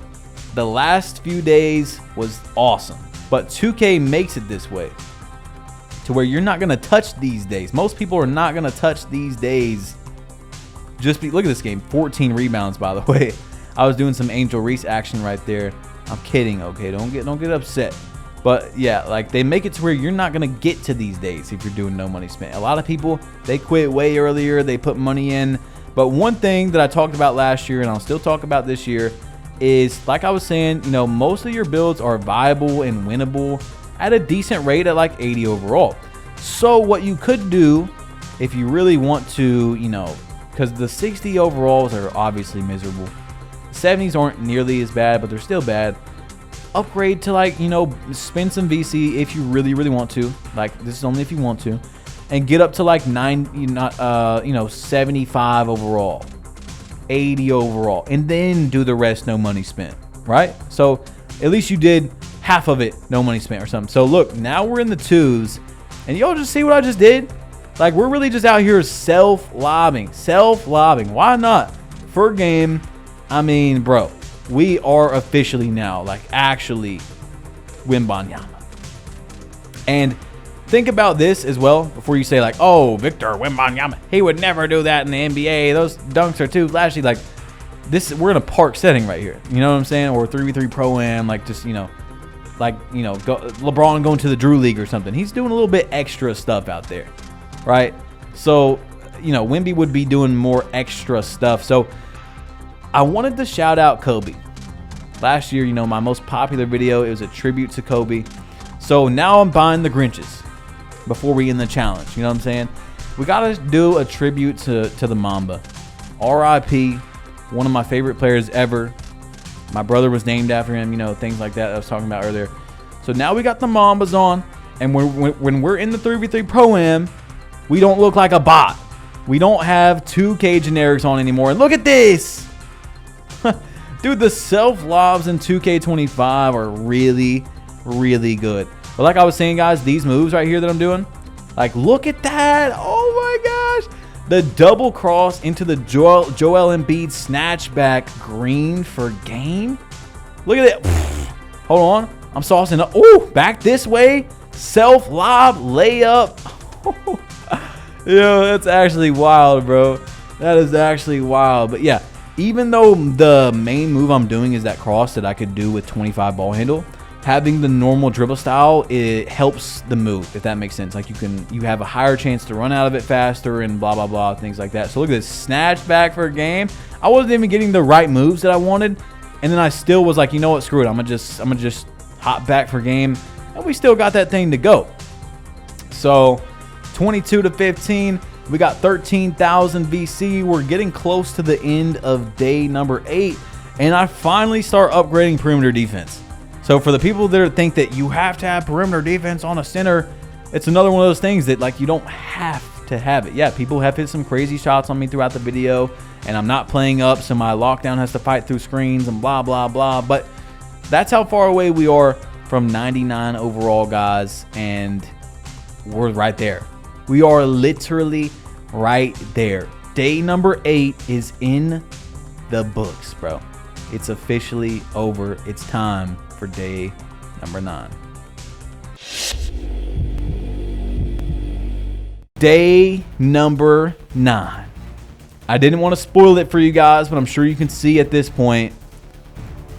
the last few days was awesome. But 2K makes it this way to where you're not going to touch these days. Most people are not going to touch these days. Look at this game. 14 rebounds, by the way. I was doing some Angel Reese action right there. I'm kidding, okay? Don't get upset. But yeah, like they make it to where you're not gonna get to these days if you're doing no money spent. A lot of people, they quit way earlier. They put money in. But one thing that I talked about last year, and I'll still talk about this year, is like I was saying, you know, most of your builds are viable and winnable at a decent rate at like 80 overall. So what you could do if you really want to, you know, because the 60 overalls are obviously miserable. 70s aren't nearly as bad, but they're still bad. Upgrade to like, you know, spend some VC if you really want to. Like, this is only if you want to, and get up to like 75 overall, 80 overall, and then do the rest no money spent, right? So at least you did half of it no money spent or something. So look, now we're in the 2s, and y'all just see what I just did. Like, we're really just out here self-lobbing. Why not? For game. I mean, bro, we are officially now, like, actually WEMBANYAMA. And think about this as well before you say, like, oh, Victor WEMBANYAMA, he would never do that in the NBA. Those dunks are too flashy. Like, we're in a park setting right here. You know what I'm saying? Or 3v3 Pro-Am, like, just, LeBron going to the Drew League or something. He's doing a little bit extra stuff out there, right? So, you know, Wemby would be doing more extra stuff. So I wanted to shout out Kobe. Last year, you know, my most popular video, it was a tribute to Kobe. So now I'm buying the Grinches before we end the challenge. You know what I'm saying? We got to do a tribute to the Mamba. R.I.P. One of my favorite players ever. My brother was named after him, you know, things like that I was talking about earlier. So now we got the Mambas on, and when we're in the 3v3 Pro-Am, we don't look like a bot. We don't have 2K generics on anymore. And look at this! Dude, the self-lobs in 2K25 are really good. But like I was saying, guys, these moves right here that I'm doing, like, look at that. Oh my gosh. The double cross into the Joel Embiid snatchback green for game. Look at that. Hold on. I'm saucing up. Oh, back this way. Self-lob layup. Yo, that's actually wild, bro. That is actually wild. But yeah, even though the main move I'm doing is that cross that I could do with 25 ball handle, having the normal dribble style, it helps the move, if that makes sense. Like, you have a higher chance to run out of it faster and blah, blah, blah, things like that. So look at this snatch back for a game. I wasn't even getting the right moves that I wanted. And then I still was like, you know what, screw it. I'm gonna just hop back for game. And we still got that thing to go. So 22-15. We got 13,000 VC. We're getting close to the end of day number 8. And I finally start upgrading perimeter defense. So for the people that think that you have to have perimeter defense on a center, it's another one of those things that, like, you don't have to have it. Yeah, people have hit some crazy shots on me throughout the video, and I'm not playing up, so my lockdown has to fight through screens and blah, blah, blah. But that's how far away we are from 99 overall, guys, and we're right there. We are literally right there. Day number 8 is in the books, bro. It's officially over. It's time for day number 9. Day number 9. I didn't want to spoil it for you guys, but I'm sure you can see at this point.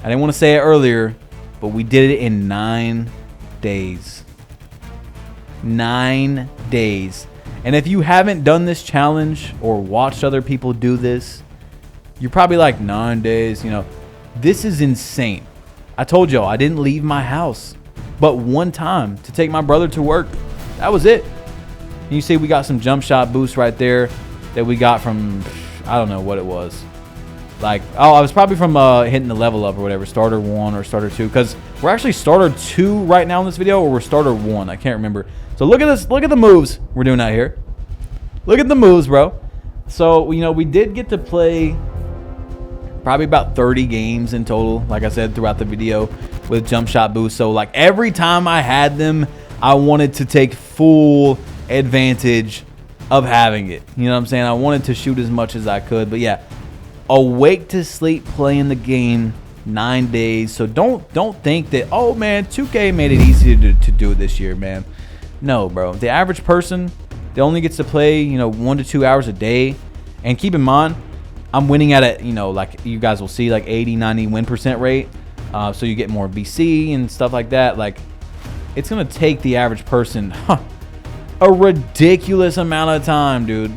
I didn't want to say it earlier, but we did it in 9 days. 9 days. And if you haven't done this challenge or watched other people do this, you're probably like, 9 days, you know. This is insane. I told y'all I didn't leave my house but one time to take my brother to work. That was it. And you see we got some jump shot boosts right there that we got from, I don't know what it was. Like, oh, I was probably from hitting the level up or whatever, starter 1 or starter 2, because we're actually starter 2 right now in this video, or we're starter 1. I can't remember. So look at this. Look at the moves we're doing out here. Look at the moves, bro. So, you know, we did get to play probably about 30 games in total, like I said, throughout the video with jump shot boost. So, like, every time I had them, I wanted to take full advantage of having it. You know what I'm saying? I wanted to shoot as much as I could. But, yeah, awake to sleep playing the game 9 days. So don't think that, oh, man, 2K made it easy to do it this year, man. No, bro. The average person that only gets to play, you know, 1 to 2 hours a day. And keep in mind, I'm winning at a, you know, like you guys will see, like 80, 90 win percent rate. So you get more VC and stuff like that. Like, it's going to take the average person a ridiculous amount of time, dude,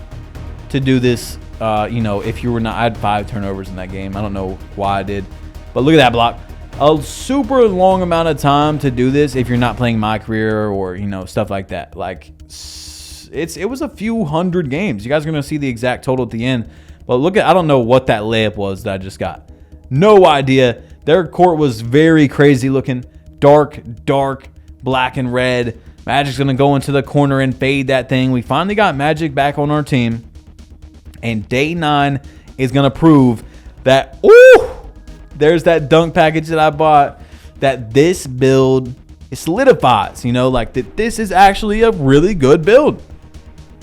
to do this. You know, if you were not, I had 5 turnovers in that game. I don't know why I did, but look at that block. A super long amount of time to do this if you're not playing MyCareer or, you know, stuff like that. Like, it was a few hundred games. You guys are going to see the exact total at the end. But look at, I don't know what that layup was that I just got. No idea. Their court was very crazy looking. Dark, black and red. Magic's going to go into the corner and fade that thing. We finally got Magic back on our team. And day 9 is going to prove that, ooh, there's that dunk package that I bought, that this build, it solidifies, you know, like that this is actually a really good build.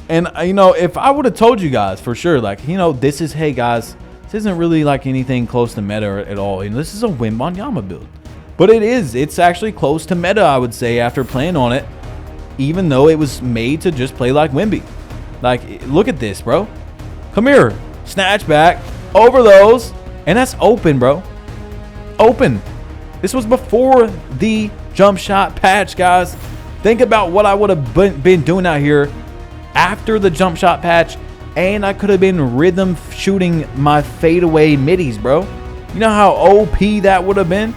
And, you know, if I would have told you guys for sure, like, you know, this is, hey, guys, this isn't really like anything close to meta at all. You know, this is a WEMBANYAMA build. But it is. It's actually close to meta, I would say, after playing on it, even though it was made to just play like Wemby. Like, look at this, bro. Come here. Snatch back. Over those. And that's open, bro. Open. This was before the jump shot patch, guys. Think about what I would have been doing out here after the jump shot patch, and I could have been rhythm shooting my fadeaway middies, bro. You know how OP that would have been?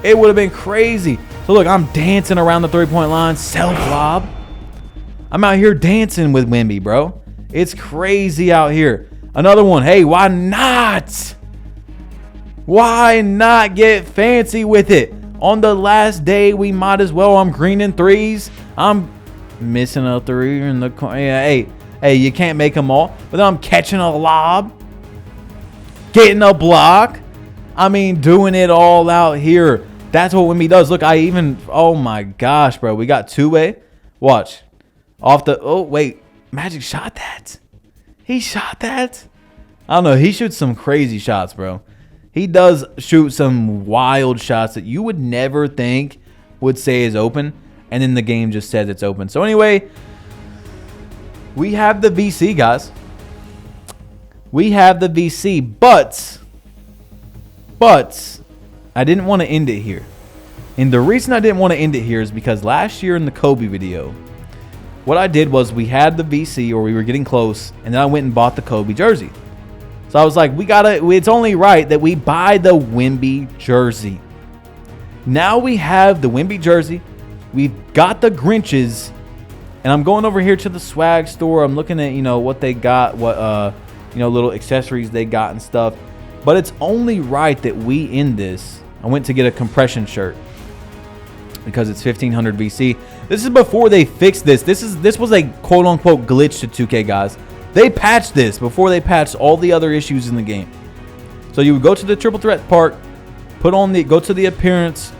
It would have been crazy. So look, I'm dancing around the 3-point line, self lob. I'm out here dancing with Wemby, bro. It's crazy out here. Another one. Hey, why not? Why not get fancy with it? On the last day, we might as well. I'm greening threes. I'm missing a 3 in the corner. Yeah, hey, you can't make them all. But then I'm catching a lob, getting a block. I mean, doing it all out here. That's what Wemby does. Look, I even, oh my gosh, bro. We got 2-way. Watch. Off the, oh, wait. Magic shot that. He shot that. I don't know. He shoots some crazy shots, bro. He does shoot some wild shots that you would never think would say is open. And then the game just says it's open. So anyway, we have the VC, guys. We have the VC, but I didn't want to end it here. And the reason I didn't want to end it here is because last year in the Kobe video, what I did was we had the VC, or we were getting close, and then I went and bought the Kobe jersey. So I was like, it's only right that we buy the Wemby jersey. Now we have the Wemby jersey. We've got the Grinches, and I'm going over here to the swag store. I'm looking at, you know, what they got, what, you know, little accessories they got and stuff. But it's only right that we end this. I went to get a compression shirt because it's 1500 VC. This is before they fixed this. This was a quote unquote glitch to 2K, guys. They patched this before they patched all the other issues in the game. So you would go to the triple threat part, go to the appearance,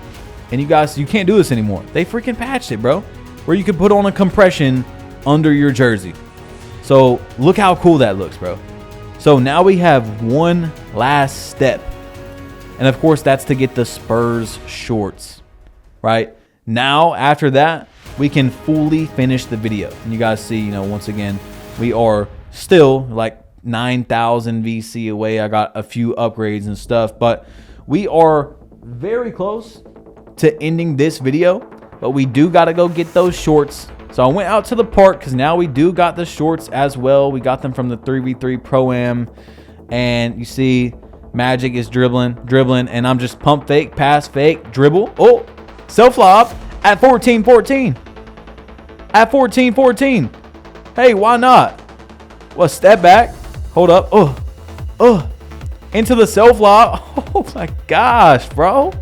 and you guys, you can't do this anymore. They freaking patched it, bro. Where you could put on a compression under your jersey. So look how cool that looks, bro. So now we have one last step. And of course, that's to get the Spurs shorts, right? Now, after that, we can fully finish the video. And you guys see, you know, once again, we are still like 9,000 VC away. I got a few upgrades and stuff, but we are very close to ending this video. But we do got to go get those shorts. So I went out to the park because now we do got the shorts as well. We got them from the 3v3 Pro-Am. And you see Magic is dribbling, and I'm just pump fake, pass fake, dribble. Oh, self-lob at 14-14. At 14-14. Hey, why not? Well, step back. Hold up. Into the self-lob. Oh, my gosh, bro.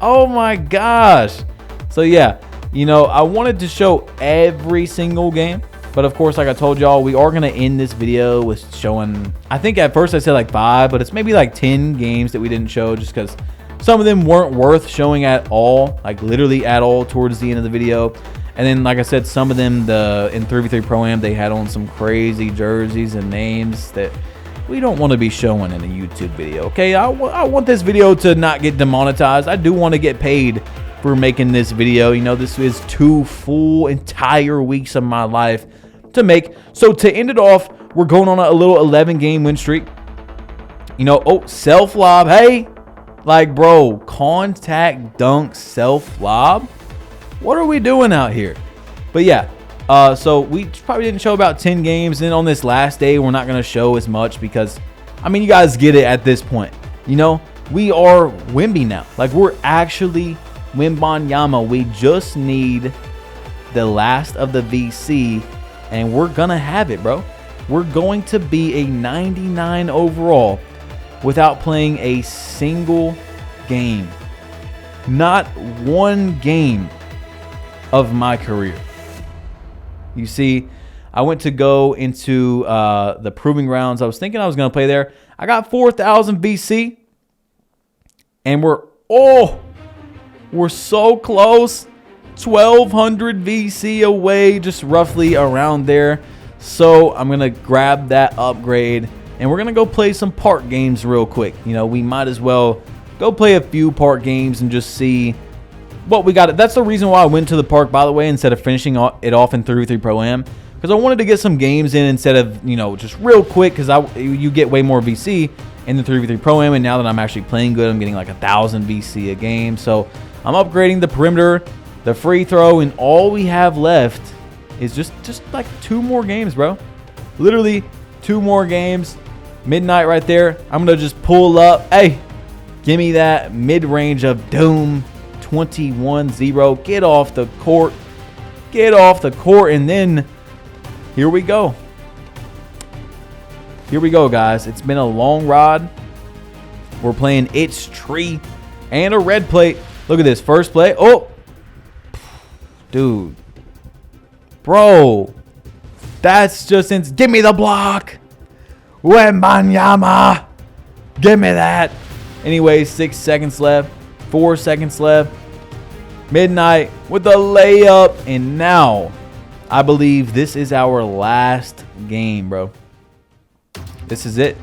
Oh, my gosh. So, yeah, you know, I wanted to show every single game. But, of course, like I told y'all, we are going to end this video with showing, I think at first I said like 5, but it's maybe like 10 games that we didn't show just because some of them weren't worth showing at all, like literally at all towards the end of the video. And then, like I said, some of them, in 3v3 Pro-Am, they had on some crazy jerseys and names that we don't want to be showing in a YouTube video, okay? I want this video to not get demonetized. I do want to get paid for making this video. You know, this is 2 full entire weeks of my life to make. So to end it off, we're going on a little 11-game win streak. You know, oh, self-lob. Hey, like, bro, contact dunk self-lob. What are we doing out here? But yeah, so we probably didn't show about 10 games. And on this last day, we're not going to show as much because, I mean, you guys get it at this point. You know, we are Wemby now. Like, we're actually WEMBANYAMA. We just need the last of the VC, and we're going to have it, bro. We're going to be a 99 overall without playing a single game. Not one game of my career. You see, I went to go into the proving rounds. I was thinking I was going to play there. I got 4,000 VC, and we're so close. 1,200 VC away, just roughly around there. So I'm going to grab that upgrade, and we're going to go play some park games real quick. You know, we might as well go play a few park games and just see what we got. That's the reason why I went to the park, by the way, instead of finishing it off in 3v3 Pro-Am, because I wanted to get some games in instead of, you know, just real quick, because you get way more VC in the 3v3 Pro-Am, and now that I'm actually playing good, I'm getting like 1,000 VC a game. So I'm upgrading the perimeter, the free throw, and all we have left is just like 2 more games, bro. Literally 2 more games. Midnight right there. I'm going to just pull up. Hey, give me that mid-range of doom. 21-0. Get off the court. Get off the court, and then here we go. Here we go, guys. It's been a long ride. We're playing It's Tree and a red plate. Look at this. First play. Oh, dude. Bro. That's just insane. Give me the block. WEMBANYAMA. Give me that. Anyway, 6 seconds left. 4 seconds left. Midnight with the layup. And now, I believe this is our last game, bro. This is it.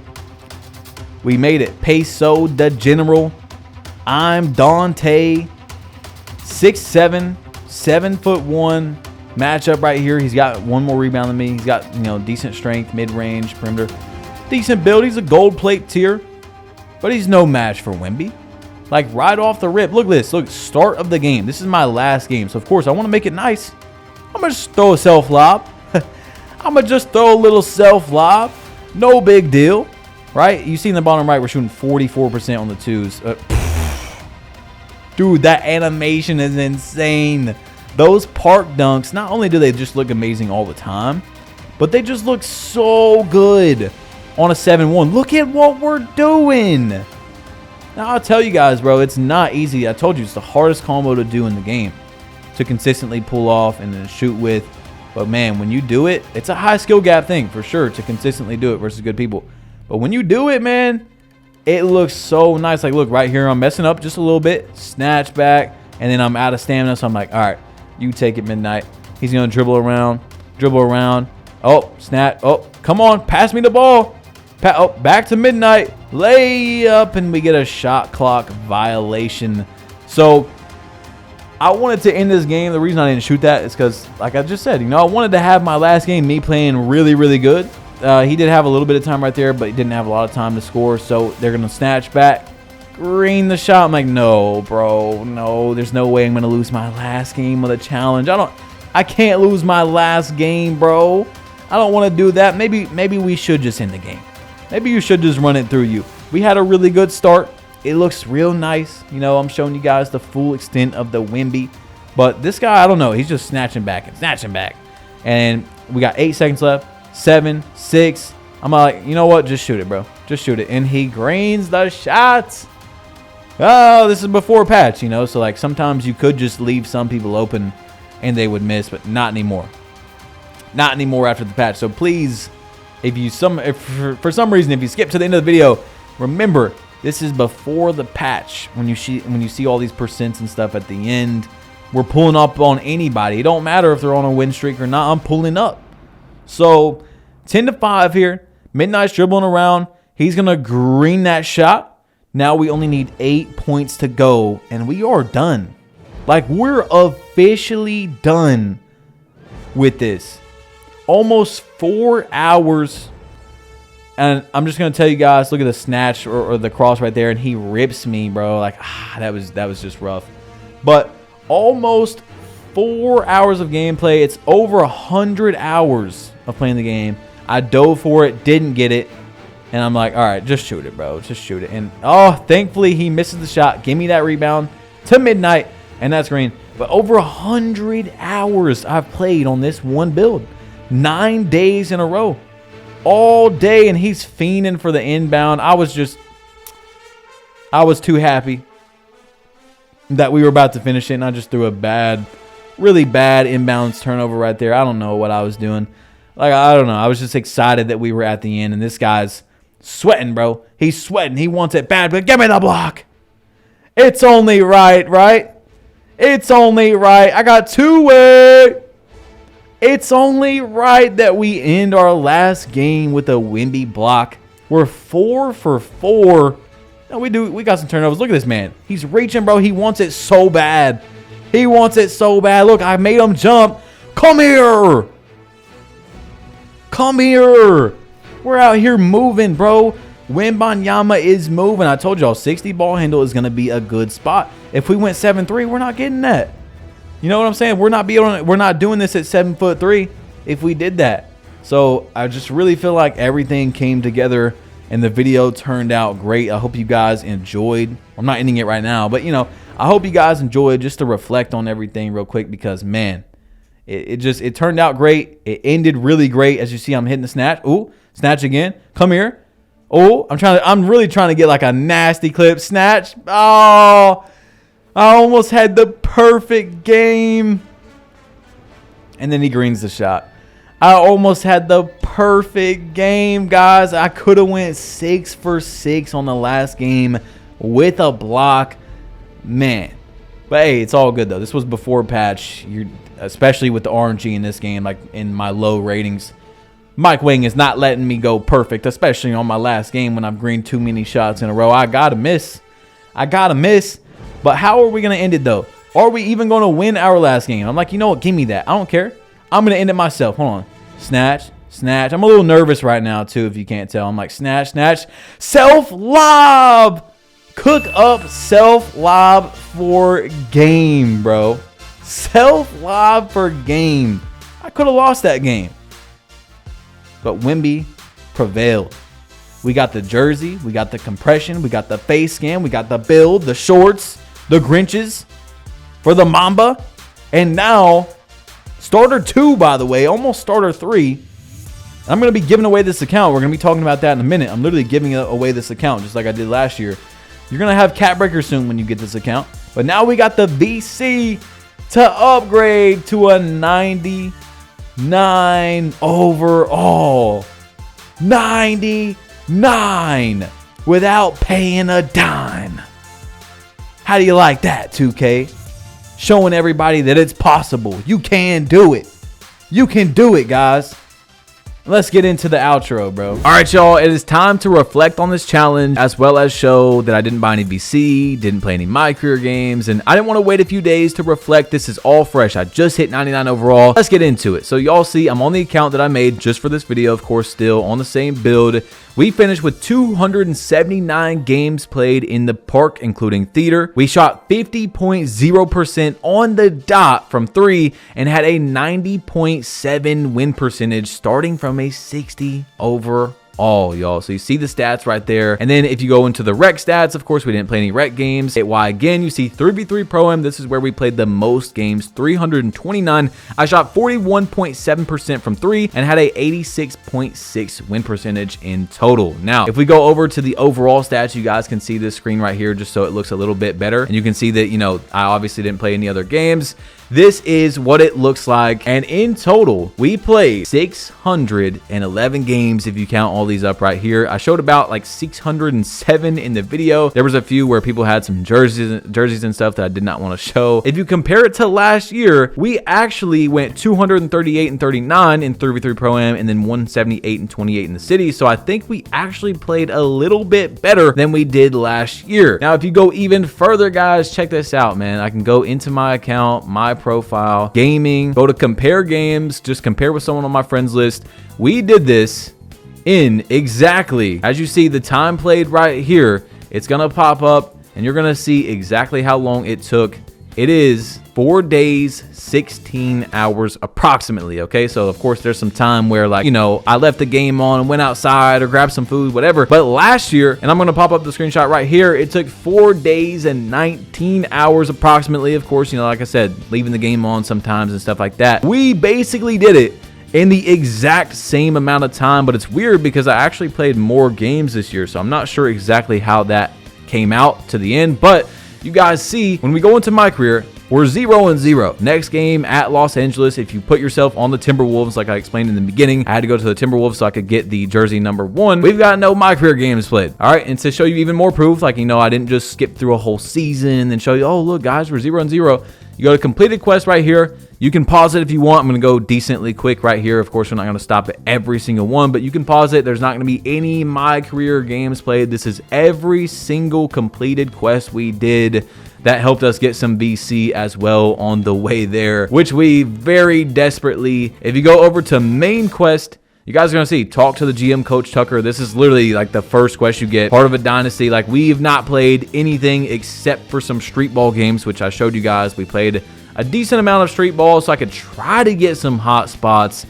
We made it. Peso the General. I'm Dante. 6'7", 7'1". Matchup right here. He's got 1 more rebound than me. He's got, you know, decent strength, mid-range, perimeter. Decent build. He's a gold plate tier. But he's no match for Wemby. Like, right off the rip. Look at this. Look, start of the game. This is my last game. So, of course, I want to make it nice. I'm going to just throw a self-lob. I'm going to just throw a little self-lob. No big deal. Right? You see in the bottom right, we're shooting 44% on the twos. Dude, that animation is insane. Those park dunks, not only do they just look amazing all the time, but they just look so good on a 7-1. Look at what we're doing. Now, I'll tell you guys, bro, it's not easy. I told you, it's the hardest combo to do in the game, to consistently pull off and then shoot with. But, man, when you do it, it's a high skill gap thing, for sure, to consistently do it versus good people. But when you do it, man, it looks so nice. Like, look, right here, I'm messing up just a little bit. Snatch back, and then I'm out of stamina, so I'm like, all right, you take it, Midnight. He's going to dribble around. Oh, snap. Oh, come on, pass me the ball. Oh, back to Midnight. Lay up, and we get a shot clock violation. So, I wanted to end this game. The reason I didn't shoot that is because, like I just said, I wanted to have my last game, me playing really, really good. He did have a little bit of time right there, but he didn't have a lot of time to score. So they're going to snatch back, green the shot. I'm like, no, bro, no. There's no way I'm going to lose my last game of the challenge. I can't lose my last game, bro. I don't want to do that. Maybe we should just end the game. Maybe you should just run it through you. We had a really good start. It looks real nice. I'm showing you guys the full extent of the Wemby. But this guy, I don't know. He's just snatching back and snatching back. And we got 8 seconds left. 7, 6. I'm like, you know what? Just shoot it, bro. Just shoot it. And he greens the shots. Oh, this is before patch, So, like, sometimes you could just leave some people open and they would miss. But not anymore. Not anymore after the patch. So, please, if for some reason, if you skip to the end of the video, remember, this is before the patch. When you see all these percents and stuff at the end, we're pulling up on anybody. It don't matter if they're on a win streak or not. I'm pulling up. So 10-5 here. Midnight's dribbling around. He's gonna green that shot. Now we only need 8 points to go, and we are done. Like, we're officially done with this. Almost 4 hours. And I'm just going to tell you guys, look at the snatch or the cross right there. And he rips me, bro. Like, that was just rough. But almost 4 hours of gameplay. It's over 100 hours of playing the game. I dove for it, didn't get it. And I'm like, all right, just shoot it, bro. Just shoot it. And, thankfully, he misses the shot. Give me that rebound to Midnight. And that's green. But over 100 hours I've played on this one build. 9 days in a row. All day, and he's fiending for the inbound. I was too happy that we were about to finish it, and I just threw a really bad inbounds turnover right there. I don't know what I was doing. Like, I don't know. I was just excited that we were at the end, and this guy's sweating, bro. He's sweating. He wants it bad, but give me the block. It's only right? It's only right. I got 2-way. It's only right that we end our last game with a Wemby block. We're 4 for 4. No, we got some turnovers. Look at this man. He's reaching, bro. He wants it so bad. He wants it so bad. Look, I made him jump. Come here. Come here. We're out here moving, bro. Wembanyama is moving. I told y'all 60 ball handle is going to be a good spot. If we went 7-3, we're not getting that. You know what I'm saying? We're not doing this at 7'3" if we did that. So I just really feel like everything came together and the video turned out great. I hope you guys enjoyed. I'm not ending it right now, but I hope you guys enjoyed, just to reflect on everything real quick, because man, it turned out great. It ended really great. As you see, I'm hitting the snatch. Ooh, snatch again. Come here. Oh, I'm really trying to get like a nasty clip. Snatch. Oh, I almost had the perfect game. And then he greens the shot. I almost had the perfect game, guys. I could have went 6 for 6 on the last game with a block. Man. But hey, it's all good though. This was before patch. Especially with the RNG in this game, like in my low ratings. Mike Wing is not letting me go perfect, especially on my last game when I've greened too many shots in a row. I gotta miss. But how are we going to end it, though? Are we even going to win our last game? I'm like, you know what? Give me that. I don't care. I'm going to end it myself. Hold on. Snatch. I'm a little nervous right now, too, if you can't tell. I'm like, snatch. Self-lob. Cook up self-lob for game, bro. Self-lob for game. I could have lost that game. But Wemby prevailed. We got the jersey. We got the compression. We got the face scan. We got the build, the shorts, the Grinches for the Mamba. And now, starter 2, by the way, almost starter 3. I'm going to be giving away this account. We're going to be talking about that in a minute. I'm literally giving away this account just like I did last year. You're going to have Cat Breaker soon when you get this account. But now we got the VC to upgrade to a 99 overall. 99 without paying a dime. How do you like that, 2K? Showing everybody that it's possible. You can do it. You can do it, guys. let's get into the outro, bro. All right, y'all, it is time to reflect on this challenge as well as show that I didn't buy any VC, didn't play any MyCareer games, and I didn't want to wait a few days to reflect. This is all fresh. I just hit 99 overall. Let's get into it. So y'all see I'm on the account that I made just for this video, of course, still on the same build. We finished with 279 games played in the park, including theater. We shot 50.0% on the dot from 3 and had a 90.7 win percentage starting from a 60 overall, y'all. So you see the stats right there. And then if you go into the rec stats, of course, we didn't play any rec games. Why again, you see 3v3 Pro-Am. This is where we played the most games, 329. I shot 41.7% from 3 and had a 86.6 win percentage in total. Now, if we go over to the overall stats, you guys can see this screen right here just so it looks a little bit better. And you can see that, you know, I obviously didn't play any other games. This is what it looks like. And in total, we played 611 games if you count all these up right here. I showed about like 607 in the video. There was a few where people had some jerseys and stuff that I did not want to show. If you compare it to last year, we actually went 238 and 39 in 3v3 Pro-Am and then 178 and 28 in the city. So I think we actually played a little bit better than we did last year. Now, if you go even further, guys, check this out, man. I can go into my account, my profile, gaming, go to compare games, just compare with someone on my friends list. We did this in exactly, as you see the time played right here, it's gonna pop up and you're gonna see exactly how long it took. It is 4 days, 16 hours approximately. Okay, so of course there's some time where, like, you know, I left the game on and went outside or grabbed some food, whatever. But last year, and I'm gonna pop up the screenshot right here, it took 4 days and 19 hours approximately. Of course, you know, like I said, leaving the game on sometimes and stuff like that. We basically did it in the exact same amount of time, but it's weird because I actually played more games this year, so I'm not sure exactly how that came out to the end. But you guys see, when we go into MyCareer, we're 0-0. Next game at Los Angeles. If you put yourself on the Timberwolves, like I explained in the beginning, I had to go to the Timberwolves so I could get the jersey number 1. We've got no MyCareer games played. All right, and to show you even more proof, like, you know, I didn't just skip through a whole season and then show you, oh, look, guys, we're 0-0. You go to completed quest right here. You can pause it if you want. I'm going to go decently quick right here. Of course, we're not going to stop at every single one, but you can pause it. There's not going to be any MyCareer games played. This is every single completed quest we did. That helped us get some VC as well on the way there, which we very desperately, if you go over to main quest, you guys are going to see, talk to the GM, Coach Tucker. This is literally like the first quest you get, part of a dynasty. Like, we've not played anything except for some street ball games, which I showed you guys. We played a decent amount of street ball so I could try to get some hot spots.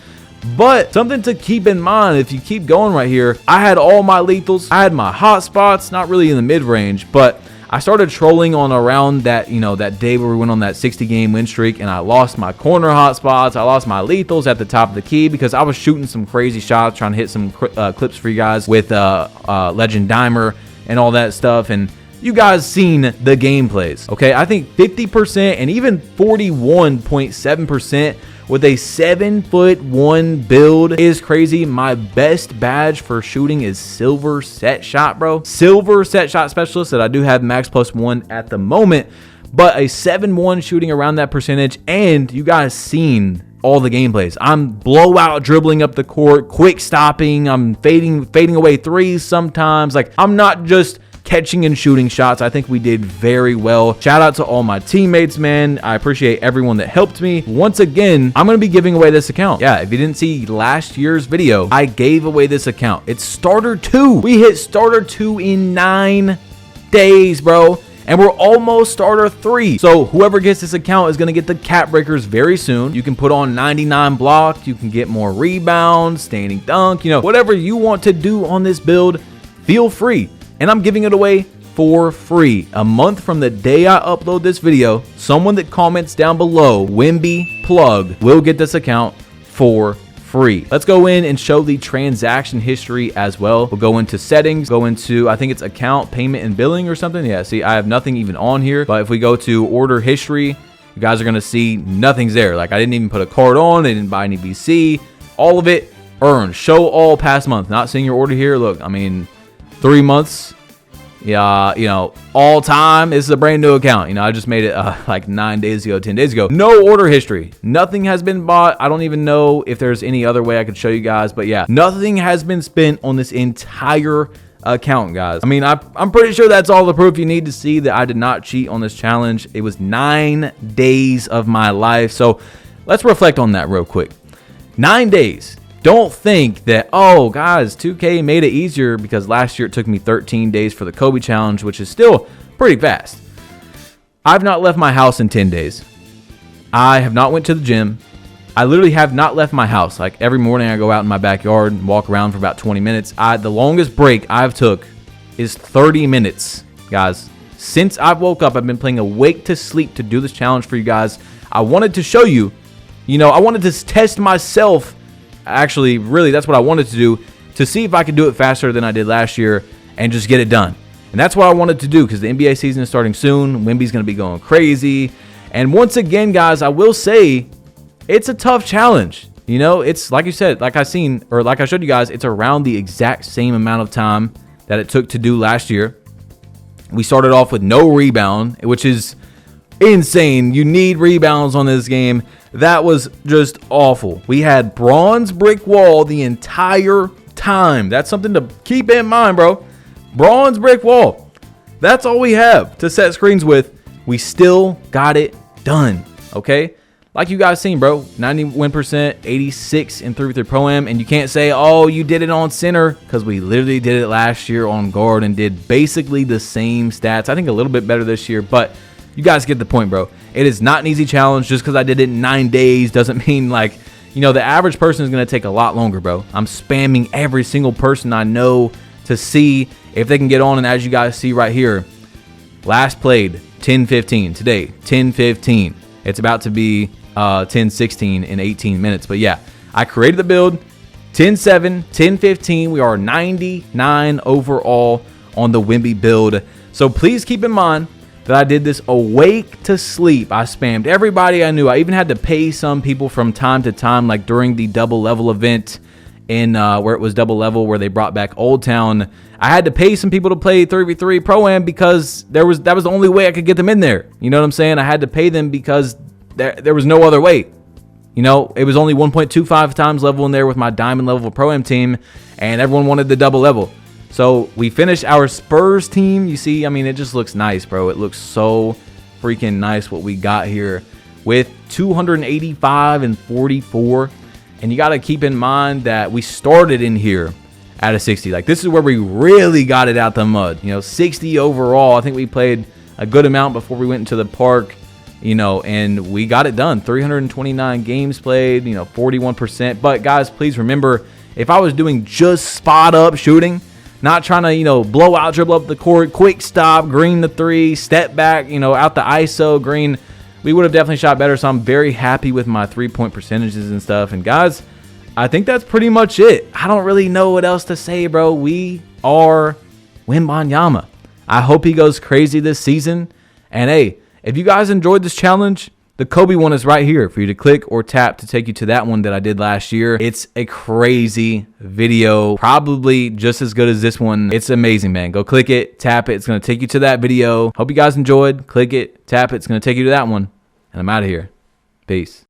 But something to keep in mind, if you keep going right here, I had all my lethals. I had my hot spots, not really in the mid-range, but I started trolling on around that, you know, that day where we went on that 60-game win streak, and I lost my corner hotspots. I lost my lethals at the top of the key because I was shooting some crazy shots, trying to hit some clips for you guys with Legend Dimer and all that stuff. And you guys seen the gameplays, okay? I think 50% and even 41.7% with a 7'1" build is crazy. My best badge for shooting is silver set shot, bro. Silver set shot specialist that I do have max +1 at the moment, but a 7'1" shooting around that percentage. And you guys seen all the gameplays. I'm blowout dribbling up the court, quick stopping. I'm fading away threes sometimes. Like, I'm not just catching and shooting shots. I think we did very well. Shout out to all my teammates, man. I appreciate everyone that helped me. Once again, I'm going to be giving away this account. Yeah, if you didn't see last year's video, I gave away this account. It's starter 2. We hit starter 2 in 9 days, bro. And we're almost starter 3. So whoever gets this account is going to get the cap breakers very soon. You can put on 99 block. You can get more rebounds, standing dunk, you know, whatever you want to do on this build, feel free. And I'm giving it away for free. A month from the day I upload this video, someone that comments down below, Wemby plug, will get this account for free. Let's go in and show the transaction history as well. We'll go into settings, go into, I think it's account, payment, and billing or something. Yeah, see, I have nothing even on here. But if we go to order history, you guys are going to see nothing's there. Like, I didn't even put a card on. I didn't buy any VC. All of it earned. Show all past month. Not seeing your order here. Look, I mean, 3 months, all time. This is a brand new account. I just made it like 9 days ago, 10 days ago. No order history. Nothing has been bought. I don't even know if there's any other way I could show you guys, but yeah, nothing has been spent on this entire account, guys. I mean, I'm pretty sure that's all the proof you need to see that I did not cheat on this challenge. It was 9 days of my life. So let's reflect on that real quick. 9 days. Don't think that, oh, guys, 2K made it easier because last year it took me 13 days for the Kobe challenge, which is still pretty fast. I've not left my house in 10 days. I have not went to the gym. I literally have not left my house. Like every morning I go out in my backyard and walk around for about 20 minutes. The longest break I've took is 30 minutes, guys. Since I woke up, I've been playing Awake to Sleep to do this challenge for you guys. I wanted to show you, I wanted to test myself. Actually, really, that's what I wanted to do, to see if I could do it faster than I did last year and just get it done. And that's what I wanted to do because the NBA season is starting soon. Wemby's going to be going crazy. And once again, guys, I will say it's a tough challenge. It's like you said, like I showed you guys, it's around the exact same amount of time that it took to do last year. We started off with no rebound, which is insane. You need rebounds on this game. That was just awful. We had bronze brick wall the entire time. That's something to keep in mind, bro. Bronze brick wall. That's all we have to set screens with. We still got it done, okay? Like you guys seen, bro. 90 win percent, 86 in 3v3 Pro-Am. And you can't say, oh, you did it on center, because we literally did it last year on guard and did basically the same stats. I think a little bit better this year, but you guys get the point, bro. It is not an easy challenge. Just because I did it in 9 days doesn't mean, like, the average person is going to take a lot longer, bro. I'm spamming every single person I know to see if they can get on. And as you guys see right here, last played 10:15. Today, 10:15. It's about to be 10:16 in 18 minutes. But yeah, I created the build. 10:7, 10:15. We are 99 overall on the Wemby build. So please keep in mind that I did this Awake to Sleep. I spammed everybody I knew. I even had to pay some people from time to time, like during the double level event in where it was double level, where they brought back Old Town. I had to pay some people to play 3v3 Pro-Am because that was the only way I could get them in there. You know what I'm saying? I had to pay them because there was no other way. It was only 1.25 times level in there with my diamond level Pro-Am team, and everyone wanted the double level. So we finished our Spurs team. You see, I mean, it just looks nice, bro. It looks so freaking nice what we got here with 285 and 44. And you got to keep in mind that we started in here at a 60. Like, this is where we really got it out the mud. 60 overall. I think we played a good amount before we went into the park, and we got it done. 329 games played, 41%. But guys, please remember, if I was doing just spot up shooting, not trying to, blow out, dribble up the court, quick stop, green the three, step back, out the ISO, green, we would have definitely shot better. So I'm very happy with my 3-point percentages and stuff. And guys, I think that's pretty much it. I don't really know what else to say, bro. We are WEMBANYAMA. I hope he goes crazy this season. And hey, if you guys enjoyed this challenge, the Kobe one is right here for you to click or tap to take you to that one that I did last year. It's a crazy video, probably just as good as this one. It's amazing, man. Go click it, tap it. It's going to take you to that video. Hope you guys enjoyed. Click it, tap it. It's going to take you to that one. And I'm out of here. Peace.